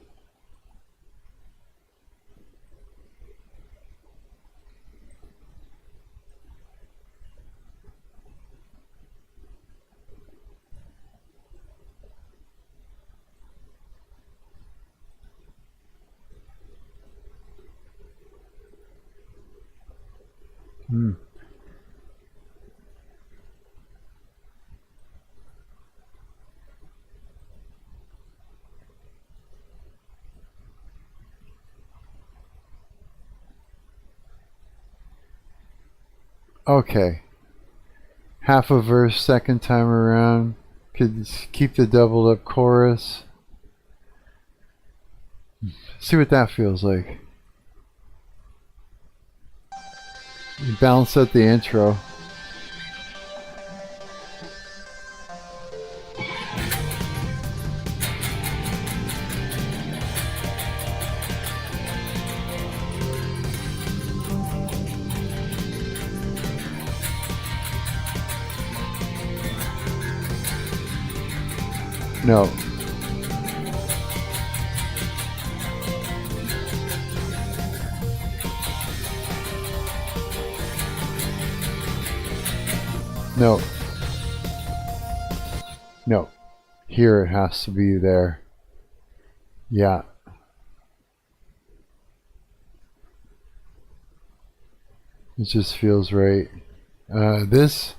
Okay. Half a verse second time around. Could keep the doubled up chorus. See what that feels like. You balance out the intro. No. No. No. Here it has to be there. Yeah. It just feels right. This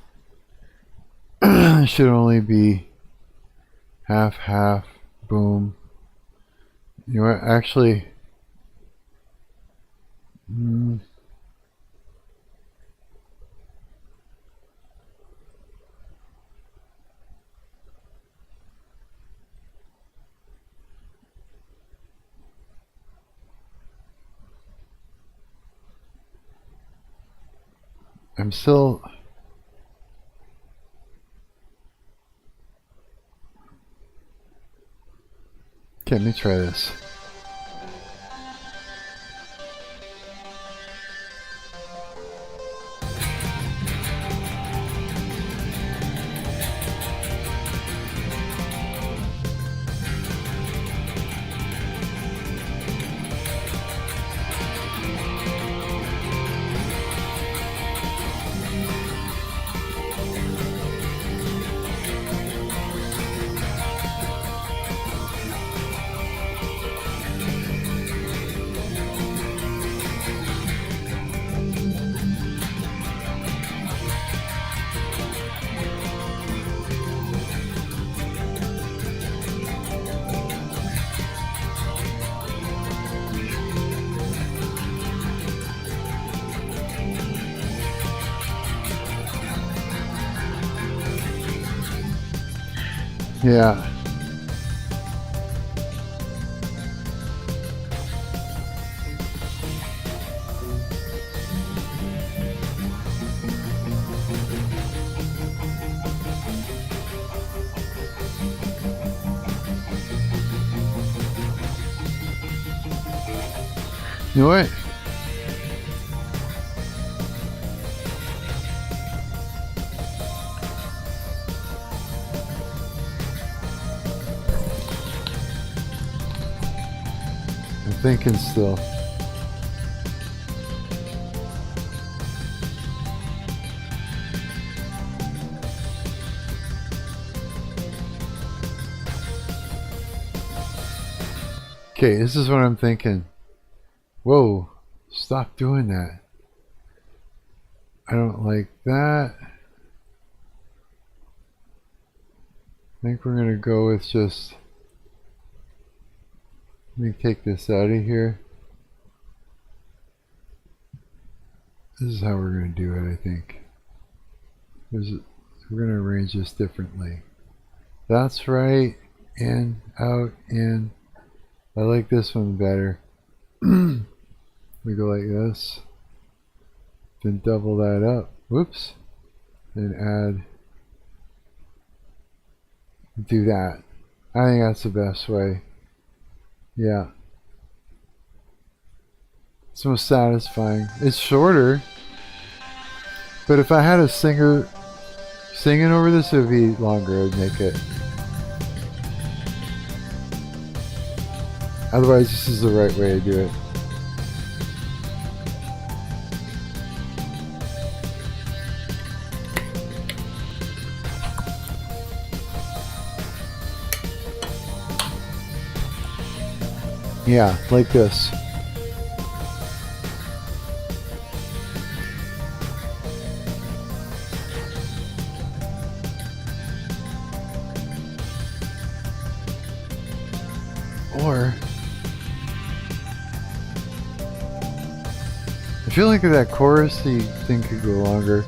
should only be half, half, boom. You know what? Actually, I'm still. Okay, let me try this. Yeah. You know what? I'm thinking still. Okay, this is what I'm thinking. Whoa, stop doing that. I don't like that. I think we're gonna go with just, let me take this out of here. This is how we're gonna do it, I think. We're gonna arrange this differently. That's right, in, out, in. I like this one better. We go like this, then double that up, whoops, then add, do that. I think that's the best way. Yeah. It's most satisfying. It's shorter, but if I had a Singing over this would be longer, I'd make it. Otherwise, this is the right way to do it. Yeah, like this. Or I feel like that chorus thing could go longer.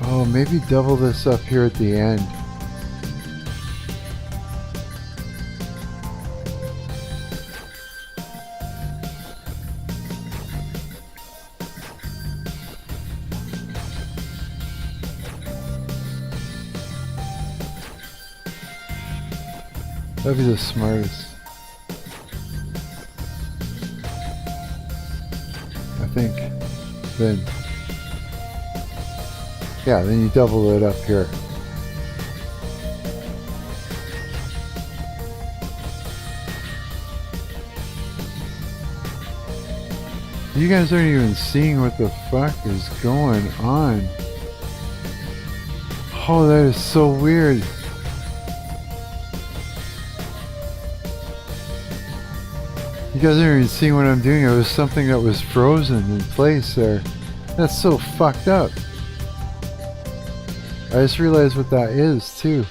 Oh, maybe double this up here at the end. That'd be the smartest. I think. Then. Yeah, then you double it up here. You guys aren't even seeing what the fuck is going on. Oh, that is so weird. You guys aren't even seeing what I'm doing. It was something that was frozen in place there. That's so fucked up. I just realized what that is too.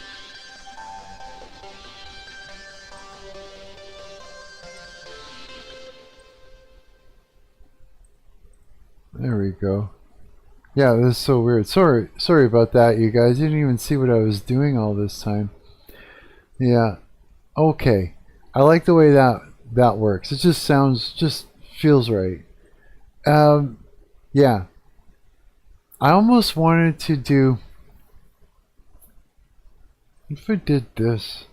There we go. Yeah, this is so weird. Sorry about that, you guys. You didn't even see what I was doing all this time. Yeah. Okay. I like the way that works. It just feels right. Yeah. I almost wanted to do. If I did this.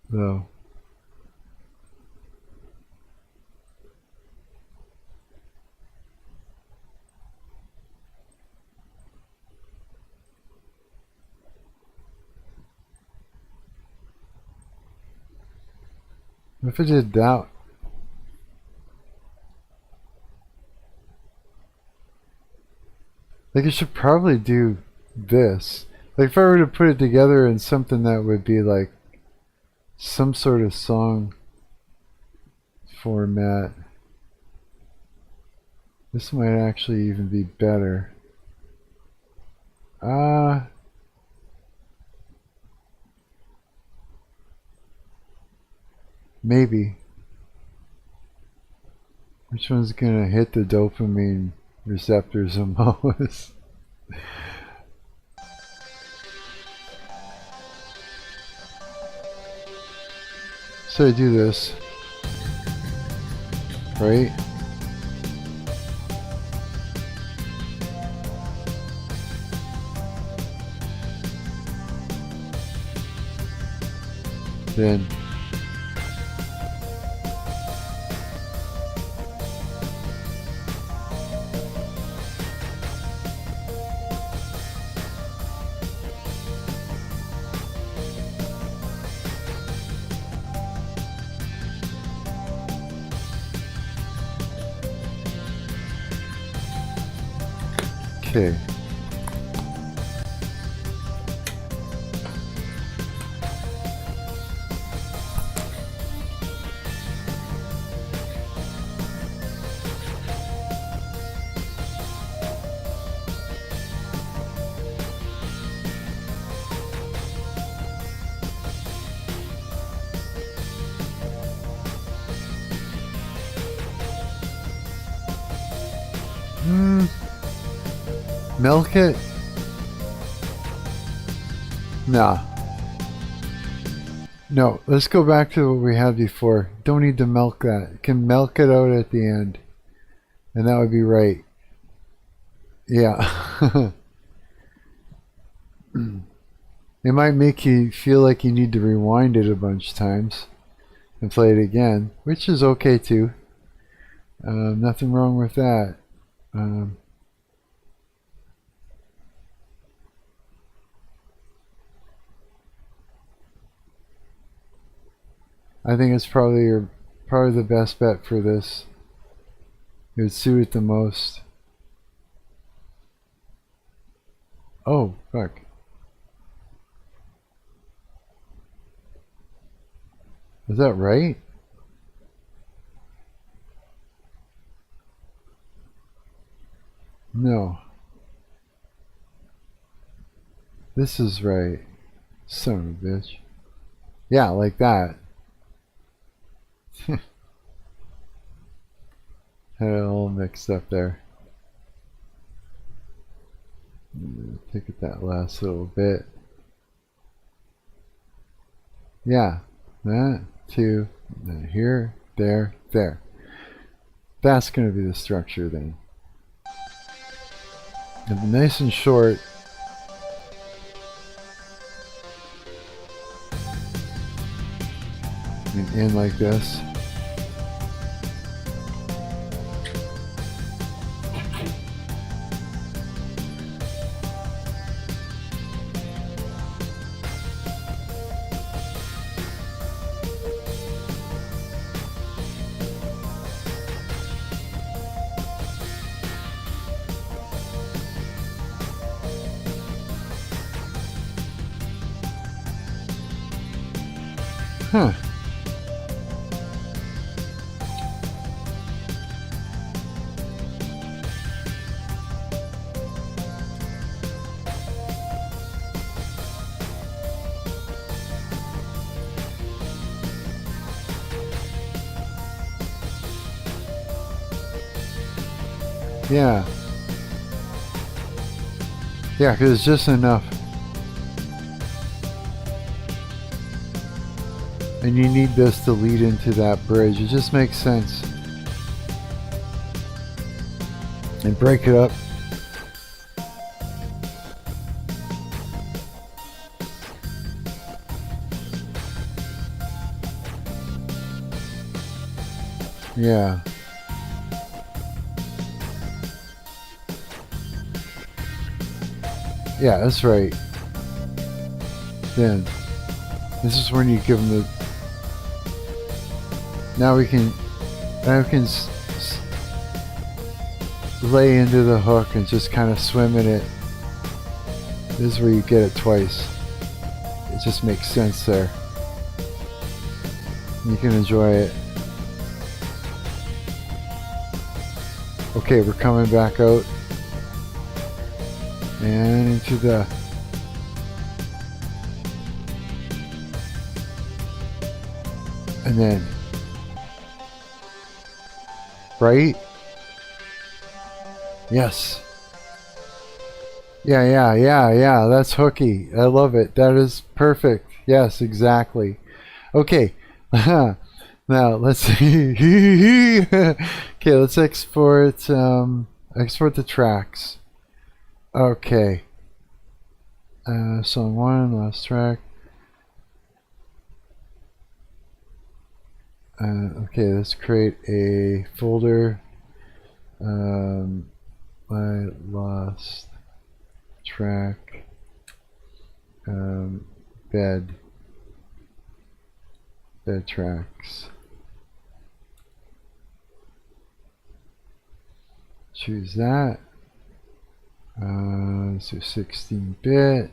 Though. If I did that. Like I should probably do this. Like if I were to put it together in something that would be like some sort of song format. This might actually even be better. Maybe. Which one's gonna hit the dopamine receptors the most? So I do this, right? Then okay. Milk it? Nah. No, let's go back to what we had before. Don't need to milk that. You can milk it out at the end. And that would be right. Yeah. It might make you feel like you need to rewind it a bunch of times and play it again, which is okay too. Nothing wrong with that. I think it's probably the best bet for this. It would suit it the most. Oh, fuck. Is that right? No. This is right. Son of a bitch. Yeah, like that. Had it all mixed up there. Take it that last little bit. Yeah. That, two, then here, there, there. That's going to be the structure then. And nice and short. And in like this. Huh. Yeah. Yeah, because it's just enough. And you need this to lead into that bridge. It just makes sense. And break it up. Yeah. Yeah, that's right. Then, this is when you give them the... Now we can lay into the hook and just kind of swim in it. This is where you get it twice. It just makes sense there. You can enjoy it. Okay, we're coming back out. And into the... And then... Right? Yes. Yeah. That's hooky. I love it. That is perfect. Yes, exactly. Okay. Now let's see. Okay, let's export the tracks. Okay. Song 1, last track. Okay, let's create a folder. I lost track. Bed tracks. Choose that. So 16-bit.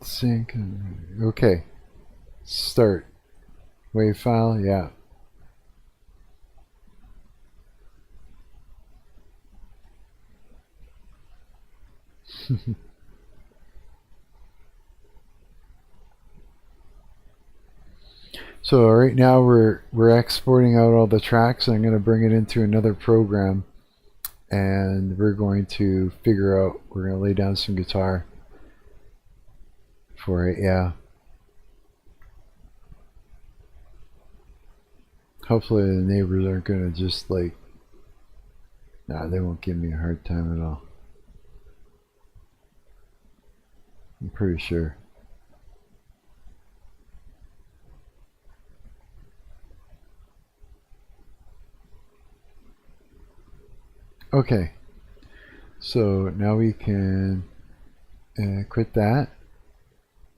Sync. Okay. Start. Wave file. Yeah. So right now we're exporting out all the tracks. I'm going to bring it into another program, and we're going to figure out. We're going to lay down some guitar, for it, yeah. Hopefully the neighbors aren't gonna just like, nah, they won't give me a hard time at all. I'm pretty sure. Okay, so now we can quit that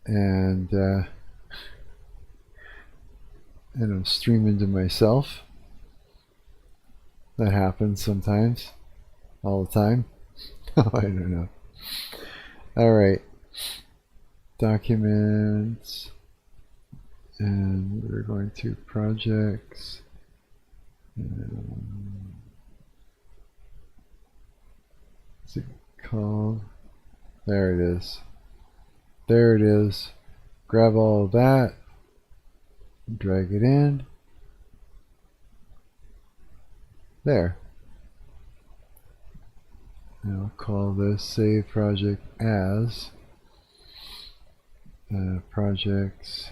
and I'm streaming to myself. That happens sometimes, all the time. Oh, I don't know. All right, documents, and we're going to projects. What's it called? There it is. There it is. Grab all of that, drag it in. There. And I'll call this save project as projects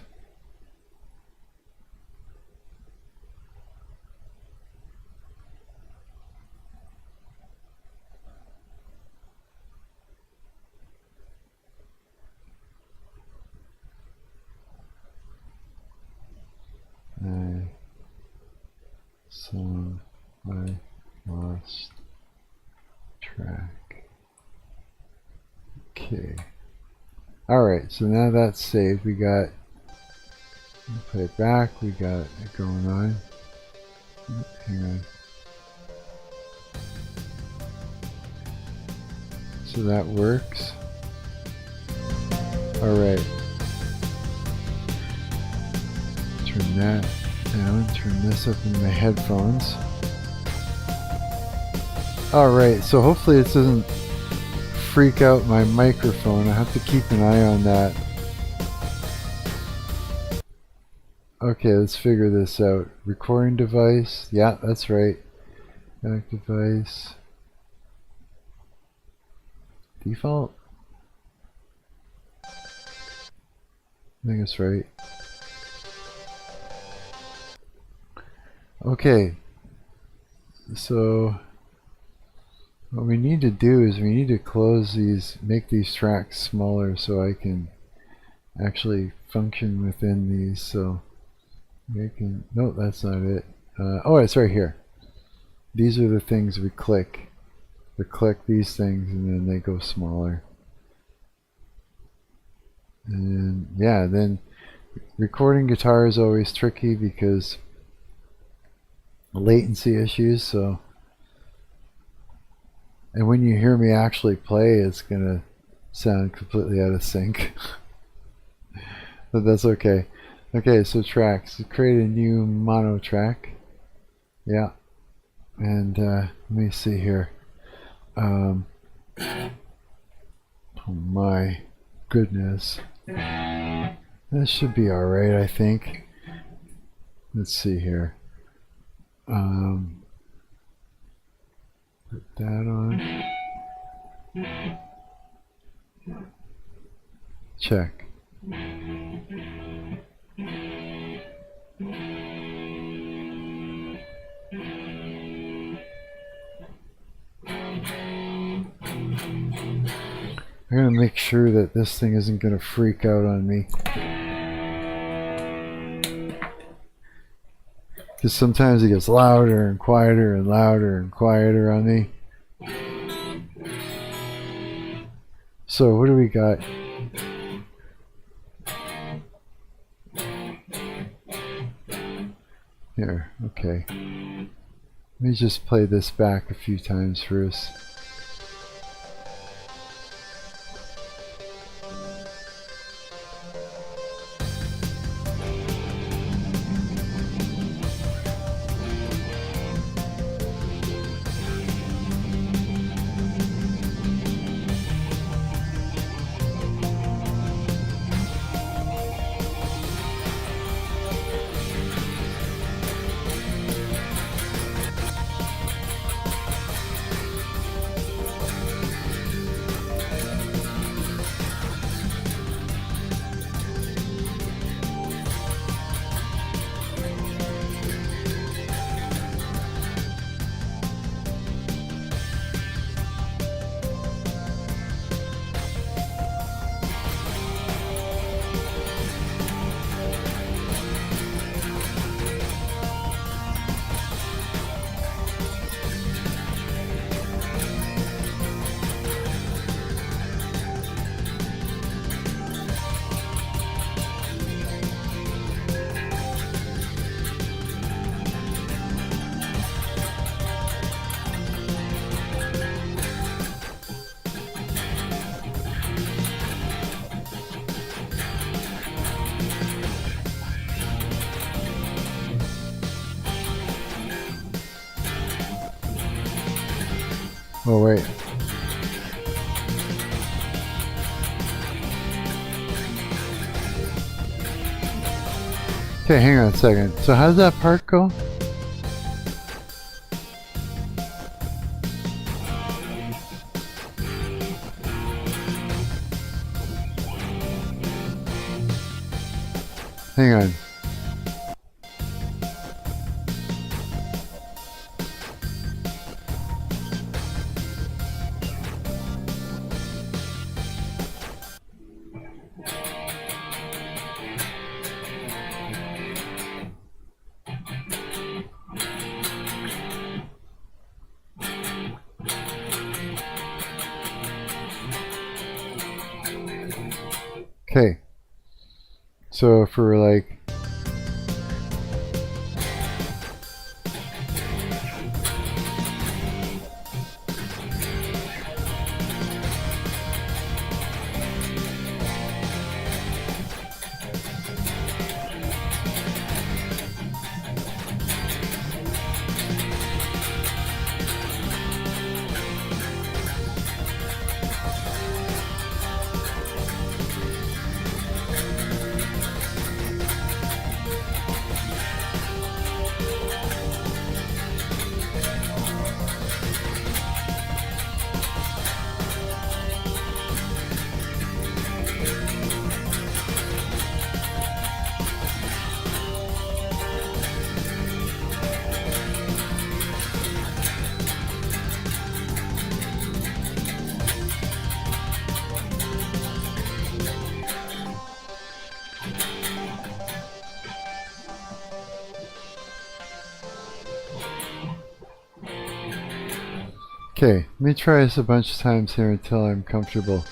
song I lost track. Okay. Alright, so now that's saved. We got, play it back, we got it going on. Hang on. So that works. Alright. Turn that down, turn this up in my headphones. Alright, so hopefully it doesn't freak out my microphone. I have to keep an eye on that. Okay, let's figure this out. Recording device, yeah, that's right. Back device. Default? I think it's right. Okay, so what we need to do is we need to close these, make these tracks smaller so I can actually function within these. So we can, no, that's not it. Oh, it's right here. These are the things we click. We click these things and then they go smaller. And yeah, then recording guitar is always tricky because latency issues, so, and when you hear me actually play, it's gonna sound completely out of sync. But that's okay. Okay, so tracks. Create a new mono track. Yeah. And let me see here. Oh my goodness. That should be alright, I think. Let's see here. Put that on. Check. I'm gonna make sure that this thing isn't gonna freak out on me. Because sometimes it gets louder and quieter and louder and quieter on me. So what do we got? Here, okay. Let me just play this back a few times first. Oh, wait. Okay, hang on a second. So how does that part go? Hang on. Okay. So if we're like, okay, let me try this a bunch of times here until I'm comfortable.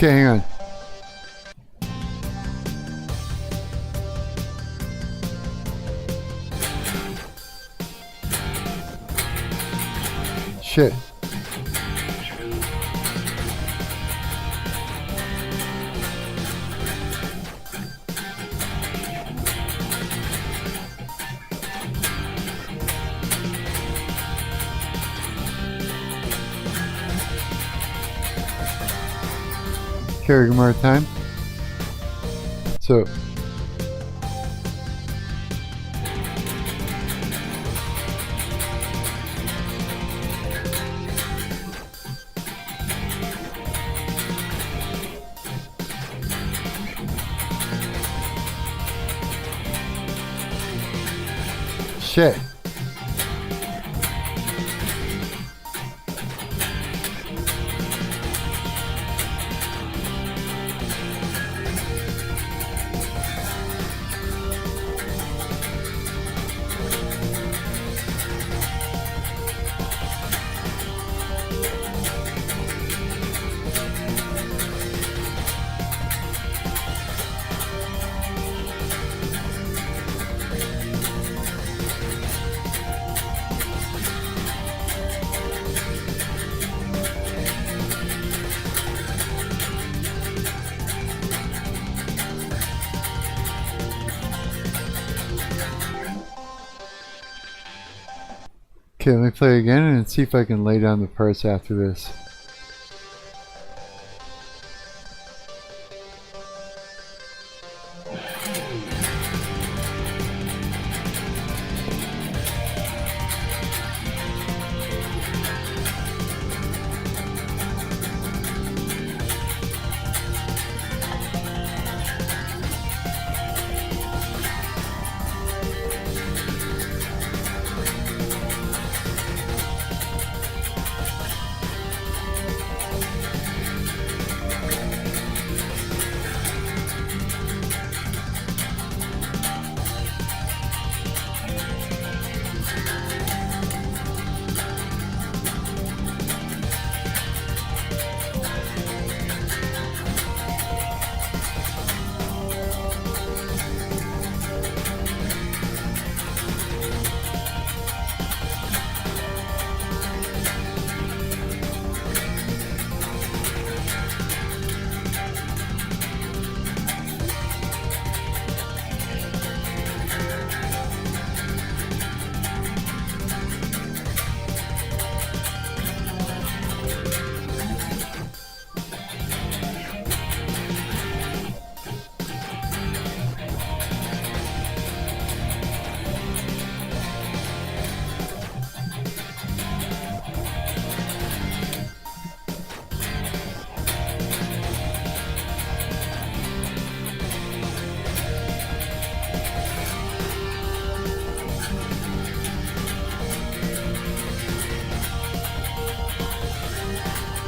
Okay, hang on. Shit. Carry more time. So shit. Okay, let me play again and see if I can lay down the parts after this.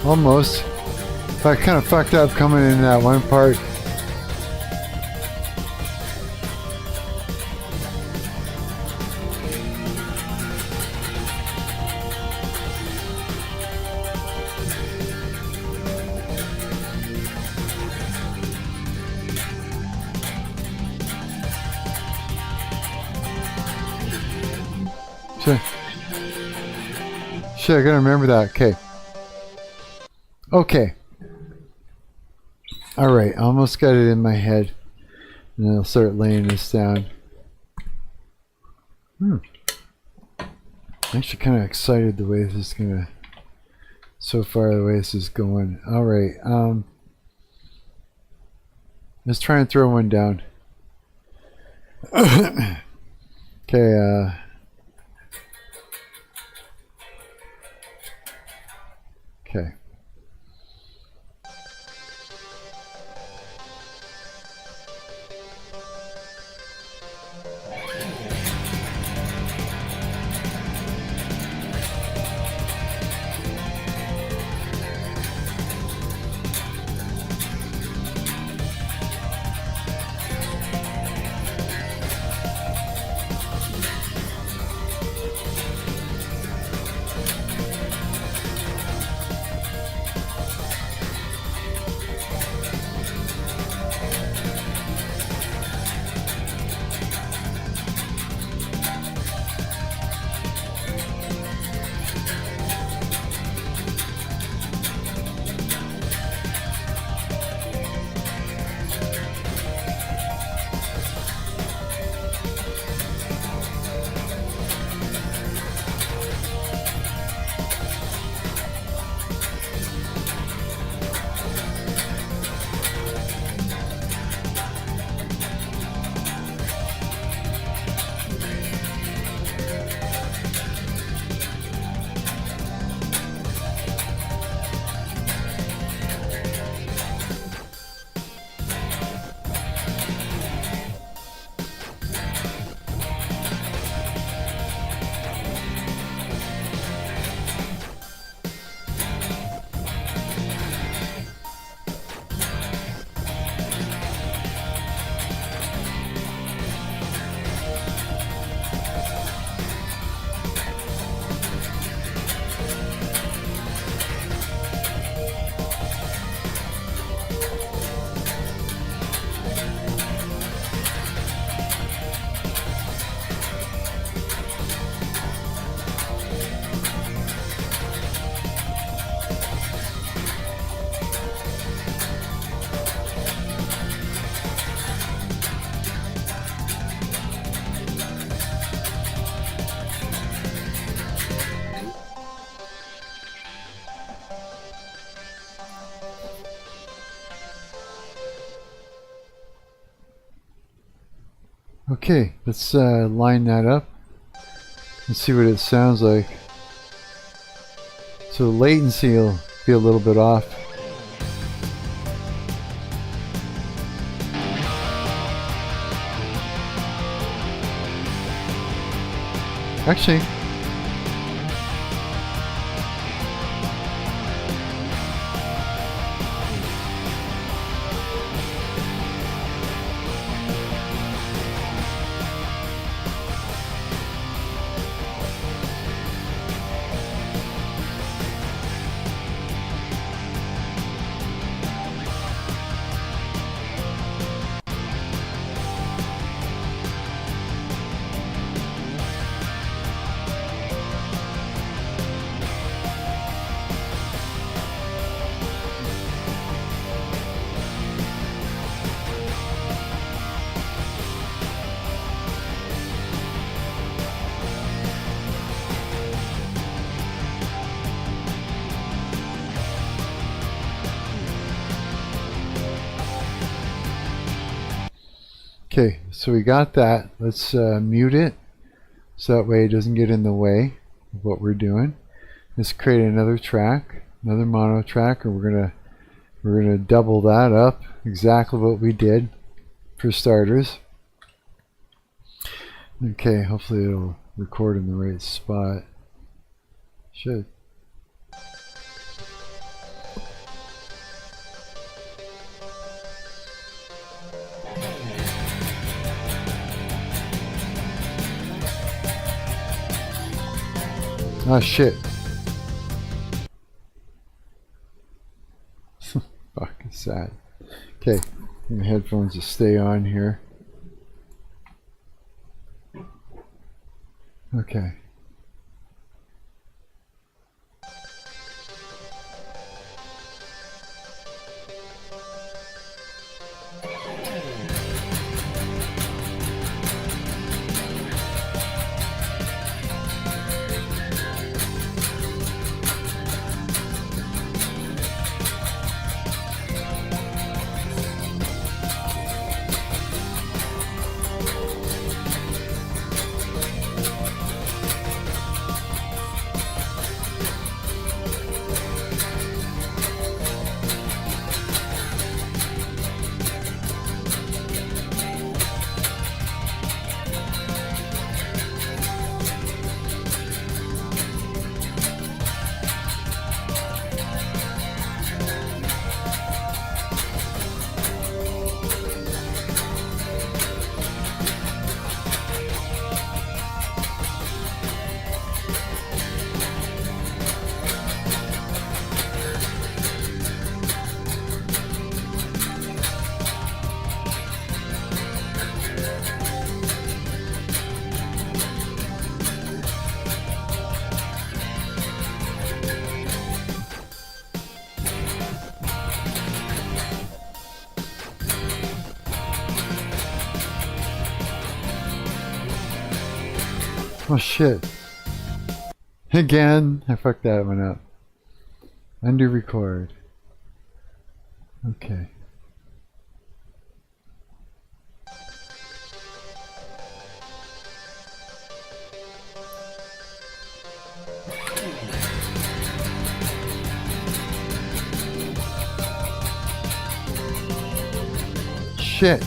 Almost. But I kind of fucked up coming in that one part. Shit, I gotta remember that. Okay. Okay. Alright, almost got it in my head. And then I'll start laying this down. I'm actually kind of excited the way this is gonna... So far, the way this is going. Alright, let's try and throw one down. Okay, okay. Okay, let's line that up and see what it sounds like. So the latency will be a little bit off. Actually, okay, so we got that. Let's mute it so that way it doesn't get in the way of what we're doing. Let's create another track, another mono track, and we're gonna double that up, exactly what we did for starters. Okay, hopefully it'll record in the right spot. Should. Oh shit. Fuck, it's sad. Okay, my headphones will stay on here. Okay. Oh shit. Again, I fucked that one up. Undo record. Okay. Shit.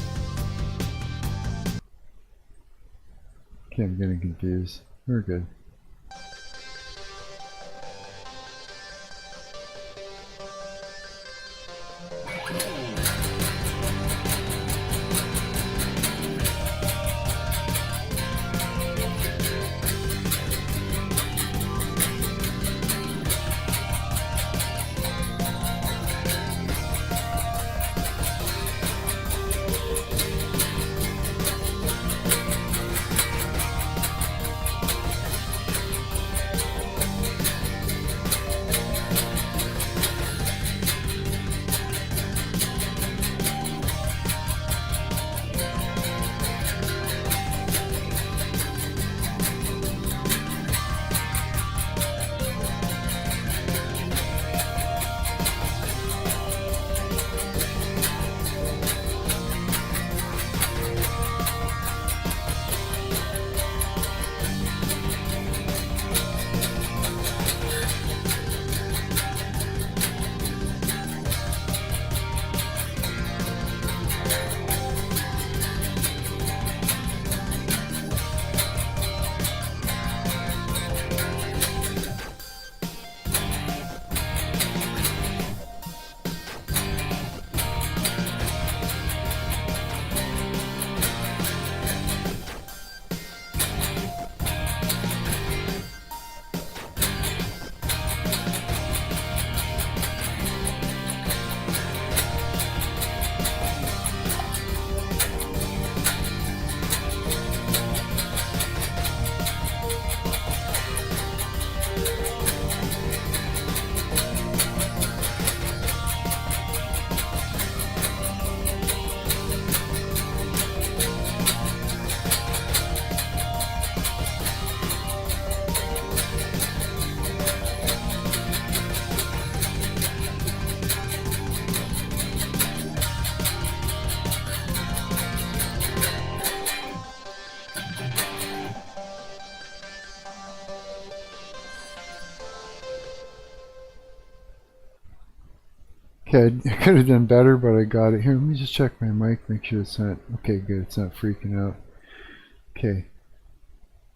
Okay, I'm getting confused. We're good. Okay, I could have done better, but I got it. Here, let me just check my mic, make sure it's not... Okay, good, it's not freaking out. Okay.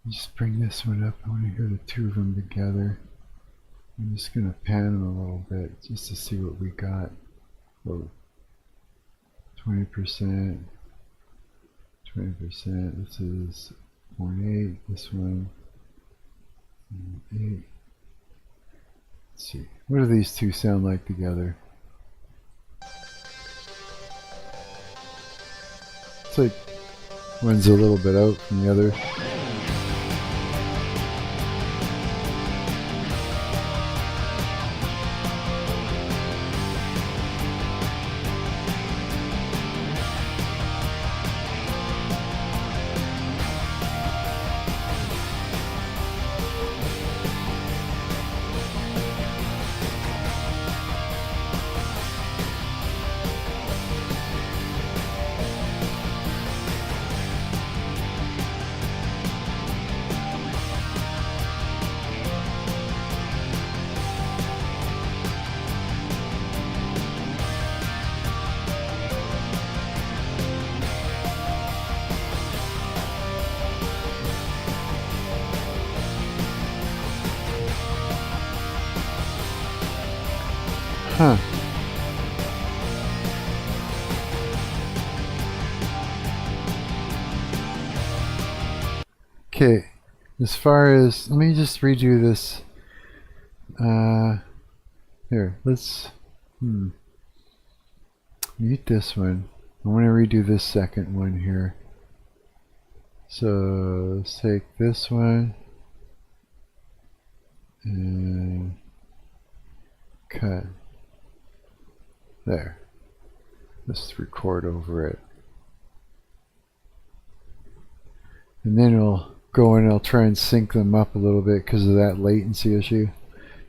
Just bring this one up. I want to hear the two of them together. I'm just going to pan them a little bit just to see what we got. Oh, 20%. 20%. This is 0.8. This one. 8. Let's see. What do these two sound like together? It's like one's a little bit out from the other. Huh. Okay, as far as, let me just redo this. Here, let's mute this one. I want to redo this second one here. So let's take this one and cut. There. Let's record over it. And then I'll go and I'll try and sync them up a little bit because of that latency issue.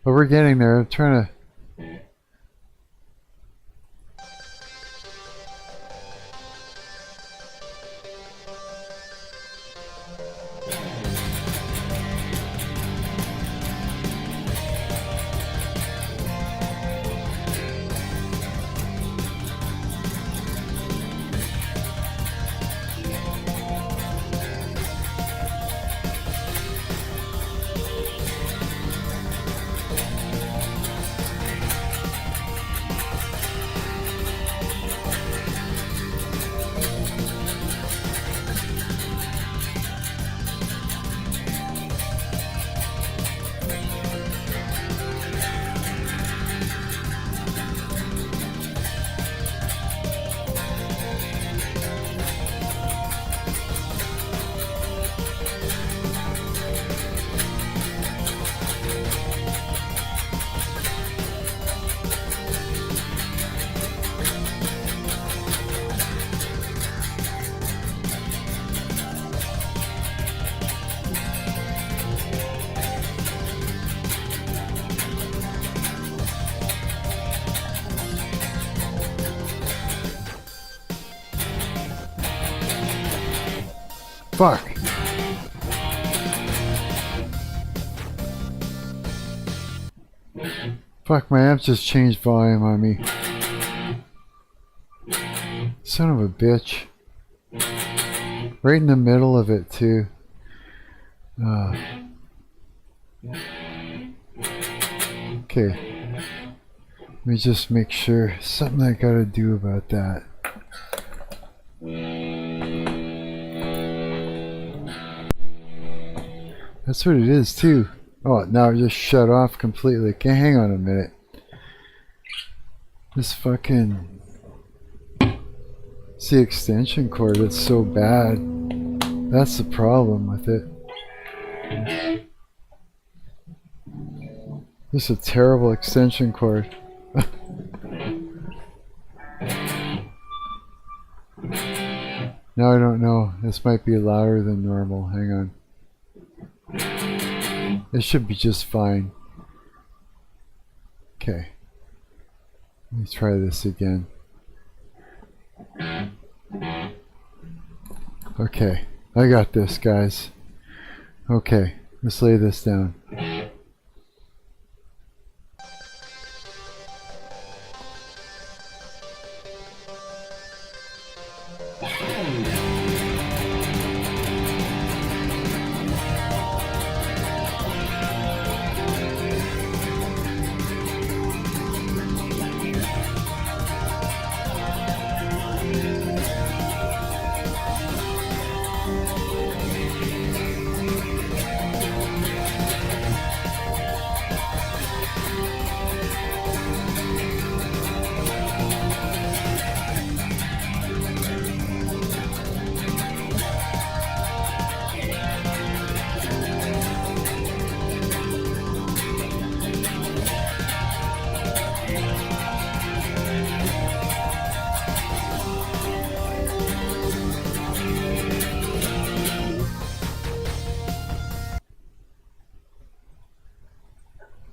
But we're getting there. I'm trying to... Fuck. Fuck, my amp just changed volume on me. Son of a bitch. Right in the middle of it, too. Okay. Let me just make sure. Something I gotta do about that. That's what it is, too. Oh, now it just shut off completely. Okay, hang on a minute. This fucking... It's the extension cord that's so bad. That's the problem with it. This is a terrible extension cord. Now I don't know. This might be louder than normal. Hang on. It should be just fine. Okay. Let me try this again. Okay. I got this, guys. Okay. Let's lay this down.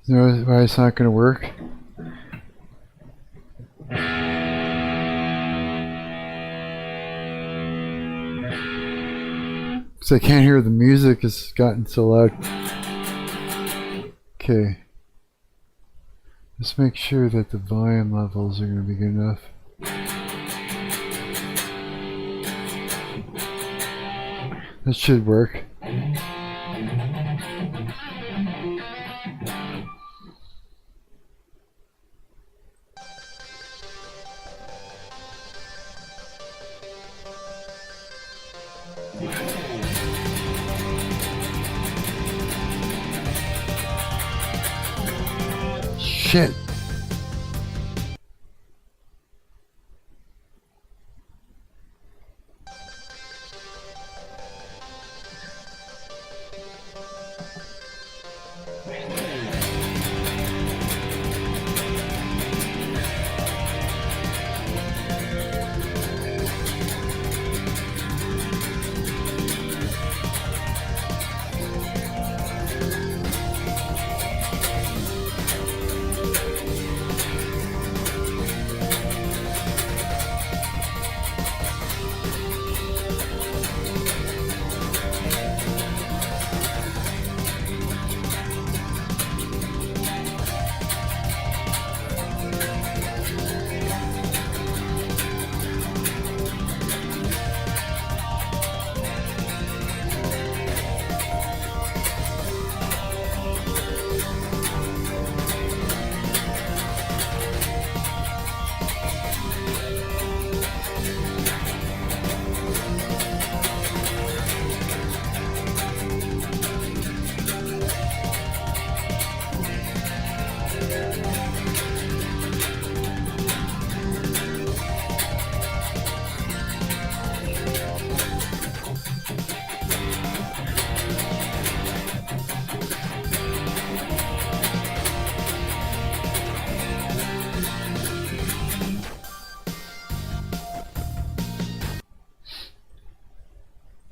You know why it's not going to work? Because I can't hear the music. It's gotten so loud. Okay. Let's make sure that the volume levels are going to be good enough. That should work. Shit.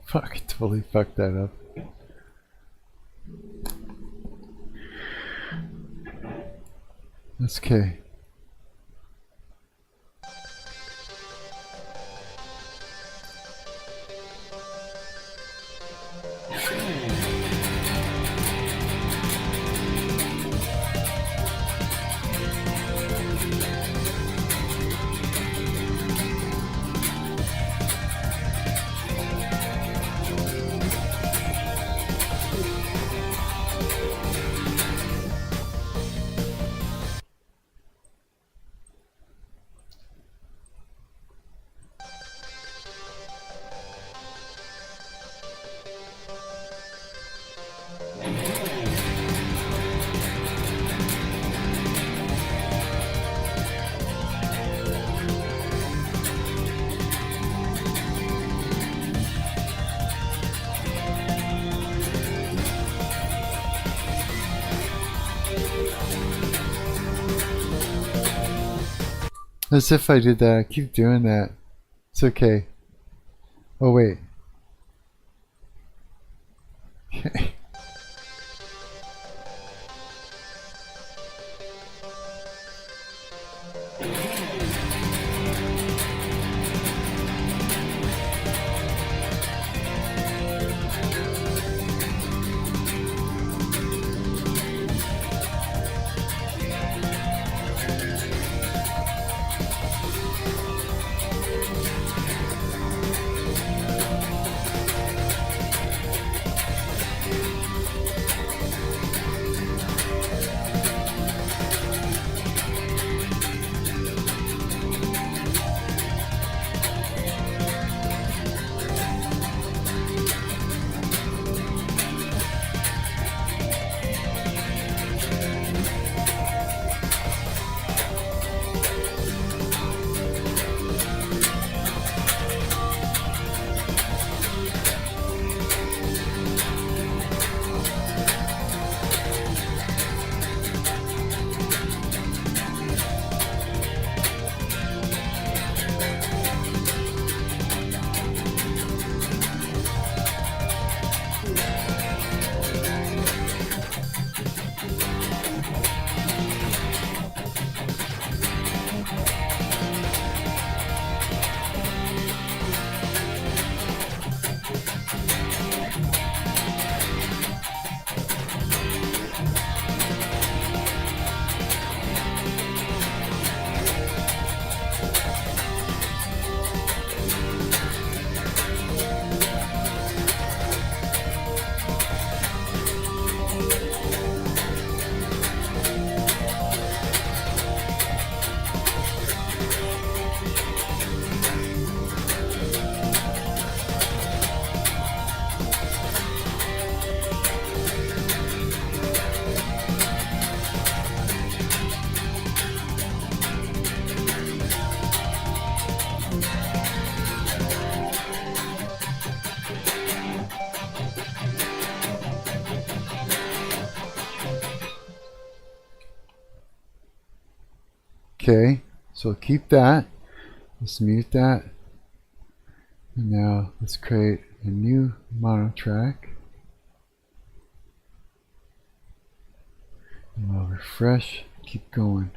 Fuck, I totally fucked that up. That's okay. As if I did that. I keep doing that. It's okay. Oh, wait. Okay. okay. So keep that. Let's mute that. And now let's create a new mono track. And we'll refresh, keep going.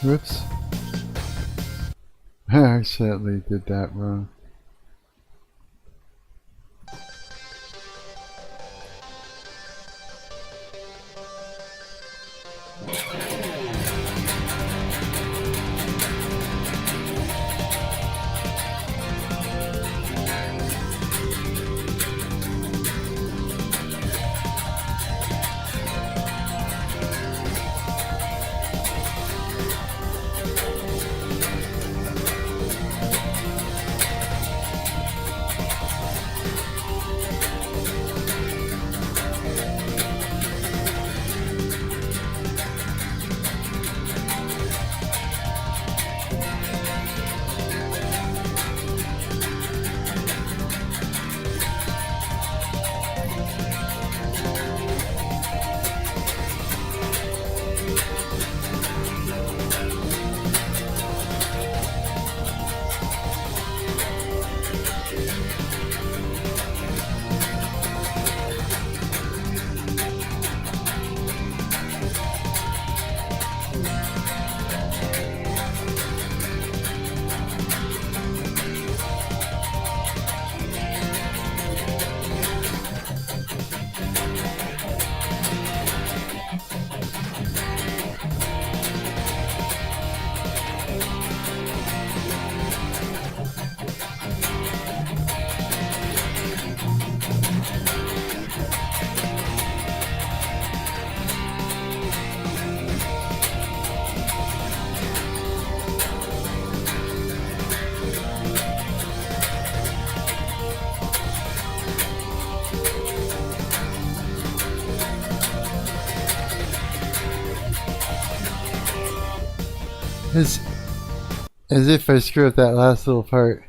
Whoops. I accidentally did that wrong. As if I screwed up that last little part.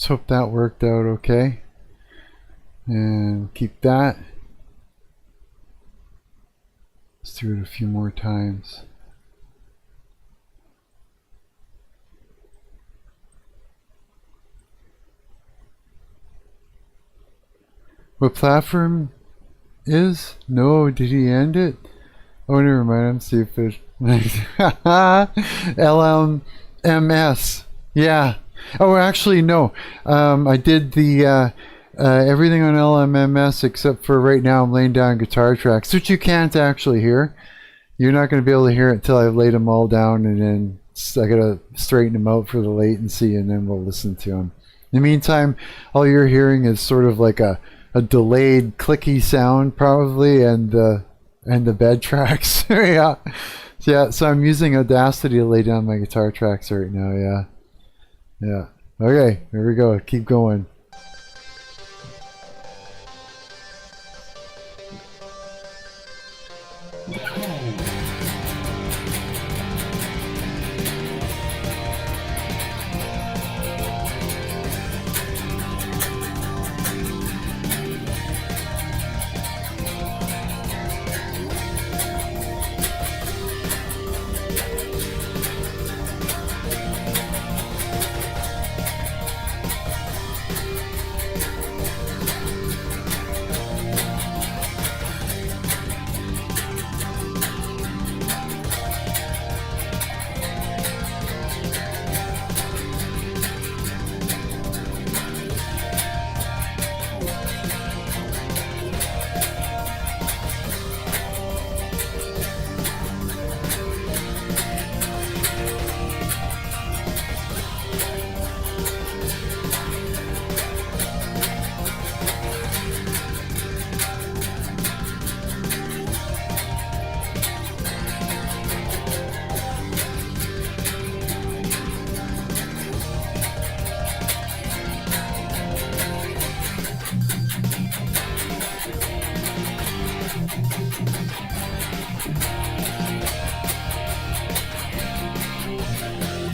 Let's hope that worked out okay. And keep that. Let's do it a few more times. What platform is? No, did he end it? Oh, never mind. I'm see if there's LMMS. Yeah. Oh, actually, no. I did the everything on LMMS except for right now. I'm laying down guitar tracks, which you can't actually hear. You're not going to be able to hear it until I've laid them all down, and then I gotta straighten them out for the latency, and then we'll listen to them. In the meantime, all you're hearing is sort of like a delayed clicky sound probably, and the bed tracks. Yeah. So I'm using Audacity to lay down my guitar tracks right now. Yeah. Okay, here we go. Keep going.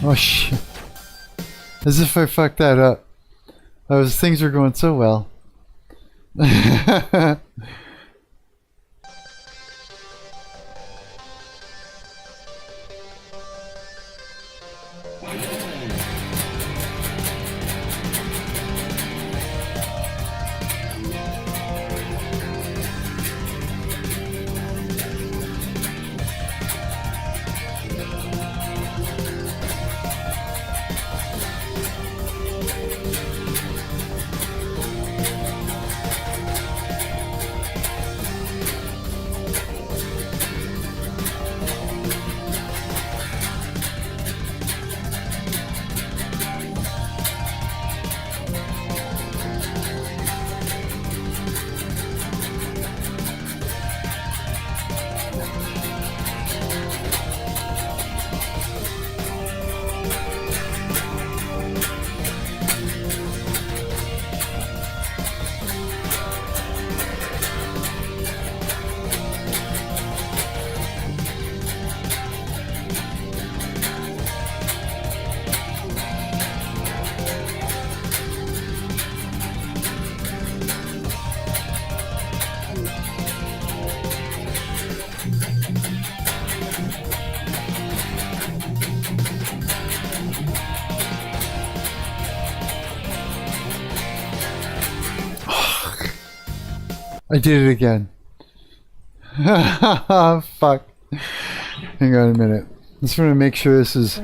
Oh shit. As if I fucked that up. Things were going so well. I did it again. Fuck. Hang on a minute. Just want to make sure this is...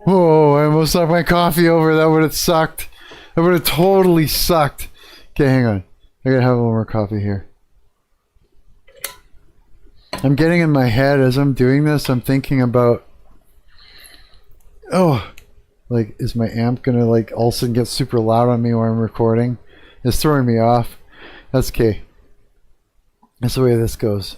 Whoa, I almost knocked my coffee over. That would have sucked. That would have totally sucked. Okay, hang on. I gotta have a little more coffee here. I'm getting in my head as I'm doing this. I'm thinking about... Oh... Like, is my amp gonna, like, all of a sudden get super loud on me while I'm recording? It's throwing me off. That's okay. That's the way this goes.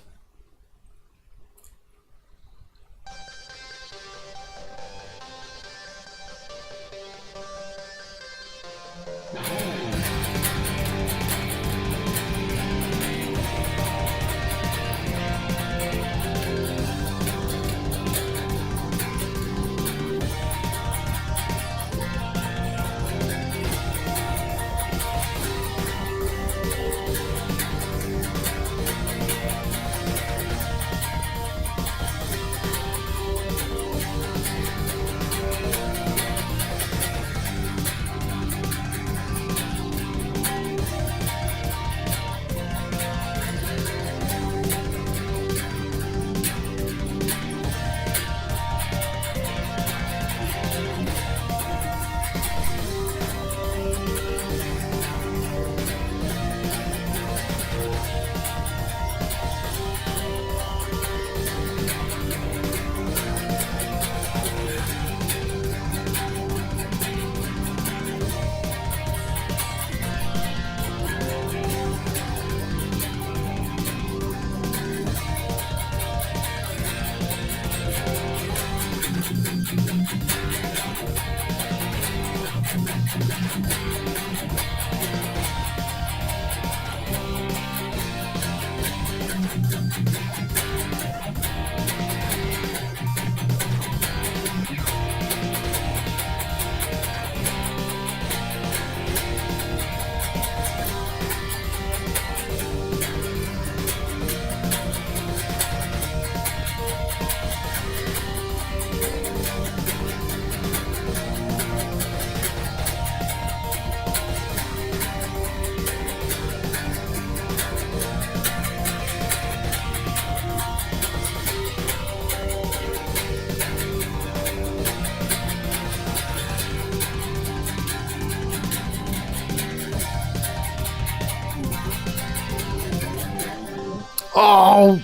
Oh!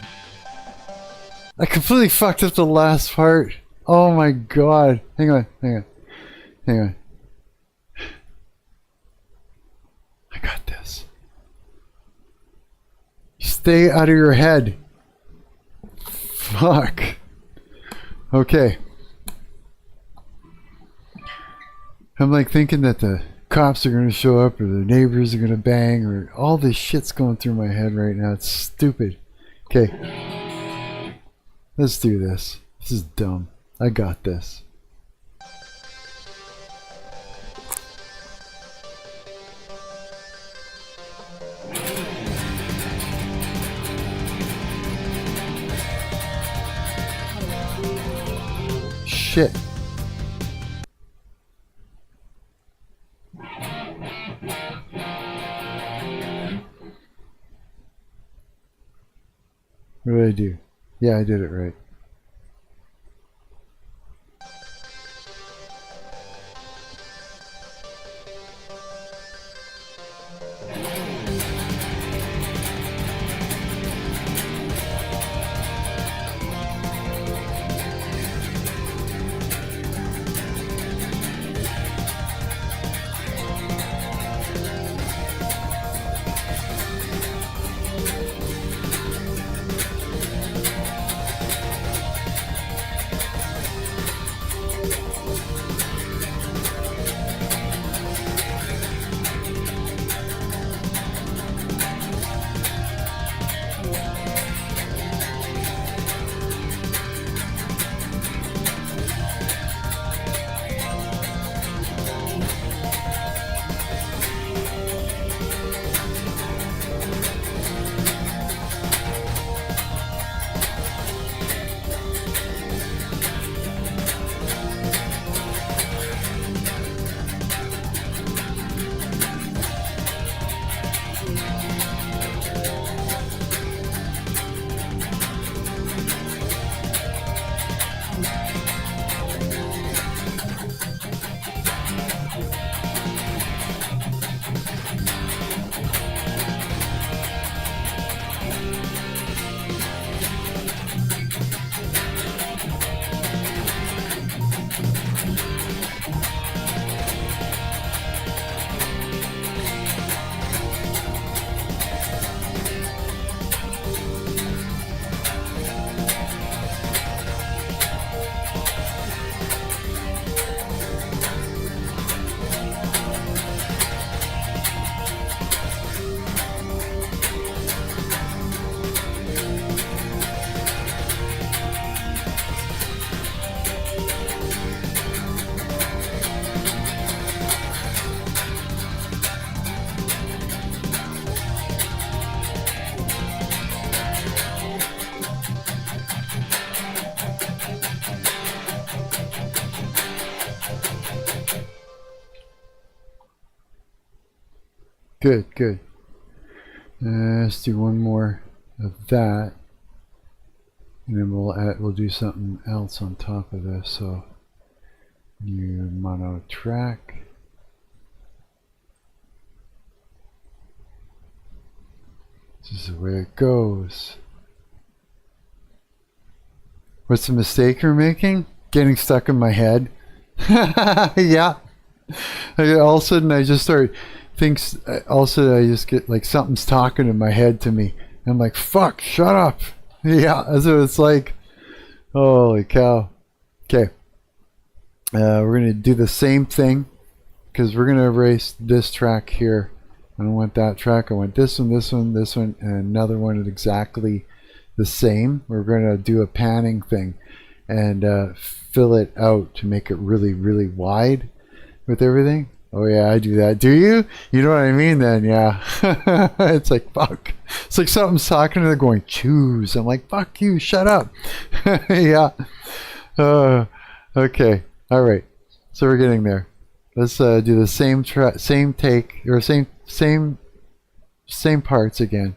I completely fucked up the last part. Oh my god. Hang on. I got this. Stay out of your head. Fuck. Okay. I'm like thinking that the cops are going to show up or the neighbors are going to bang or all this shit's going through my head right now. It's stupid. Okay. Let's do this. This is dumb. I got this. Shit. What did I do? Yeah, I did it right. Good, good. Let's do one more of that, and then we'll do something else on top of this. So, new mono track. This is the way it goes. What's the mistake you're making? Getting stuck in my head. Yeah. All of a sudden, I just start. All of a sudden I just get like something's talking in my head to me. And I'm like, fuck, shut up. Yeah, so it's like, holy cow. Okay. We're going to do the same thing because we're going to erase this track here. I don't want that track. I want this one, this one, this one, and another one is exactly the same. We're going to do a panning thing and fill it out to make it really, really wide with everything. Oh yeah, I do that. Do you? You know what I mean then, yeah. It's like, fuck. It's like something's talking and they're going, choose. I'm like, fuck you, shut up. Yeah. Okay. All right. So we're getting there. Let's do the same take, or same parts again.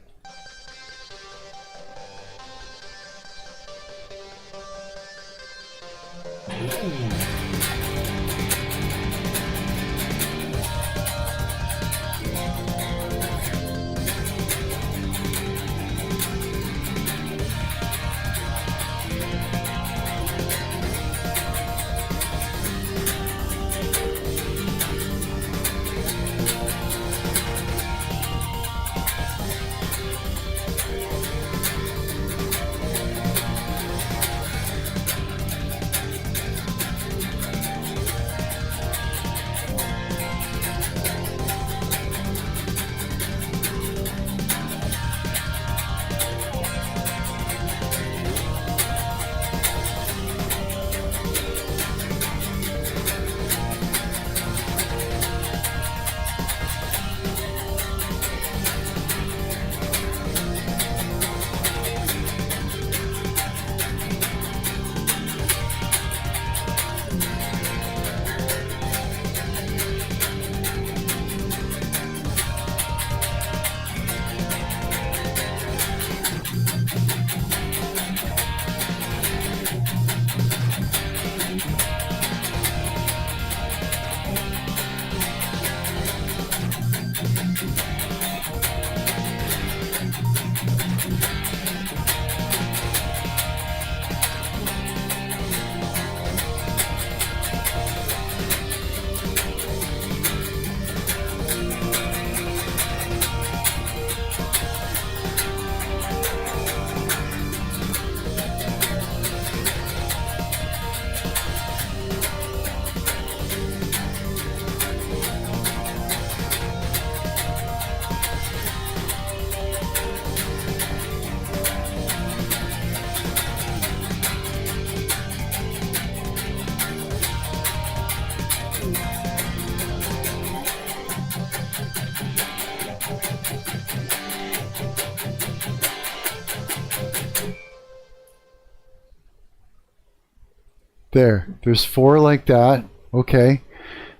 There's 4 like that. Okay.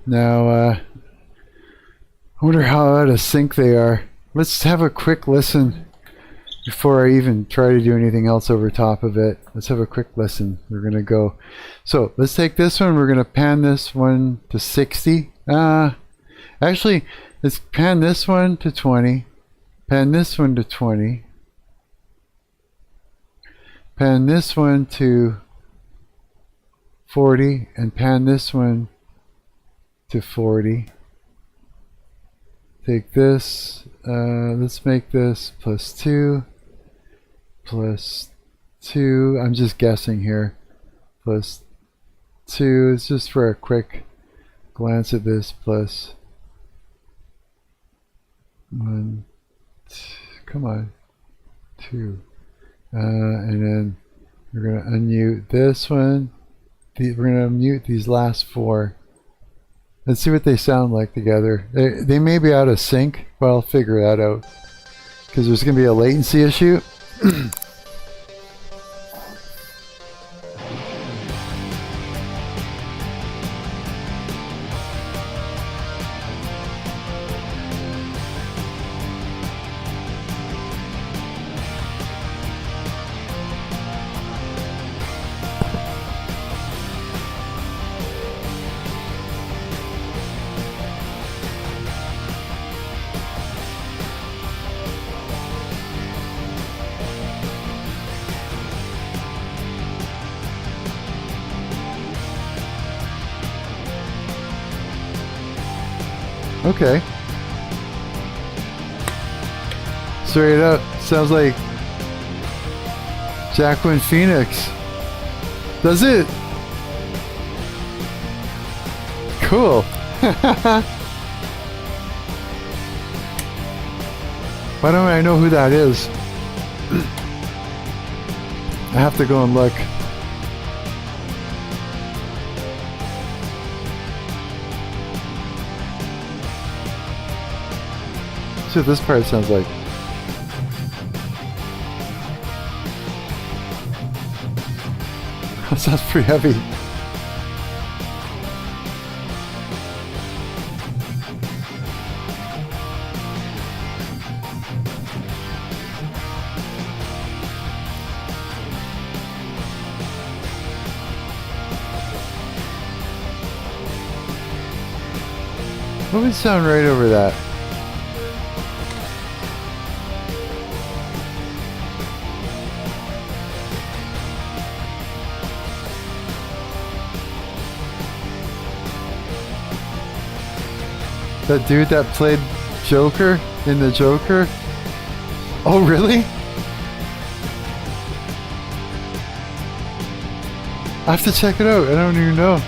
Now, I wonder how out of sync they are. Let's have a quick listen before I even try to do anything else over top of it. Let's have a quick listen. We're going to go. So let's take this one. We're going to pan this one to 60. Actually, let's pan this one to 20. Pan this one to 20. Pan this one to 40. And pan this one to 40. Take this. Let's make this plus 2. Plus 2. I'm just guessing here. Plus 2. It's just for a quick glance at this. Plus 1. Come on. 2. And then we're going to unmute this one. We're going to mute these last 4. Let's see what they sound like together. They may be out of sync, but I'll figure that out. Because there's going to be a latency issue. Okay. Straight up, sounds like Jacqueline Phoenix. Does it? Cool. Why don't I know who that is? I have to go and look. See what this part sounds like. That sounds pretty heavy. What would sound right over that? That dude that played Joker in the Joker? Oh, really? I have to check it out. I don't even know.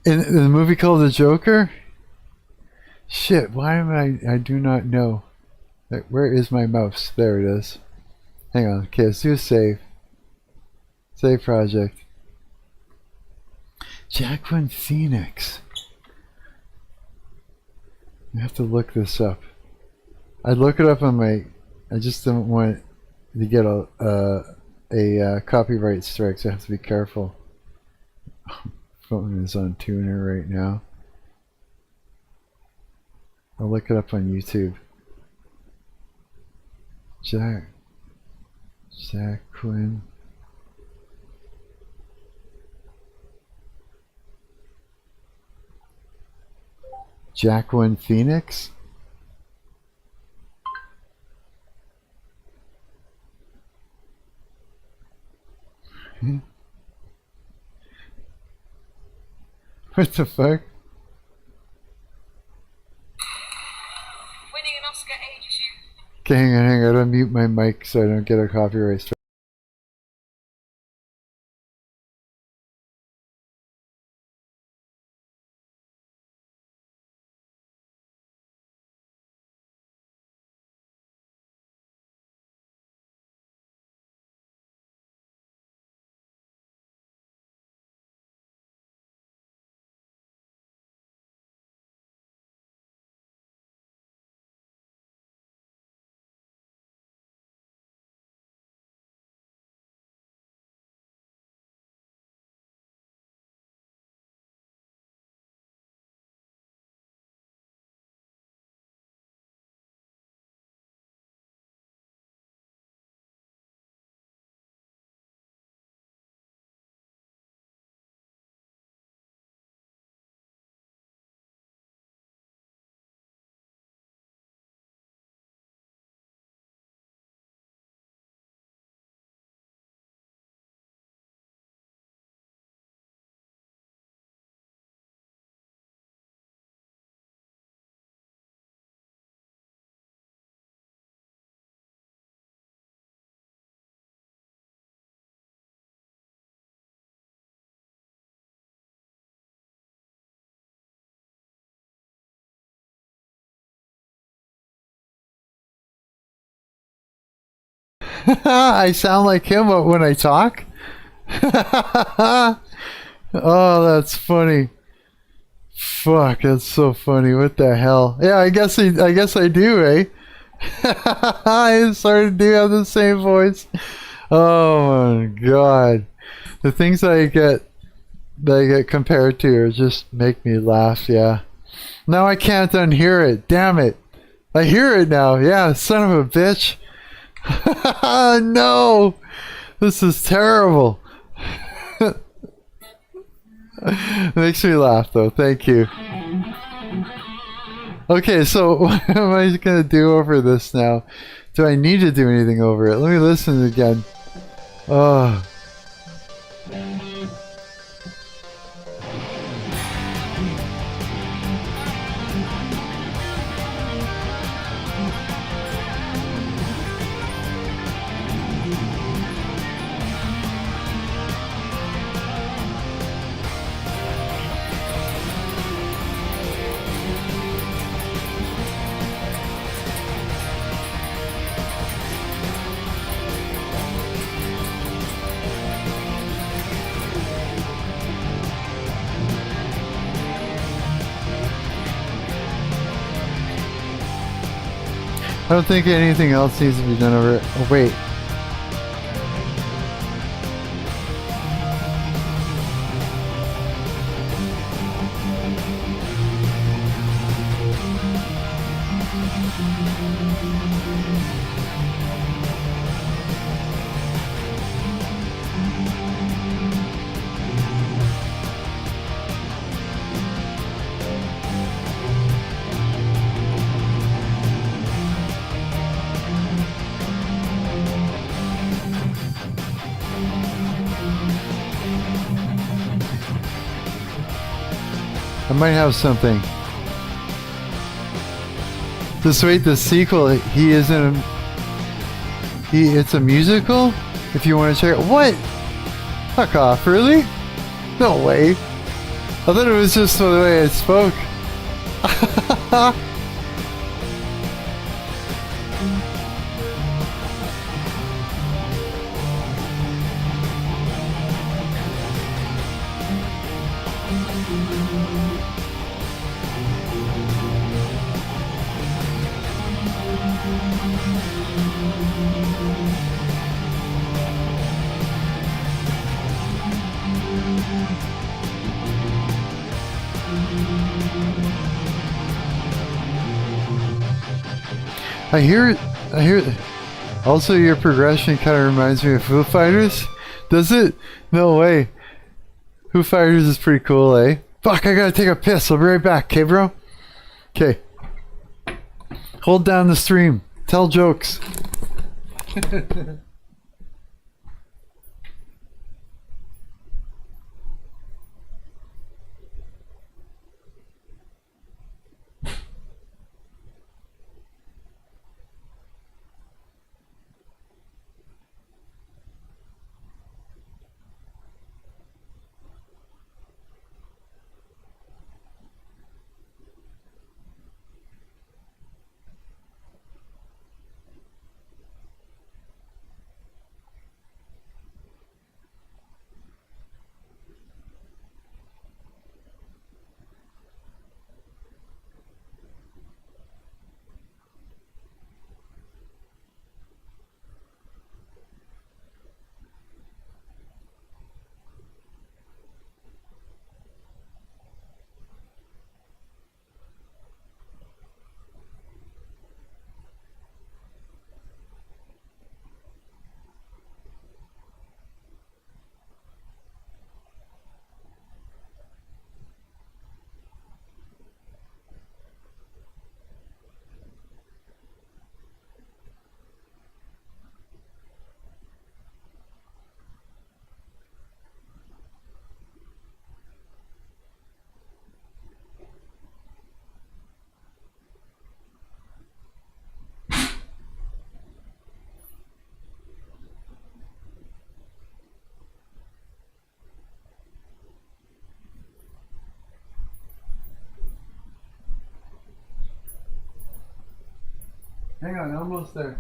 In the movie called The Joker? Shit, why am I do not know. Where is my mouse? There it is. Hang on. Okay, let's do a save. Save project. Jacqueline Phoenix. I have to look this up. I'd look it up on my... I just don't want to get a copyright strike, so I have to be careful. Phone is on tuner right now. I'll look it up on YouTube. Jacqueline. Jacqueline Phoenix? What the fuck?
Winning an Oscar ages you.
Okay, hang on. I gotta mute my mic so I don't get a copyright strike. I sound like him when I talk. Oh, that's funny. Fuck, that's so funny. What the hell? Yeah, I guess I do, eh? I sort of do have the same voice. Oh my god. The things that I get compared to just make me laugh, yeah. Now I can't unhear it. Damn it. I hear it now. Yeah, son of a bitch. No. This is terrible. It makes me laugh though. Thank you. Okay, so what am I going to do over this now? Do I need to do anything over it? Let me listen again. Oh. I don't think anything else needs to be done over it. Oh, wait. I might have something. Just wait, the sequel, it's a musical? If you want to check it. What? Fuck off, really? No way. I thought it was just the way I spoke. I hear it. Also, your progression kind of reminds me of Foo Fighters. Does it? No way. Foo Fighters is pretty cool, eh? Fuck, I gotta take a piss. I'll be right back, okay, bro? Okay. Hold down the stream. Tell jokes. Hang on, almost there.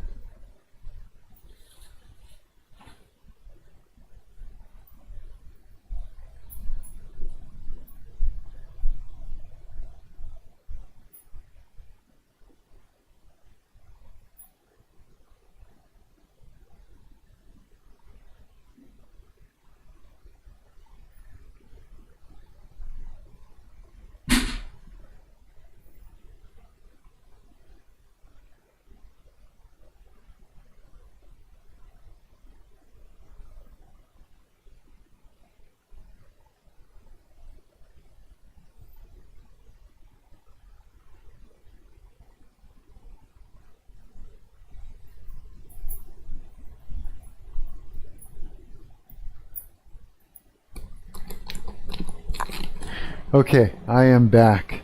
Okay, I am back.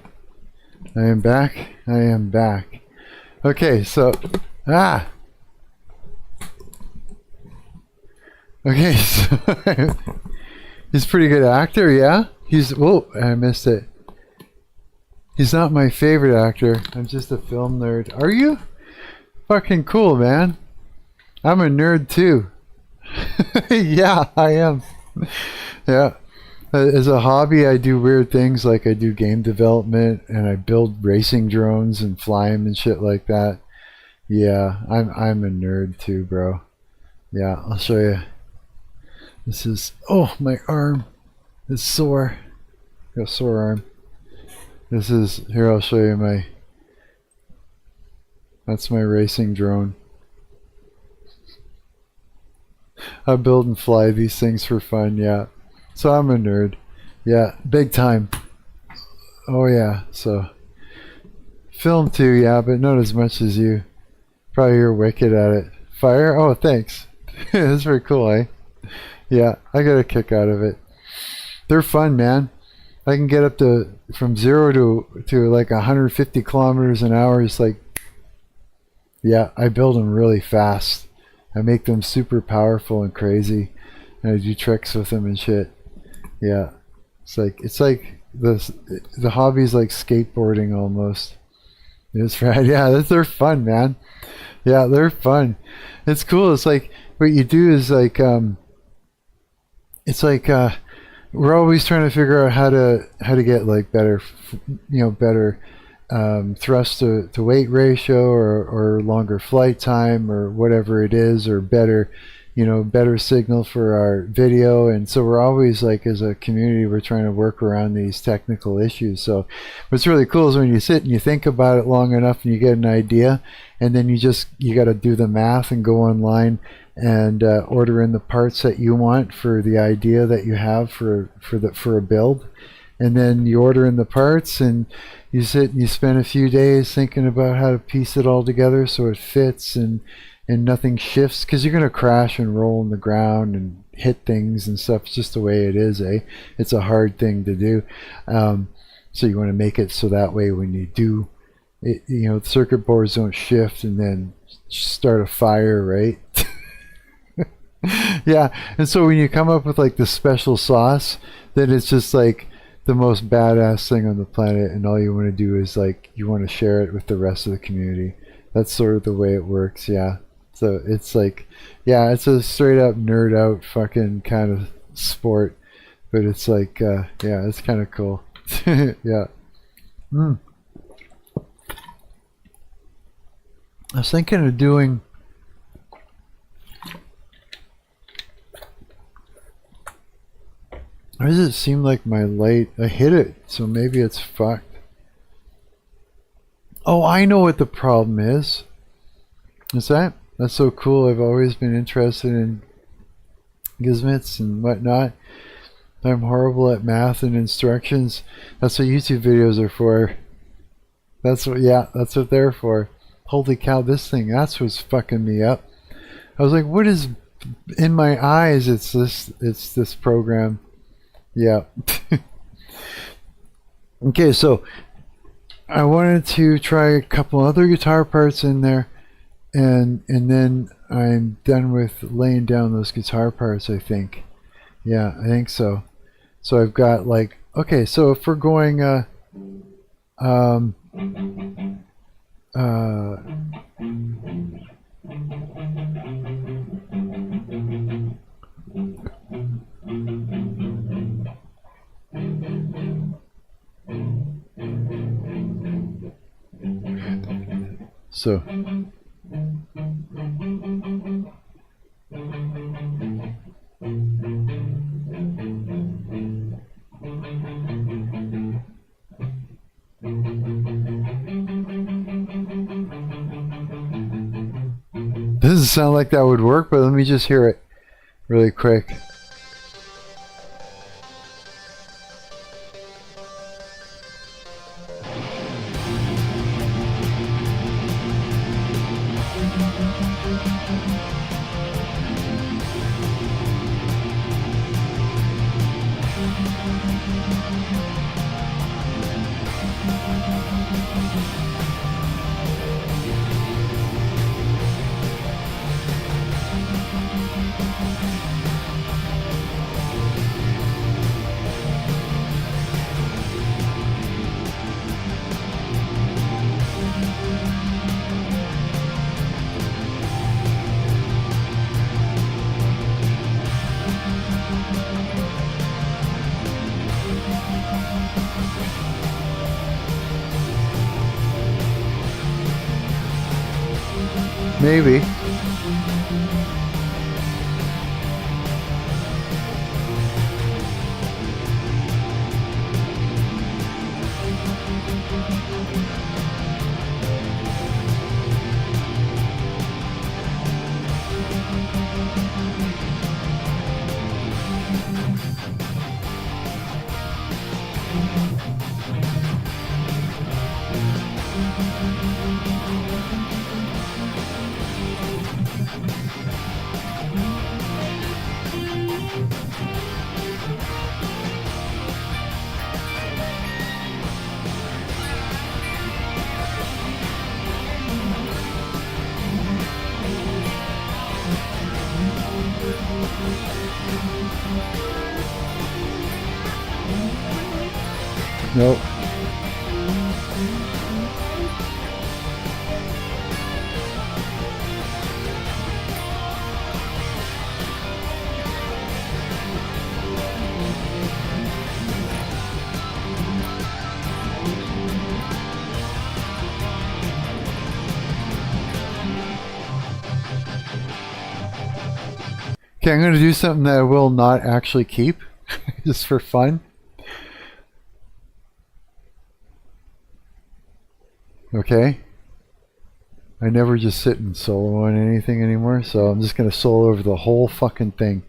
I am back. I am back. Okay, so okay, so he's a pretty good actor, yeah? Whoa, I missed it. He's not my favorite actor. I'm just a film nerd. Are you? Fucking cool, man. I'm a nerd too. Yeah, I am. Yeah. As a hobby, I do weird things like I do game development and I build racing drones and fly them and shit like that. Yeah, I'm a nerd too, bro. Yeah, I'll show you. This is, oh, my arm is sore. Got a sore arm. This is, here, I'll show you that's my racing drone. I build and fly these things for fun, yeah. So I'm a nerd. Yeah, big time. Oh yeah, so film too, yeah, but not as much as you. Probably you're wicked at it. Fire? Oh, thanks. That's very cool, eh? Yeah, I got a kick out of it. They're fun, man. I can get up to from 0 to like 150 kilometers an hour. It's like, yeah, I build them really fast. I make them super powerful and crazy, and I do tricks with them and shit. Yeah, it's like the hobby's like skateboarding almost. It's right. Yeah, they're fun, man. Yeah, they're fun. It's cool. It's like what you do is like it's like we're always trying to figure out how to get like better, better thrust to weight ratio or longer flight time or whatever it is, or better signal for our video. And so we're always like, as a community, we're trying to work around these technical issues. So what's really cool is when you sit and you think about it long enough and you get an idea, and then you got to do the math and go online and order in the parts that you want for the idea that you have for a build. And then you order in the parts and you sit and you spend a few days thinking about how to piece it all together so it fits and nothing shifts, because you're going to crash and roll on the ground and hit things and stuff. It's just the way it is, eh? It's a hard thing to do. So you want to make it so that way when you do it, the circuit boards don't shift and then start a fire, right? Yeah, and so when you come up with like the special sauce, then it's just like the most badass thing on the planet, and all you want to do is like you want to share it with the rest of the community. That's sort of the way it works, yeah. So it's like, yeah, it's a straight up nerd out fucking kind of sport, but it's like, yeah, it's kind of cool. Yeah. I was thinking of doing. Why does it seem like my light? I hit it, so maybe it's fucked. Oh, I know what the problem is. Is that? That's so cool. I've always been interested in gizmits and whatnot. I'm horrible at math and instructions. That's what YouTube videos are for. That's what they're for. Holy cow, that's what's fucking me up. I was like, what is in my eyes? It's this program. Yeah. Okay, so I wanted to try a couple other guitar parts in there, and then I'm done with laying down those guitar parts, I think. Yeah, I think so. So I've got like, okay, so if we're going so doesn't sound like that would work, but let me just hear it really quick. Maybe. Nope. Okay, I'm going to do something that I will not actually keep, just for fun. Okay. I never just sit and solo on anything anymore, so I'm just going to solo over the whole fucking thing.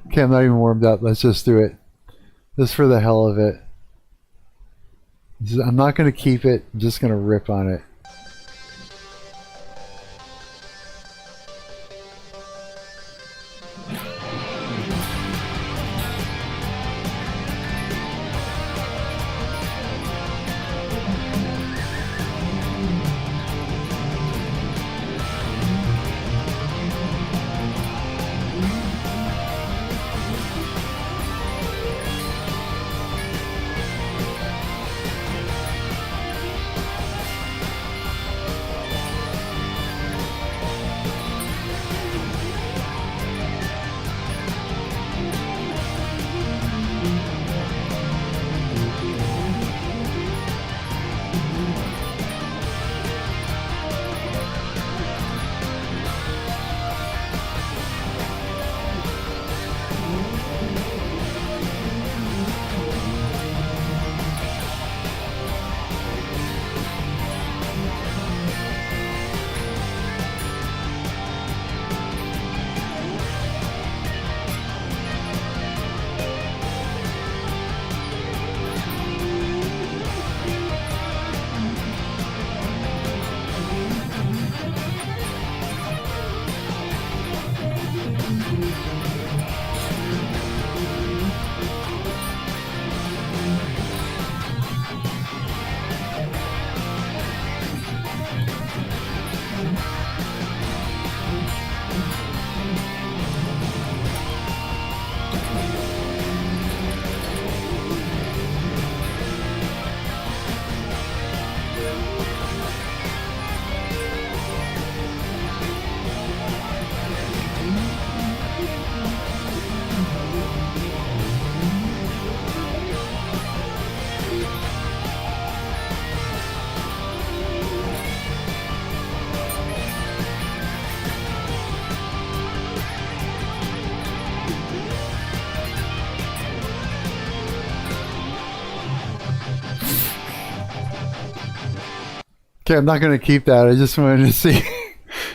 Okay, I'm not even warmed up. Let's just do it. Just for the hell of it. I'm not going to keep it. I'm just going to rip on it. Okay, I'm not going to keep that. I just wanted to see. This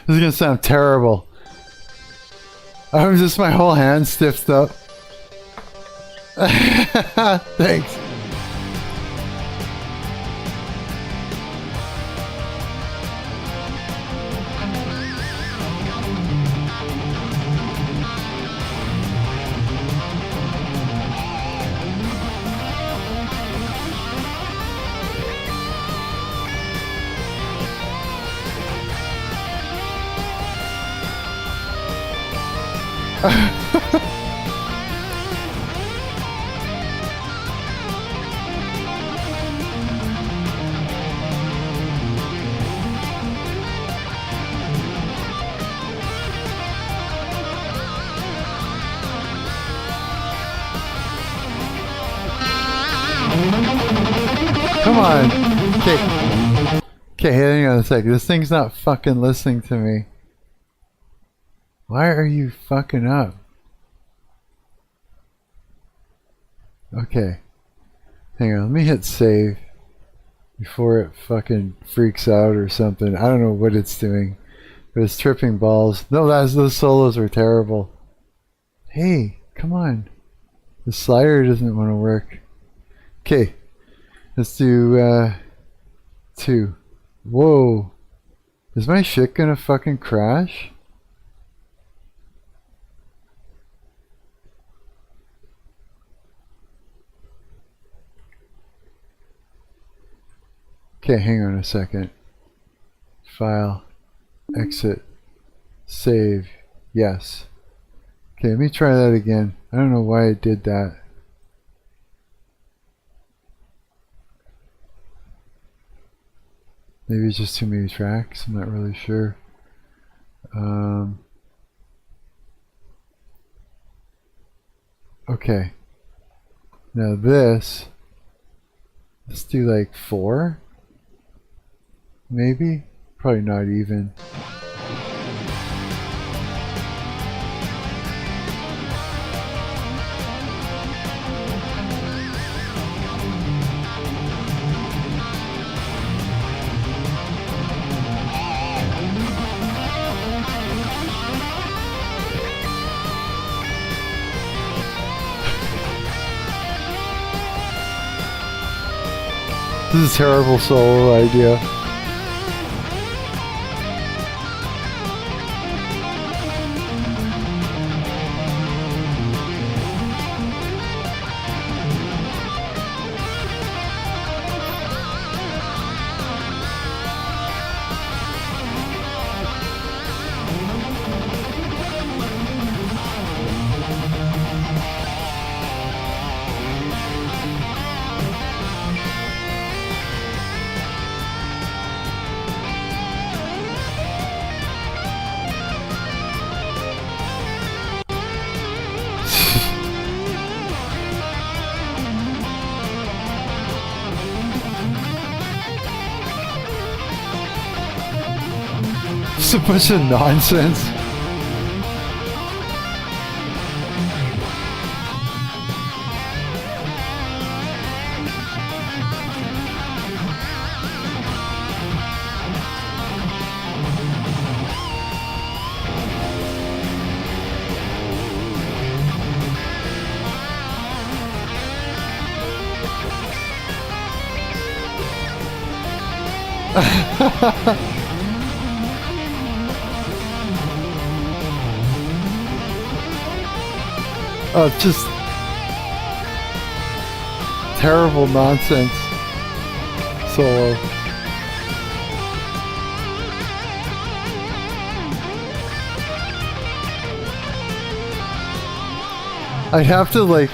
is going to sound terrible. I'm just, my whole hand stiffed up. Thanks. on. Okay. Okay, hang on a second. This thing's not fucking listening to me. Why are you fucking up? Okay. Hang on, let me hit save before it fucking freaks out or something. I don't know what it's doing, but it's tripping balls. No, those solos are terrible. Hey, come on. The slider doesn't want to work. Okay, let's do 2. Whoa. Is my shit gonna fucking crash? Okay, hang on a second. File, exit, save, yes. Okay, let me try that again. I don't know why it did that. Maybe it's just too many tracks, I'm not really sure. Okay. Now this, let's do like 4? Maybe? Probably not even. This is a terrible solo idea. It's a bunch of nonsense. Oh, just terrible nonsense solo. I'd have to, like,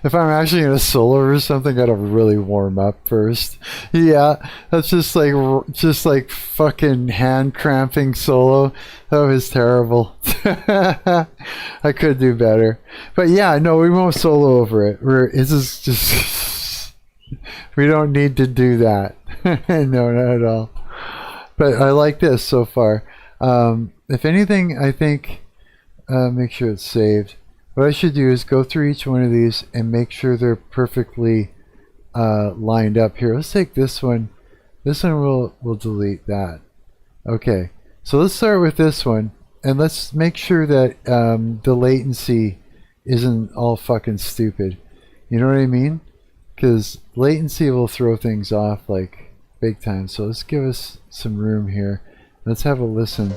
if I'm actually in a solo or something, I gotta really warm up first. Yeah, that's just like fucking hand cramping solo. That was terrible. I could do better, but yeah, no, we won't solo over it. This is just we don't need to do that. No, not at all. But I like this so far. If anything, I think make sure it's saved. What I should do is go through each one of these and make sure they're perfectly lined up here. Let's take this one. This one we'll delete that. Okay, so let's start with this one, and let's make sure that the latency isn't all fucking stupid. You know what I mean? Because latency will throw things off like big time. So let's give us some room here. Let's have a listen.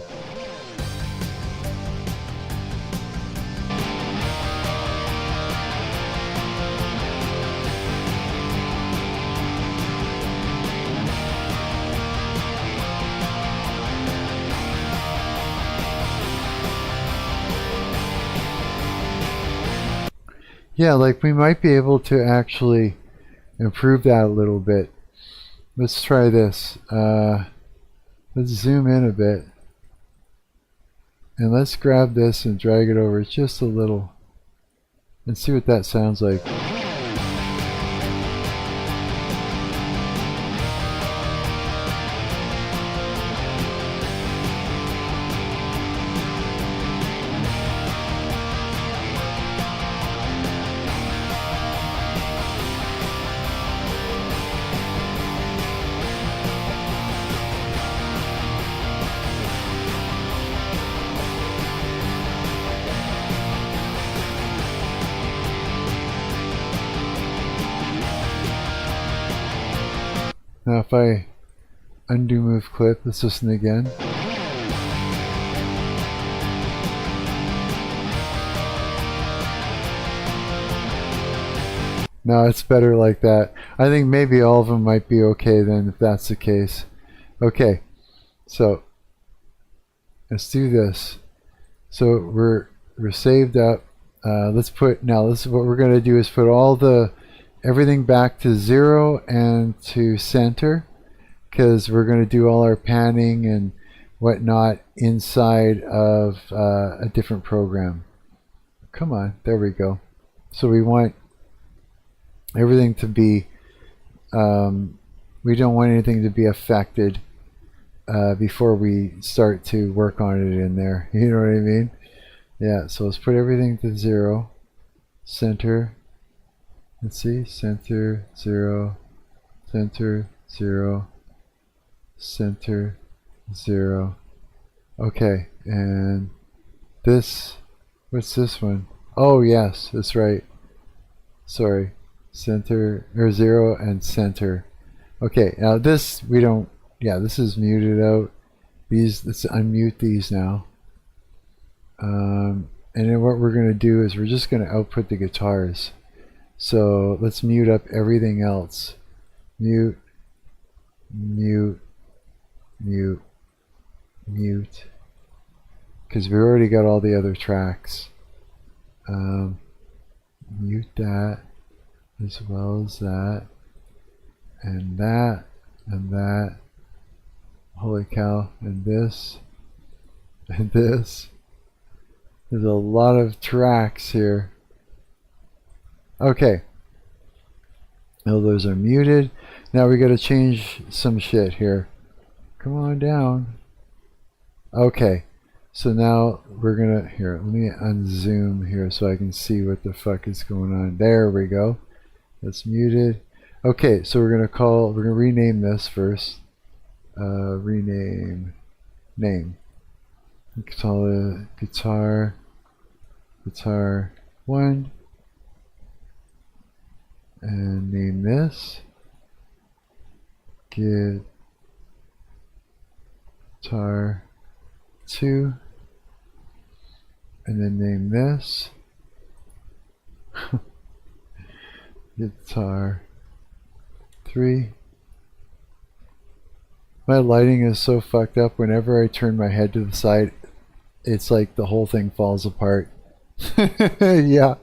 Yeah, like we might be able to actually improve that a little bit. Let's try this. Let's zoom in a bit. And let's grab this and drag it over just a little. And see what that sounds like. Now if I undo move clip, let's listen again. No, it's better like that. I think maybe all of them might be okay then if that's the case. Okay, so let's do this. So we're saved up. Let's put, now this is what we're going to do is put all the everything back to 0 and to center, because we're going to do all our panning and whatnot inside of a different program. Come on, there we go. So we want everything to be, we don't want anything to be affected before we start to work on it in there. You know what I mean? Yeah, so let's put everything to 0. Center. Let's see. Center, 0. Center, 0. Center, 0. Okay, and this, what's this one? Oh, yes, that's right. Sorry. Center, or 0 and center. Okay, now this, we don't, yeah, this is muted out. These, let's unmute these now. And then what we're going to do is we're just going to output the guitars. So let's mute up everything else. Mute, mute, mute, mute. Because we already got all the other tracks. Mute that as well as that. And that. And that. Holy cow. And this. And this. There's a lot of tracks here. Okay. Now those are muted. Now we got to change some shit here. Come on down. Okay. So now we're gonna, here, let me unzoom here so I can see what the fuck is going on. There we go. That's muted. Okay, so we're gonna rename this first. Rename name. Call it guitar 1, and name this guitar 2, and then name this guitar 3. My lighting is so fucked up. Whenever I turn my head to the side, it's like the whole thing falls apart. Yeah.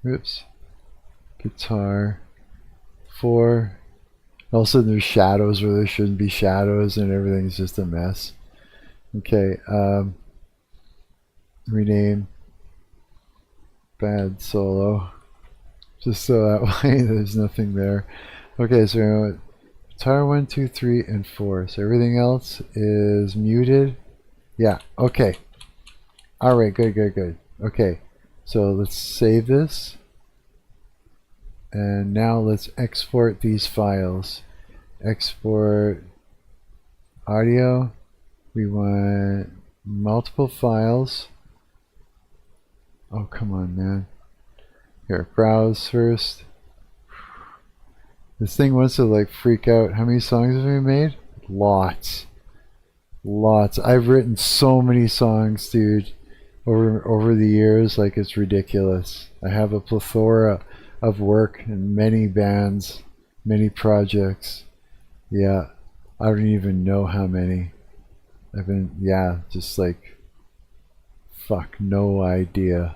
Oops. Guitar 4. All of a sudden there's shadows where there shouldn't be shadows and everything's just a mess. Okay. Rename bad solo. Just so that way there's nothing there. Okay, so we want guitar 1, 2, 3, and 4. So everything else is muted. Yeah, okay. Alright, good, good, good. Okay, so let's save this. And now let's export these files. Export audio. We want multiple files. Oh, come on, man. Here, browse first. This thing wants to like freak out. How many songs have we made? Lots. Lots. I've written so many songs, dude, over the years, like it's ridiculous. I have a plethora of work in many bands, many projects. Yeah, I don't even know how many. I've been, yeah, just like, fuck, no idea.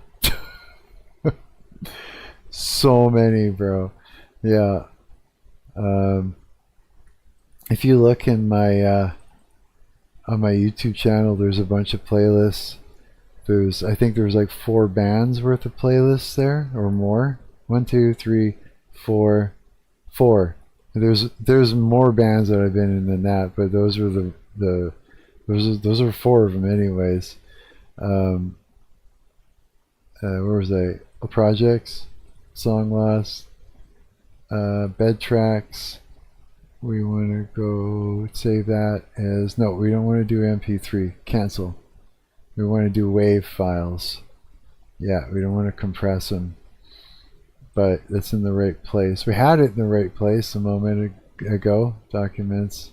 So many, bro. Yeah. If you look in my on my YouTube channel, there's a bunch of playlists. I think there's like 4 bands worth of playlists there or more. 1, 2, 3, 4, 4. There's more bands that I've been in than that, but those are those are 4 of them anyways. Where was I? Projects, Song Lost, Bed Tracks. We want to go save that as, no, we don't want to do MP3. Cancel. We want to do WAV files. Yeah, we don't want to compress them. but it's in the right place. We had it in the right place a moment ago. Documents.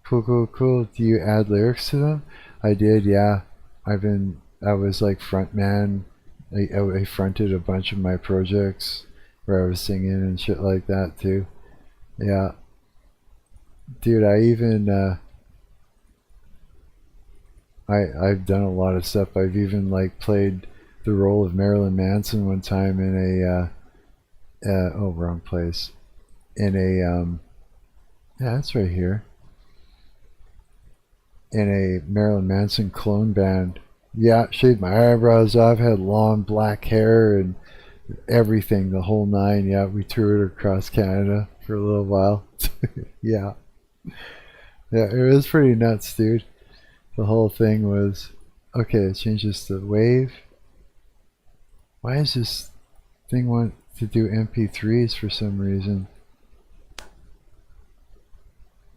Cool, cool, cool. Do you add lyrics to them? I did, yeah. I was like front man. I fronted a bunch of my projects where I was singing and shit like that too. Yeah. Dude, I even, I've done a lot of stuff. I've even like played the role of Marilyn Manson one time in oh, wrong place. In yeah, that's right here. In a Marilyn Manson clone band. Yeah, shaved my eyebrows off, had long black hair and everything, the whole nine. Yeah, we toured across Canada for a little while. Yeah. Yeah, it was pretty nuts, dude. The whole thing was... Okay, it changes to wave. Why does this thing want to do MP3s for some reason?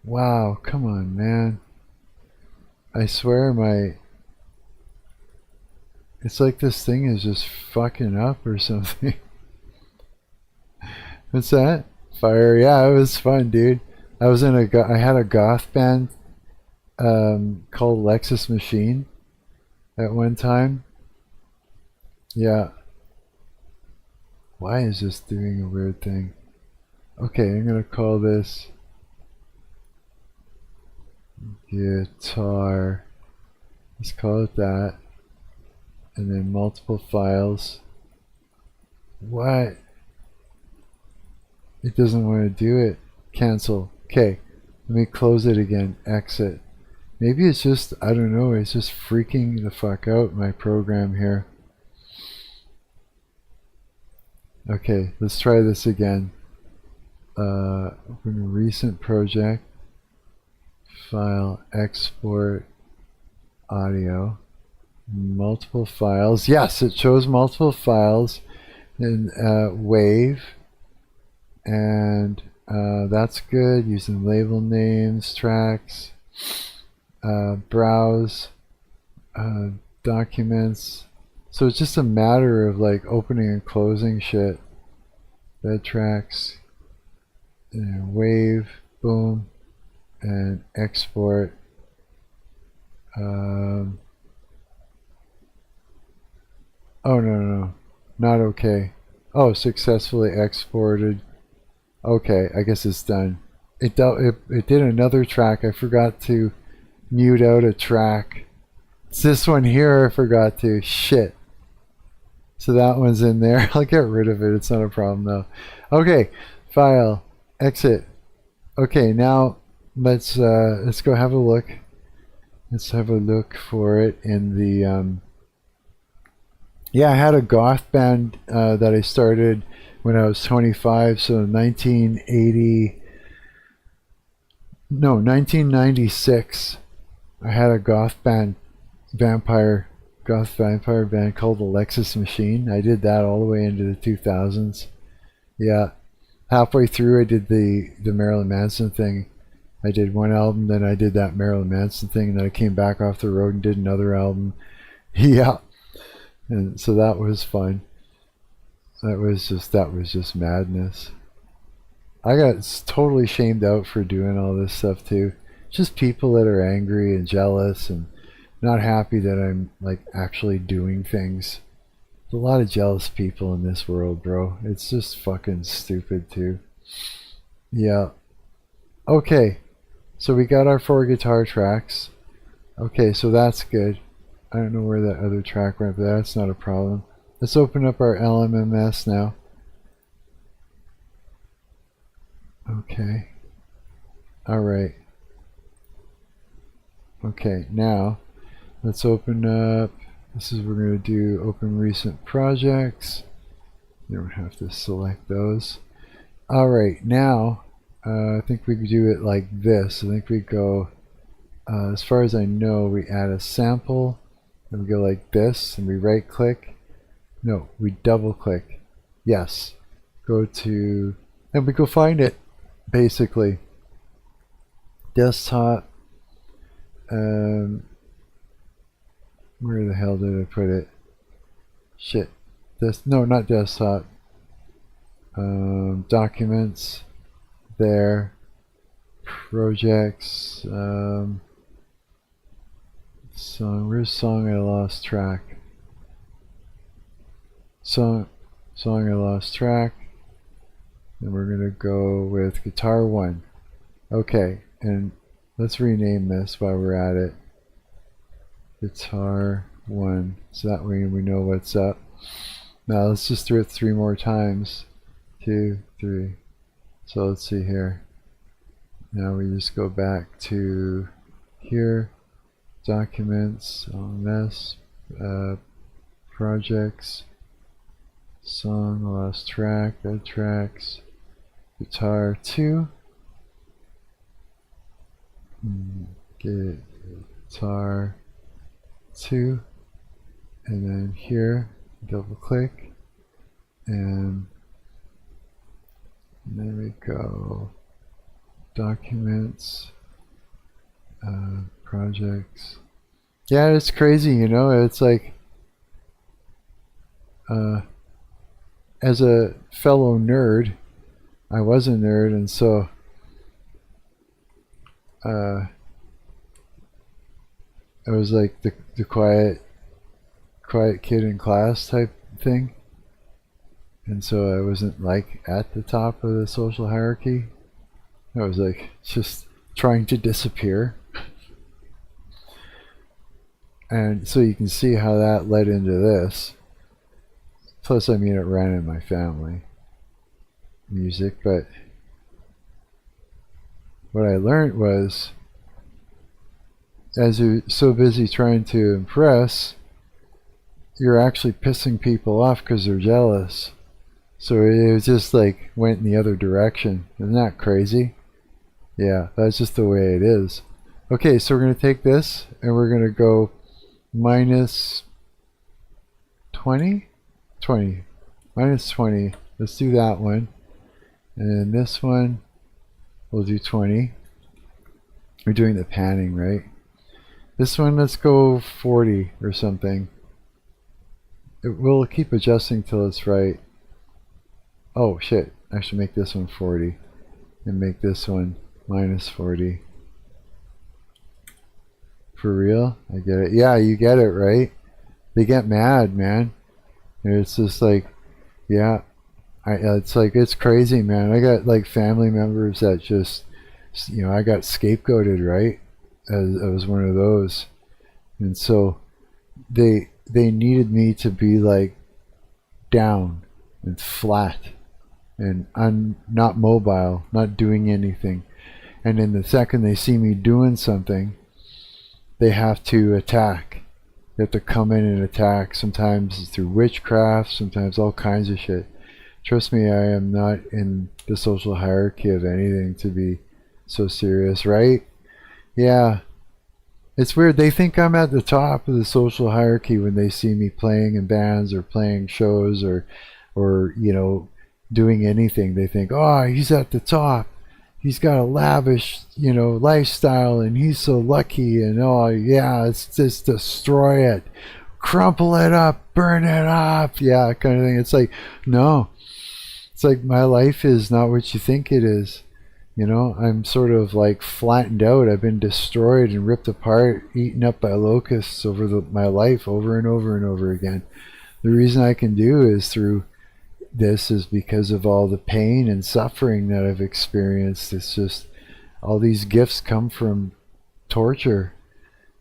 Wow, come on, man. I swear my... It's like this thing is just fucking up or something. What's that? Fire. Yeah, it was fun, dude. I was in I had a goth band called Alexis Machine at one time. Yeah. Why is this doing a weird thing? Okay, I'm gonna call this guitar. Let's call it that. And then multiple files. What? It doesn't want to do it. Cancel. Okay, let me close it again. Exit. Maybe it's just, I don't know, it's just freaking the fuck out, my program here. Okay, let's try this again. Open a recent project. File, export, audio. Multiple files. Yes, it shows multiple files in wave, and that's good. Using label names, tracks, browse, documents. So it's just a matter of like opening and closing shit. Bed tracks, and wave, boom, and export. Oh, no, not okay. Oh, successfully exported. Okay, I guess it's done. It did another track. I forgot to mute out a track. It's this one here I forgot to. Shit. So that one's in there. I'll get rid of it. It's not a problem though. Okay, file, exit. Okay, now let's go have a look. Let's have a look for it in the yeah, I had a goth band that I started when I was 25, so 1996. I had a goth vampire band called Alexis Machine. I did that all the way into the 2000s. Yeah, halfway through I did the Marilyn Manson thing. I did one album, then I did that Marilyn Manson thing, and then I came back off the road and did another album. Yeah. And so that was fun. That was just madness. I got totally shamed out for doing all this stuff too. Just people that are angry and jealous and not happy that I'm like actually doing things. There's a lot of jealous people in this world, bro. It's just fucking stupid too. Yeah. Okay. So we got our 4 guitar tracks. Okay, so that's good. I don't know where that other track went, but that's not a problem. Let's open up our LMMS now. Okay. Alright. Okay, now let's open up. This is what we're going to do. Open recent projects. You don't have to select those. Alright, now I think we could do it like this. I think we go, as far as I know, we add a sample. And we go like this, and we right click. No, we double click. Yes. Go to, and we go find it, basically. Desktop. Where the hell did I put it? Shit. No, not desktop. documents there, projects, song, where's song I lost track? Song I lost track, and we're gonna go with guitar 1. Okay, and let's rename this while we're at it. Guitar 1, so that way we know what's up. Now let's just do it 3 more times. 2, 3. So let's see here. Now we just go back to here, documents, LMMS, projects, song, lost track, dead tracks, guitar 2, guitar 2, and then here, double click, and there we go, documents, projects. Yeah, it's crazy, you know, it's like, as a fellow nerd, I was a nerd, and so I was like the quiet kid in class type thing, and so I wasn't like at the top of the social hierarchy. I was like just trying to disappear. And so you can see how that led into this. Plus, I mean, it ran in my family, music, but what I learned was, as you're so busy trying to impress, you're actually pissing people off because they're jealous. So it was just like went in the other direction. Isn't that crazy? Yeah, that's just the way it is. Okay, so we're going to take this and we're going to go minus 20? 20. Minus 20. Let's do that one. And then this one, we'll do 20. We're doing the panning, right? This one, let's go 40 or something. We'll keep adjusting till it's right. Oh shit, actually make this one 40 and make this one minus 40. For real? I get it. Yeah, you get it, right? They get mad, man. And it's just like, yeah, it's like, it's crazy, man. I got like family members that just, you know, I got scapegoated, right? I was one of those. And so they needed me to be like down and flat and not mobile, not doing anything. And then the second they see me doing something, they have to attack. They have to come in and attack. Sometimes it's through witchcraft, sometimes all kinds of shit. Trust me, I am not in the social hierarchy of anything to be so serious, right? Yeah. It's weird. They think I'm at the top of the social hierarchy when they see me playing in bands or playing shows or you know, doing anything. They think, oh, he's at the top. He's got a lavish, you know, lifestyle, and he's so lucky. And oh yeah, let's just destroy it, crumple it up, burn it up, yeah, kind of thing. It's like, no, it's like my life is not what you think it is. You know, I'm sort of like flattened out. I've been destroyed and ripped apart, eaten up by locusts over my life, over and over and over again. The reason I can do is through this is because of all the pain and suffering that I've experienced. It's just all these gifts come from torture.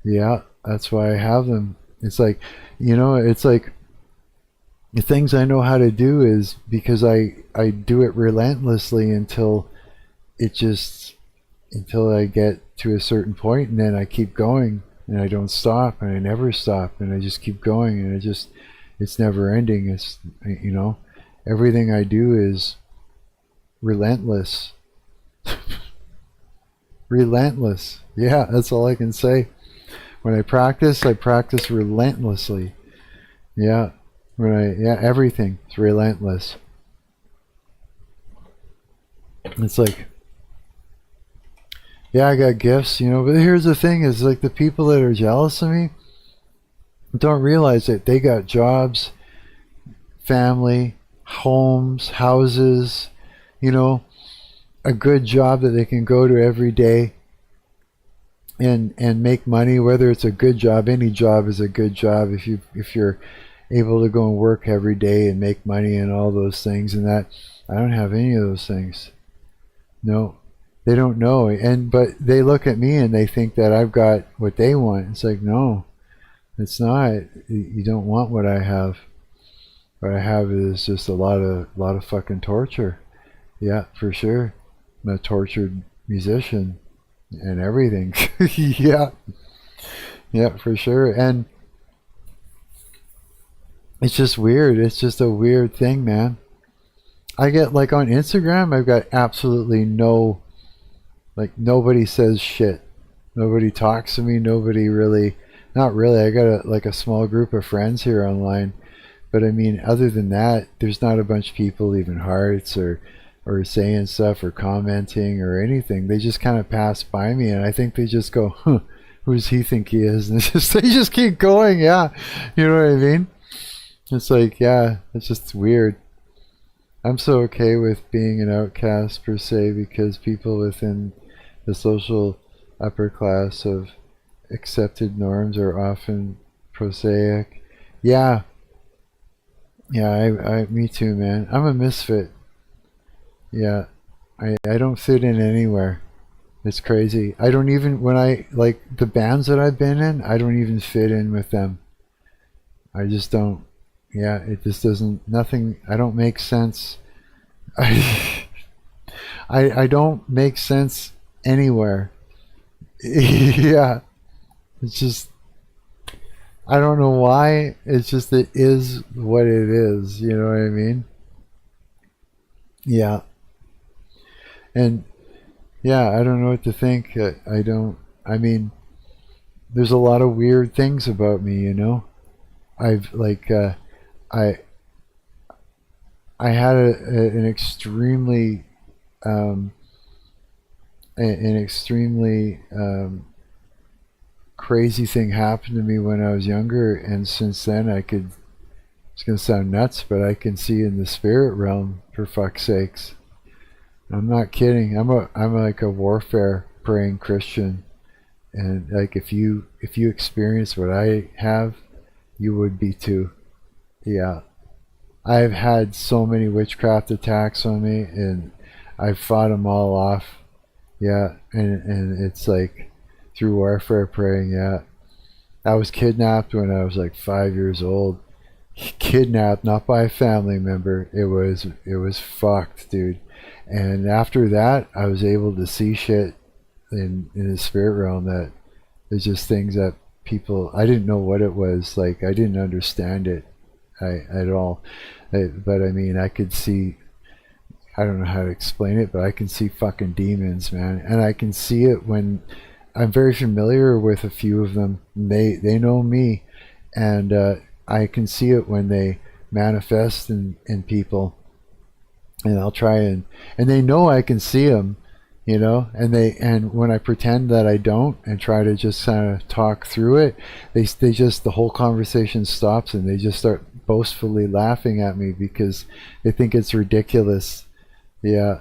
Yeah, that's why I have them. It's like, you know, it's like the things I know how to do is because I do it relentlessly until I get to a certain point, and then I keep going and I don't stop, and I never stop, and I just keep going, and it's never ending. It's, you know, everything I do is relentless. Relentless. Yeah, that's all I can say. When I practice relentlessly. Yeah. Everything is relentless. It's like, yeah, I got gifts, you know, but here's the thing is like the people that are jealous of me don't realize that they got jobs, family, homes, houses, you know, a good job that they can go to every day and make money. Whether it's a good job, any job is a good job if you're able to go and work every day and make money and all those things. And that, I don't have any of those things. No, they don't know. But they look at me and they think that I've got what they want. It's like, no, it's not. You don't want what I have. What I have is just a lot of fucking torture. Yeah, for sure. I'm a tortured musician and everything. Yeah. Yeah, for sure. And it's just weird. It's just a weird thing, man. I get, like, on Instagram, I've got absolutely no, like, nobody says shit. Nobody talks to me. Nobody really, not really. I got a small group of friends here online. But I mean, other than that, there's not a bunch of people leaving hearts or saying stuff or commenting or anything. They just kind of pass by me, and I think they just go, huh, who does he think he is? And they just keep going, yeah. You know what I mean? It's like, yeah, it's just weird. I'm so okay with being an outcast, per se, because people within the social upper class of accepted norms are often prosaic. Yeah. Yeah, me too, man. I'm a misfit. Yeah, I don't fit in anywhere. It's crazy. I don't even, when I, like, the bands that I've been in, I don't even fit in with them. I just don't. Yeah, it just doesn't, nothing, I don't make sense. I don't make sense anywhere. Yeah, it's just, I don't know why. It's just, it is what it is. You know what I mean? Yeah. And yeah, I don't know what to think. I mean, there's a lot of weird things about me, you know? I've, like, I had an extremely, an extremely, crazy thing happened to me when I was younger, and since then it's gonna sound nuts, but I can see in the spirit realm, for fuck's sakes. I'm not kidding. I'm like a warfare praying Christian, and like if you experience what I have, you would be too. Yeah, I've had so many witchcraft attacks on me, and I've fought them all off. Yeah, and it's like through warfare praying. Yeah, I was kidnapped when I was like 5 years old. Kidnapped, not by a family member. It was fucked, dude. And after that, I was able to see shit in the spirit realm that there's just things that people, I didn't know what it was. Like, I didn't understand it at all. But I mean, I could see, I don't know how to explain it, but I can see fucking demons, man. And I can see it when I'm very familiar with a few of them. They know me, and I can see it when they manifest in people, and I'll try and they know I can see them, you know, and when I pretend that I don't and try to just kind of talk through it, they just, the whole conversation stops and they just start boastfully laughing at me because they think it's ridiculous. Yeah.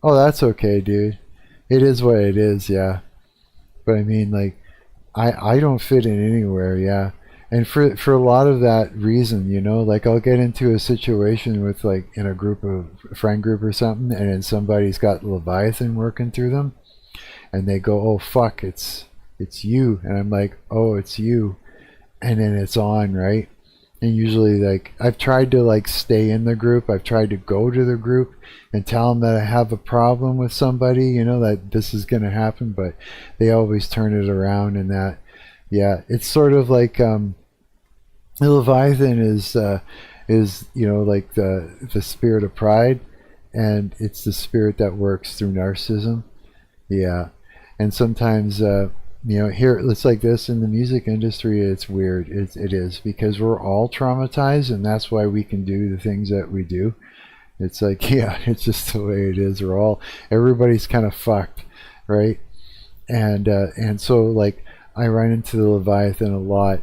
Oh, that's okay, dude. It is what it is, yeah. But I mean, like, I don't fit in anywhere, yeah. And for a lot of that reason, you know, like I'll get into a situation with, like, in a group of a friend group or something, and then somebody's got Leviathan working through them, and they go, "Oh fuck, it's you," and I'm like, "Oh, it's you," and then it's on, right? And usually, like, I've tried to, like, stay in the group. I've tried to go to the group and tell them that I have a problem with somebody, you know, that this is going to happen, but they always turn it around. And that, yeah, it's sort of like, the Leviathan is, you know, like the spirit of pride, and it's the spirit that works through narcissism. Yeah. And sometimes, you know, here, it's like this in the music industry. It's weird. It is, because we're all traumatized, and that's why we can do the things that we do. It's like, yeah, it's just the way it is. Everybody's kind of fucked, right? And so, like, I run into the Leviathan a lot,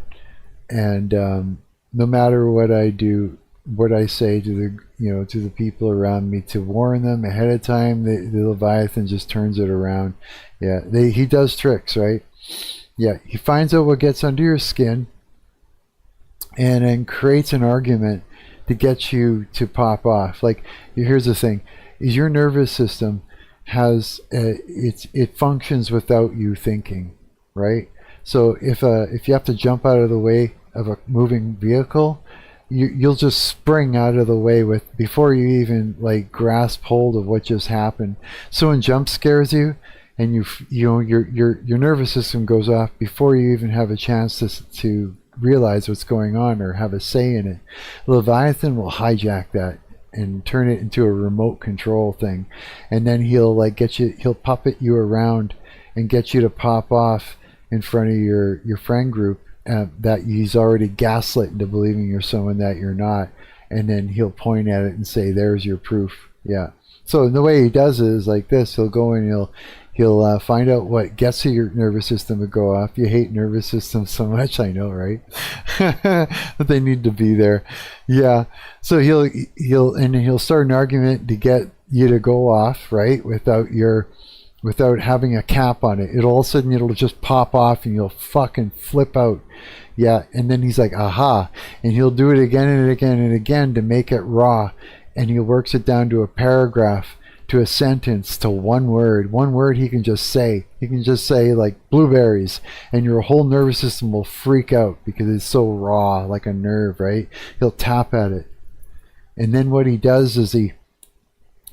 and no matter what I do, what I say to to the people around me to warn them ahead of time. The Leviathan just turns it around. Yeah, he does tricks, right? Yeah, he finds out what gets under your skin and then creates an argument to get you to pop off. Like, here's the thing, is your nervous system has it functions without you thinking, right? So if you have to jump out of the way of a moving vehicle, you'll just spring out of the way before you even like grasp hold of what just happened. Someone jump scares you, and your nervous system goes off before you even have a chance to realize what's going on or have a say in it. Leviathan will hijack that and turn it into a remote control thing, and then he'll puppet you around and get you to pop off in front of your friend group that he's already gaslit into believing you're someone that you're not, and then he'll point at it and say, there's your proof. Yeah. So the way he does it is like this. He'll go and he'll find out what gets your nervous system to go off. You hate nervous systems so much, I know, right? But they need to be there. Yeah. So he'll start an argument to get you to go off, right? Without having a cap on it. All of a sudden it'll just pop off and you'll fucking flip out. Yeah. And then he's like, aha. And he'll do it again and again and again to make it raw. And he works it down to a paragraph, to a sentence, to one word. One word he can just say. He can just say like blueberries, and your whole nervous system will freak out because it's so raw, like a nerve, right? He'll tap at it. And then what he does is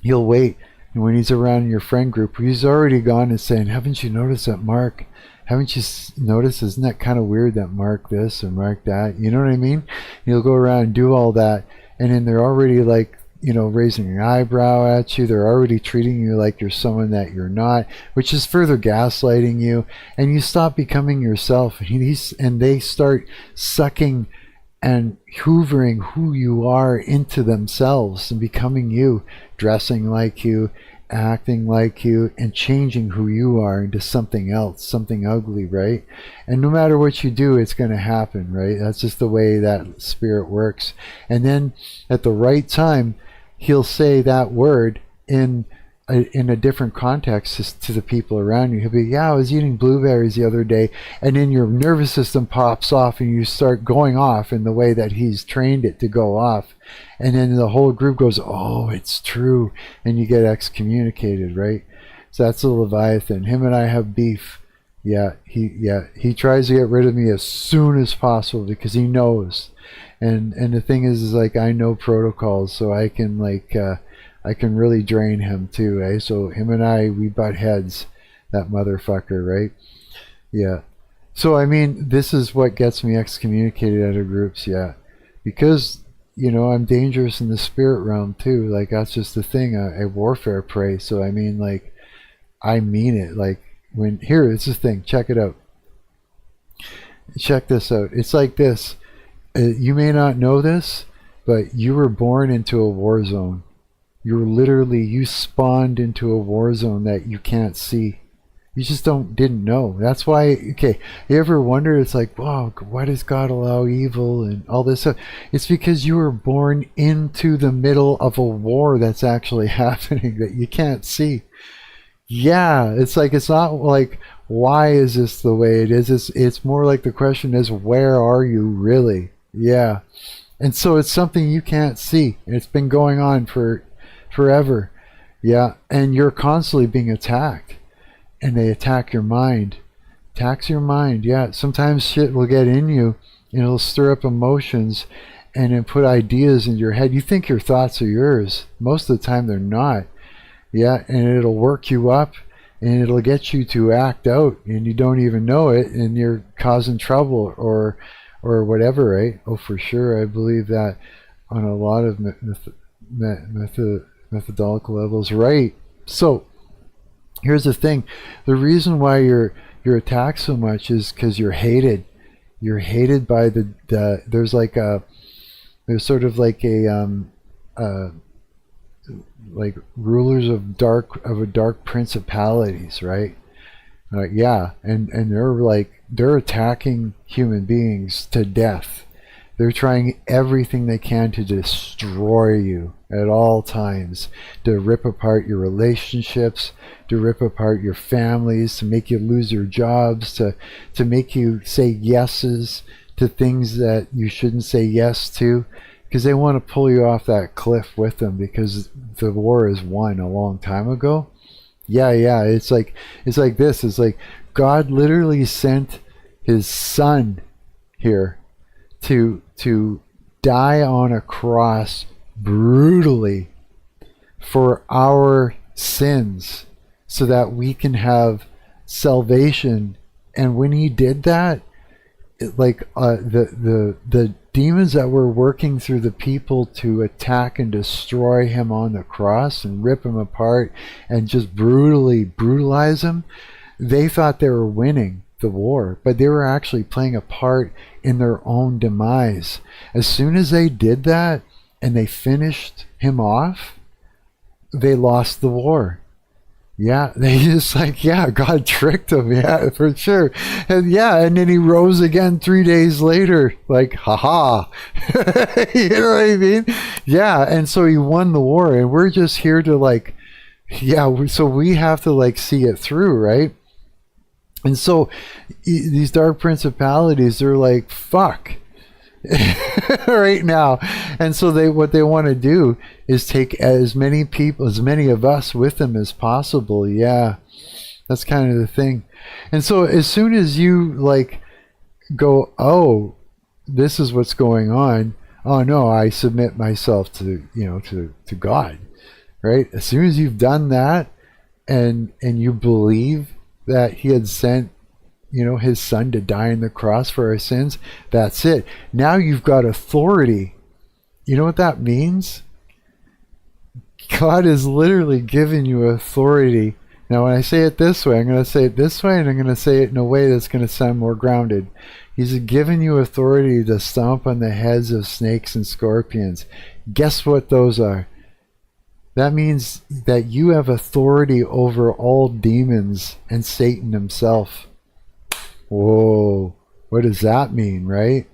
he'll wait. And when he's around your friend group, he's already gone and saying, haven't you noticed that Mark? Haven't you noticed? Isn't that kind of weird that Mark this and Mark that? You know what I mean? He'll go around and do all that. And then they're already like, raising an eyebrow at you. They're already treating you like you're someone that you're not, which is further gaslighting you. And you stop becoming yourself. And they start sucking and hoovering who you are into themselves and becoming you, dressing like you, acting like you, and changing who you are into something else, something ugly, right? And no matter what you do, it's going to happen, right? That's just the way that spirit works. And then at the right time, he'll say that word in a different context to the people around you. He'll be, yeah, I was eating blueberries the other day, and then your nervous system pops off and you start going off in the way that he's trained it to go off. And then the whole group goes, oh, it's true. And you get excommunicated, right? So that's the Leviathan. Him and I have beef. He tries to get rid of me as soon as possible because he knows. And the thing is like, I know protocols, so I can I can really drain him too, eh? So him and I, we butt heads, that motherfucker, right? Yeah. So I mean, this is what gets me excommunicated out of groups, yeah. Because, I'm dangerous in the spirit realm too. Like, that's just the thing. I warfare pray. So I mean, like, I mean it. Like, it's the thing. Check it out. Check this out. It's like this. You may not know this, but you were born into a war zone. You spawned into a war zone that you can't see. You just didn't know. That's why, okay, you ever wonder, it's like, wow, why does God allow evil and all this stuff? It's because you were born into the middle of a war that's actually happening that you can't see. Yeah, it's not like, why is this the way it is? It's more like the question is, where are you really? Yeah. And so it's something you can't see. It's been going on for forever. Yeah. And you're constantly being attacked. And they attack your mind. Attacks your mind. Yeah. Sometimes shit will get in you and it'll stir up emotions and then put ideas in your head. You think your thoughts are yours. Most of the time they're not. Yeah. And it'll work you up and it'll get you to act out and you don't even know it and you're causing trouble or whatever, right? Oh, for sure. I believe that on a lot of methodological levels, right? So here's the thing. The reason why you're attacked so much is because you're hated. You're hated by there's sort of like like rulers of dark principalities, right? Yeah, and they're attacking human beings to death. They're trying everything they can to destroy you at all times, to rip apart your relationships, to rip apart your families, to make you lose your jobs, to make you say yeses to things that you shouldn't say yes to, because they want to pull you off that cliff with them because the war is won a long time ago. Yeah, it's like this. It's like God literally sent his son here to die on a cross brutally for our sins so that we can have salvation. And when he did that, the demons that were working through the people to attack and destroy him on the cross and rip him apart and just brutalize him, they thought they were winning the war, but they were actually playing a part in their own demise. As soon as they did that and they finished him off, they lost the war. Yeah, they just God tricked him, yeah, for sure. And then he rose again 3 days later, like, haha. You know what I mean? Yeah, and so he won the war, and we're just here to so we have to see it through, right? And so these dark principalities, they're like, fuck. Right now. And so what they want to do is take as many people, as many of us with them as possible. Yeah, that's kind of the thing. And so as soon as you go, oh, this is what's going on, oh no, I submit myself to to God, right? As soon as you've done that and you believe that he had sent his son to die on the cross for our sins, that's it. Now you've got authority. You know what that means? God has literally given you authority. Now when I say it this way, I'm going to say it this way, and I'm going to say it in a way that's going to sound more grounded. He's given you authority to stomp on the heads of snakes and scorpions. Guess what those are? That means that you have authority over all demons and Satan himself. Whoa, what does that mean, right?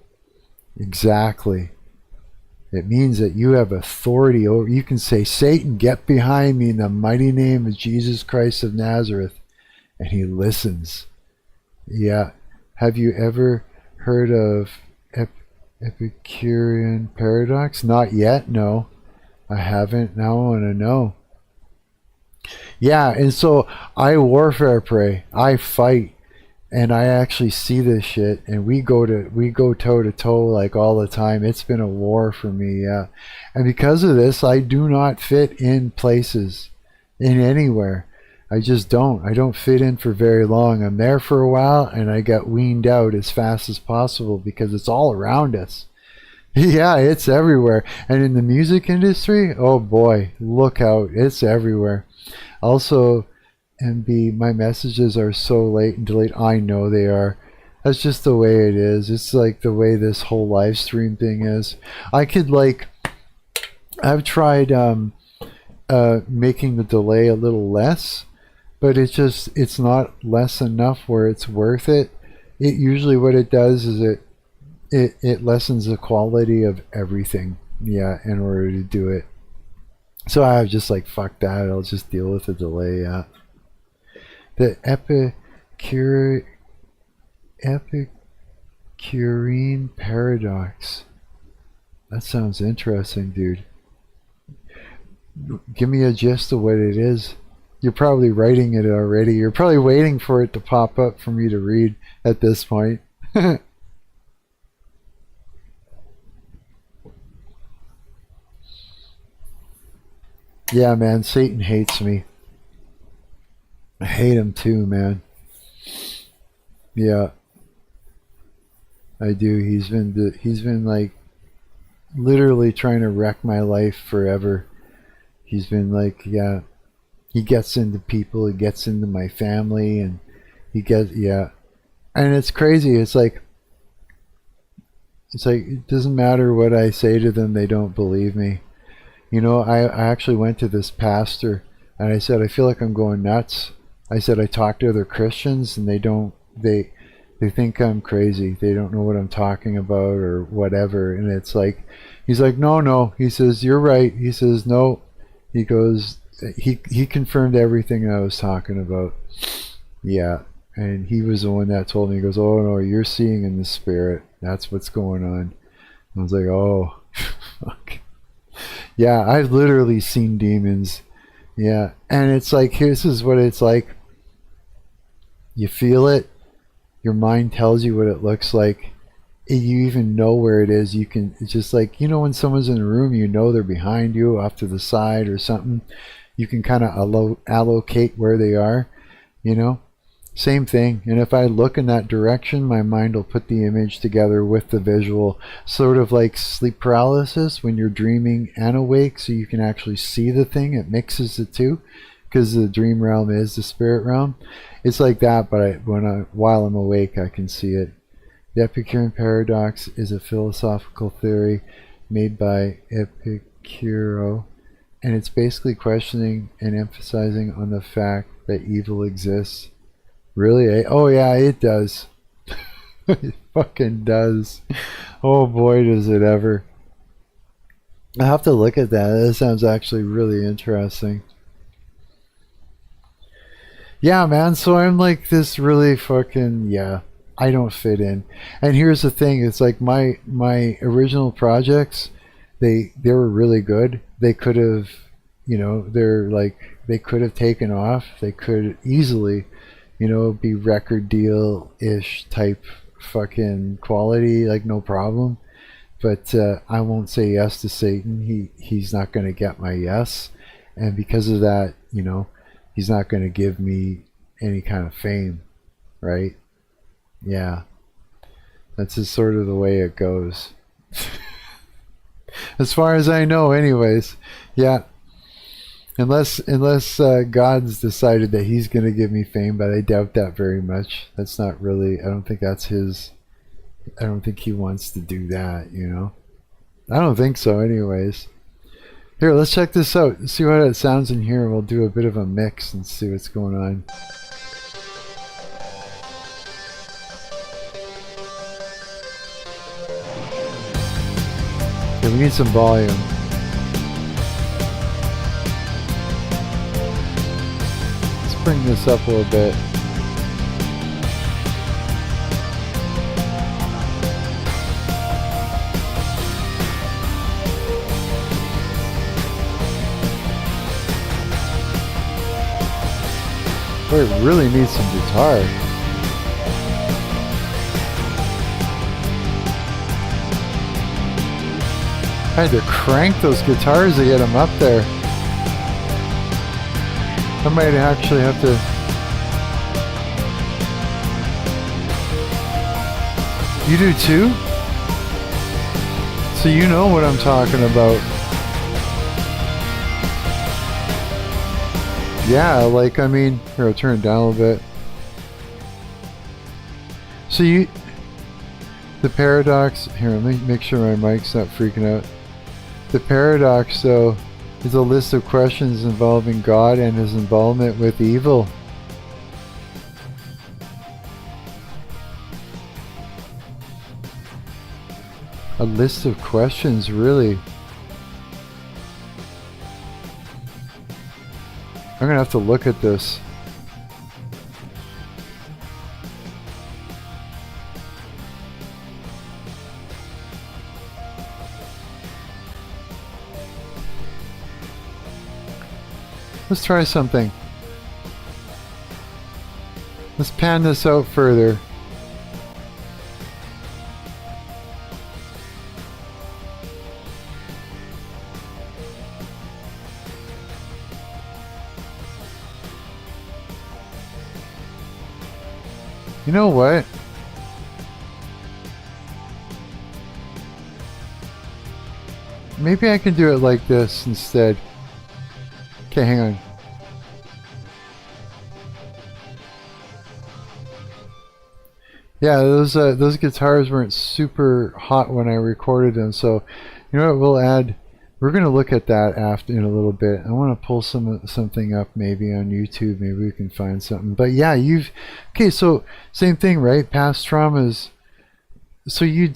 Exactly. It means that you have authority over, you can say, Satan, get behind me in the mighty name of Jesus Christ of Nazareth. And he listens. Yeah. Have you ever heard of Epicurean paradox? Not yet, no. I haven't. Now I want to know. Yeah, and so I warfare pray. I fight. And I actually see this shit, and we go toe to toe all the time. It's been a war for me, yeah. And because of this, I do not fit in places, in anywhere. I just don't. I don't fit in for very long. I'm there for a while, and I get weaned out as fast as possible because it's all around us. Yeah, it's everywhere. And in the music industry, oh boy, look out. It's everywhere. Also, MB, my messages are so late and delayed. I know they are. That's just the way it is. It's like the way this whole live stream thing is. I could I've tried making the delay a little less, but it's not less enough where it's worth it. It usually what it does is it lessens the quality of everything. Yeah, in order to do it. So I was just fuck that. I'll just deal with the delay. Yeah. The Epicurean paradox. That sounds interesting, dude. Give me a gist of what it is. You're probably writing it already. You're probably waiting for it to pop up for me to read at this point. Yeah, man, Satan hates me. I hate him too, man. Yeah, I do. He's been literally trying to wreck my life forever. He's been yeah. He gets into people. He gets into my family, and yeah. And it's crazy. It's like it doesn't matter what I say to them. They don't believe me. I actually went to this pastor, and I said, I feel like I'm going nuts. I said I talk to other Christians and they they think I'm crazy. They don't know what I'm talking about or whatever. And it's like, he's like, no. He says, you're right. He says, no. He goes, he confirmed everything I was talking about. Yeah. And he was the one that told me, he goes, oh no, you're seeing in the spirit. That's what's going on. I was like, oh, fuck. Yeah, I've literally seen demons. Yeah. And it's like, this is what it's like. You feel it. Your mind tells you what it looks like. You even know where it is. You can, it's just like, you know, when someone's in a room, you know they're behind you, off to the side or something. You can kind of allocate where they are, you know. Same thing. And if I look in that direction, my mind will put the image together with the visual, sort of like sleep paralysis when you're dreaming and awake, so you can actually see the thing. It mixes the two because the dream realm is the spirit realm. It's like that, but while I'm awake, I can see it. The Epicurean paradox is a philosophical theory made by Epicuro, and it's basically questioning and emphasizing on the fact that evil exists. Really? Eh? Oh yeah, it does. It fucking does. Oh boy, does it ever. I have to look at that. That sounds actually really interesting. Yeah, man, so I'm like this really fucking, yeah, I don't fit in. And here's the thing, it's like my original projects, they were really good. They could have, you know, they could have taken off. They could easily, you know, be record deal-ish type fucking quality, like no problem. But I won't say yes to Satan. He's not going to get my yes. And because of that, you know, he's not going to give me any kind of fame, right? Yeah. That's just sort of the way it goes. As far as I know, anyways. Yeah. Unless God's decided that he's going to give me fame, but I doubt that very much. That's not really, I don't think that's his, I don't think he wants to do that, you know? I don't think so anyways. Here, let's check this out. See what it sounds in here. We'll do a bit of a mix and see what's going on. Okay, we need some volume. Bring this up a little bit. Boy, it really needs some guitar. I had to crank those guitars to get them up there. I might actually have to. You do too? So you know what I'm talking about. Yeah, like, I mean, here, I'll turn it down a little bit. So the paradox, here, let me make sure my mic's not freaking out. The paradox, though, is a list of questions involving God and his involvement with evil. A list of questions, really. I'm gonna have to look at this. Let's try something. Let's pan this out further. You know what? Maybe I can do it like this instead. Okay, hang on. Yeah, those guitars weren't super hot when I recorded them, so you know what? we're gonna look at that after in a little bit. I want to pull something up maybe on YouTube. Maybe we can find something. But yeah, okay. So same thing, right? Past traumas. So you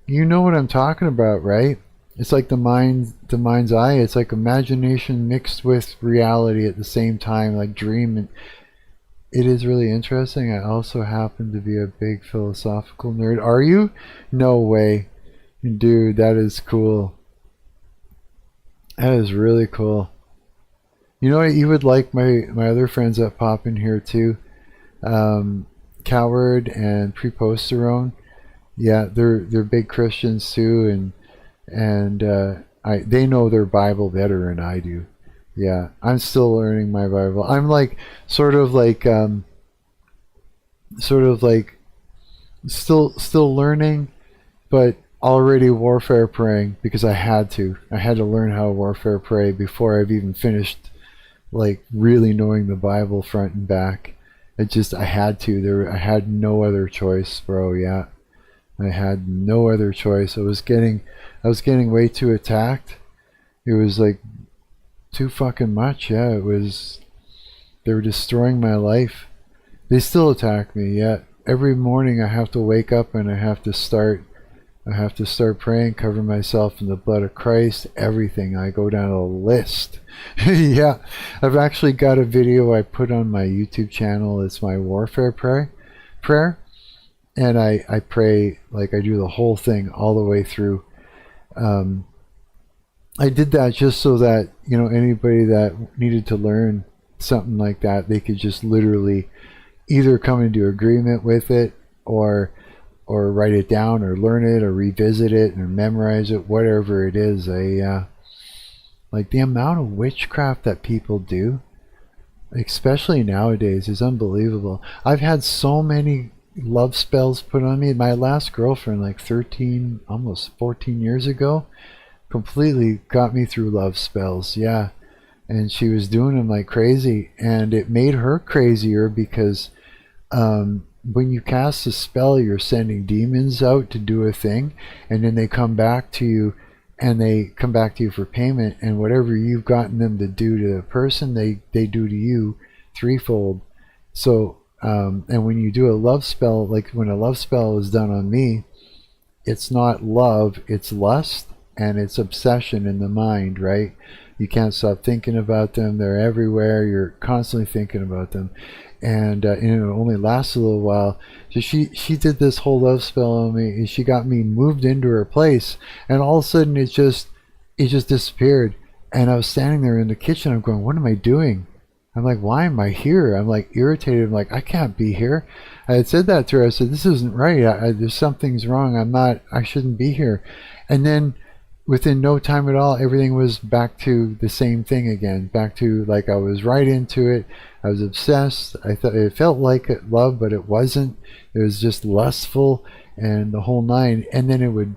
know what I'm talking about, right? It's like the mind's eye. It's like imagination mixed with reality at the same time, like dream. And it is really interesting. I also happen to be a big philosophical nerd. Are you? No way, dude. That is cool. That is really cool. You know what? You would like my other friends that pop in here too. Coward and Preposterone. Yeah, they're big Christians too, and they know their Bible better than I do. Yeah, I'm still learning my Bible. I'm like sort of like still learning, but already warfare praying because I had to learn how to warfare pray before I've even finished like really knowing the Bible front and back. I had to. I had no other choice, bro. Yeah, I had no other choice. I was getting way too attacked. It was like too fucking much. Yeah, they were destroying my life. They still attack me. Yeah, every morning I have to wake up and I have to start praying, cover myself in the blood of Christ, everything. I go down a list. Yeah, I've actually got a video I put on my YouTube channel. It's my warfare prayer. And I pray, like I do the whole thing all the way through. I did that just so that, anybody that needed to learn something like that, they could just literally either come into agreement with it or write it down or learn it or revisit it or memorize it, whatever it is. Like the amount of witchcraft that people do, especially nowadays, is unbelievable. I've had so many love spells put on me. My last girlfriend, like 13, almost 14 years ago, completely got me through love spells. Yeah. And she was doing them like crazy, and it made her crazier because when you cast a spell, you're sending demons out to do a thing, and then they come back to you, and they come back to you for payment, and whatever you've gotten them to do to the person, they do to you threefold. So and when you do a love spell, like when a love spell is done on me, it's not love, it's lust, and it's obsession in the mind, right? You can't stop thinking about them. They're everywhere. You're constantly thinking about them. And it only lasts a little while. So she did this whole love spell on me, and she got me moved into her place, and all of a sudden it just disappeared. And I was standing there in the kitchen. I'm going, what am I doing? I'm like, why am I here? I'm like irritated. I'm like, I can't be here. I had said that to her. I said, this isn't right. There's something's wrong. I shouldn't be here. And then within no time at all, everything was back to the same thing again. Back to like I was right into it. I was obsessed. I thought it felt like love, but it wasn't. It was just lustful and the whole nine. And then it would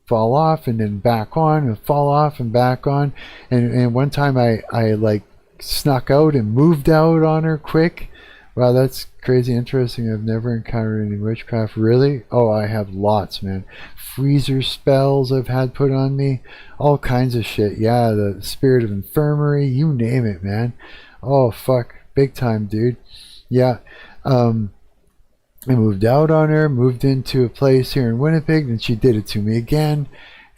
fall off and then back on and fall off and back on. And one time I like snuck out and moved out on her quick. Wow, that's crazy interesting. I've never encountered any witchcraft. Really? Oh, I have lots, man. Freezer spells I've had put on me. All kinds of shit. Yeah, the spirit of infirmary. You name it, man. Oh, fuck. Big time, dude. Yeah. I moved out on her, moved into a place here in Winnipeg, and she did it to me again.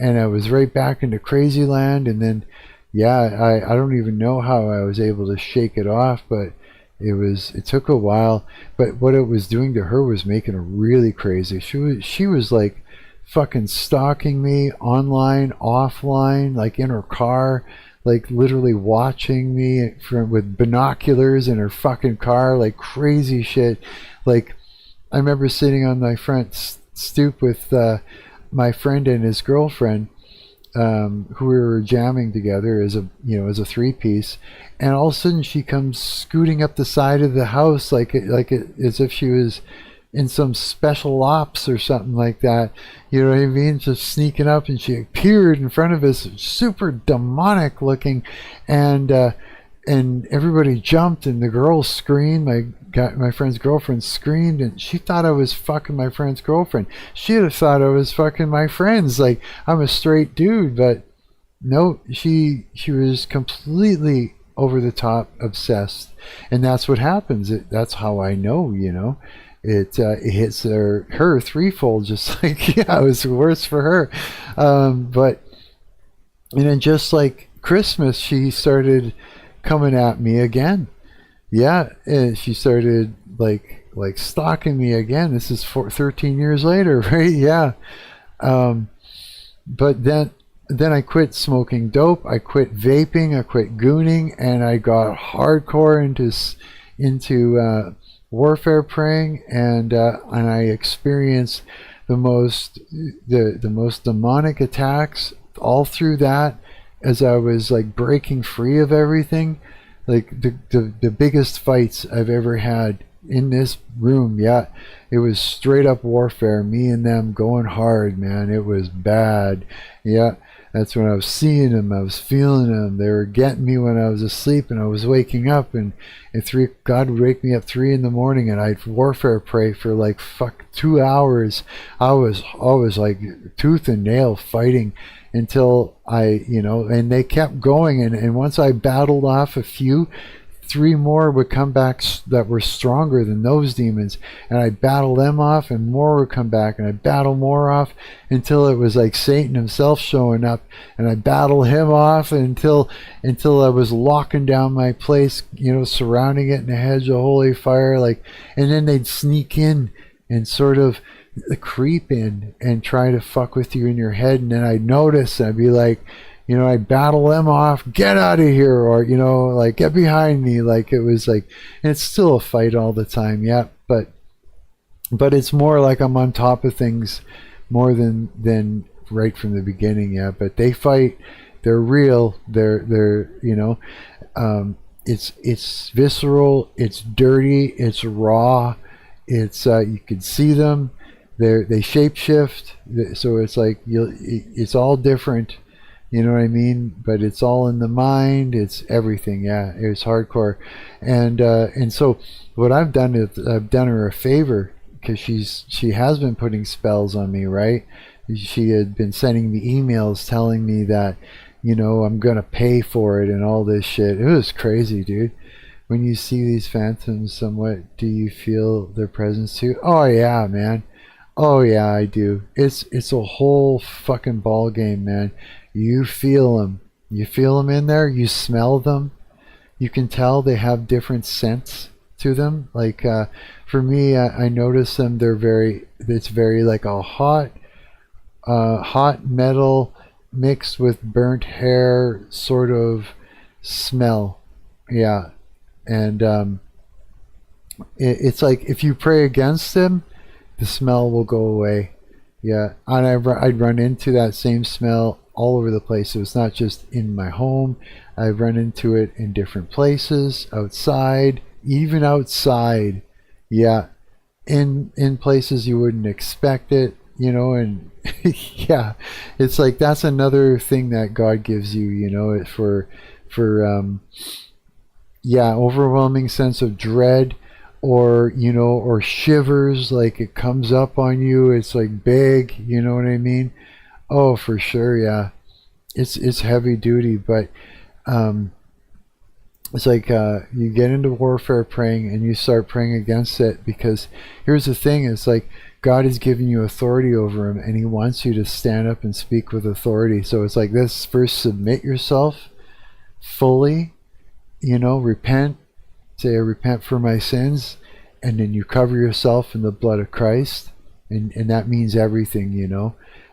And I was right back into crazy land. And then, yeah, I don't even know how I was able to shake it off, but it took a while. But what it was doing to her was making her really crazy. She was like fucking stalking me online, offline, like in her car, like literally watching me with binoculars in her fucking car, like crazy shit. Like I remember sitting on my front stoop with my friend and his girlfriend, who we were jamming together as a three-piece, and all of a sudden she comes scooting up the side of the house as if she was in some special ops or something like that. You know what I mean? Just sneaking up, and she appeared in front of us, super demonic looking, and everybody jumped, and the girl screamed. My friend's girlfriend screamed, and she thought I was fucking my friend's girlfriend. She'd have thought I was fucking my friends. Like, I'm a straight dude, but no, she was completely over the top obsessed, and that's what happens. That's how I know, it hits her threefold, just like yeah, it was worse for her. But and then just like Christmas, she started coming at me again. Yeah, and she started like stalking me again. This is 13 years later, right? Yeah. Um, but then I quit smoking dope. I quit vaping. I quit gooning, and I got hardcore into warfare praying, and I experienced the most demonic attacks all through that, as I was like breaking free of everything. Like the biggest fights I've ever had in this room, yeah, it was straight up warfare, me and them going hard, man. It was bad. Yeah, that's when I was seeing them, I was feeling them. They were getting me when I was asleep, and I was waking up, and God would wake me up 3 in the morning, and I'd warfare pray for like 2 hours. I was like tooth and nail fighting until and they kept going, and once I battled off a few, 3 more would come back that were stronger than those demons, and I battle them off, and more would come back, and I battle more off until it was like Satan himself showing up, and I battle him off until I was locking down my place, surrounding it in a hedge of holy fire, and then they'd sneak in and sort of creep in and try to fuck with you in your head, and then I'd notice, and I'd be like, I battle them off, get out of here, or, like, get behind me. Like, it was like, and it's still a fight all the time, yeah, but it's more like I'm on top of things more than right from the beginning, yeah. But they fight, they're real, they're it's visceral, it's dirty, it's raw, it's you can see them, they shapeshift, so it's like it's all different. You know what I mean? But it's all in the mind. It's everything. Yeah, it's hardcore, and so what I've done is I've done her a favor, because she has been putting spells on me. Right? She had been sending me emails telling me that I'm gonna pay for it and all this shit. It was crazy, dude. When you see these phantoms, somewhat, do you feel their presence too? Oh yeah, man. Oh yeah, I do. It's a whole fucking ball game, man. You feel them. You feel them in there. You smell them. You can tell they have different scents to them. Like for me, I notice them. It's very like a hot metal mixed with burnt hair sort of smell. Yeah, and it's like if you pray against them, the smell will go away. Yeah, and I'd run into that same smell all over the place. So it's not just in my home. I've run into it in different places, outside, even outside. Yeah, in places you wouldn't expect it, and yeah, it's like that's another thing that God gives you, for overwhelming sense of dread, or or shivers, like it comes up on you. It's like big, you know what I mean? Oh, for sure, yeah. It's heavy duty, but it's like you get into warfare praying and you start praying against it, because here's the thing: it's like God has given you authority over him, and he wants you to stand up and speak with authority. So it's like this: first submit yourself fully, repent, say I repent for my sins, and then you cover yourself in the blood of Christ, and that means everything.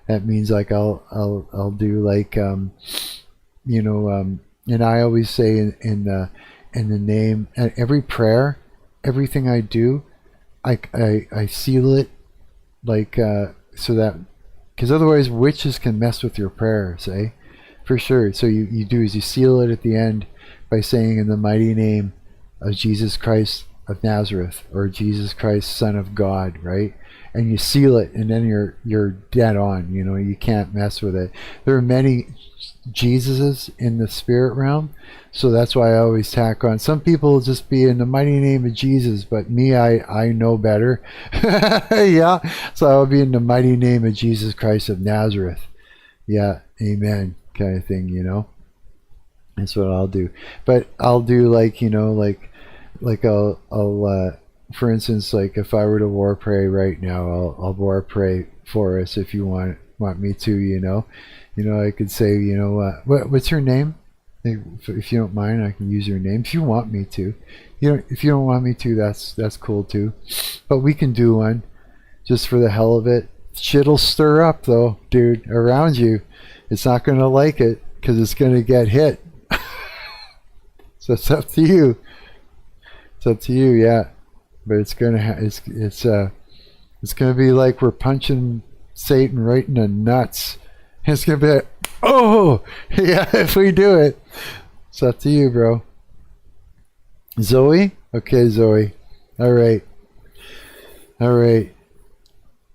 That means like I'll do like and I always say in the name, every prayer, everything I do, I seal it, like so that, because otherwise witches can mess with your prayers, eh? For sure. So you do is you seal it at the end by saying, in the mighty name of Jesus Christ of Nazareth, or Jesus Christ, Son of God, right? And you seal it, and then you're dead on. You can't mess with it. There are many Jesuses in the spirit realm, so that's why I always tack on. Some people will just be in the mighty name of Jesus, but me, I know better. Yeah, so I'll be in the mighty name of Jesus Christ of Nazareth. Yeah, amen. kind of thing, you know. That's what I'll do. But I'll do like, you know, like I'll for instance, like if I were to war pray right now, I'll war pray for us if you want me to, you know. You know, I could say, you know, what's your name? If you don't mind, I can use your name if you want me to. You know, if you don't want me to, that's cool too. But we can do one just for the hell of it. Shit'll stir up though, dude, around you. It's not gonna like it because it's gonna get hit. So it's up to you. It's up to you, yeah. But it's gonna it's gonna be like we're punching Satan right in the nuts. It's gonna be like, oh yeah, if we do it. It's up to you, bro. Zoe? Okay, Zoe. All right.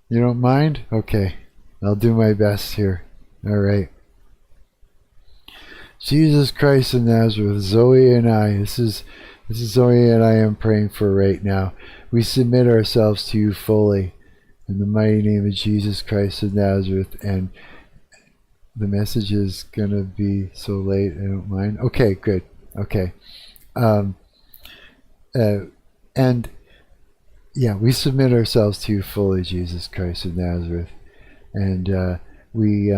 You don't mind? Okay. I'll do my best here. All right. Jesus Christ of Nazareth, Zoe and I, this is Zoe and I am praying for right now. We submit ourselves to you fully in the mighty name of Jesus Christ of Nazareth. And the message is going to be so late, I don't mind. Okay, good. Okay. And yeah, we submit ourselves to you fully, Jesus Christ of Nazareth. And we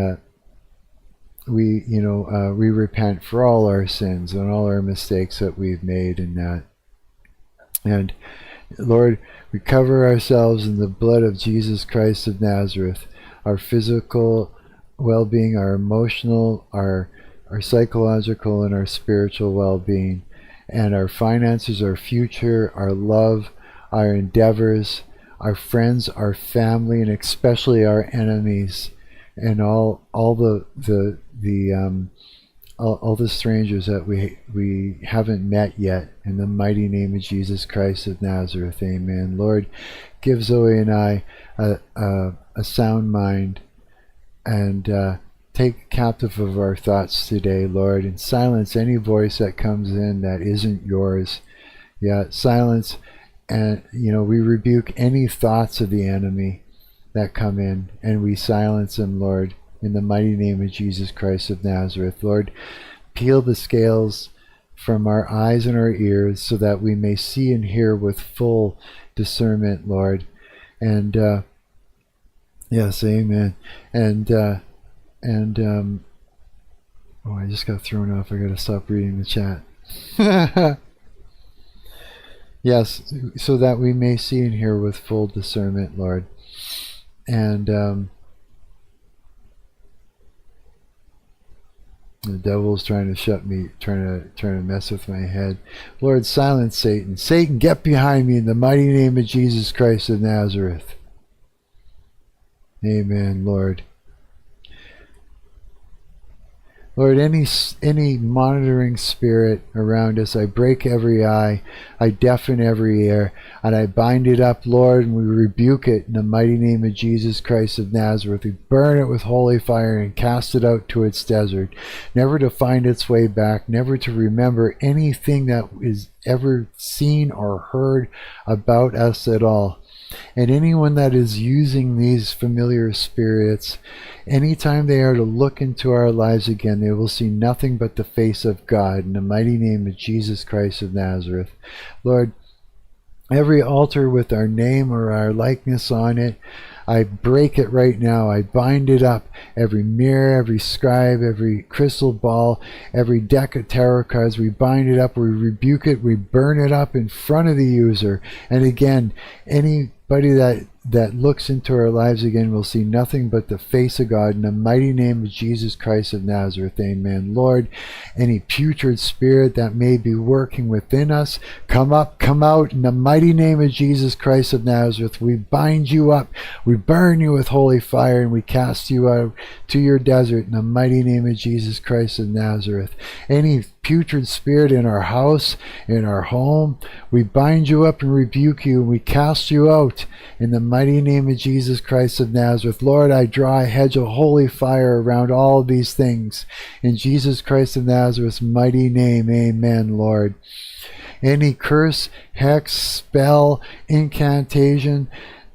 repent for all our sins and all our mistakes that we've made in that. And Lord, we cover ourselves in the blood of Jesus Christ of Nazareth, our physical well-being, our emotional, our psychological, and our spiritual well-being, and our finances, our future, our love, our endeavors, our friends, our family, and especially our enemies, and all the strangers that we haven't met yet, in the mighty name of Jesus Christ of Nazareth. Amen. Lord, give Zoe and I a sound mind, and take captive of our thoughts today, Lord, and silence any voice that comes in that isn't yours. Yeah, silence, and we rebuke any thoughts of the enemy that come in, and we silence them, Lord, in the mighty name of Jesus Christ of Nazareth. Lord, peel the scales from our eyes and our ears so that we may see and hear with full discernment, Lord. And yes, amen. And I just got thrown off. I gotta stop reading the chat. Yes, so that we may see and hear with full discernment, Lord. And the devil's trying to mess with my head. Lord, silence Satan. Satan, get behind me in the mighty name of Jesus Christ of Nazareth. Amen, Lord. Lord, any monitoring spirit around us, I break every eye, I deafen every ear, and I bind it up, Lord, and we rebuke it in the mighty name of Jesus Christ of Nazareth. We burn it with holy fire and cast it out to its desert, never to find its way back, never to remember anything that is ever seen or heard about us at all. And anyone that is using these familiar spirits, anytime they are to look into our lives again, they will see nothing but the face of God in the mighty name of Jesus Christ of Nazareth. Lord, every altar with our name or our likeness on it, I break it right now. I bind it up. Every mirror, every scribe, every crystal ball, every deck of tarot cards, we bind it up, we rebuke it, we burn it up in front of the user. And again, anybody that looks into our lives again will see nothing but the face of God in the mighty name of Jesus Christ of Nazareth. Amen. Lord, any putrid spirit that may be working within us, come up, come out in the mighty name of Jesus Christ of Nazareth. We bind you up, we burn you with holy fire, and we cast you out to your desert in the mighty name of Jesus Christ of Nazareth. Any putrid spirit in our house, in our home, we bind you up and rebuke you, and we cast you out in the mighty name of Jesus Christ of Nazareth. Lord, I draw a hedge of holy fire around all of these things in Jesus Christ of Nazareth's mighty name. Amen, Lord. Any curse, hex, spell, incantation,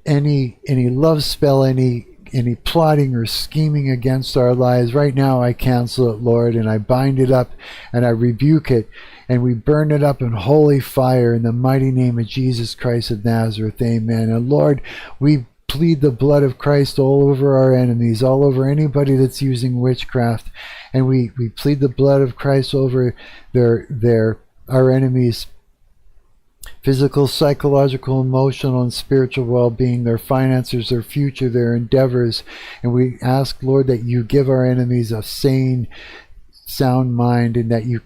any love spell, any any plotting or scheming against our lives. Right now I cancel it, Lord, and I bind it up and I rebuke it, and we burn it up in holy fire in the mighty name of Jesus Christ of Nazareth. Amen. And Lord, we plead the blood of Christ all over our enemies, all over anybody that's using witchcraft, and we plead the blood of Christ over our enemies' physical, psychological, emotional, and spiritual well-being, their finances, their future, their endeavors. And we ask, Lord, that you give our enemies a sane, sound mind, and that you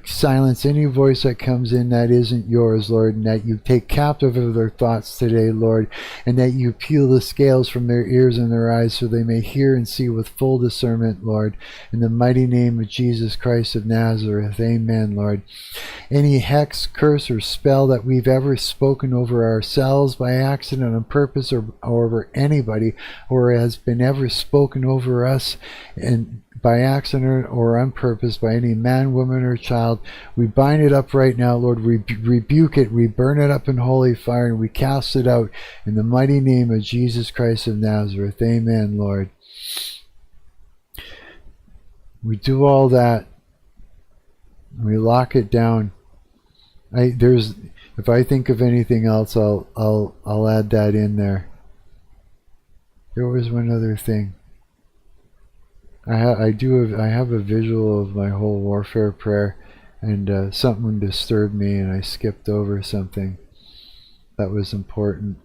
silence any voice that comes in that isn't yours, Lord, and that you take captive of their thoughts today, Lord, and that you peel the scales from their ears and their eyes so they may hear and see with full discernment, Lord, in the mighty name of Jesus Christ of Nazareth. Amen, Lord. Any hex, curse, or spell that we've ever spoken over ourselves by accident, on purpose, or over anybody, or has been ever spoken over us and by accident or on purpose by any man, woman, or child, we bind it up right now, Lord. We rebuke it, we burn it up in holy fire, and we cast it out in the mighty name of Jesus Christ of Nazareth. Amen, Lord. We do all that. We lock it down. If I think of anything else, I'll add that in there. There was one other thing. I have a visual of my whole warfare prayer, and something disturbed me, and I skipped over something that was important.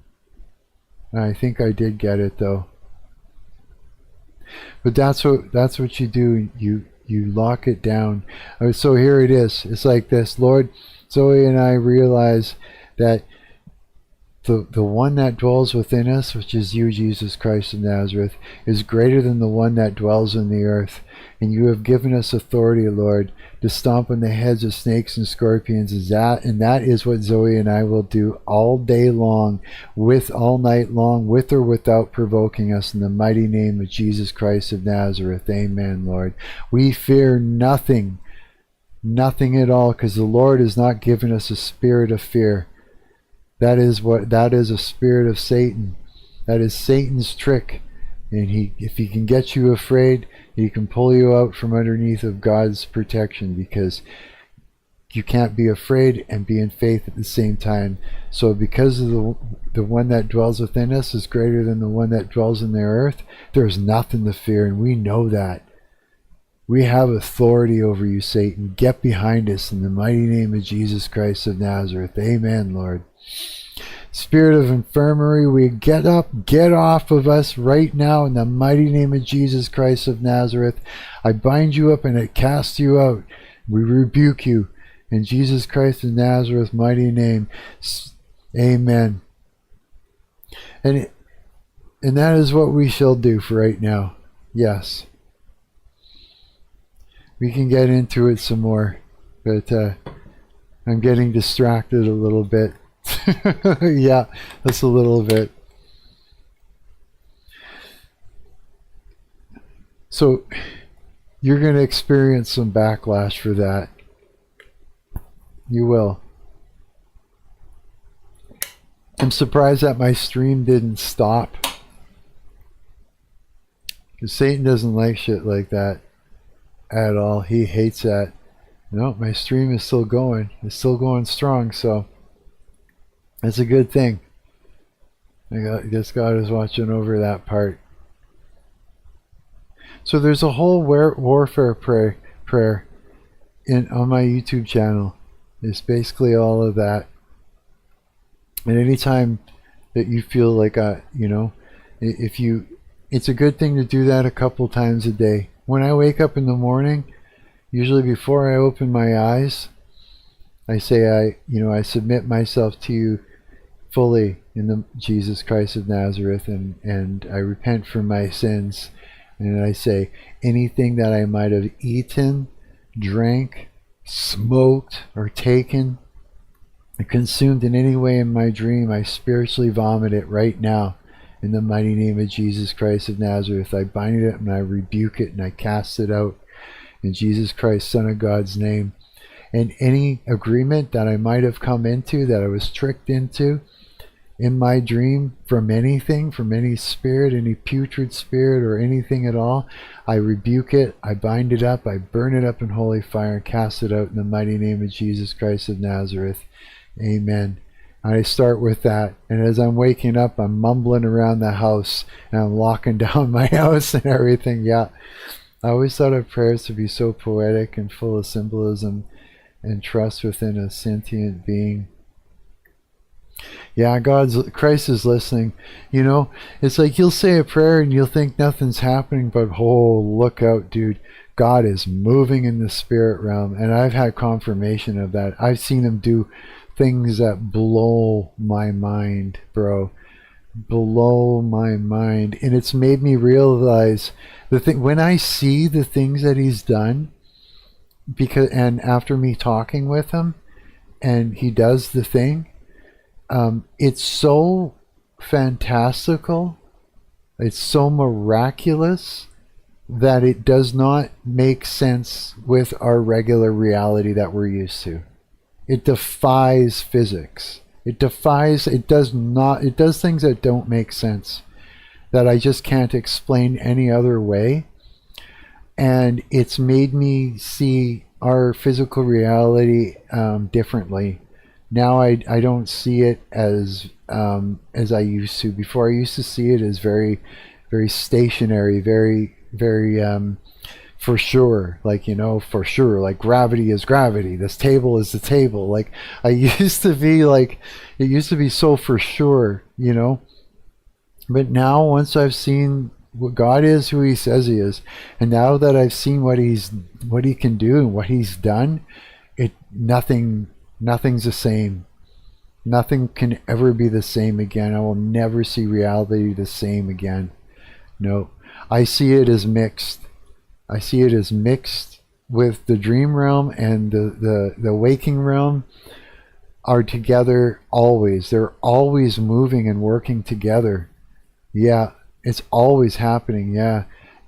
And I think I did get it though. But that's what you do. You lock it down. So here it is. It's like this, Lord. Zoe and I realize that the one that dwells within us, which is you, Jesus Christ of Nazareth, is greater than the one that dwells in the earth. And you have given us authority, Lord, to stomp on the heads of snakes and scorpions. And that is what Zoe and I will do all day long, all night long, with or without provoking us, in the mighty name of Jesus Christ of Nazareth. Amen, Lord. We fear nothing, nothing at all, because the Lord has not given us a spirit of fear. That is a spirit of Satan. That is Satan's trick. And if he can get you afraid, he can pull you out from underneath of God's protection, because you can't be afraid and be in faith at the same time. So because of the one that dwells within us is greater than the one that dwells in the earth, there's nothing to fear, and we know that. We have authority over you, Satan. Get behind us in the mighty name of Jesus Christ of Nazareth. Amen, Lord. Spirit of infirmary, we get off of us right now in the mighty name of Jesus Christ of Nazareth. I bind you up and I cast you out. We rebuke you in Jesus Christ of Nazareth's mighty name. Amen. And that is what we shall do for right now. Yes. We can get into it some more, but I'm getting distracted a little bit. Yeah, that's a little bit. So you're going to experience some backlash for that. You will. I'm surprised that my stream didn't stop, because Satan doesn't like shit like that at all. He hates that. No, my stream is still going. It's still going strong, so that's a good thing. I guess God is watching over that part. So there's a whole warfare prayer on my YouTube channel. It's basically all of that. And anytime that you feel like it's a good thing to do that a couple times a day. When I wake up in the morning, usually before I open my eyes, I say I submit myself to you fully in the Jesus Christ of Nazareth, and I repent for my sins. And I say, anything that I might have eaten, drank, smoked, or taken, consumed in any way in my dream, I spiritually vomit it right now in the mighty name of Jesus Christ of Nazareth. I bind it and I rebuke it and I cast it out in Jesus Christ, Son of God's name. And any agreement that I might have come into, that I was tricked into, in my dream from anything, from any spirit, any putrid spirit or anything at all, I rebuke it, I bind it up, I burn it up in holy fire and cast it out in the mighty name of Jesus Christ of Nazareth. Amen. And I start with that, and as I'm waking up, I'm mumbling around the house, and I'm locking down my house and everything. Yeah, I always thought of prayers to be so poetic and full of symbolism and trust within a sentient being. Yeah, Christ is listening. You know, it's like you'll say a prayer and you'll think nothing's happening, but oh, look out, dude. God is moving in the spirit realm, and I've had confirmation of that. I've seen him do things that blow my mind, bro. Blow my mind. And it's made me realize when I see the things that he's done, and after me talking with him, and he does the thing, it's so fantastical, it's so miraculous that it does not make sense with our regular reality that we're used to. It defies physics. It does things that don't make sense, that I just can't explain any other way. And it's made me see our physical reality differently. Now I don't see it as I used to. Before, I used to see it as very, very stationary, very, very for sure. Like, you know, for sure. Like gravity is gravity. This table is the table. Like I used to be like, it used to be so for sure, you know. But now, once I've seen what God is, who he says he is, and now that I've seen what he can do and what he's done, nothing's the same. Nothing can ever be the same again. I will never see reality the same again. No, I see it as mixed. I see it as mixed with the dream realm, and the waking realm are together always. They're always moving and working together. Yeah, it's always happening. Yeah,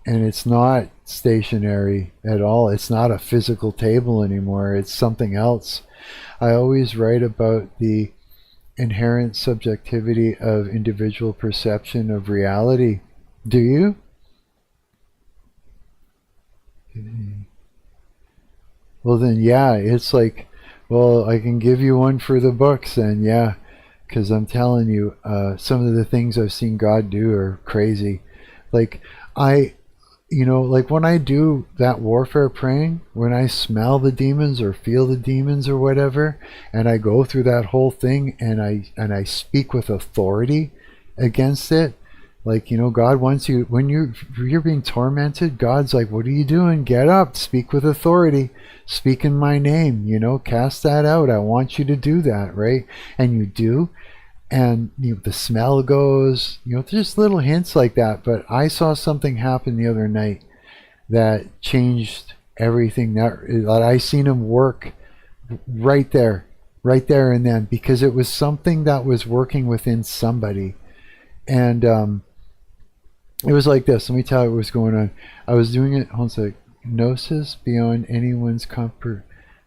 and it's not stationary at all. It's not a physical table anymore. It's something else. I always write about the inherent subjectivity of individual perception of reality. Do you? Well then, yeah, it's like, well, I can give you one for the books, and yeah, because I'm telling you, some of the things I've seen God do are crazy. Like like when I do that warfare praying, when I smell the demons or feel the demons or whatever, and I go through that whole thing, and I speak with authority against it. Like, you know, God wants you, when you're being tormented, God's like, what are you doing? Get up, speak with authority, speak in my name, you know, cast that out. I want you to do that, right? And you do, and you know, the smell goes, you know, just little hints like that. But I saw something happen the other night that changed everything. That I seen him work right there and then, because it was something that was working within somebody. And it was like this. Let me tell you what was going on. I was doing it, hold on a sec. Gnosis beyond anyone's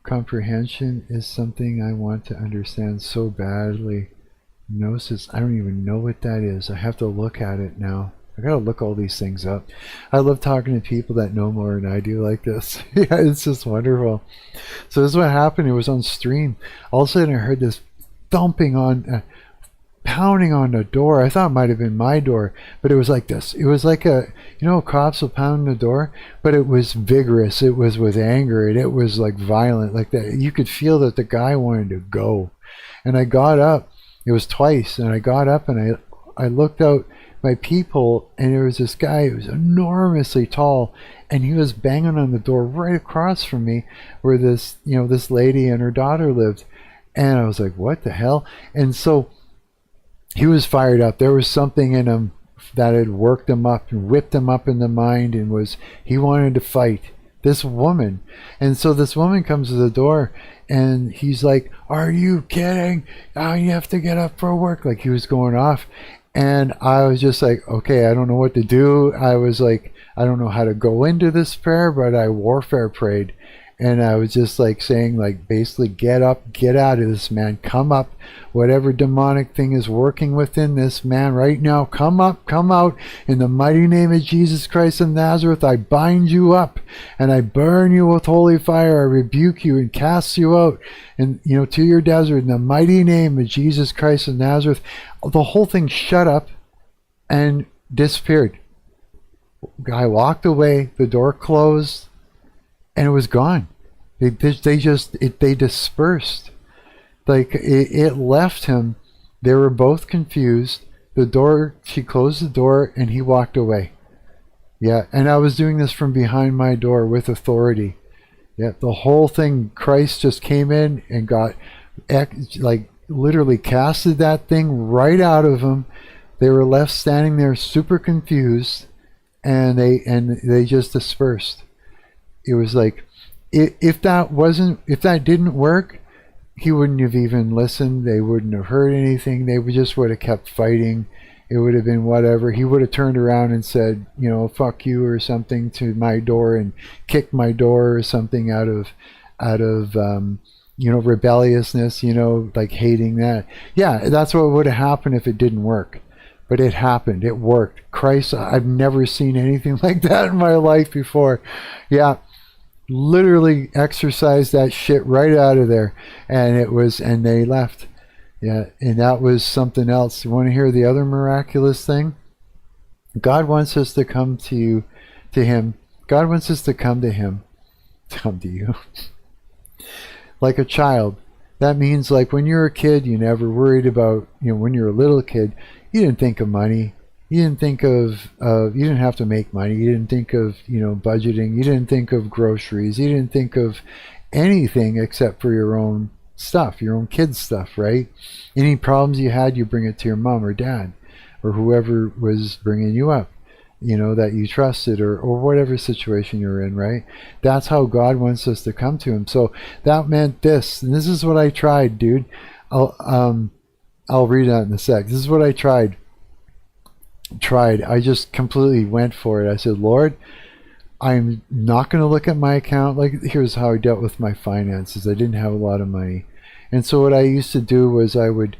comprehension is something I want to understand so badly. Gnosis, I don't even know what that is. I have to look at it now. I gotta look all these things up. I love talking to people that know more than I do like this. Yeah, it's just wonderful. So this is what happened. It was on stream. All of a sudden I heard this thumping on, pounding on the door. I thought it might have been my door, but it was like this. It was like cops will pound the door, but it was vigorous. It was with anger, and it was like violent, like that. You could feel that the guy wanted to go. And I got up. It was twice, and I got up and I looked out my peephole, and there was this guy who was enormously tall, and he was banging on the door right across from me, where this lady and her daughter lived. And I was like, what the hell? And so he was fired up. There was something in him that had worked him up and whipped him up in the mind, and he wanted to fight this woman. And so this woman comes to the door, and he's like, are you kidding? Oh, you have to get up for work. Like, he was going off. And I was just like, okay, I don't know what to do. I was like, I don't know how to go into this prayer, but I warfare prayed. And I was just like saying, like, basically, get up, get out of this, man. Come up. Whatever demonic thing is working within this man right now, come up, come out. In the mighty name of Jesus Christ of Nazareth, I bind you up and I burn you with holy fire. I rebuke you and cast you out and, to your desert. In the mighty name of Jesus Christ of Nazareth, the whole thing shut up and disappeared. Guy walked away, the door closed, and it was gone. They dispersed. Like it left him. They were both confused. She closed the door and he walked away. Yeah, and I was doing this from behind my door with authority. Yeah, the whole thing, Christ just came in and got, like, literally casted that thing right out of them. They were left standing there super confused, and they just dispersed. It was like, if that didn't work, he wouldn't have even listened. They wouldn't have heard anything. They would have kept fighting. It would have been whatever. He would have turned around and said, fuck you or something to my door and kicked my door or something out of rebelliousness, like hating that. Yeah, that's what would have happened if it didn't work. But it happened. It worked. Christ, I've never seen anything like that in my life before. Yeah. Literally exercised that shit right out of there, and they left. Yeah, and that was something else. You want to hear the other miraculous thing? God wants us to come to him. God wants us to come to him. Come to you. Like a child. That means, like, when you're a kid, you never worried about, when you're a little kid, you didn't think of money. You didn't think of, you didn't have to make money. You didn't think of, budgeting. You didn't think of groceries. You didn't think of anything except for your own stuff, your own kids' stuff, right? Any problems you had, you bring it to your mom or dad or whoever was bringing you up, that you trusted or whatever situation you're in, right? That's how God wants us to come to him. So that meant this, and this is what I tried, dude. I'll read that in a sec. This is what I tried. I just completely went for it. I said, Lord, I'm not going to look at my account. Like, here's how I dealt with my finances. I didn't have a lot of money. And so what I used to do was I would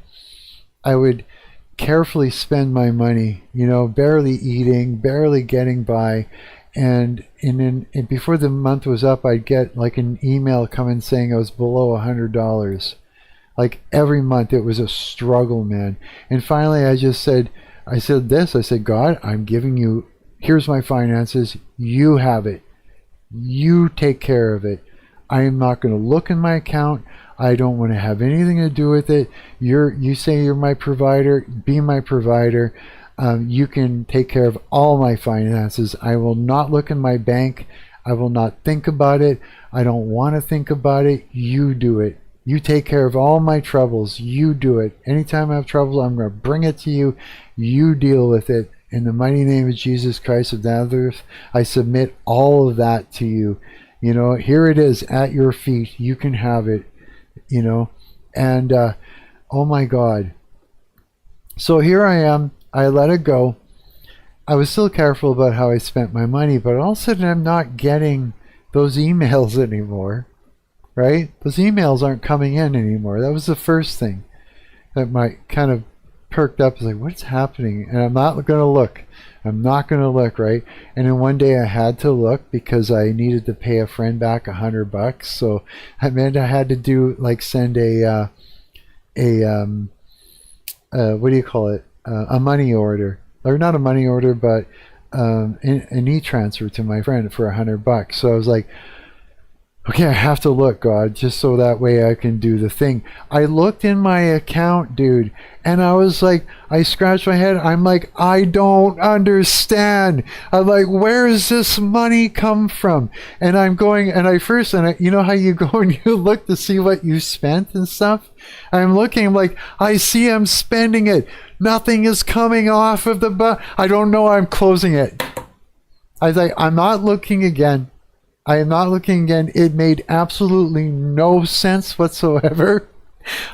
carefully spend my money, barely eating, barely getting by. And before the month was up, I'd get like an email coming saying I was below $100. Like every month it was a struggle, man. And finally I said, God, I'm giving you, here's my finances. You have it. You take care of it. I am not going to look in my account. I don't want to have anything to do with it. You say you're my provider. Be my provider. You can take care of all my finances. I will not look in my bank. I will not think about it. I don't want to think about it. You do it. You take care of all my troubles. You do it. Anytime I have trouble, I'm going to bring it to you. You deal with it. In the mighty name of Jesus Christ of Nazareth, I submit all of that to you. Here it is at your feet. You can have it, and oh my God. So here I am. I let it go. I was still careful about how I spent my money, but all of a sudden I'm not getting those emails anymore. Right? Those emails aren't coming in anymore. That was the first thing that might kind of perked up. I was like, what's happening? And I'm not going to look. I'm not going to look, right? And then one day I had to look because I needed to pay a friend back $100. So that meant I had to send a what do you call it? A money order, or not a money order, but an e-transfer to my friend for $100. So I was like, okay, I have to look, God, just so that way I can do the thing. I looked in my account, dude, and I was like, I scratched my head. I'm like, I don't understand. I'm like, where does this money come from? And I'm going, you know how you go and you look to see what you spent and stuff? I'm looking, I'm like, I see I'm spending it. Nothing is coming off of the I don't know, I'm closing it. I was like, I'm not looking again. I am not looking again. It made absolutely no sense whatsoever.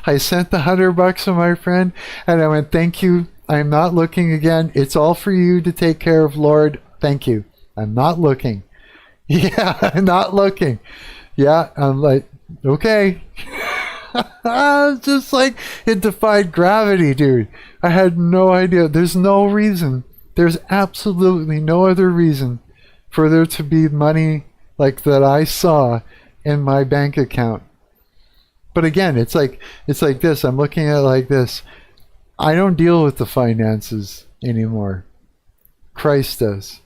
I sent the $100 to my friend and I went, thank you. I'm not looking again. It's all for you to take care of, Lord. Thank you. I'm not looking. Yeah, I'm not looking. Yeah, I'm like, okay. It's just like it defied gravity, dude. I had no idea. There's no reason. There's absolutely no other reason for there to be money like that I saw in my bank account. But again, it's like this. I'm looking at it like this. I don't deal with the finances anymore. Christ does.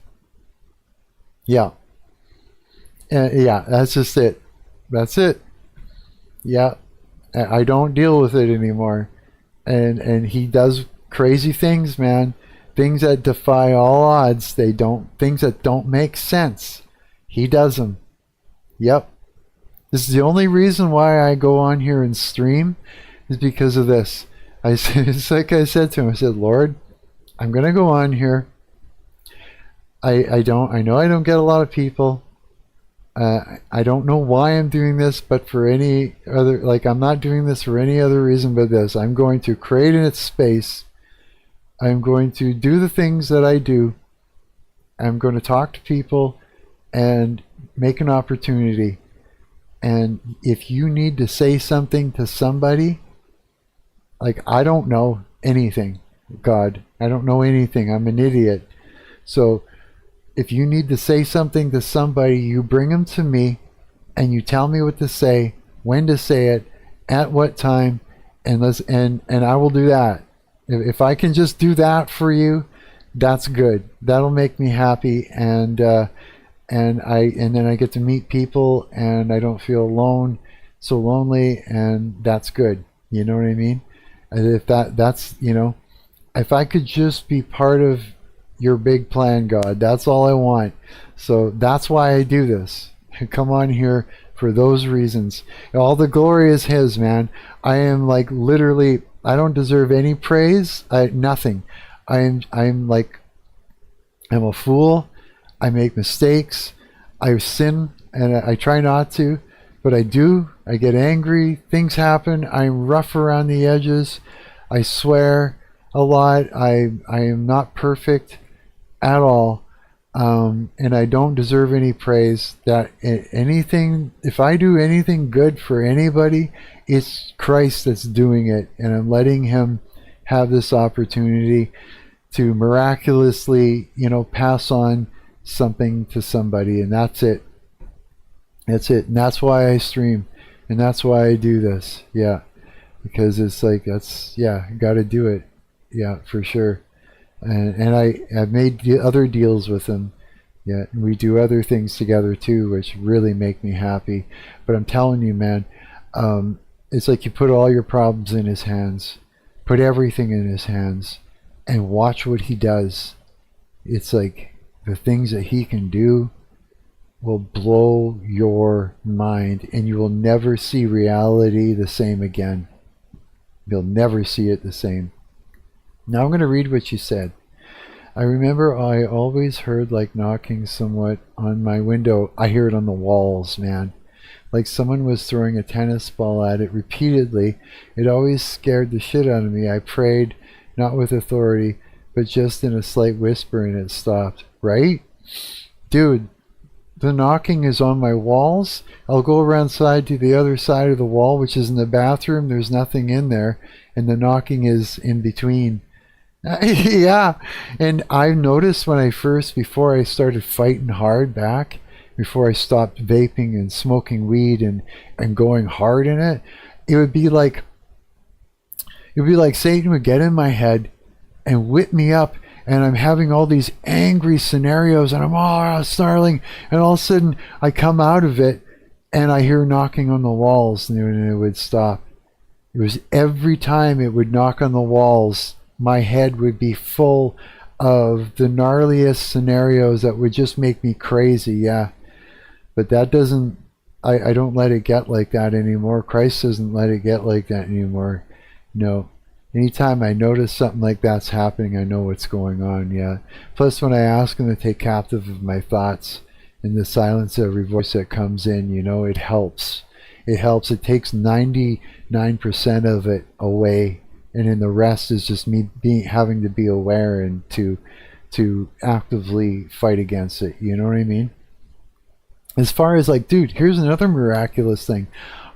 Yeah. Yeah, that's just it. That's it. Yeah. I don't deal with it anymore. And he does crazy things, man. Things that defy all odds. Things that don't make sense. He does them. Yep. This is the only reason why I go on here and stream is because of this. It's like I said to him, I said, Lord, I'm gonna go on here. I know I don't get a lot of people. I don't know why I'm doing this, but for any other, like, I'm not doing this for any other reason but this. I'm going to create in its space. I'm going to do the things that I do. I'm going to talk to people and make an opportunity. And if you need to say something to somebody, like, I don't know anything, God. I don't know anything. I'm an idiot. So if you need to say something to somebody, you bring them to me and you tell me what to say, when to say it, at what time, and I will do that. If I can just do that for you, that's good. That'll make me happy, and then I get to meet people and I don't feel so lonely, and that's good. You know what I mean? And if that's if I could just be part of your big plan, God, that's all I want. So that's why I do this. I come on here for those reasons. All the glory is His, man. I am like literally, I don't deserve any praise. Nothing. I'm a fool. I make mistakes. I sin, and I try not to, but I do. I get angry. Things happen. I'm rough around the edges. I swear a lot. I am not perfect at all, and I don't deserve any praise. If I do anything good for anybody, it's Christ that's doing it, and I'm letting Him have this opportunity to miraculously, pass on something to somebody, and that's it. That's it, and that's why I stream, and that's why I do this. Yeah, because it's like got to do it. Yeah, for sure. And I've made other deals with him. Yeah, and we do other things together too, which really make me happy. But I'm telling you, man, it's like you put all your problems in His hands, put everything in His hands, and watch what He does. It's like the things that He can do will blow your mind, and you will never see reality the same again. You'll never see it the same. Now I'm going to read what you said. I remember I always heard like knocking somewhat on my window. I hear it on the walls, man. Like someone was throwing a tennis ball at it repeatedly. It always scared the shit out of me. I prayed, not with authority, but just in a slight whisper, and it stopped. Right? Dude, the knocking is on my walls. I'll go around to the other side of the wall, which is in the bathroom. There's nothing in there, and the knocking is in between. Yeah, and I noticed before I started fighting hard back, before I stopped vaping and smoking weed and going hard in it, it would be like Satan would get in my head and whip me up, and I'm having all these angry scenarios, and I'm snarling, and all of a sudden I come out of it and I hear knocking on the walls, and it would stop. It was every time it would knock on the walls, my head would be full of the gnarliest scenarios that would just make me crazy. Yeah, but that doesn't, I don't let it get like that anymore. Christ doesn't let it get like that anymore. No. Anytime I notice something like that's happening, I know what's going on. Yeah. Plus, when I ask Him to take captive of my thoughts in the silence of every voice that comes in, it helps. It helps. It takes 99% of it away, and then the rest is just me having to be aware and to actively fight against it. You know what I mean? as far as like, dude, here's another miraculous thing.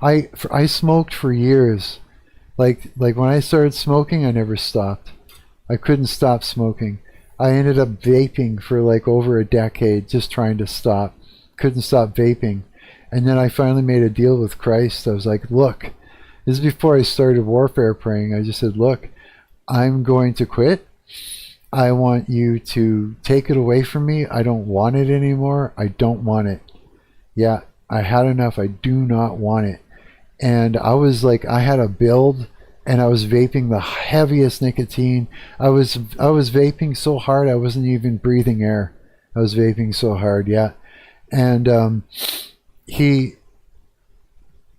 I smoked for years. Like when I started smoking, I never stopped. I couldn't stop smoking. I ended up vaping for like over a decade, just trying to stop. Couldn't stop vaping. And then I finally made a deal with Christ. I was like, look, this is before I started warfare praying. I just said, look, I'm going to quit. I want you to take it away from me. I don't want it anymore. I don't want it. Yeah, I had enough. I do not want it. And I was like, I had a build, and I was vaping the heaviest nicotine. I was vaping so hard I wasn't even breathing air. I was vaping so hard, yeah. And it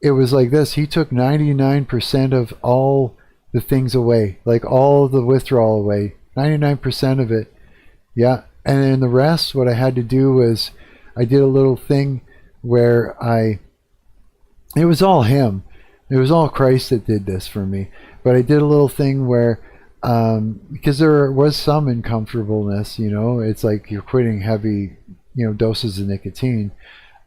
was like this. He took 99% of all the things away, like all the withdrawal away, 99% of it, yeah. And then the rest, what I had to do was, I did a little thing where it was all him. It was all Christ that did this for me. But I did a little thing where, because there was some uncomfortableness, you know, it's like you're quitting heavy, you know, doses of nicotine.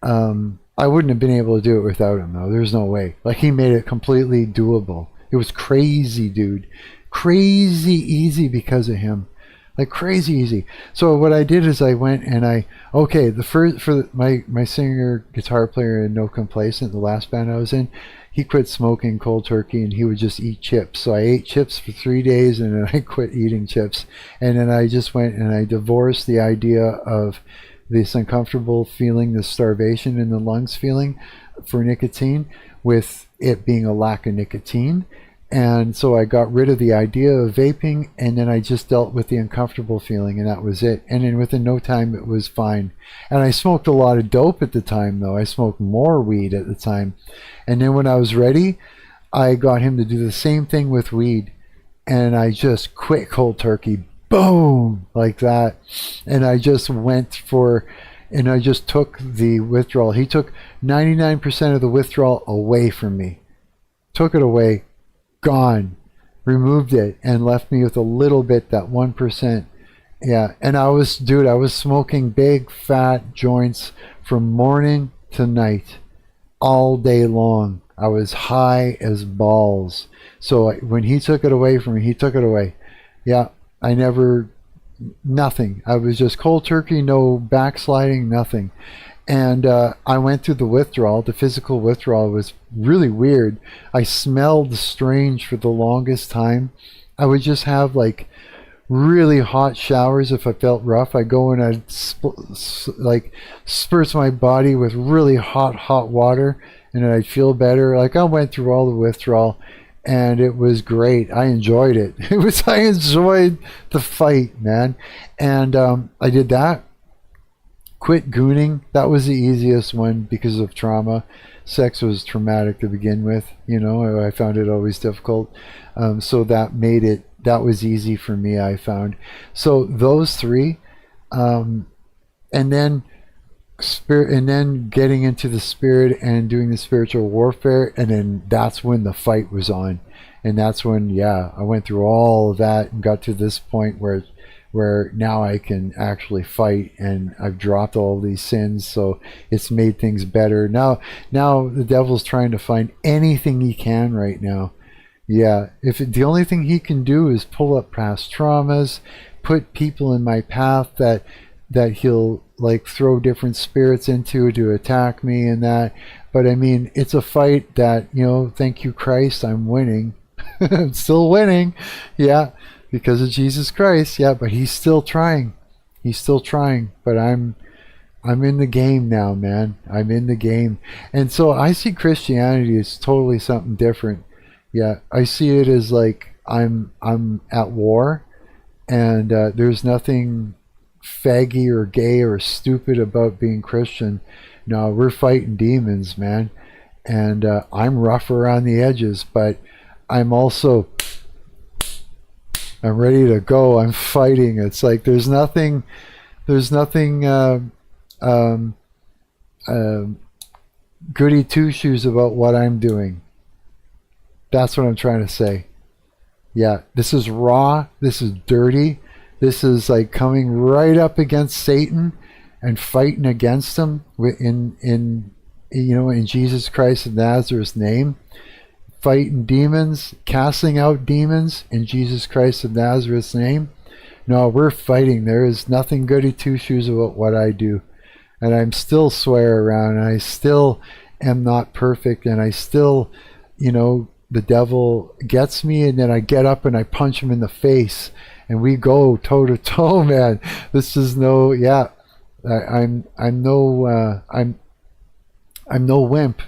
I wouldn't have been able to do it without him, though. There's no way. Like, he made it completely doable. It was crazy, dude. Crazy easy because of him. Like, crazy easy. So what I did is I went and my singer, guitar player in No Complacent, the last band I was in, he quit smoking cold turkey and he would just eat chips. So I ate chips for 3 days and then I quit eating chips. And then I just went and I divorced the idea of this uncomfortable feeling, this starvation in the lungs feeling for nicotine, with it being a lack of nicotine. And so I got rid of the idea of vaping, and then I just dealt with the uncomfortable feeling, and that was it. And then within no time it was fine. And I smoked a lot of dope at the time, though. I smoked more weed at the time. And then when I was ready, I got him to do the same thing with weed, and I just quit cold turkey. Boom, like that. And I just I just took the withdrawal. He took 99% of the withdrawal away from me. Took it away, gone, removed it, and left me with a little bit, that 1%. Yeah, and I was smoking big fat joints from morning to night, all day long. I was high as balls. So when he took it away from me, he took it away. Yeah. Nothing. I was just cold turkey, no backsliding, nothing. And I went through the withdrawal. The physical withdrawal was really weird. I smelled strange for the longest time. I would just have like really hot showers if I felt rough. I go and I'd spurts my body with really hot water, and then I'd feel better. Like, I went through all the withdrawal. And it was great. I enjoyed it. I enjoyed the fight, man. And I did that. Quit gooning. That was the easiest one because of trauma. Sex was traumatic to begin with. You know, I found it always difficult. So that was easy for me, I found. So those three, and then getting into the spirit and doing the spiritual warfare, and then that's when the fight was on. And that's when, yeah, I went through all of that and got to this point where now I can actually fight, and I've dropped all these sins, so it's made things better. Now the devil's trying to find anything he can right now. Yeah, the only thing he can do is pull up past traumas, put people in my path that he'll like throw different spirits into to attack me and that. But I mean, it's a fight that, you know, thank you Christ, I'm winning. I'm still winning. Yeah, because of Jesus Christ. Yeah, but he's still trying. But I'm in the game now, man. I'm in the game. And so I see Christianity as totally something different. Yeah, I see it as like I'm at war, and there's nothing faggy or gay or stupid about being Christian. No, we're fighting demons, man. And I'm rough around the edges, but I'm ready to go. I'm fighting. It's like there's nothing goody two shoes about what I'm doing. That's what I'm trying to say. Yeah, this is raw. This is dirty. This is like coming right up against Satan, and fighting against them in Jesus Christ of Nazareth's name, fighting demons, casting out demons in Jesus Christ of Nazareth's name. No, we're fighting. There is nothing goody two shoes about what I do. And I'm still swear around, and I still am not perfect, and I still, the devil gets me, and then I get up and I punch him in the face, and we go toe to toe, man. This is no, yeah. I'm no wimp.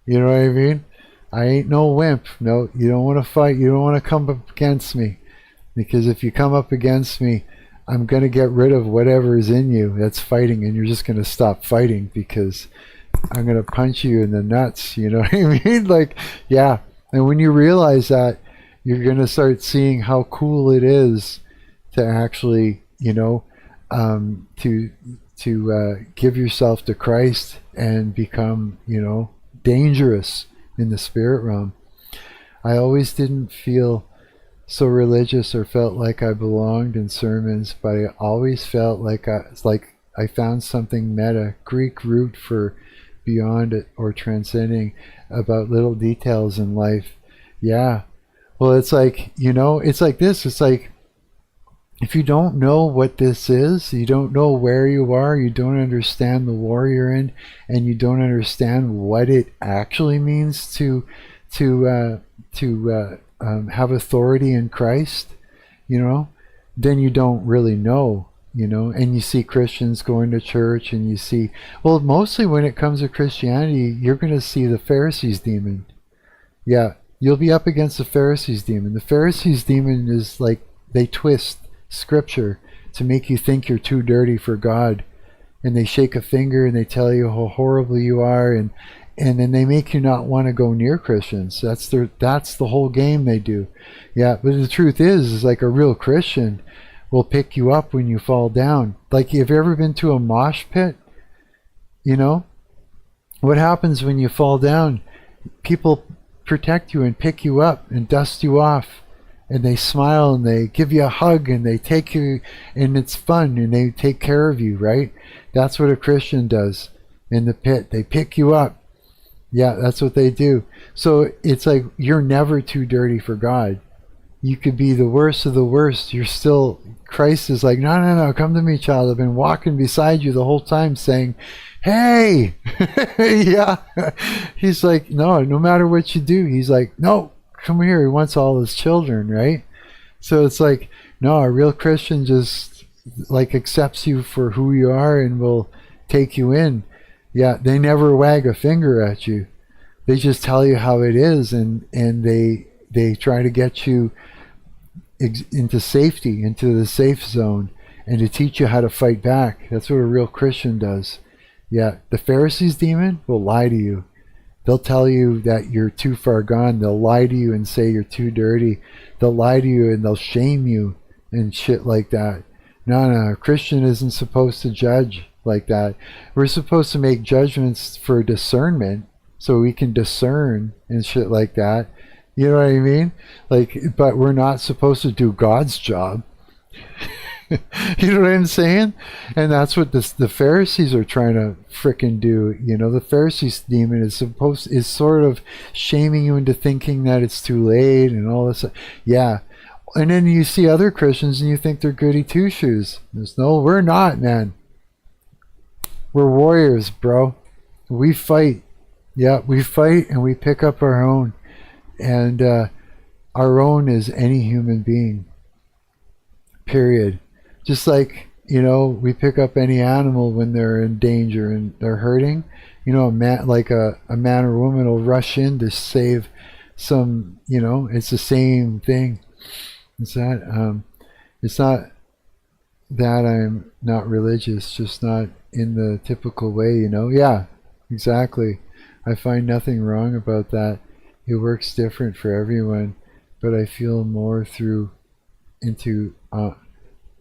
You know what I mean? I ain't no wimp. No, you don't want to fight. You don't want to come up against me, because if you come up against me, I'm going to get rid of whatever is in you that's fighting, and you're just going to stop fighting because I'm going to punch you in the nuts. You know what I mean? Like, yeah. And when you realize that, you're going to start seeing how cool it is to actually, to give yourself to Christ and become, dangerous in the spirit realm. I always didn't feel so religious or felt like I belonged in sermons, but I always felt like I found something meta, Greek root for beyond it or transcending, about little details in life. Yeah. Well, it's like, it's like this. It's like, if you don't know what this is, you don't know where you are, you don't understand the war you're in, and you don't understand what it actually means to have authority in Christ, then you don't really know, and you see Christians going to church, and you see, well, mostly when it comes to Christianity, you're going to see the Pharisees demon. Yeah, you'll be up against the Pharisees demon. The Pharisees demon is like, they twist scripture to make you think you're too dirty for God, and they shake a finger and they tell you how horrible you are, and then they make you not want to go near Christians. That's the whole game they do. Yeah, but the truth is like a real Christian will pick you up when you fall down. Like, have you ever been to a mosh pit? What happens when you fall down? People protect you and pick you up and dust you off, and they smile and they give you a hug and they take you, and it's fun, and they take care of you, right? That's what a Christian does in the pit. They pick you up. Yeah, that's what they do. So it's like, you're never too dirty for God. You could be the worst of the worst. You're still, Christ is like, no, come to me, child. I've been walking beside you the whole time saying, hey, yeah. He's like, no matter what you do. He's like, no, come here. He wants all his children, right? So it's like, no, a real Christian just like accepts you for who you are and will take you in. Yeah, they never wag a finger at you. They just tell you how it is, and they try to get you into safety, into the safe zone, and to teach you how to fight back. That's what a real Christian does. Yeah, the Pharisees demon will lie to you. They'll tell you that you're too far gone. They'll lie to you and say you're too dirty. They'll lie to you and they'll shame you and shit like that. No, a Christian isn't supposed to judge like that. We're supposed to make judgments for discernment, so we can discern and shit like that. You know what I mean? Like, but we're not supposed to do God's job. You know what I'm saying? And that's what the Pharisees are trying to frickin' do. The Pharisees demon is sort of shaming you into thinking that it's too late and all this. Yeah. And then you see other Christians and you think they're goody two shoes. No, we're not, man. We're warriors, bro. We fight. Yeah, we fight and we pick up our own. And our own is any human being. Period. Just like, we pick up any animal when they're in danger and they're hurting. A man, like a man or woman will rush in to save some, it's the same thing. It's not that I'm not religious, just not in the typical way, Yeah, exactly. I find nothing wrong about that. It works different for everyone, but I feel more into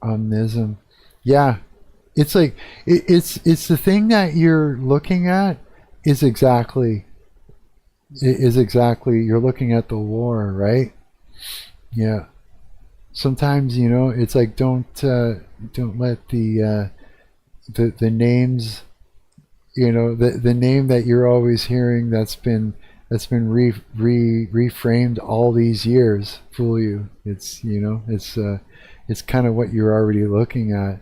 omnism. Yeah, it's like it's the thing that you're looking at is exactly you're looking at the war, right? Yeah. Sometimes it's like don't let the the names, the name that you're always hearing reframed all these years fool you. It's kind of what you're already looking at,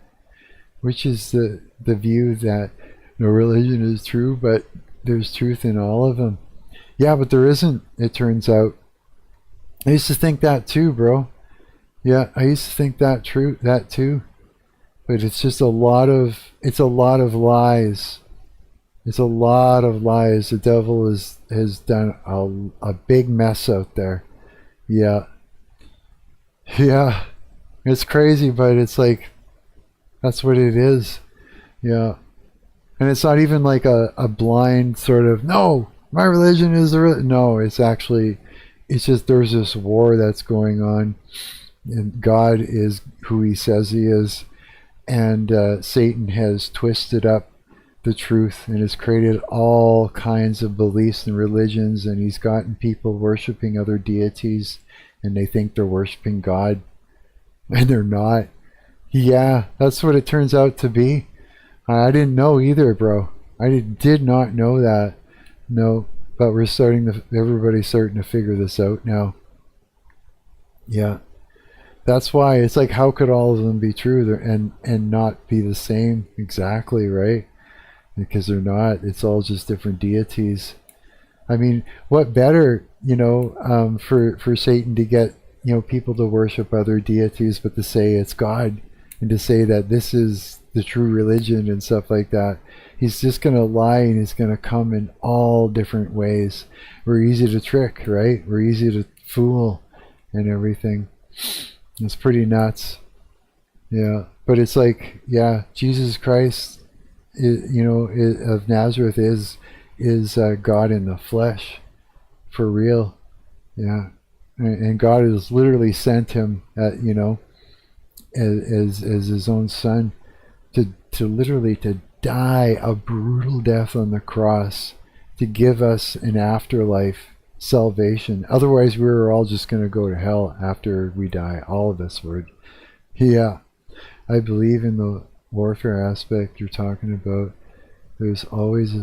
which is the view that no religion is true, but there's truth in all of them. Yeah, but there isn't, it turns out. I used to think that too, bro. Yeah, I used to think that too. But it's just a lot of lies. It's a lot of lies. The devil has done a big mess out there. Yeah. Yeah. It's crazy, but it's like, that's what it is. Yeah. And it's not even like a blind sort of, no, my religion is no, it's actually, it's just there's this war that's going on, and God is who he says he is, and Satan has twisted up the truth and has created all kinds of beliefs and religions, and he's gotten people worshiping other deities, and they think they're worshiping God, and they're not. Yeah, that's what it turns out to be. I didn't know either, bro. I did not know that. No, but everybody's starting to figure this out now. Yeah. That's why it's like, how could all of them be true and not be the same exactly, right? Because they're not. It's all just different deities. I mean, what better, for Satan to get, people to worship other deities, but to say it's God, and to say that this is the true religion and stuff like that. He's just going to lie, and he's going to come in all different ways. We're easy to trick, right? We're easy to fool and everything. It's pretty nuts. Yeah. But it's like, yeah, Jesus Christ, of Nazareth is God in the flesh, for real. Yeah. And God has literally sent him, as his own son, to literally to die a brutal death on the cross, to give us an afterlife salvation. Otherwise, we were all just going to go to hell after we die. All of us would. Yeah. I believe in the warfare aspect you're talking about. There's always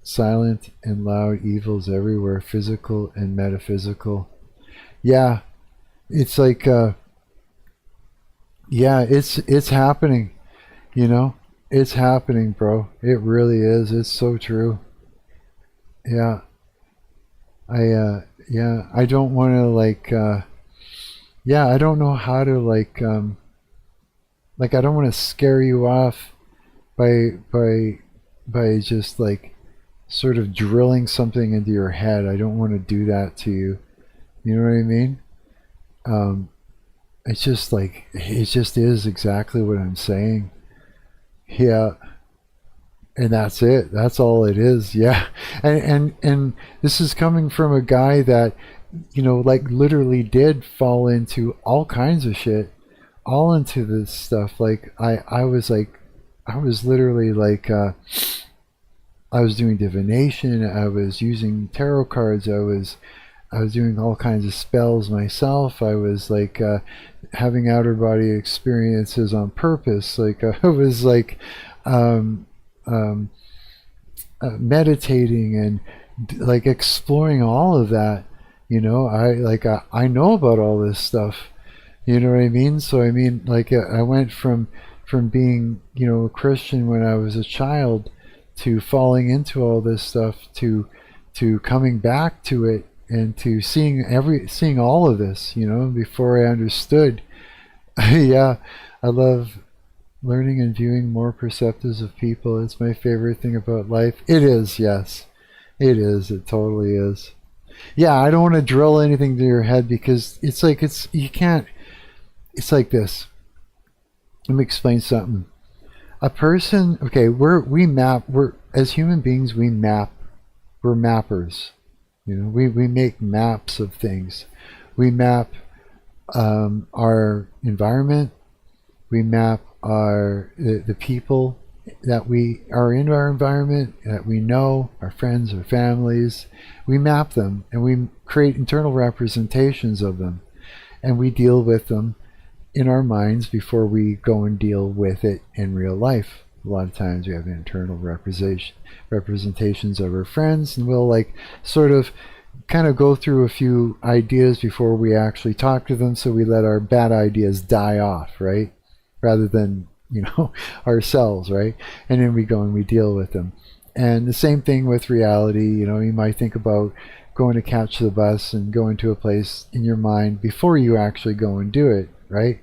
silent and loud evils everywhere, physical and metaphysical. Yeah. It's like, yeah, it's happening. It's happening, bro. It really is. It's so true. Yeah. I don't want to I don't know how to I don't want to scare you off by just sort of drilling something into your head. I don't want to do that to you. You know what I mean? It's just it just is exactly what I'm saying. Yeah. And that's it. That's all it is. Yeah. And this is coming from a guy that, literally did fall into all kinds of shit, all into this stuff. I was literally I was doing divination. I was using tarot cards. I was doing all kinds of spells myself. I was having outer body experiences on purpose. I was meditating and exploring all of that. I know about all this stuff. You know what I mean? So I mean, I went from being a Christian when I was a child to falling into all this stuff to coming back to it and to seeing all of this, before I understood. Yeah, I love learning and viewing more perceptives of people. It's my favorite thing about life. It is, yes. It is. It totally is. Yeah, I don't want to drill anything to your head because you can't. It's like this. Let me explain something. A person, okay, we're as human beings, we map. We're mappers. We make maps of things. We map our environment. We map the people that we are in our environment, that we know, our friends, our families. We map them and we create internal representations of them, and we deal with them in our minds before we go and deal with it in real life. A lot of times we have internal representations of our friends, and we'll like sort of kind of go through a few ideas before we actually talk to them, so we let our bad ideas die off, right? Rather than, ourselves, right? And then we go and we deal with them. And the same thing with reality. You might think about going to catch the bus and going to a place in your mind before you actually go and do it, right?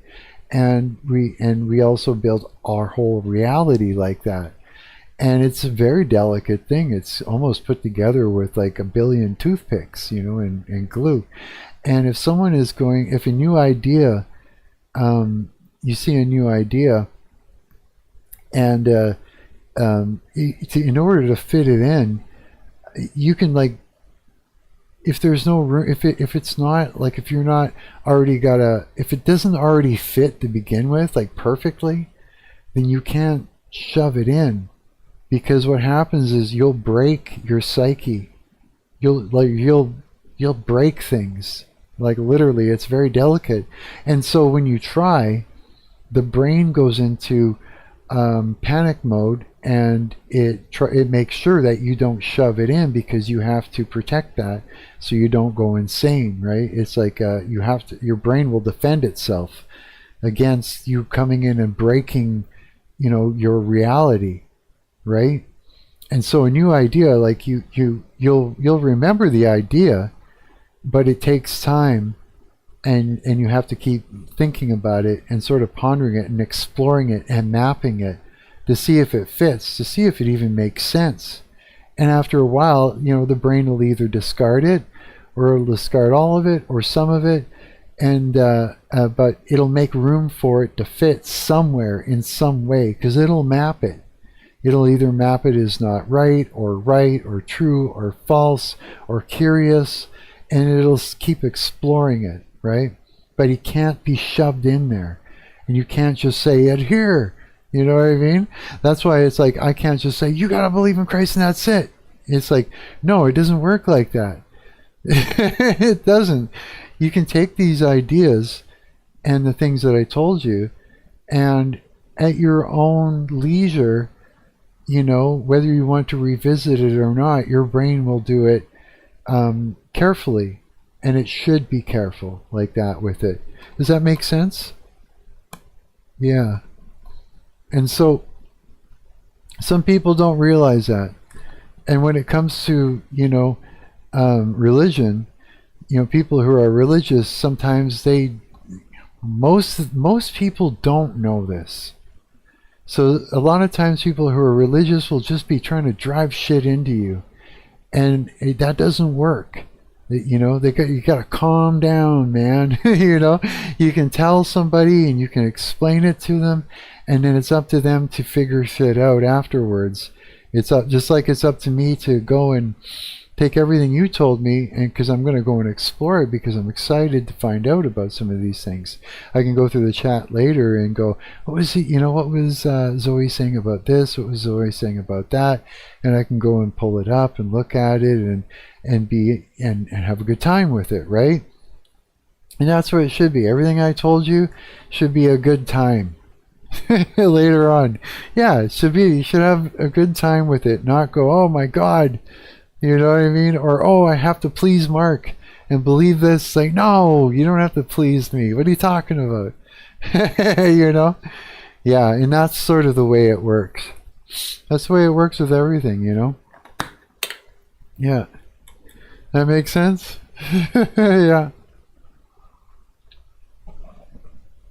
And we also build our whole reality like that. And it's a very delicate thing. It's almost put together with like a billion toothpicks, and glue. And if a new idea, you see a new idea, and in order to fit it in, you can like, if there's no room, if it's not like, if you're not already if it doesn't already fit to begin with, like perfectly, then you can't shove it in, because what happens is you'll break your psyche. You'll break things, like literally. It's very delicate. And so when you try, the brain goes into panic mode, and it makes sure that you don't shove it in, because you have to protect that so you don't go insane, right? It's like your brain will defend itself against you coming in and breaking, your reality, right? And so a new idea, like you'll remember the idea, but it takes time, and you have to keep thinking about it and sort of pondering it and exploring it and mapping it to see if it fits, to see if it even makes sense. And after a while, the brain will either discard it, or it'll discard all of it or some of it, and but it'll make room for it to fit somewhere in some way, because it'll map it. It'll either map it as not right or true or false or curious, and it'll keep exploring it, right? But it can't be shoved in there, and you can't just say adhere. You know what I mean? That's why it's like, I can't just say, you gotta believe in Christ and that's it. It's like, no, it doesn't work like that. It doesn't. You can take these ideas and the things that I told you, and at your own leisure, whether you want to revisit it or not, your brain will do it carefully, and it should be careful like that with it. Does that make sense? Yeah. And so some people don't realize that. And when it comes to, religion, people who are religious, sometimes most people don't know this. So a lot of times people who are religious will just be trying to drive shit into you. And that doesn't work. You got to calm down, man. You can tell somebody and you can explain it to them, and then it's up to them to figure shit out afterwards. It's up, just like it's up to me to go and take everything you told me, and because I'm going to go and explore it, because I'm excited to find out about some of these things. I can go through the chat later and go, what was Zoe saying about this? What was Zoe saying about that? And I can go and pull it up and look at it and have a good time with it, right? And that's what it should be. Everything I told you should be a good time. Later on. Yeah, it should be. You should have a good time with it, not go, oh my God, you know what I mean? Or, oh, I have to please Mark and believe this. Like, no, you don't have to please me. What are you talking about? Yeah, and that's sort of the way it works. That's the way it works with everything, Yeah. That makes sense? Yeah.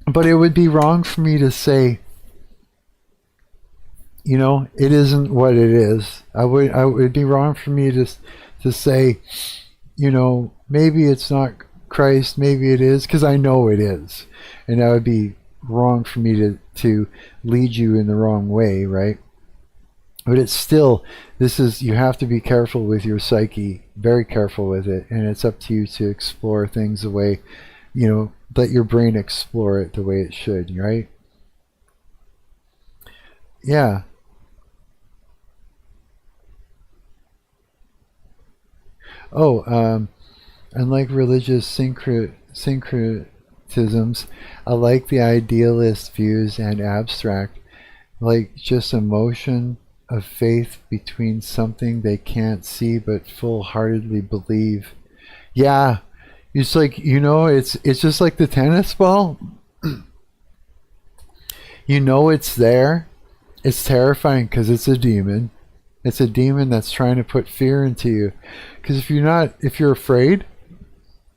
But it would be wrong for me to say, it isn't what it is. It would be wrong for me to say, maybe it's not Christ, maybe it is, because I know it is. And that would be wrong for me to lead you in the wrong way, right? But it's still, you have to be careful with your psyche, very careful with it, and it's up to you to explore things the way, let your brain explore it the way it should, right? Yeah. Oh, unlike religious syncretisms, I like the idealist views and abstract like just emotion of faith between something they can't see but full-heartedly believe. Yeah, it's like, it's just like the tennis ball. It's there. It's terrifying because it's a demon. It's a demon that's trying to put fear into you. Because if you're afraid,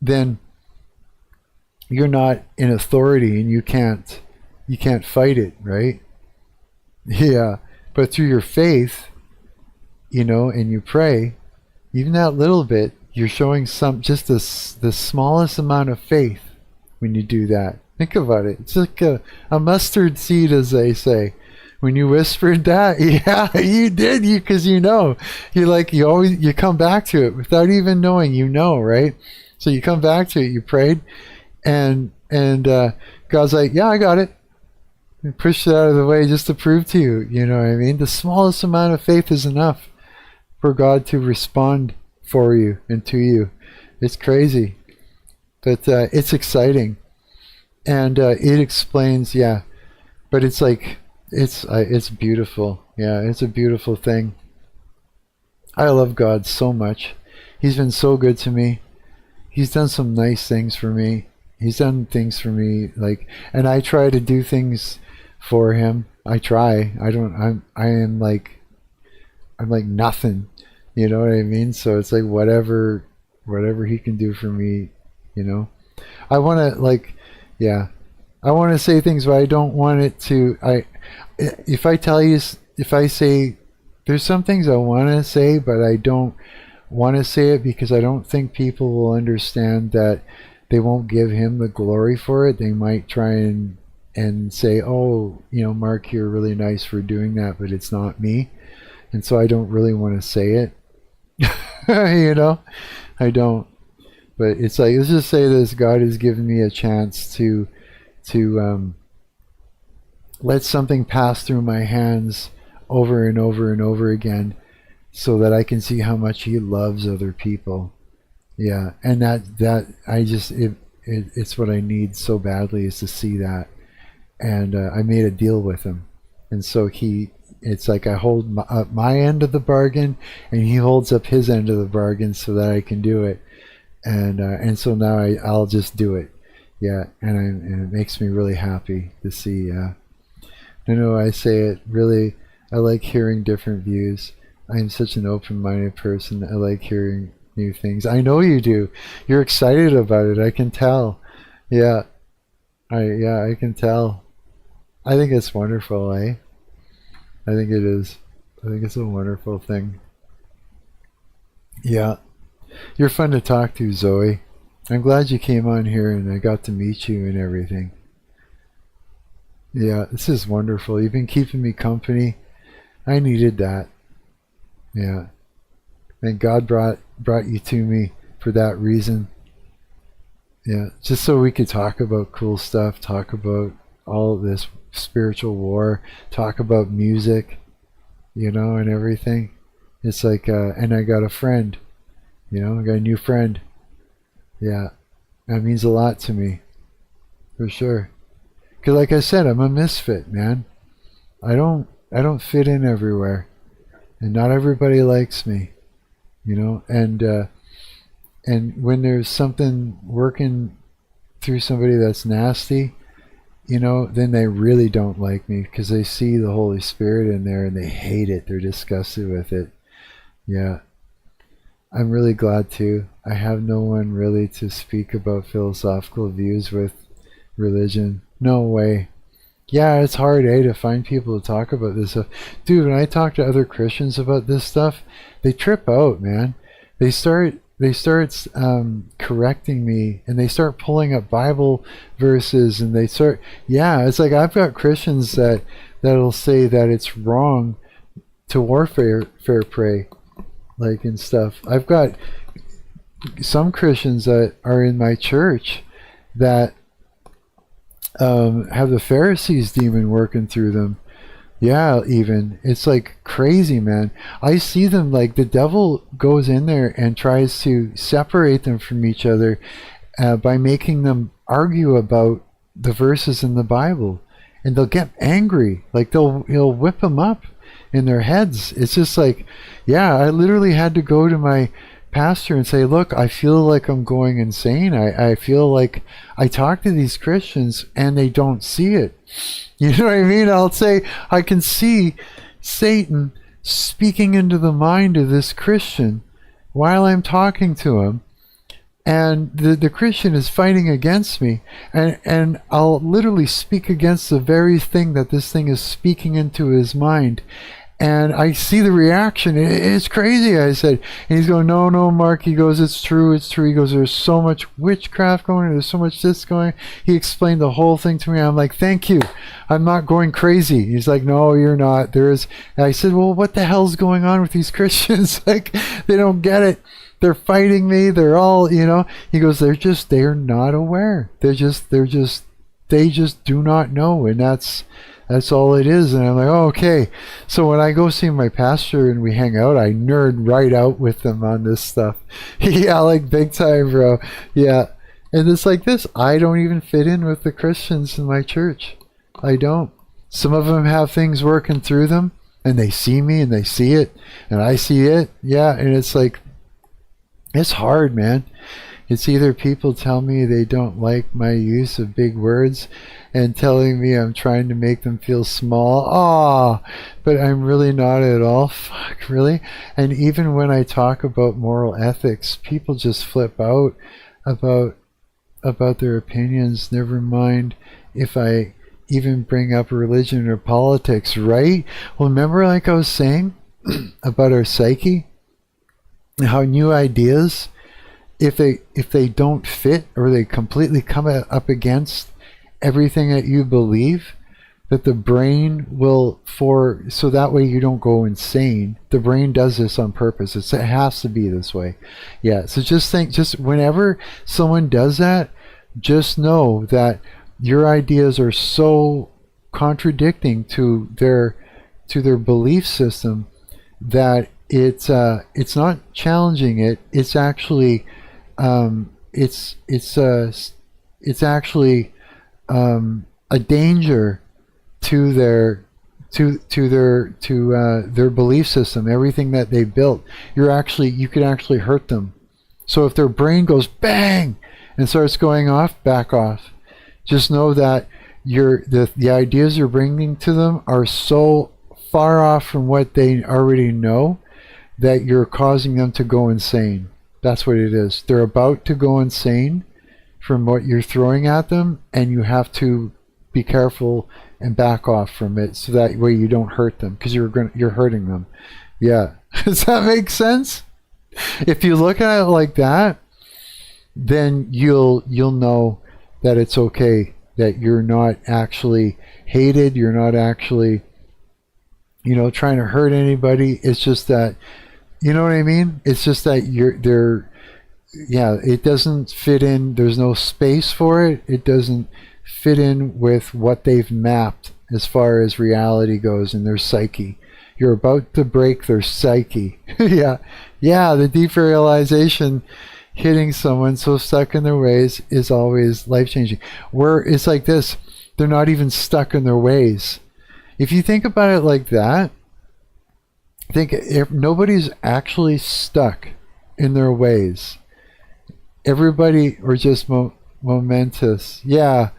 then you're not in authority and you can't fight it, right? Yeah. But through your faith, and you pray, even that little bit, you're showing just the smallest amount of faith when you do that. Think about it. It's like a mustard seed, as they say. When you whispered that, yeah, you did, because you come back to it without even knowing, right? So you come back to it, you prayed, and God's like, yeah, I got it. And pushed it out of the way just to prove to you, you know what I mean? The smallest amount of faith is enough for God to respond for you and to you. It's crazy, but it's exciting, and it explains, yeah. But it's like it's beautiful, yeah. It's a beautiful thing. I love God so much. He's been so good to me. He's done some nice things for me. He's done things for me, and I try to do things for him. I try. I'm like nothing. You know what I mean? So it's like whatever he can do for me, I want to yeah. I want to say things, but I don't want it to. If I say there's some things I want to say, but I don't want to say it because I don't think people will understand that. They won't give him the glory for it. They might try and say, oh, Mark, you're really nice for doing that, but it's not me. And so I don't really want to say it. I don't. But it's like, let's just say this: God has given me a chance to let something pass through my hands over and over and over again, so that I can see how much he loves other people. Yeah, and it's what I need so badly, is to see that. And I made a deal with him, and so it's like I hold up my end of the bargain, and he holds up his end of the bargain, so that I can do it. And so now I'll just do it. Yeah, and it makes me really happy to see. I say it really. I like hearing different views. I'm such an open-minded person. I like hearing new things. I know you do. You're excited about it. I can tell. Yeah. I can tell. I think it's wonderful, eh? I think it is. I think it's a wonderful thing. Yeah. You're fun to talk to, Zoe. I'm glad you came on here and I got to meet you and everything. Yeah, this is wonderful. You've been keeping me company. I needed that. Yeah. And God brought you to me for that reason. Yeah, just so we could talk about cool stuff, talk about all this spiritual war, talk about music, and everything. It's like, and I got a friend, I got a new friend. Yeah, that means a lot to me, for sure. Because like I said, I'm a misfit, man. I don't fit in everywhere, and not everybody likes me. And when there's something working through somebody that's nasty, then they really don't like me, because they see the Holy Spirit in there and they hate it. They're disgusted with it. Yeah. I'm really glad too. I have no one really to speak about philosophical views with religion. No way. Yeah, it's hard, to find people to talk about this stuff. Dude, when I talk to other Christians about this stuff, they trip out, man. They start correcting me, and they start pulling up Bible verses, and it's like I've got Christians that'll say that it's wrong to warfare fair prey, and stuff. I've got some Christians that are in my church that have the Pharisees demon working through them. Yeah, even. It's like crazy, man. I see them, the devil goes in there and tries to separate them from each other by making them argue about the verses in the Bible. and they'll get angry. Like he'll whip them up in their heads. It's just like, yeah, I literally had to go to my pastor and say, look, I feel like I'm going insane. I feel like I talk to these Christians and they don't see it. You know what I mean? I'll say, I can see Satan speaking into the mind of this Christian while I'm talking to him. And the Christian is fighting against me, and I'll literally speak against the very thing that this thing is speaking into his mind. And I see the reaction. It's crazy, I said. And he's going, no, Mark. He goes, it's true. He goes, there's so much witchcraft going on. There's so much this going. He explained the whole thing to me. I'm like, thank you. I'm not going crazy. He's like, no, you're not. There is. And I said, well, what the hell's going on with these Christians? Like, they don't get it. They're fighting me. They're all, you know. He goes, they're not aware. They just do not know. And that's all it is. And I'm like, oh, okay. So when I go see my pastor and we hang out, I nerd right out with them on this stuff. Yeah, like big time, bro. Yeah. And it's like this. I don't even fit in with the Christians in my church. I don't. Some of them have things working through them, and they see me and they see it, and I see it. Yeah. And it's like, it's hard, man. It's either people tell me they don't like my use of big words and telling me I'm trying to make them feel small. But I'm really not at all. Fuck, really? And even when I talk about moral ethics, people just flip out about their opinions. Never mind if I even bring up religion or politics, right? Well, remember, like I was saying about our psyche, how new ideas, if they don't fit or they completely come up against everything that you believe, that the brain will, so that way you don't go insane. The brain does this on purpose. It has to be this way. Yeah. So just whenever someone does that, just know that your ideas are so contradicting to their belief system that it's not challenging it. It's actually it's actually a danger to their belief system, everything that they built. You could actually hurt them. So if their brain goes bang and starts going off, back off. Just know that the ideas you're bringing to them are so far off from what they already know that you're causing them to go insane. That's what it is. They're about to go insane from what you're throwing at them, and you have to be careful and back off from it so that way you don't hurt them, because you're hurting them. Yeah. Does that make sense? If you look at it like that, then you'll know that it's okay, that you're not actually hated, you're not actually, trying to hurt anybody. It's just that, you know what I mean? It's just that it doesn't fit in. There's no space for it. It doesn't fit in with what they've mapped as far as reality goes in their psyche. You're about to break their psyche. Yeah, the deep realization hitting someone so stuck in their ways is always life-changing. Where it's like this, they're not even stuck in their ways. If you think about it like that, think if nobody's actually stuck in their ways. Everybody are just momentous. Yeah,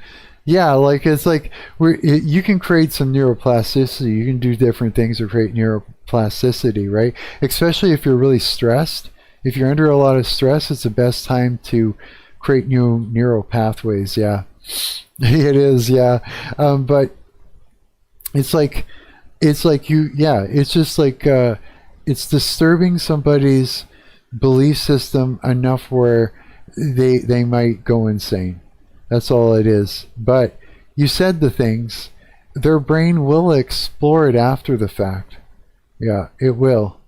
like it's like you can create some neuroplasticity. You can do different things to create neuroplasticity, right? Especially if you're really stressed. If you're under a lot of stress, it's the best time to create new neural pathways. Yeah, it is. Yeah, but it's like it's just like it's disturbing somebody's belief system enough where they might go insane. That's all it is. But you said the things, their brain will explore it after the fact. Yeah, it will.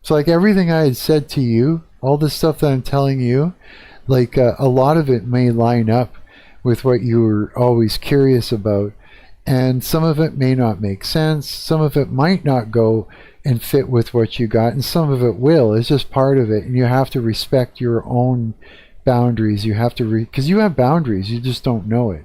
So like everything I had said to you, all the stuff that I'm telling you, like a lot of it may line up with what you were always curious about. And some of it may not make sense. Some of it might not go and fit with what you got. And some of it will. It's just part of it. And you have to respect your own boundaries. You have to, because you have boundaries. You just don't know it.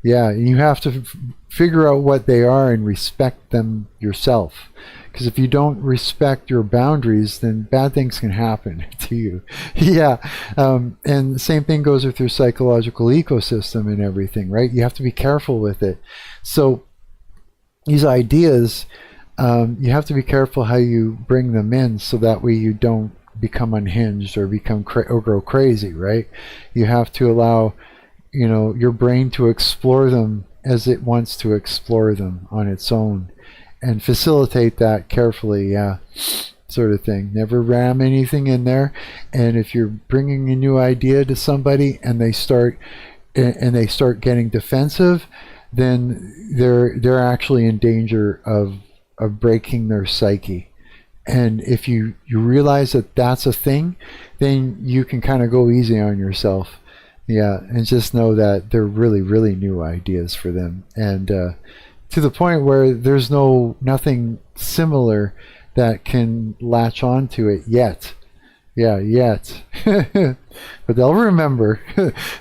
Yeah, you have to figure out what they are and respect them yourself. Because if you don't respect your boundaries, then bad things can happen to you. Yeah, and the same thing goes with your psychological ecosystem and everything, right? You have to be careful with it. So these ideas, you have to be careful how you bring them in, so that way you don't become unhinged or become or grow crazy, right? You have to allow, you know, your brain to explore them as it wants to explore them on its own, and facilitate that carefully. Yeah, sort of thing. Never ram anything in there. And if you're bringing a new idea to somebody and they start getting defensive, then they're actually in danger of breaking their psyche. And if you realize that that's a thing, then you can kind of go easy on yourself. Yeah, and just know that they're really, really new ideas for them, and to the point where there's nothing similar that can latch onto it yet. Yeah, yet. But they'll remember.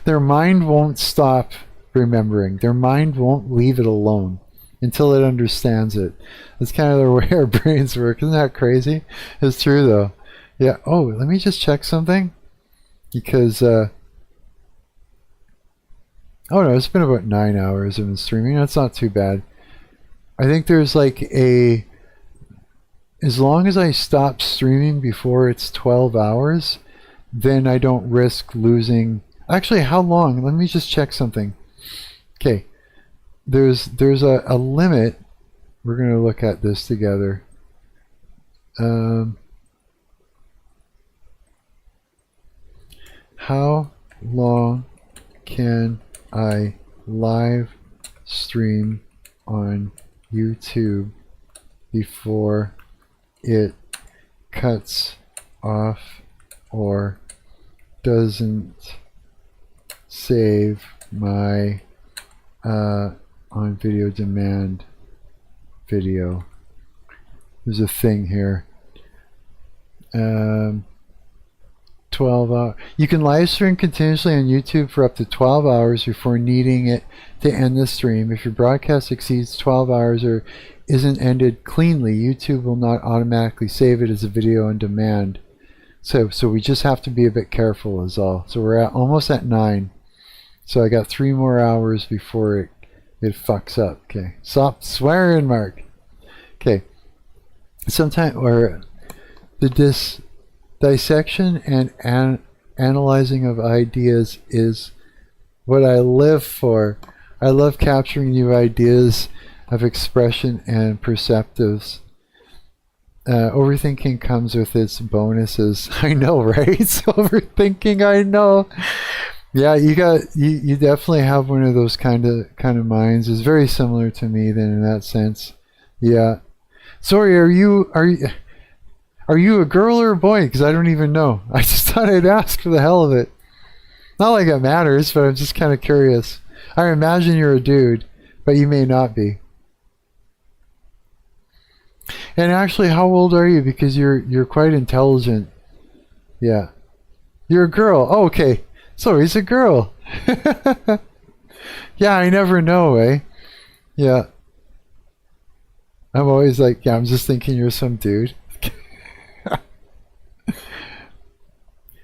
Their mind won't stop remembering. Their mind won't leave it alone until it understands it. That's kind of the way our brains work. Isn't that crazy? It's true, though. Yeah. Oh, let me just check something, because oh no, it's been about 9 hours of streaming. That's not too bad. I think there's like as long as I stop streaming before it's 12 hours, then I don't risk losing. Actually, how long? Let me just check something. Okay. There's a limit. We're going to look at this together. How long can I live stream on YouTube before it cuts off or doesn't save my on video demand video? There's a thing here. 12 hours. You can live stream continuously on YouTube for up to 12 hours before needing it to end the stream. If your broadcast exceeds 12 hours or isn't ended cleanly, YouTube will not automatically save it as a video on demand. So we just have to be a bit careful is all. So we're almost at 9. So I got 3 more hours before it fucks up. Okay. Stop swearing, Mark. Okay. Sometimes, or the dissection and analyzing of ideas is what I live for. I love capturing new ideas of expression and perceptives. Overthinking comes with its bonuses. I know, right? It's overthinking, I know. Yeah, you definitely have one of those kind of minds. It's very similar to me then in that sense. Yeah. Sorry, are you a girl or a boy? Because I don't even know. I just thought I'd ask for the hell of it. Not like it matters, but I'm just kind of curious. I imagine you're a dude, but you may not be. And actually, how old are you? Because you're quite intelligent. Yeah. You're a girl. Oh, okay. So he's a girl. Yeah, I never know, eh? Yeah. I'm always like, yeah, I'm just thinking you're some dude.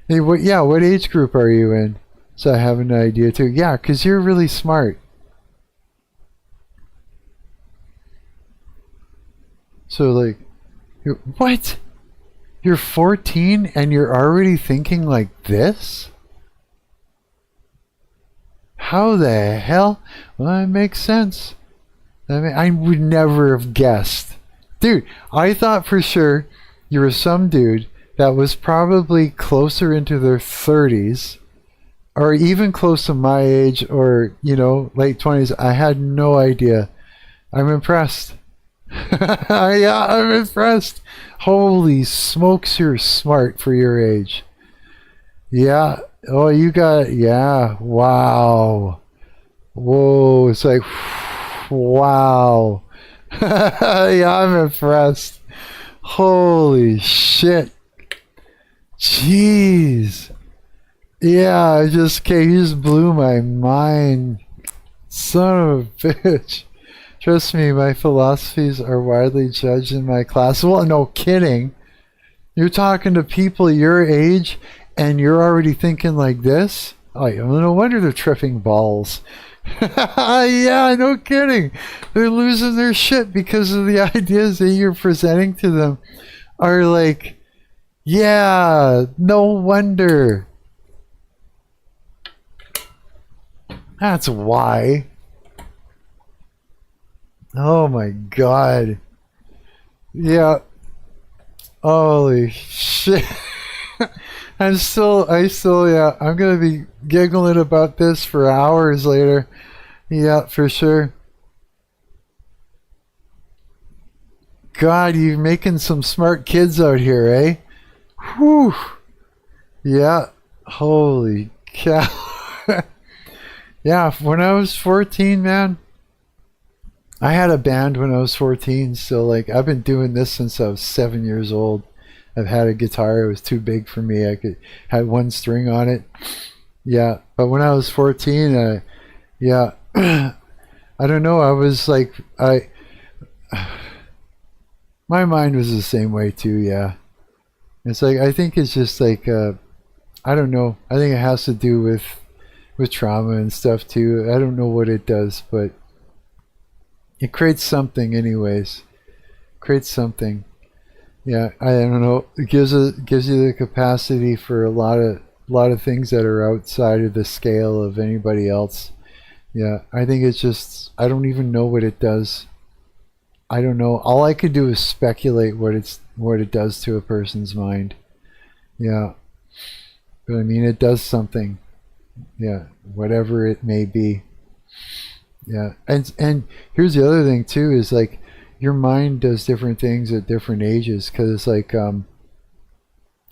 Hey, what age group are you in? So I have an idea too. Yeah, because you're really smart. So like, what? You're 14 and you're already thinking like this? How the hell? Well, it makes sense. I mean, I would never have guessed. Dude, I thought for sure you were some dude that was probably closer into their 30s or even close to my age or, late 20s. I had no idea. I'm impressed. Yeah, I'm impressed. Holy smokes, you're smart for your age. Yeah. Oh, yeah. Wow. Whoa. It's like, wow. Yeah, I'm impressed. Holy shit. Jeez. Yeah, you just blew my mind. Son of a bitch. Trust me, my philosophies are widely judged in my class. Well, no kidding. You're talking to people your age and you're already thinking like this? Oh, no wonder they're tripping balls. Yeah, no kidding. They're losing their shit because of the ideas that you're presenting to them are like, yeah, no wonder. That's why. Oh my god. Yeah. Holy shit. I still, yeah, I'm gonna be giggling about this for hours later. Yeah, for sure. God, you're making some smart kids out here, eh? Whew. Yeah. Holy cow. Yeah, when I was 14, man, I had a band when I was 14, so like I've been doing this since I was 7 years old. I've had a guitar, it was too big for me. I had one string on it. Yeah, but when I was 14, yeah, I don't know, I was like, my mind was the same way too, yeah. It's like, I think it's just like, I don't know, I think it has to do with trauma and stuff too. I don't know what it does, but it creates something anyways. Creates something. Yeah, I don't know. It gives you the capacity for a lot of things that are outside of the scale of anybody else. Yeah, I think it's just, I don't even know what it does. I don't know. All I could do is speculate what it does to a person's mind. Yeah. But I mean, it does something. Yeah, whatever it may be. Yeah, and here's the other thing too, is like your mind does different things at different ages, because it's like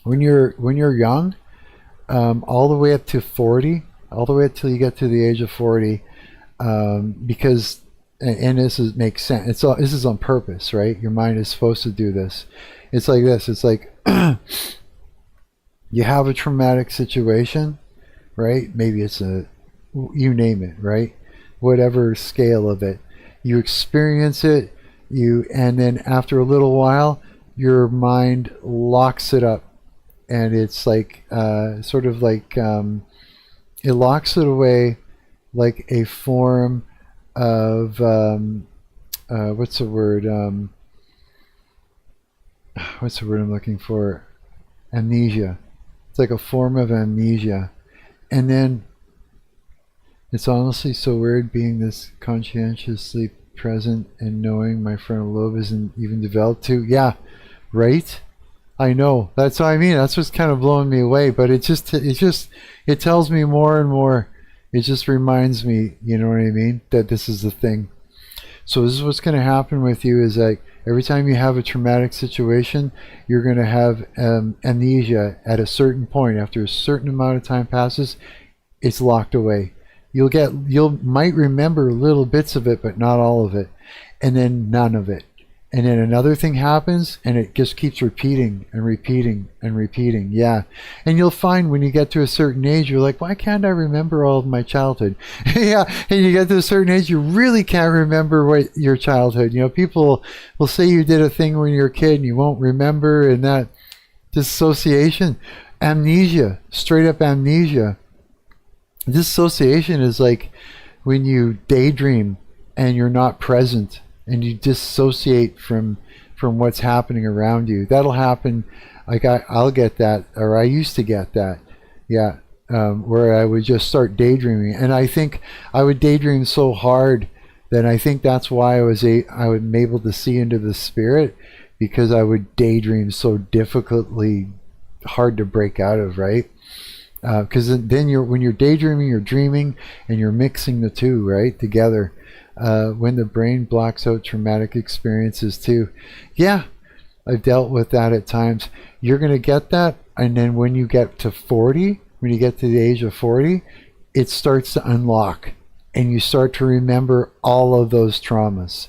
when you're young, all the way up to 40, all the way up till you get to the age of 40, because and makes sense. This is on purpose, right? Your mind is supposed to do this. It's like this. It's like you have a traumatic situation. Right? Maybe it's you name it, right? Whatever scale of it. You experience it, and then after a little while, your mind locks it up. And it's like, sort of like, it locks it away like a form of, what's the word? What's the word I'm looking for? Amnesia. It's like a form of amnesia. And then it's honestly so weird being this conscientiously present and knowing my frontal lobe isn't even developed too. Yeah, right? I know. That's what I mean. That's what's kind of blowing me away. But it tells me more and more. It just reminds me, you know what I mean, that this is the thing. So this is what's going to happen with you, is like every time you have a traumatic situation, you're going to have amnesia at a certain point. After a certain amount of time passes, it's locked away. You might remember little bits of it, but not all of it, and then none of it. And then another thing happens, and it just keeps repeating and repeating and repeating. Yeah. And you'll find when you get to a certain age, you're like, why can't I remember all of my childhood? Yeah. And you get to a certain age, you really can't remember your childhood. You know, people will say you did a thing when you were a kid and you won't remember, and that dissociation, amnesia, straight up amnesia. Dissociation is like when you daydream and you're not present, and you dissociate from what's happening around you. That'll happen. Like I'll get that, or I used to get that. Yeah, where I would just start daydreaming, and I think I would daydream so hard that I think that's why I was able to see into the spirit, because I would daydream so difficultly hard to break out of, right? Because then when you're daydreaming, you're dreaming, and you're mixing the two, right, together. When the brain blocks out traumatic experiences too. Yeah, I've dealt with that at times. You're going to get that, and then when you get to 40, when you get to the age of 40, it starts to unlock, and you start to remember all of those traumas.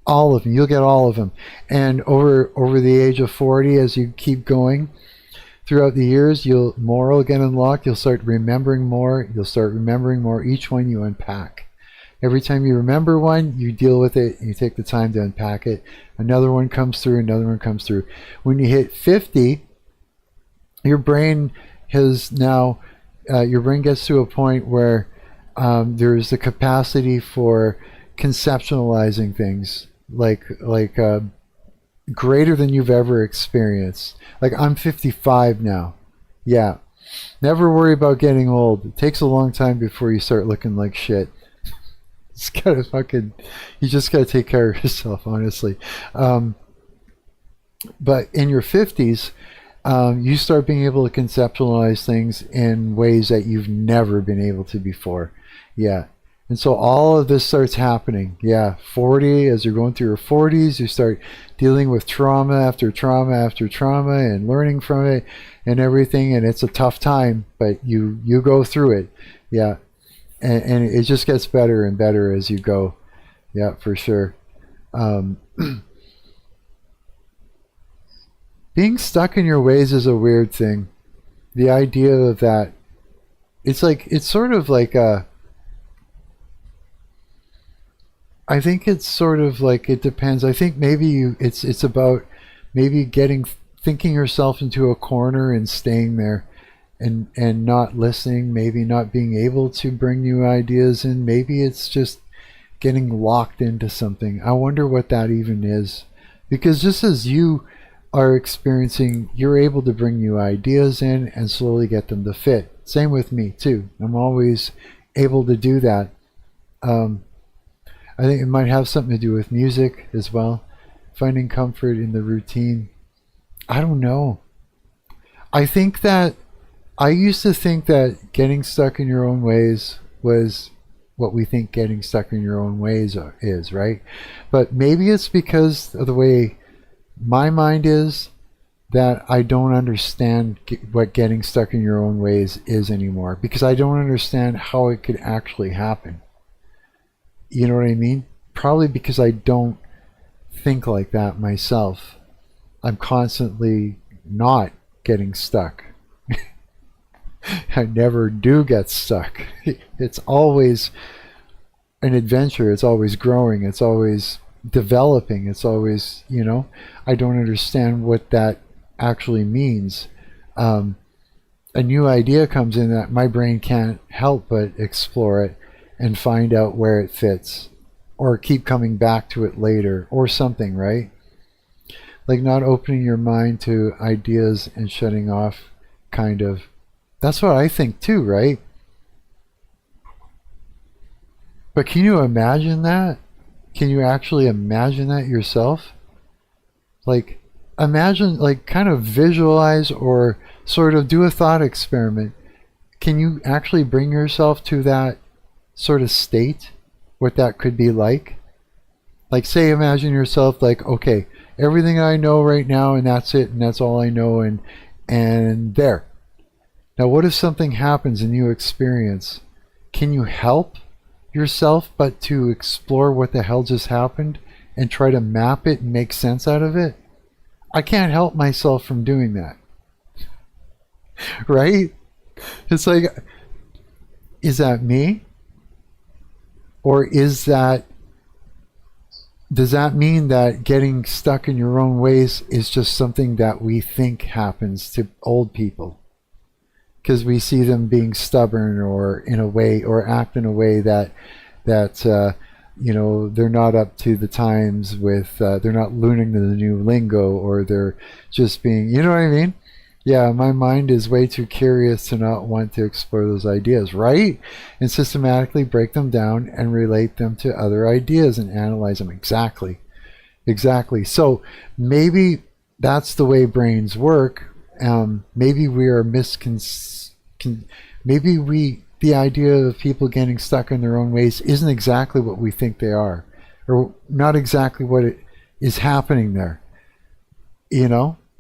All of them. You'll get all of them. And over the age of 40, as you keep going, throughout the years, more will get unlocked. You'll start remembering more. You'll start remembering more. Each one you unpack. Every time you remember one, you deal with it, and you take the time to unpack it. Another one comes through, another one comes through. When you hit 50, your brain has now, your brain gets to a point where there's the capacity for conceptualizing things like greater than you've ever experienced. Like I'm 55 now. Yeah. Never worry about getting old. It takes a long time before you start looking like shit. It's gotta fucking, you just gotta take care of yourself, honestly. But in your 50s, you start being able to conceptualize things in ways that you've never been able to before. Yeah. And so all of this starts happening. Yeah. 40, as you're going through your 40s, you start dealing with trauma after trauma after trauma and learning from it and everything. And it's a tough time, but you go through it. Yeah. And it just gets better and better as you go. Yeah, for sure. Being stuck in your ways is a weird thing. The idea of that, it's sort of like a, I think it's sort of like, it depends. I think maybe it's about maybe thinking yourself into a corner and staying there and not listening, maybe not being able to bring new ideas in. Maybe it's just getting locked into something. I wonder what that even is. Because just as you are experiencing, you're able to bring new ideas in and slowly get them to fit. Same with me too. I'm always able to do that. I think it might have something to do with music as well. Finding comfort in the routine. I don't know. I used to think that getting stuck in your own ways was what we think getting stuck in your own ways is, right? But maybe it's because of the way my mind is that I don't understand what getting stuck in your own ways is anymore, because I don't understand how it could actually happen. You know what I mean? Probably because I don't think like that myself. I'm constantly not getting stuck. I never do get stuck. It's always an adventure. It's always growing. It's always developing. It's always, I don't understand what that actually means. A new idea comes in that my brain can't help but explore it and find out where it fits, or keep coming back to it later, or something, right? Like not opening your mind to ideas and shutting off, kind of. That's what I think too, right? But can you imagine that? Can you actually imagine that yourself? Like, imagine, like, kind of visualize or sort of do a thought experiment. Can you actually bring yourself to that sort of state? What that could be like? Like, say, imagine yourself like, okay, everything I know right now, and that's it, and that's all I know, and there. Now, what if something happens and you experience? Can you help yourself but to explore what the hell just happened and try to map it and make sense out of it? I can't help myself from doing that. Right? It's like, is that me? Or does that mean that getting stuck in your own ways is just something that we think happens to old people? Because we see them being stubborn, or in a way, or act in a way that they're not up to the times with, they're not learning the new lingo, or they're just being, you know what I mean? Yeah, my mind is way too curious to not want to explore those ideas, right? And systematically break them down and relate them to other ideas and analyze them. Exactly. So maybe that's the way brains work. Maybe we are the idea of people getting stuck in their own ways isn't exactly what we think they are, or not exactly what it is happening there.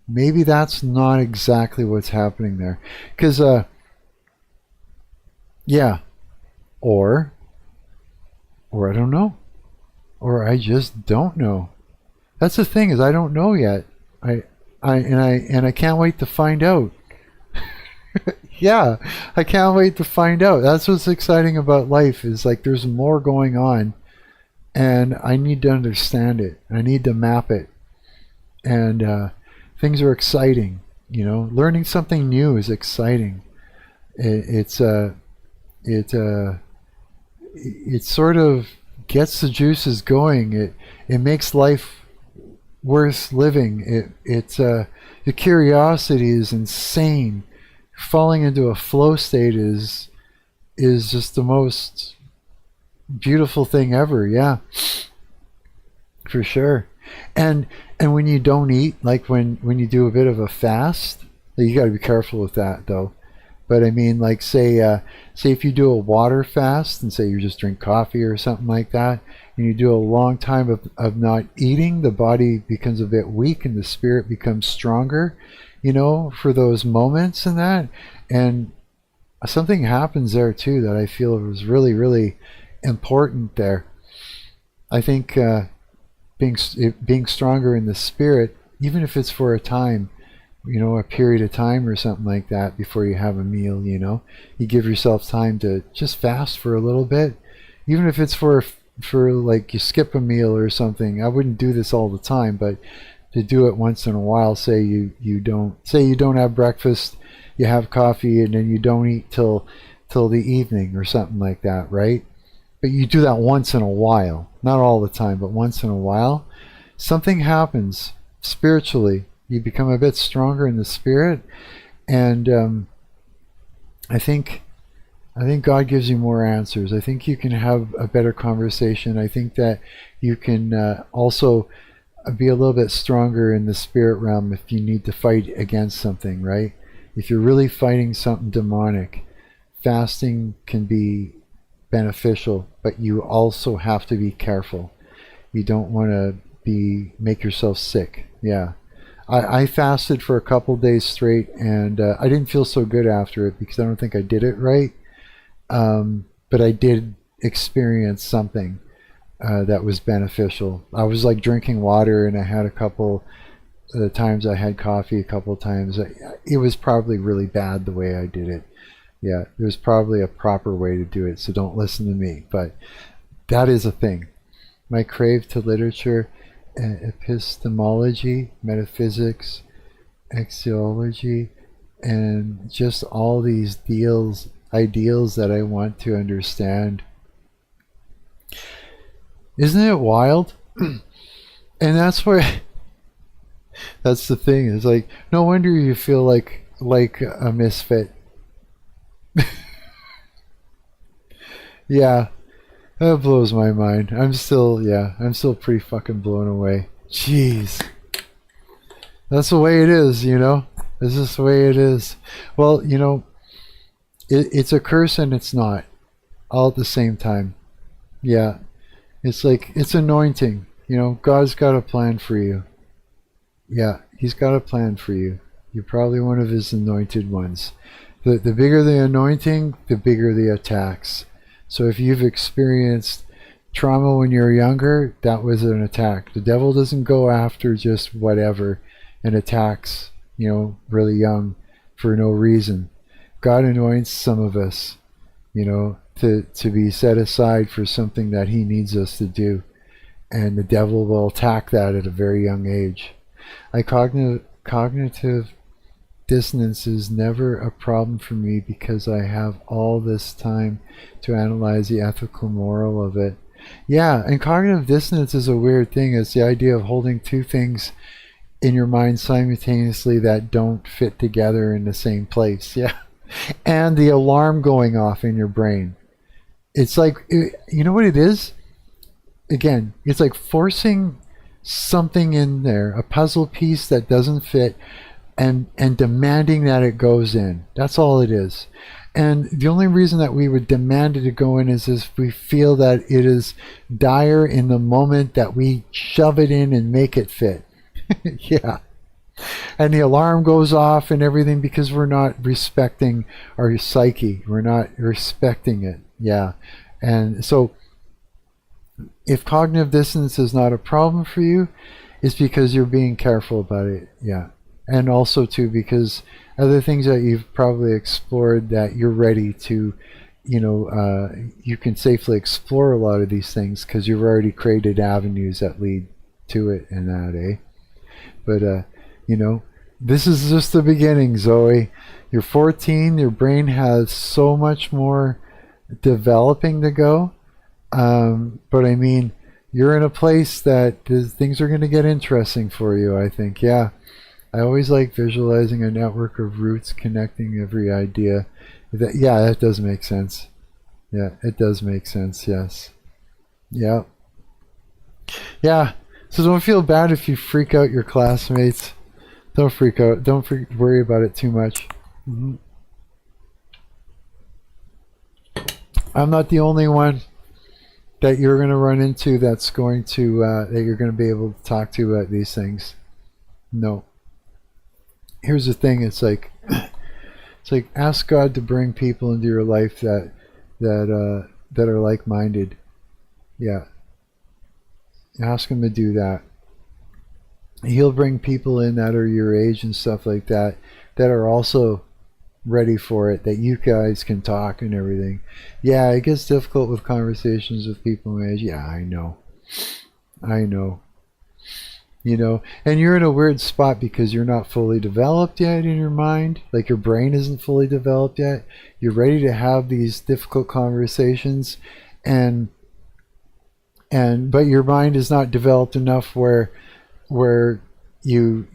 Maybe that's not exactly what's happening there. Because, or I don't know. Or I just don't know. That's the thing, is I don't know yet. I can't wait to find out. Yeah, I can't wait to find out. That's what's exciting about life, is like there's more going on, and I need to understand it. I need to map it, and things are exciting. Learning something new is exciting. It's it sort of gets the juices going. It makes life worth living. The curiosity is insane. Falling into a flow state is just the most beautiful thing ever. Yeah, for sure. And when you don't eat, like when you do a bit of a fast, you got to be careful with that though. But I mean, like say if you do a water fast and say you just drink coffee or something like that, and you do a long time of not eating, the body becomes a bit weak and the spirit becomes stronger, for those moments and that. And something happens there too that I feel was really, really important there. I think being stronger in the spirit, even if it's for a time, a period of time or something like that before you have a meal, you give yourself time to just fast for a little bit, even if it's for like you skip a meal or something. I wouldn't do this all the time, but to do it once in a while. Say you don't have breakfast, you have coffee, and then you don't eat till the evening or something like that, right? But you do that once in a while, not all the time, but once in a while. Something happens spiritually. You become a bit stronger in the spirit, and I think God gives you more answers. I think you can have a better conversation. I think that you can also be a little bit stronger in the spirit realm if you need to fight against something, right? If you're really fighting something demonic, fasting can be beneficial, but you also have to be careful. You don't want to make yourself sick. Yeah. I fasted for a couple days straight, and I didn't feel so good after it because I don't think I did it right. But I did experience something that was beneficial. I was like drinking water, and I had a couple times I had coffee, a couple times. It was probably really bad the way I did it. Yeah, there's probably a proper way to do it, so don't listen to me. But that is a thing. My crave to literature, epistemology, metaphysics, axiology, and just all these ideals that I want to understand. Isn't it wild? And that's where that's the thing. It's like, no wonder you feel like a misfit. Yeah, that blows my mind. I'm still pretty fucking blown away. Jeez. That's the way it is, It's just the way it is. Well, it's a curse and it's not, all at the same time. Yeah. It's like, it's anointing. God's got a plan for you. Yeah, He's got a plan for you. You're probably one of His anointed ones. The bigger the anointing, the bigger the attacks. So if you've experienced trauma when you're younger, that was an attack. The devil doesn't go after just whatever and attacks, really young for no reason. God anoints some of us, to be set aside for something that He needs us to do. And the devil will attack that at a very young age. Cognitive dissonance is never a problem for me because I have all this time to analyze the ethical moral of it. Yeah, and cognitive dissonance is a weird thing. It's the idea of holding two things in your mind simultaneously that don't fit together in the same place. Yeah. And the alarm going off in your brain. It's like, you know what it is? Again, it's like forcing something in there, a puzzle piece that doesn't fit, and demanding that it goes in. That's all it is. And the only reason that we would demand it to go in is if we feel that it is dire in the moment that we shove it in and make it fit. Yeah. And the alarm goes off and everything because we're not respecting our psyche. We're not respecting it. Yeah. And so if cognitive dissonance is not a problem for you, it's because you're being careful about it. Yeah. And also too, because other things that you've probably explored that you're ready to, you can safely explore a lot of these things because you've already created avenues that lead to it and that, eh? But, this is just the beginning, Zoe. You're 14, your brain has so much more developing to go. But I mean, you're in a place that things are going to get interesting for you, I think. Yeah. I always like visualizing a network of roots connecting every idea. That does make sense. Yeah, it does make sense, yes. Yeah. Yeah. So don't feel bad if you freak out your classmates. Don't freak out. Don't worry about it too much. Mm-hmm. I'm not the only one that you're going to run into that's going to, that you're going to be able to talk to about these things. No. Here's the thing, it's like ask God to bring people into your life that are like-minded. Yeah. Ask him to do that. He'll bring people in that are your age and stuff like that are also ready for it, that you guys can talk and everything. Yeah, it gets difficult with conversations with people my age. Yeah, I know. And you're in a weird spot because you're not fully developed yet in your mind. Like your brain isn't fully developed yet. You're ready to have these difficult conversations, but your mind is not developed enough where you're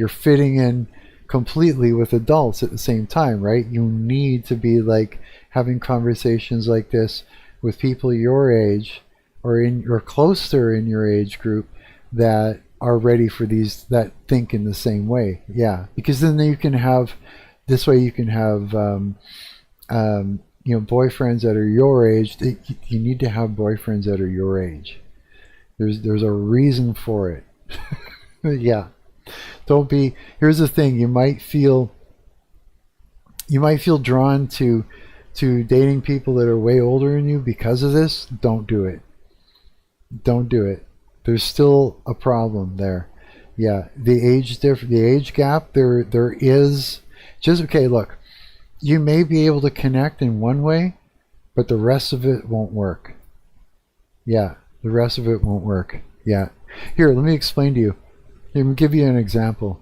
fitting in completely with adults at the same time, right? You need to be like having conversations like this with people your age or closer in your age group that are ready for these, that think in the same way. Yeah, because then you can have boyfriends that are your age. You need to have boyfriends that are your age. There's a reason for it. Yeah. Here's the thing, you might feel drawn to dating people that are way older than you because of this. Don't do it. There's still a problem there. Yeah, the age gap, there is just, okay, look, you may be able to connect in one way, but the rest of it won't work. Yeah, the rest of it won't work. Yeah. Here, let me explain to you. Let me give you an example.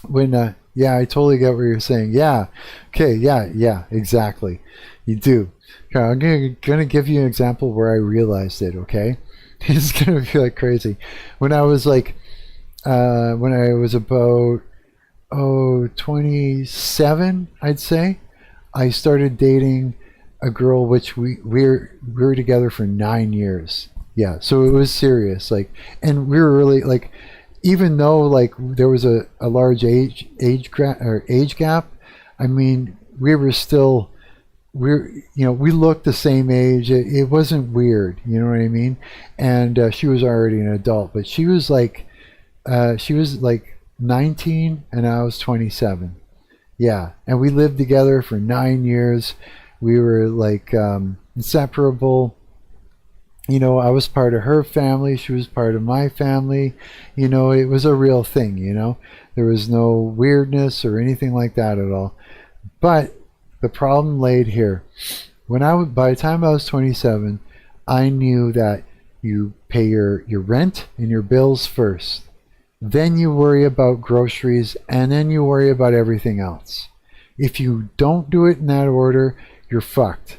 When yeah, I totally get what you're saying. Yeah. Okay, yeah, exactly. You do. Okay, I'm gonna give you an example where I realized it, okay? It's gonna be like crazy. When I was like when I was about 27, I'd say, I started dating a girl which we were together for 9 years. Yeah, so it was serious. Like, and we were really like, even though like there was a large age gap, I mean, we looked the same age. It wasn't weird, you know what I mean? And she was already an adult, but she was like 19 and I was 27. Yeah, and we lived together for 9 years. We were like inseparable. I was part of her family. She was part of my family. It was a real thing, There was no weirdness or anything like that at all. But the problem laid here. By the time I was 27, I knew that you pay your rent and your bills first. Then you worry about groceries, and then you worry about everything else. If you don't do it in that order, you're fucked.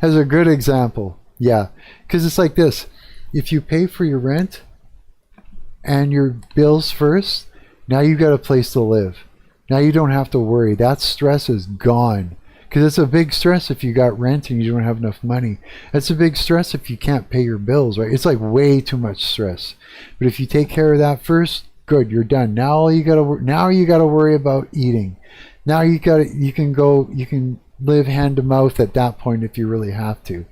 As a good example. Yeah, because it's like this. If you pay for your rent and your bills first, now you got a place to live. Now you don't have to worry. That stress is gone. Because it's a big stress if you got rent and you don't have enough money. It's a big stress if you can't pay your bills, right? It's like way too much stress. But if you take care of that first, good, you're done. Now you gotta worry about eating. Now you can live hand to mouth at that point if you really have to.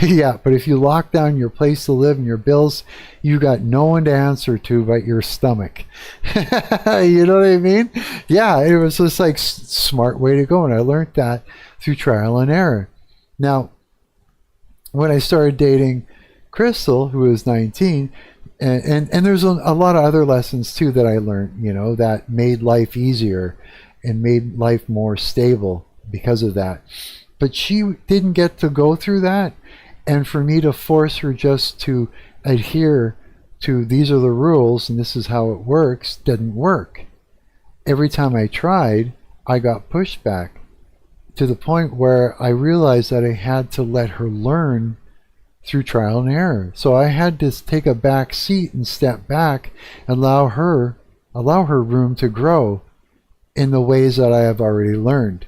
Yeah, but if you lock down your place to live and your bills, you got no one to answer to but your stomach. You know what I mean? Yeah, it was just like smart way to go, and I learned that through trial and error. Now, when I started dating Crystal, who was 19, And there's a lot of other lessons too that I learned, that made life easier and made life more stable because of that. But she didn't get to go through that, and for me to force her just to adhere to these are the rules and this is how it works didn't work. Every time I tried, I got pushed back to the point where I realized that I had to let her learn through trial and error. So I had to take a back seat and step back and allow her room to grow in the ways that I have already learned,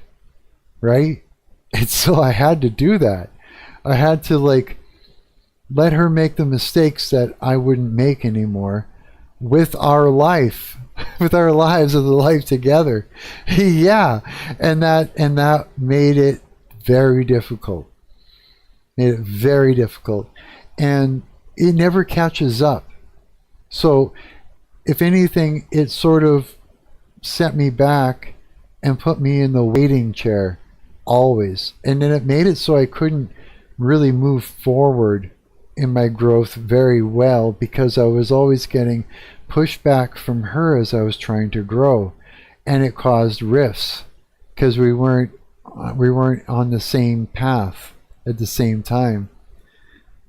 right? And so I had to do that. I had to let her make the mistakes that I wouldn't make anymore with our life, with our lives of the life together. Yeah. And that made it very difficult. Made it very difficult. And it never catches up. So if anything, it sort of set me back and put me in the waiting chair always. And then it made it so I couldn't really move forward in my growth very well because I was always getting pushback from her as I was trying to grow, and it caused rifts because we weren't on the same path at the same time.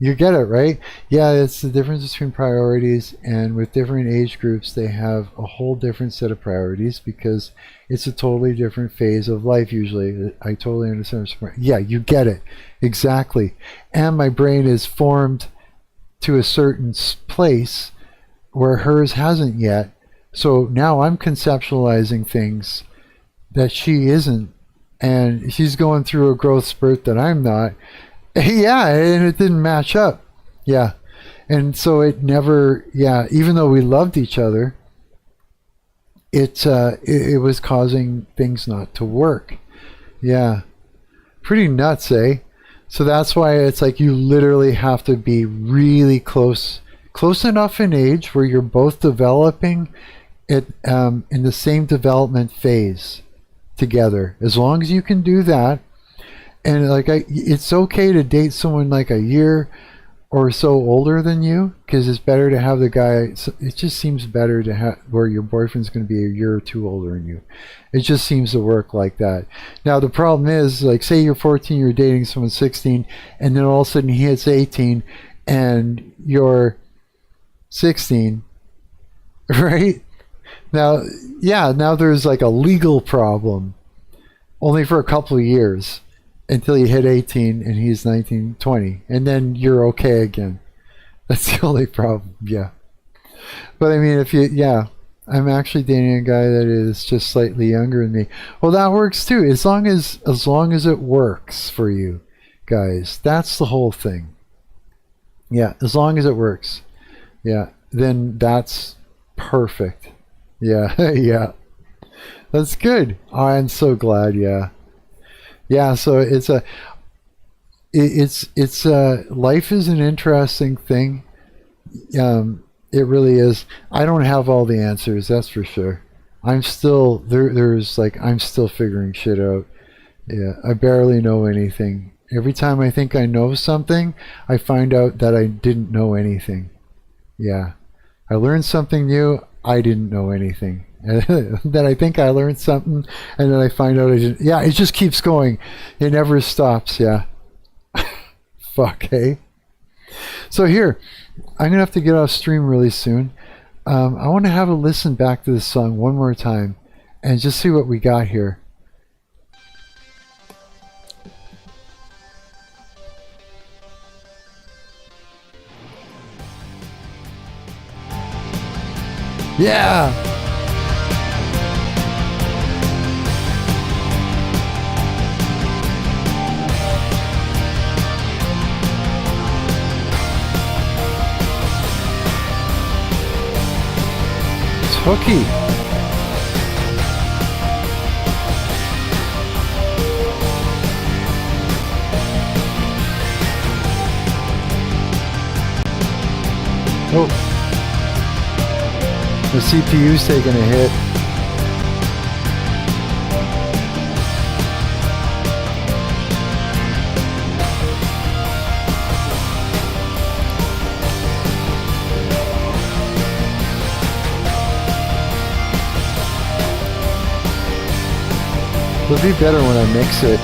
You get it, right? Yeah, it's the difference between priorities, and with different age groups they have a whole different set of priorities because it's a totally different phase of life usually. I totally understand. Yeah, you get it. Exactly. And my brain is formed to a certain place where hers hasn't yet. So now I'm conceptualizing things that she isn't, and she's going through a growth spurt that I'm not. Yeah, and it didn't match up. Yeah. And so it never, even though we loved each other, it was causing things not to work. Yeah. Pretty nuts, eh? So that's why it's like you literally have to be really close enough in age where you're both developing it in the same development phase together. As long as you can do that, and it's okay to date someone like a year or so older than you, because it's better to have the guy. It just seems better to have where your boyfriend's going to be a year or two older than you. It just seems to work like that. Now the problem is, say you're 14, you're dating someone 16, and then all of a sudden he hits 18, and you're 16, right? Now there's a legal problem, only for a couple of years. Until you hit 18 and he's 19, 20, and then you're okay again. That's the only problem. Yeah. But I mean, I'm actually dating a guy that is just slightly younger than me. Well, that works too. As long as it works for you guys, that's the whole thing. Yeah. As long as it works. Yeah. Then that's perfect. Yeah. Yeah. That's good. Oh, I'm so glad. Yeah. Yeah, so life is an interesting thing. It really is. I don't have all the answers, that's for sure. I'm still I'm still figuring shit out. Yeah, I barely know anything. Every time I think I know something, I find out that I didn't know anything. Yeah. I learned something new, I didn't know anything. And then I think I learned something, and then I find out I didn't. Yeah, it just keeps going. It never stops. Yeah. Fuck, hey? So here, I'm going to have to get off stream really soon. I want to have a listen back to this song one more time and just see what we got here. Yeah! Hooky. Oh. The CPU's taking a hit. It'll be better when I mix it.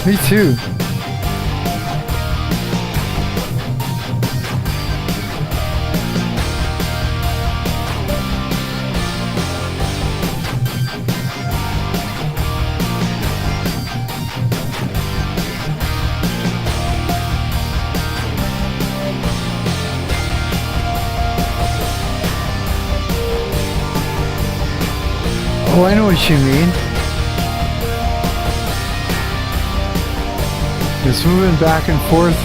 Me too. Oh, I know what you mean. It's moving back and forth.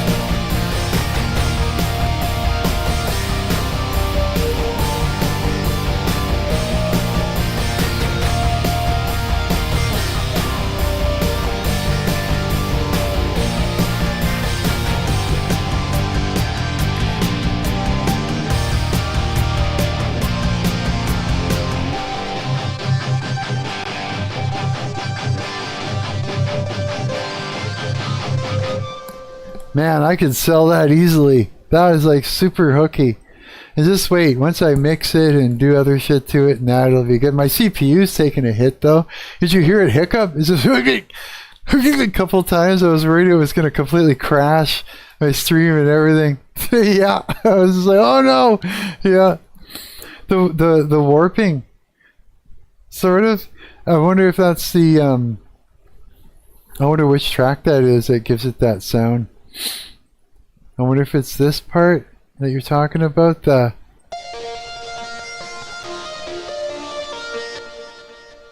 Man, I could sell that easily. That is like super hooky. And just wait, once I mix it and do other shit to it, now it'll be good. My CPU's taking a hit though. Did you hear it hiccup? It's just hooking a couple times. I was worried it was going to completely crash my stream and everything. Yeah, I was just like, oh no. Yeah, the warping, sort of. I wonder if that's the I wonder which track that is that gives it that sound. I wonder if it's this part that you're talking about,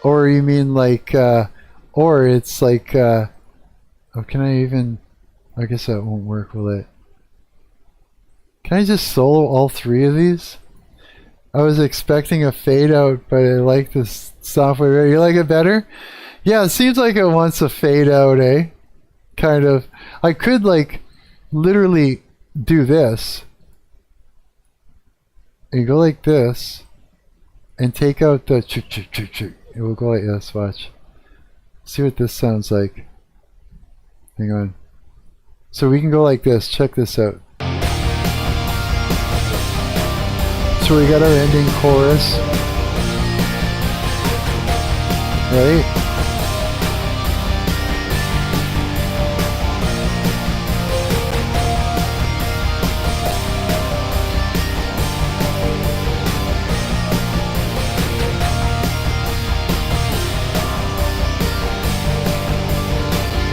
or you mean like, or it's like, oh, can I even, I guess that won't work, will it? Can I just solo all three of these? I was expecting a fade out, but I like this software. You like it better? Yeah, it seems like it wants a fade out, eh? Kind of. I could like literally do this and go like this and take out the it will go like this. Watch. See what this sounds like. Hang on. So we can go like this. Check this out. So we got our ending chorus, right?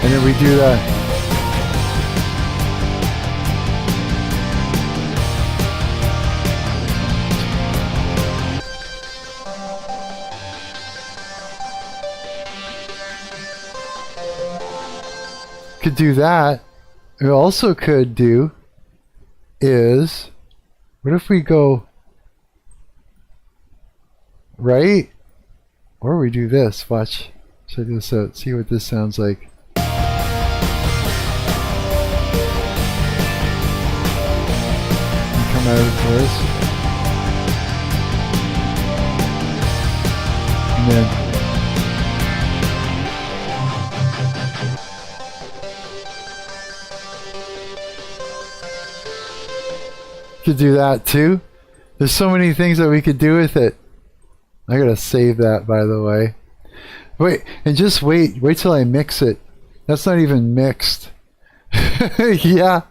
And then we do that. Could do that. We also could do is, what if we go right? Or we do this. Watch. Check this out. See what this sounds like. Come out of the chorus. And then could do that too. There's so many things that we could do with it. I gotta save that, by the way. Wait, and just wait till I mix it. That's not even mixed. Yeah.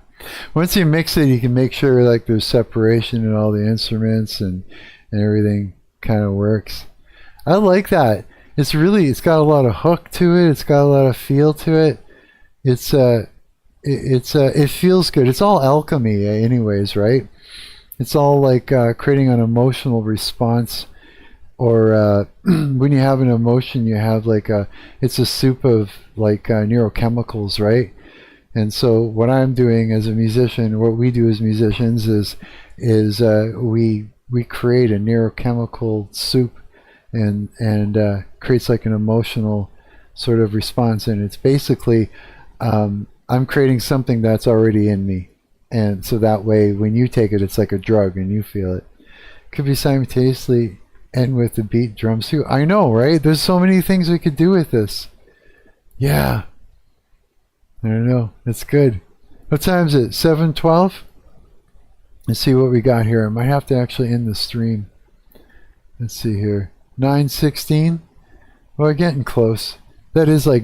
Once you mix it, you can make sure like there's separation in all the instruments and everything kind of works. I like that. It's got a lot of hook to it. It's got a lot of feel to it. It feels good. It's all alchemy, anyways, right? It's all like creating an emotional response, or when you have an emotion, you have like it's a soup of like neurochemicals, right? And so what I'm doing as a musician, what we do as musicians is we create a neurochemical soup and creates like an emotional sort of response, and it's basically I'm creating something that's already in me, and so that way when you take it, it's like a drug and you feel it. Could be simultaneously and with the beat drums too. I know, right? There's so many things we could do with this. Yeah. I don't know. It's good. What time is it? 7:12? Let's see what we got here. I might have to actually end the stream. Let's see here. 9:16? Well, we're getting close. That is like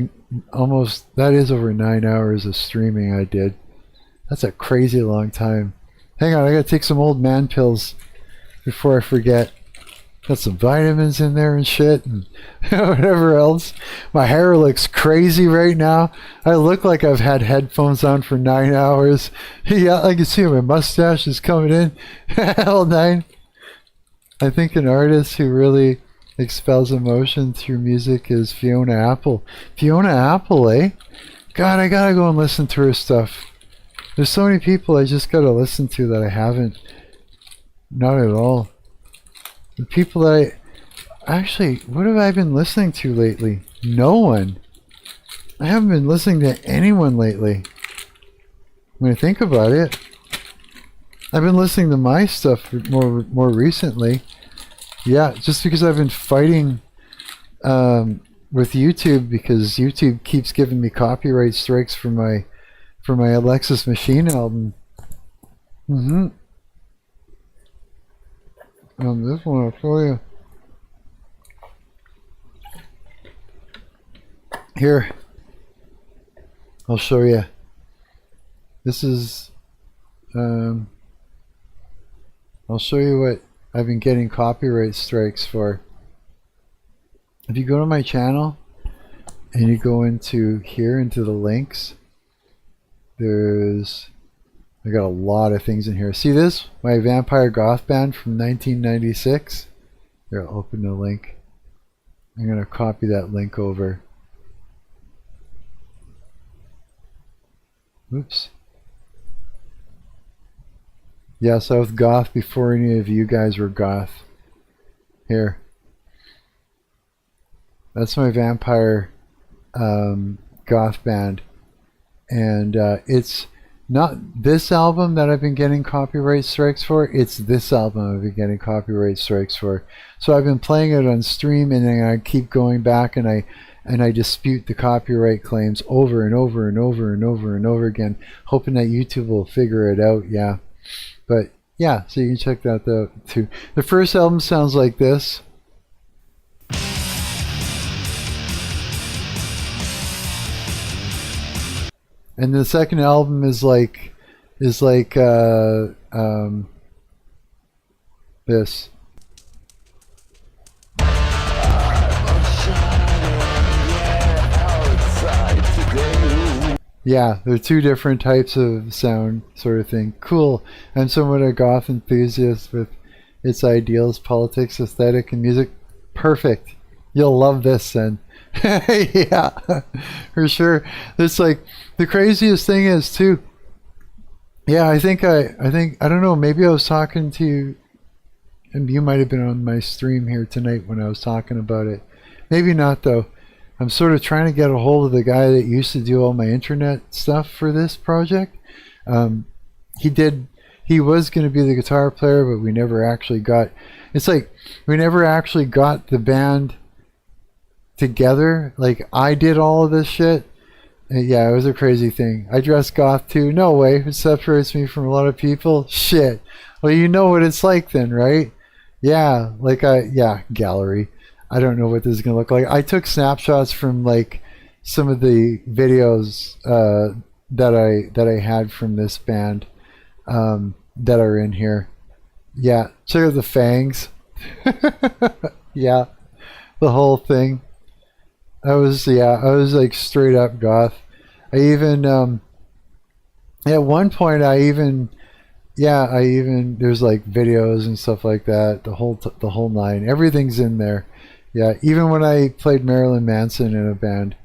almost, that is over 9 hours of streaming I did. That's a crazy long time. Hang on, I gotta take some old man pills before I forget. Got some vitamins in there and shit and whatever else. My hair looks crazy right now. I look like I've had headphones on for 9 hours. Yeah, I can see my mustache is coming in. Hell 9. I think an artist who really expels emotion through music is Fiona Apple. Fiona Apple, eh? God, I gotta go and listen to her stuff. There's so many people I just gotta listen to that I haven't. Not at all. The people that actually, what have I been listening to lately? No one. I haven't been listening to anyone lately. When I think about it, I've been listening to my stuff more recently. Yeah, just because I've been fighting with YouTube, because YouTube keeps giving me copyright strikes for my Alexis Machine album. This one I'll show you. Here. I'll show you. This is, I'll show you what I've been getting copyright strikes for. If you go to my channel and you go into here, into the links, I got a lot of things in here. See this? My Vampire Goth band from 1996. Here, I'll open the link. I'm going to copy that link over. Oops. Yes, I was goth before any of you guys were goth. Here. That's my Vampire Goth band. And it's not this album that I've been getting copyright strikes for, it's this album I've been getting copyright strikes for. So I've been playing it on stream, and then I keep going back and I dispute the copyright claims over and over and over and over and over again, hoping that YouTube will figure it out. Yeah. But yeah, so you can check that out too. The first album sounds like this. And the second album is like this. Yeah, they're two different types of sound sort of thing. Cool. I'm somewhat a goth enthusiast with its ideals, politics, aesthetic, and music. Perfect. You'll love this then. Yeah, for sure. It's like the craziest thing is too. Yeah, I think I don't know, maybe I was talking to you, and you might have been on my stream here tonight when I was talking about it. Maybe not though. I'm sort of trying to get a hold of the guy that used to do all my internet stuff for this project. He was going to be the guitar player, but we never actually got. It's like we never actually got the band together. Like I did all of this shit. And yeah, it was a crazy thing. I dress goth too. No way. It separates me from a lot of people. Shit. Well, you know what it's like then, right? Yeah, like gallery. I don't know what this is gonna look like. I took snapshots from like some of the videos that I had from this band that are in here. Yeah, check out the fangs. Yeah, the whole thing. I was like straight up goth. I even at one point there's like videos and stuff like that. The whole nine. Everything's in there. Yeah, even when I played Marilyn Manson in a band.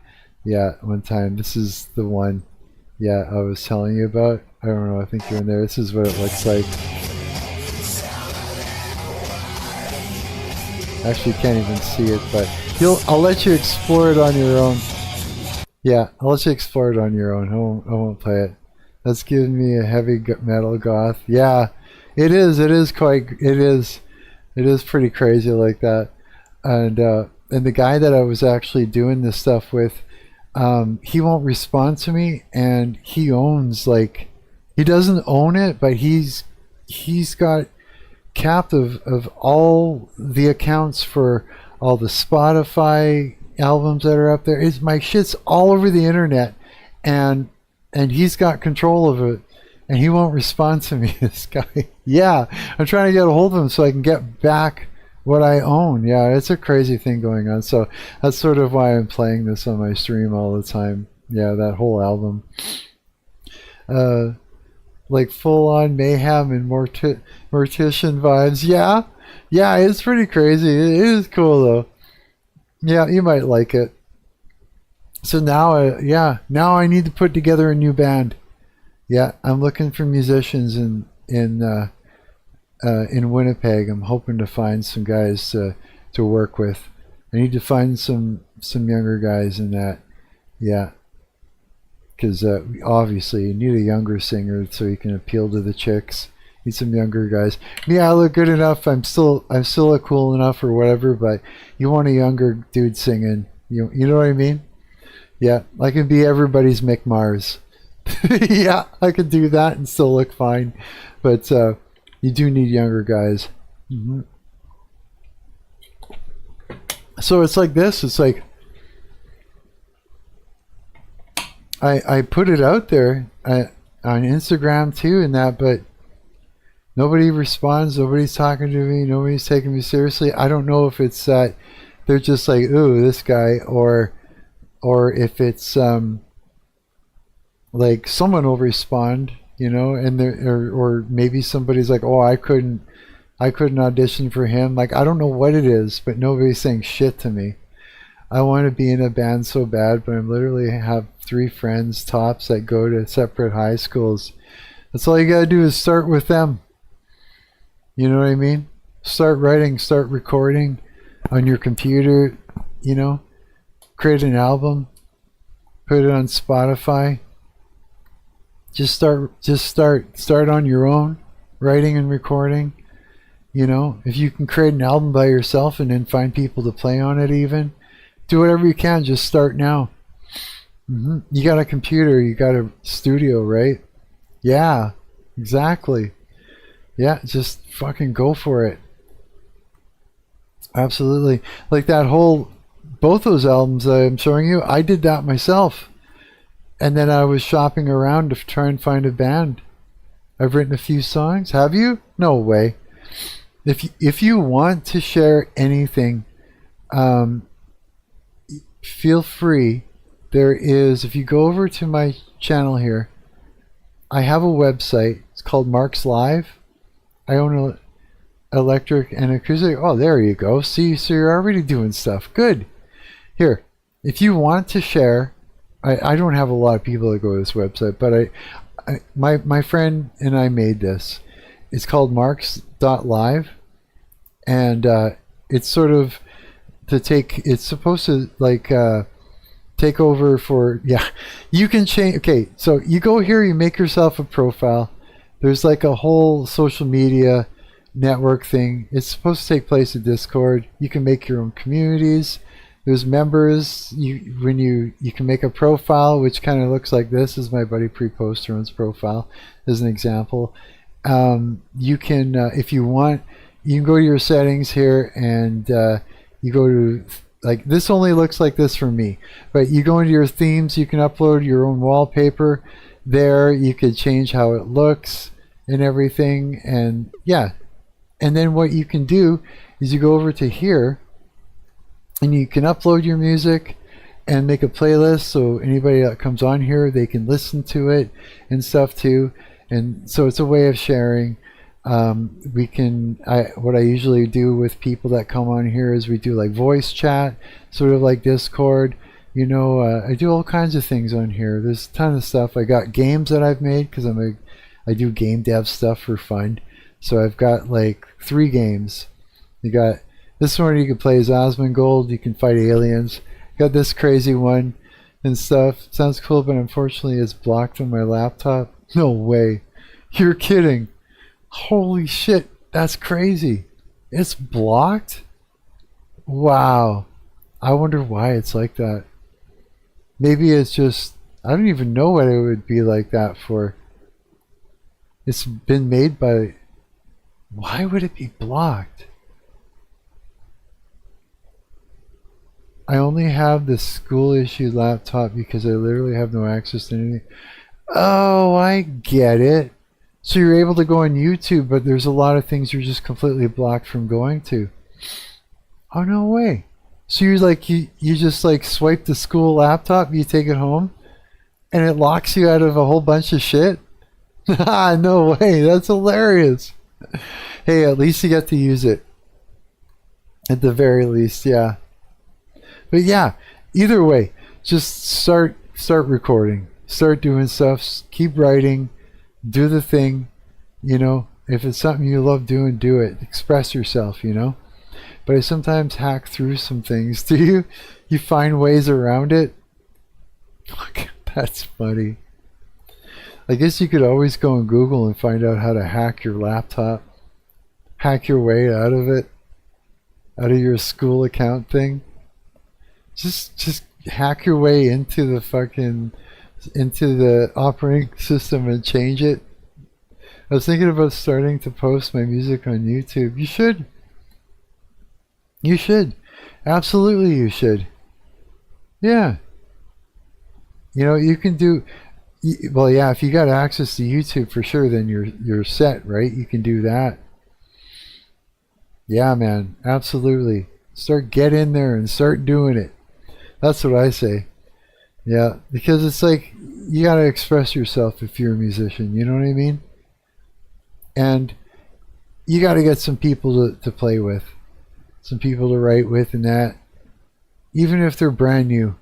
Yeah, one time. This is the one. Yeah, I was telling you about. I don't know. I think you're in there. This is what it looks like. Actually, can't even see it, but I'll let you explore it on your own. Yeah, I'll let you explore it on your own. I won't play it. That's giving me a heavy metal goth. Yeah, it is. It is pretty crazy like that. And the guy that I was actually doing this stuff with, he won't respond to me, and he owns, like, he doesn't own it, but he's got captive of all the accounts for all the Spotify albums that are up there. It's my shit's all over the internet, and he's got control of it, and he won't respond to me. This guy, yeah, I'm trying to get a hold of him so I can get back what I own. Yeah, it's a crazy thing going on. So that's sort of why I'm playing this on my stream all the time. Yeah, that whole album. Like full-on mayhem and mortician vibes. Yeah, yeah, it's pretty crazy. It is cool though. Yeah, you might like it. So now, now I need to put together a new band. Yeah, I'm looking for musicians in Winnipeg. I'm hoping to find some guys to work with. I need to find some younger guys in that. Yeah. Because obviously you need a younger singer so you can appeal to the chicks. Need some younger guys. Yeah, I look good enough. I'm still cool enough or whatever. But you want a younger dude singing. You know what I mean? Yeah, I can be everybody's Mick Mars. Yeah, I could do that and still look fine. But you do need younger guys. Mm-hmm. So it's like this. It's like I put it out there on Instagram too and that, but nobody responds. Nobody's talking to me. Nobody's taking me seriously. I don't know if it's that they're just like, ooh, this guy, or if it's like someone will respond, and or maybe somebody's like, oh, I couldn't audition for him. Like, I don't know what it is, but nobody's saying shit to me. I want to be in a band so bad, but I literally have 3 friends tops that go to separate high schools. That's all you gotta do is start with them. You know what I mean? Start writing, start recording on your computer, create an album, put it on Spotify. Just start on your own, writing and recording. If you can create an album by yourself and then find people to play on it, even do whatever you can. Just start now. Mm-hmm. You got a computer, you got a studio, right? Yeah, exactly. Yeah, just fucking go for it. Absolutely. Like both those albums that I'm showing you, I did that myself. And then I was shopping around to try and find a band. I've written a few songs. Have you? No way. If you want to share anything, feel free. There is, if you go over to my channel here, I have a website. It's called Marc's Live. I own electric and acoustic. Oh, there you go. See, so you're already doing stuff. Good. Here, if you want to share, I don't have a lot of people that go to this website, but my friend and I made this. It's called marks.live, and it's sort of it's supposed to take over for, yeah, you can change. Okay, so you go here, you make yourself a profile. There's like a whole social media network thing. It's supposed to take place in Discord. You can make your own communities. There's members. You can make a profile, which kind of looks like this. Is my buddy Pre-Posteron's profile as an example. You can, if you want, you can go to your settings here, and you go to, like, this only looks like this for me, but you go into your themes. You can upload your own wallpaper there. You could change how it looks and everything, and yeah. And then what you can do is you go over to here, and you can upload your music and make a playlist, so anybody that comes on here, they can listen to it and stuff too. And so it's a way of sharing. What I usually do with people that come on here is we do like voice chat, sort of like Discord. I do all kinds of things on here. There's a ton of stuff. I got games that I've made because I do game dev stuff for fun. So I've got like 3 games. You got this one you can play as Osmongold. You can fight aliens. Got this crazy one and stuff. Sounds cool, but unfortunately it's blocked on my laptop. No way. You're kidding. Holy shit. That's crazy. It's blocked? Wow. I wonder why it's like that. Maybe it's just, I don't even know what it would be like that for. It's been made by, why would it be blocked? I only have the school issued laptop because I literally have no access to anything. Oh, I get it. So you're able to go on YouTube, but there's a lot of things you're just completely blocked from going to. Oh, no way. So you're like, you just like swipe the school laptop, you take it home, and it locks you out of a whole bunch of shit? No way. That's hilarious. Hey, at least you get to use it. At the very least, yeah. But yeah, either way, just start recording. Start doing stuff. Keep writing. Do the thing. You know, if it's something you love doing, do it. Express yourself, you know. But I sometimes hack through some things. Do you? You find ways around it? Fuck, that's funny. I guess you could always go on Google and find out how to hack your laptop. Hack your way out of it. Out of your school account thing. Just hack your way into the operating system and change it. I was thinking about starting to post my music on YouTube. You should. You should. Absolutely you should. Yeah. You know, you can do, well, yeah, if you got access to YouTube for sure, then you're set, right? You can do that. Yeah, man, absolutely. Get in there and start doing it. That's what I say. Yeah, because it's like you got to express yourself if you're a musician, you know what I mean? And you got to get some people to play with, some people to write with, and that. Even if they're brand new,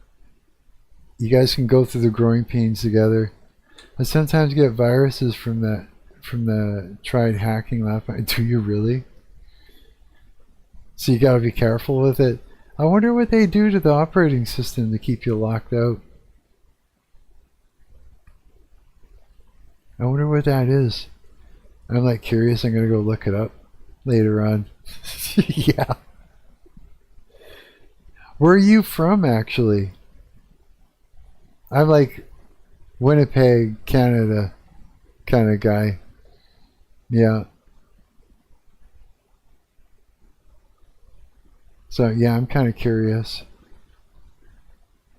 you guys can go through the growing pains together. I sometimes get viruses from the tried hacking laptop. Do you really? So you got to be careful with it. I wonder what they do to the operating system to keep you locked out. I wonder what that is. I'm like curious. I'm going to go look it up later on. Yeah. Where are you from, actually? I'm like Winnipeg, Canada kind of guy. Yeah. So yeah, I'm kind of curious.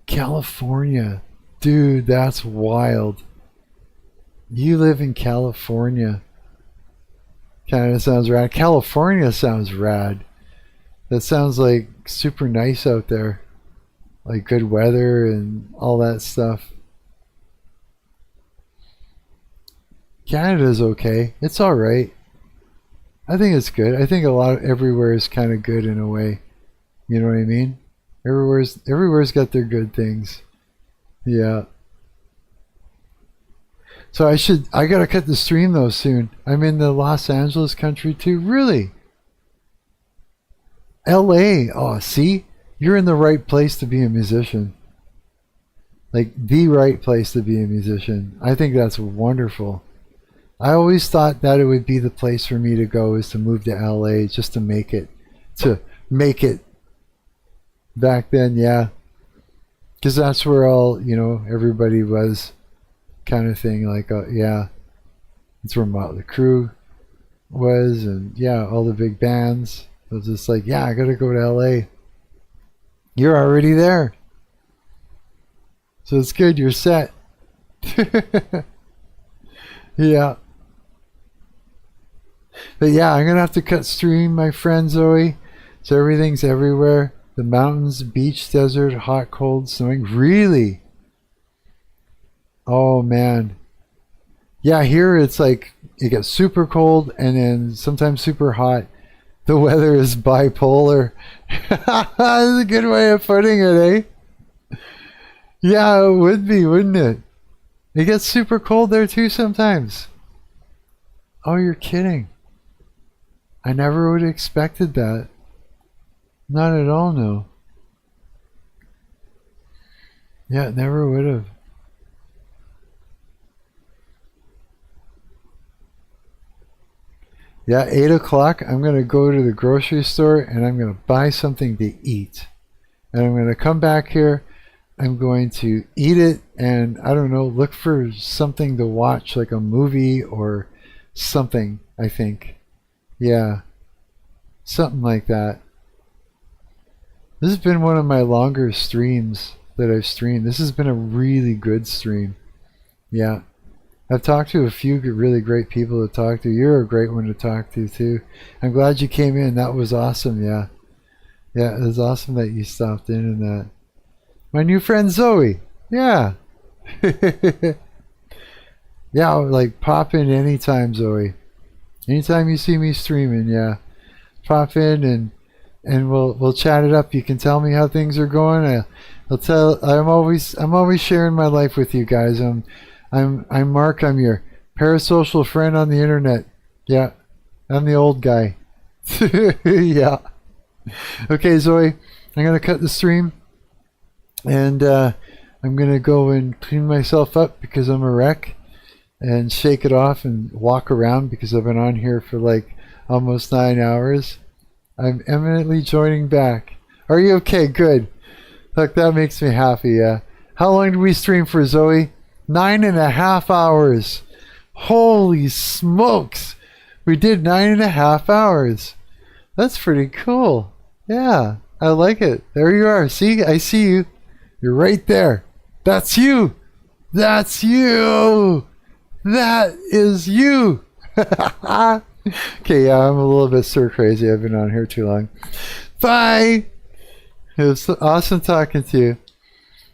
California. Dude, that's wild. You live in California. Canada sounds rad. California sounds rad. That sounds like super nice out there. Like good weather and all that stuff. Canada's okay. It's alright. I think it's good. I think everywhere is kind of good in a way. You know what I mean? Everywhere's got their good things. Yeah. So I gotta cut the stream though soon. I'm in the Los Angeles country too. Really? LA. Oh, see? You're in the right place to be a musician. Like the right place to be a musician. I think that's wonderful. I always thought that it would be the place for me to go is to move to LA just to make it. Back then, yeah. Because that's where everybody was kind of thing. Like, yeah. That's where Motley Crue was, and yeah, all the big bands. I was just like, yeah, I gotta go to LA. You're already there. So it's good, you're set. Yeah. But yeah, I'm gonna have to cut stream, my friend Zoe. So everything's everywhere. The mountains, beach, desert, hot, cold, snowing. Really? Oh man. Yeah, here it's like it gets super cold and then sometimes super hot. The weather is bipolar. That's a good way of putting it, eh? Yeah, it would be, wouldn't it? It gets super cold there too sometimes. Oh, you're kidding. I never would have expected that. Not at all, no. Yeah, never would have. Yeah, 8 o'clock, I'm going to go to the grocery store and I'm going to buy something to eat. And I'm going to come back here. I'm going to eat it and, I don't know, look for something to watch, like a movie or something, I think. Yeah, something like that. This has been one of my longer streams that I've streamed. This has been a really good stream. Yeah. I've talked to a few really great people to talk to. You're a great one to talk to too. I'm glad you came in. That was awesome. Yeah. Yeah, it was awesome that you stopped in and that. My new friend Zoe. Yeah. Yeah, like pop in anytime, Zoe. Anytime you see me streaming, yeah. Pop in and we'll chat it up. You can tell me how things are going. I'm always sharing my life with you guys. I'm Mark. I'm your parasocial friend on the internet. Yeah, I'm the old guy. Yeah. Okay, Zoe, I'm gonna cut the stream, and I'm gonna go and clean myself up because I'm a wreck, and shake it off and walk around because I've been on here for like almost 9 hours. I'm eminently joining back. Are you okay? Good. Look, that makes me happy. Yeah. How long did we stream for, Zoe? 9.5 hours. Holy smokes. We did 9.5 hours. That's pretty cool. Yeah, I like it. There you are. See, I see you. You're right there. That's you. That's you. That is you. Okay, yeah, I'm a little bit stir crazy. I've been on here too long. Bye. It was awesome talking to you.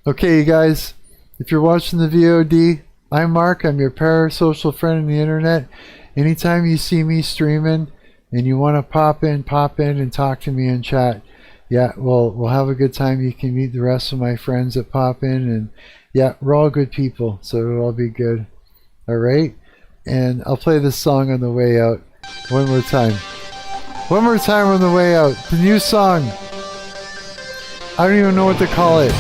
Okay, you guys, if you're watching the VOD, I'm Mark. I'm your parasocial friend on the internet. Anytime you see me streaming and you want to pop in and talk to me and chat, yeah, we'll have a good time. You can meet the rest of my friends that pop in, and yeah, we're all good people, so it'll all be good. All right, and I'll play this song on the way out one more time. One more time on the way out. The new song. I don't even know what to call it,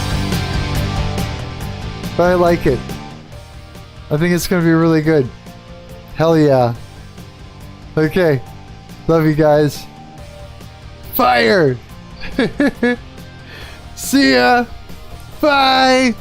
but I like it. I think it's going to be really good. Hell yeah. Okay. Love you guys. Fire! See ya! Bye!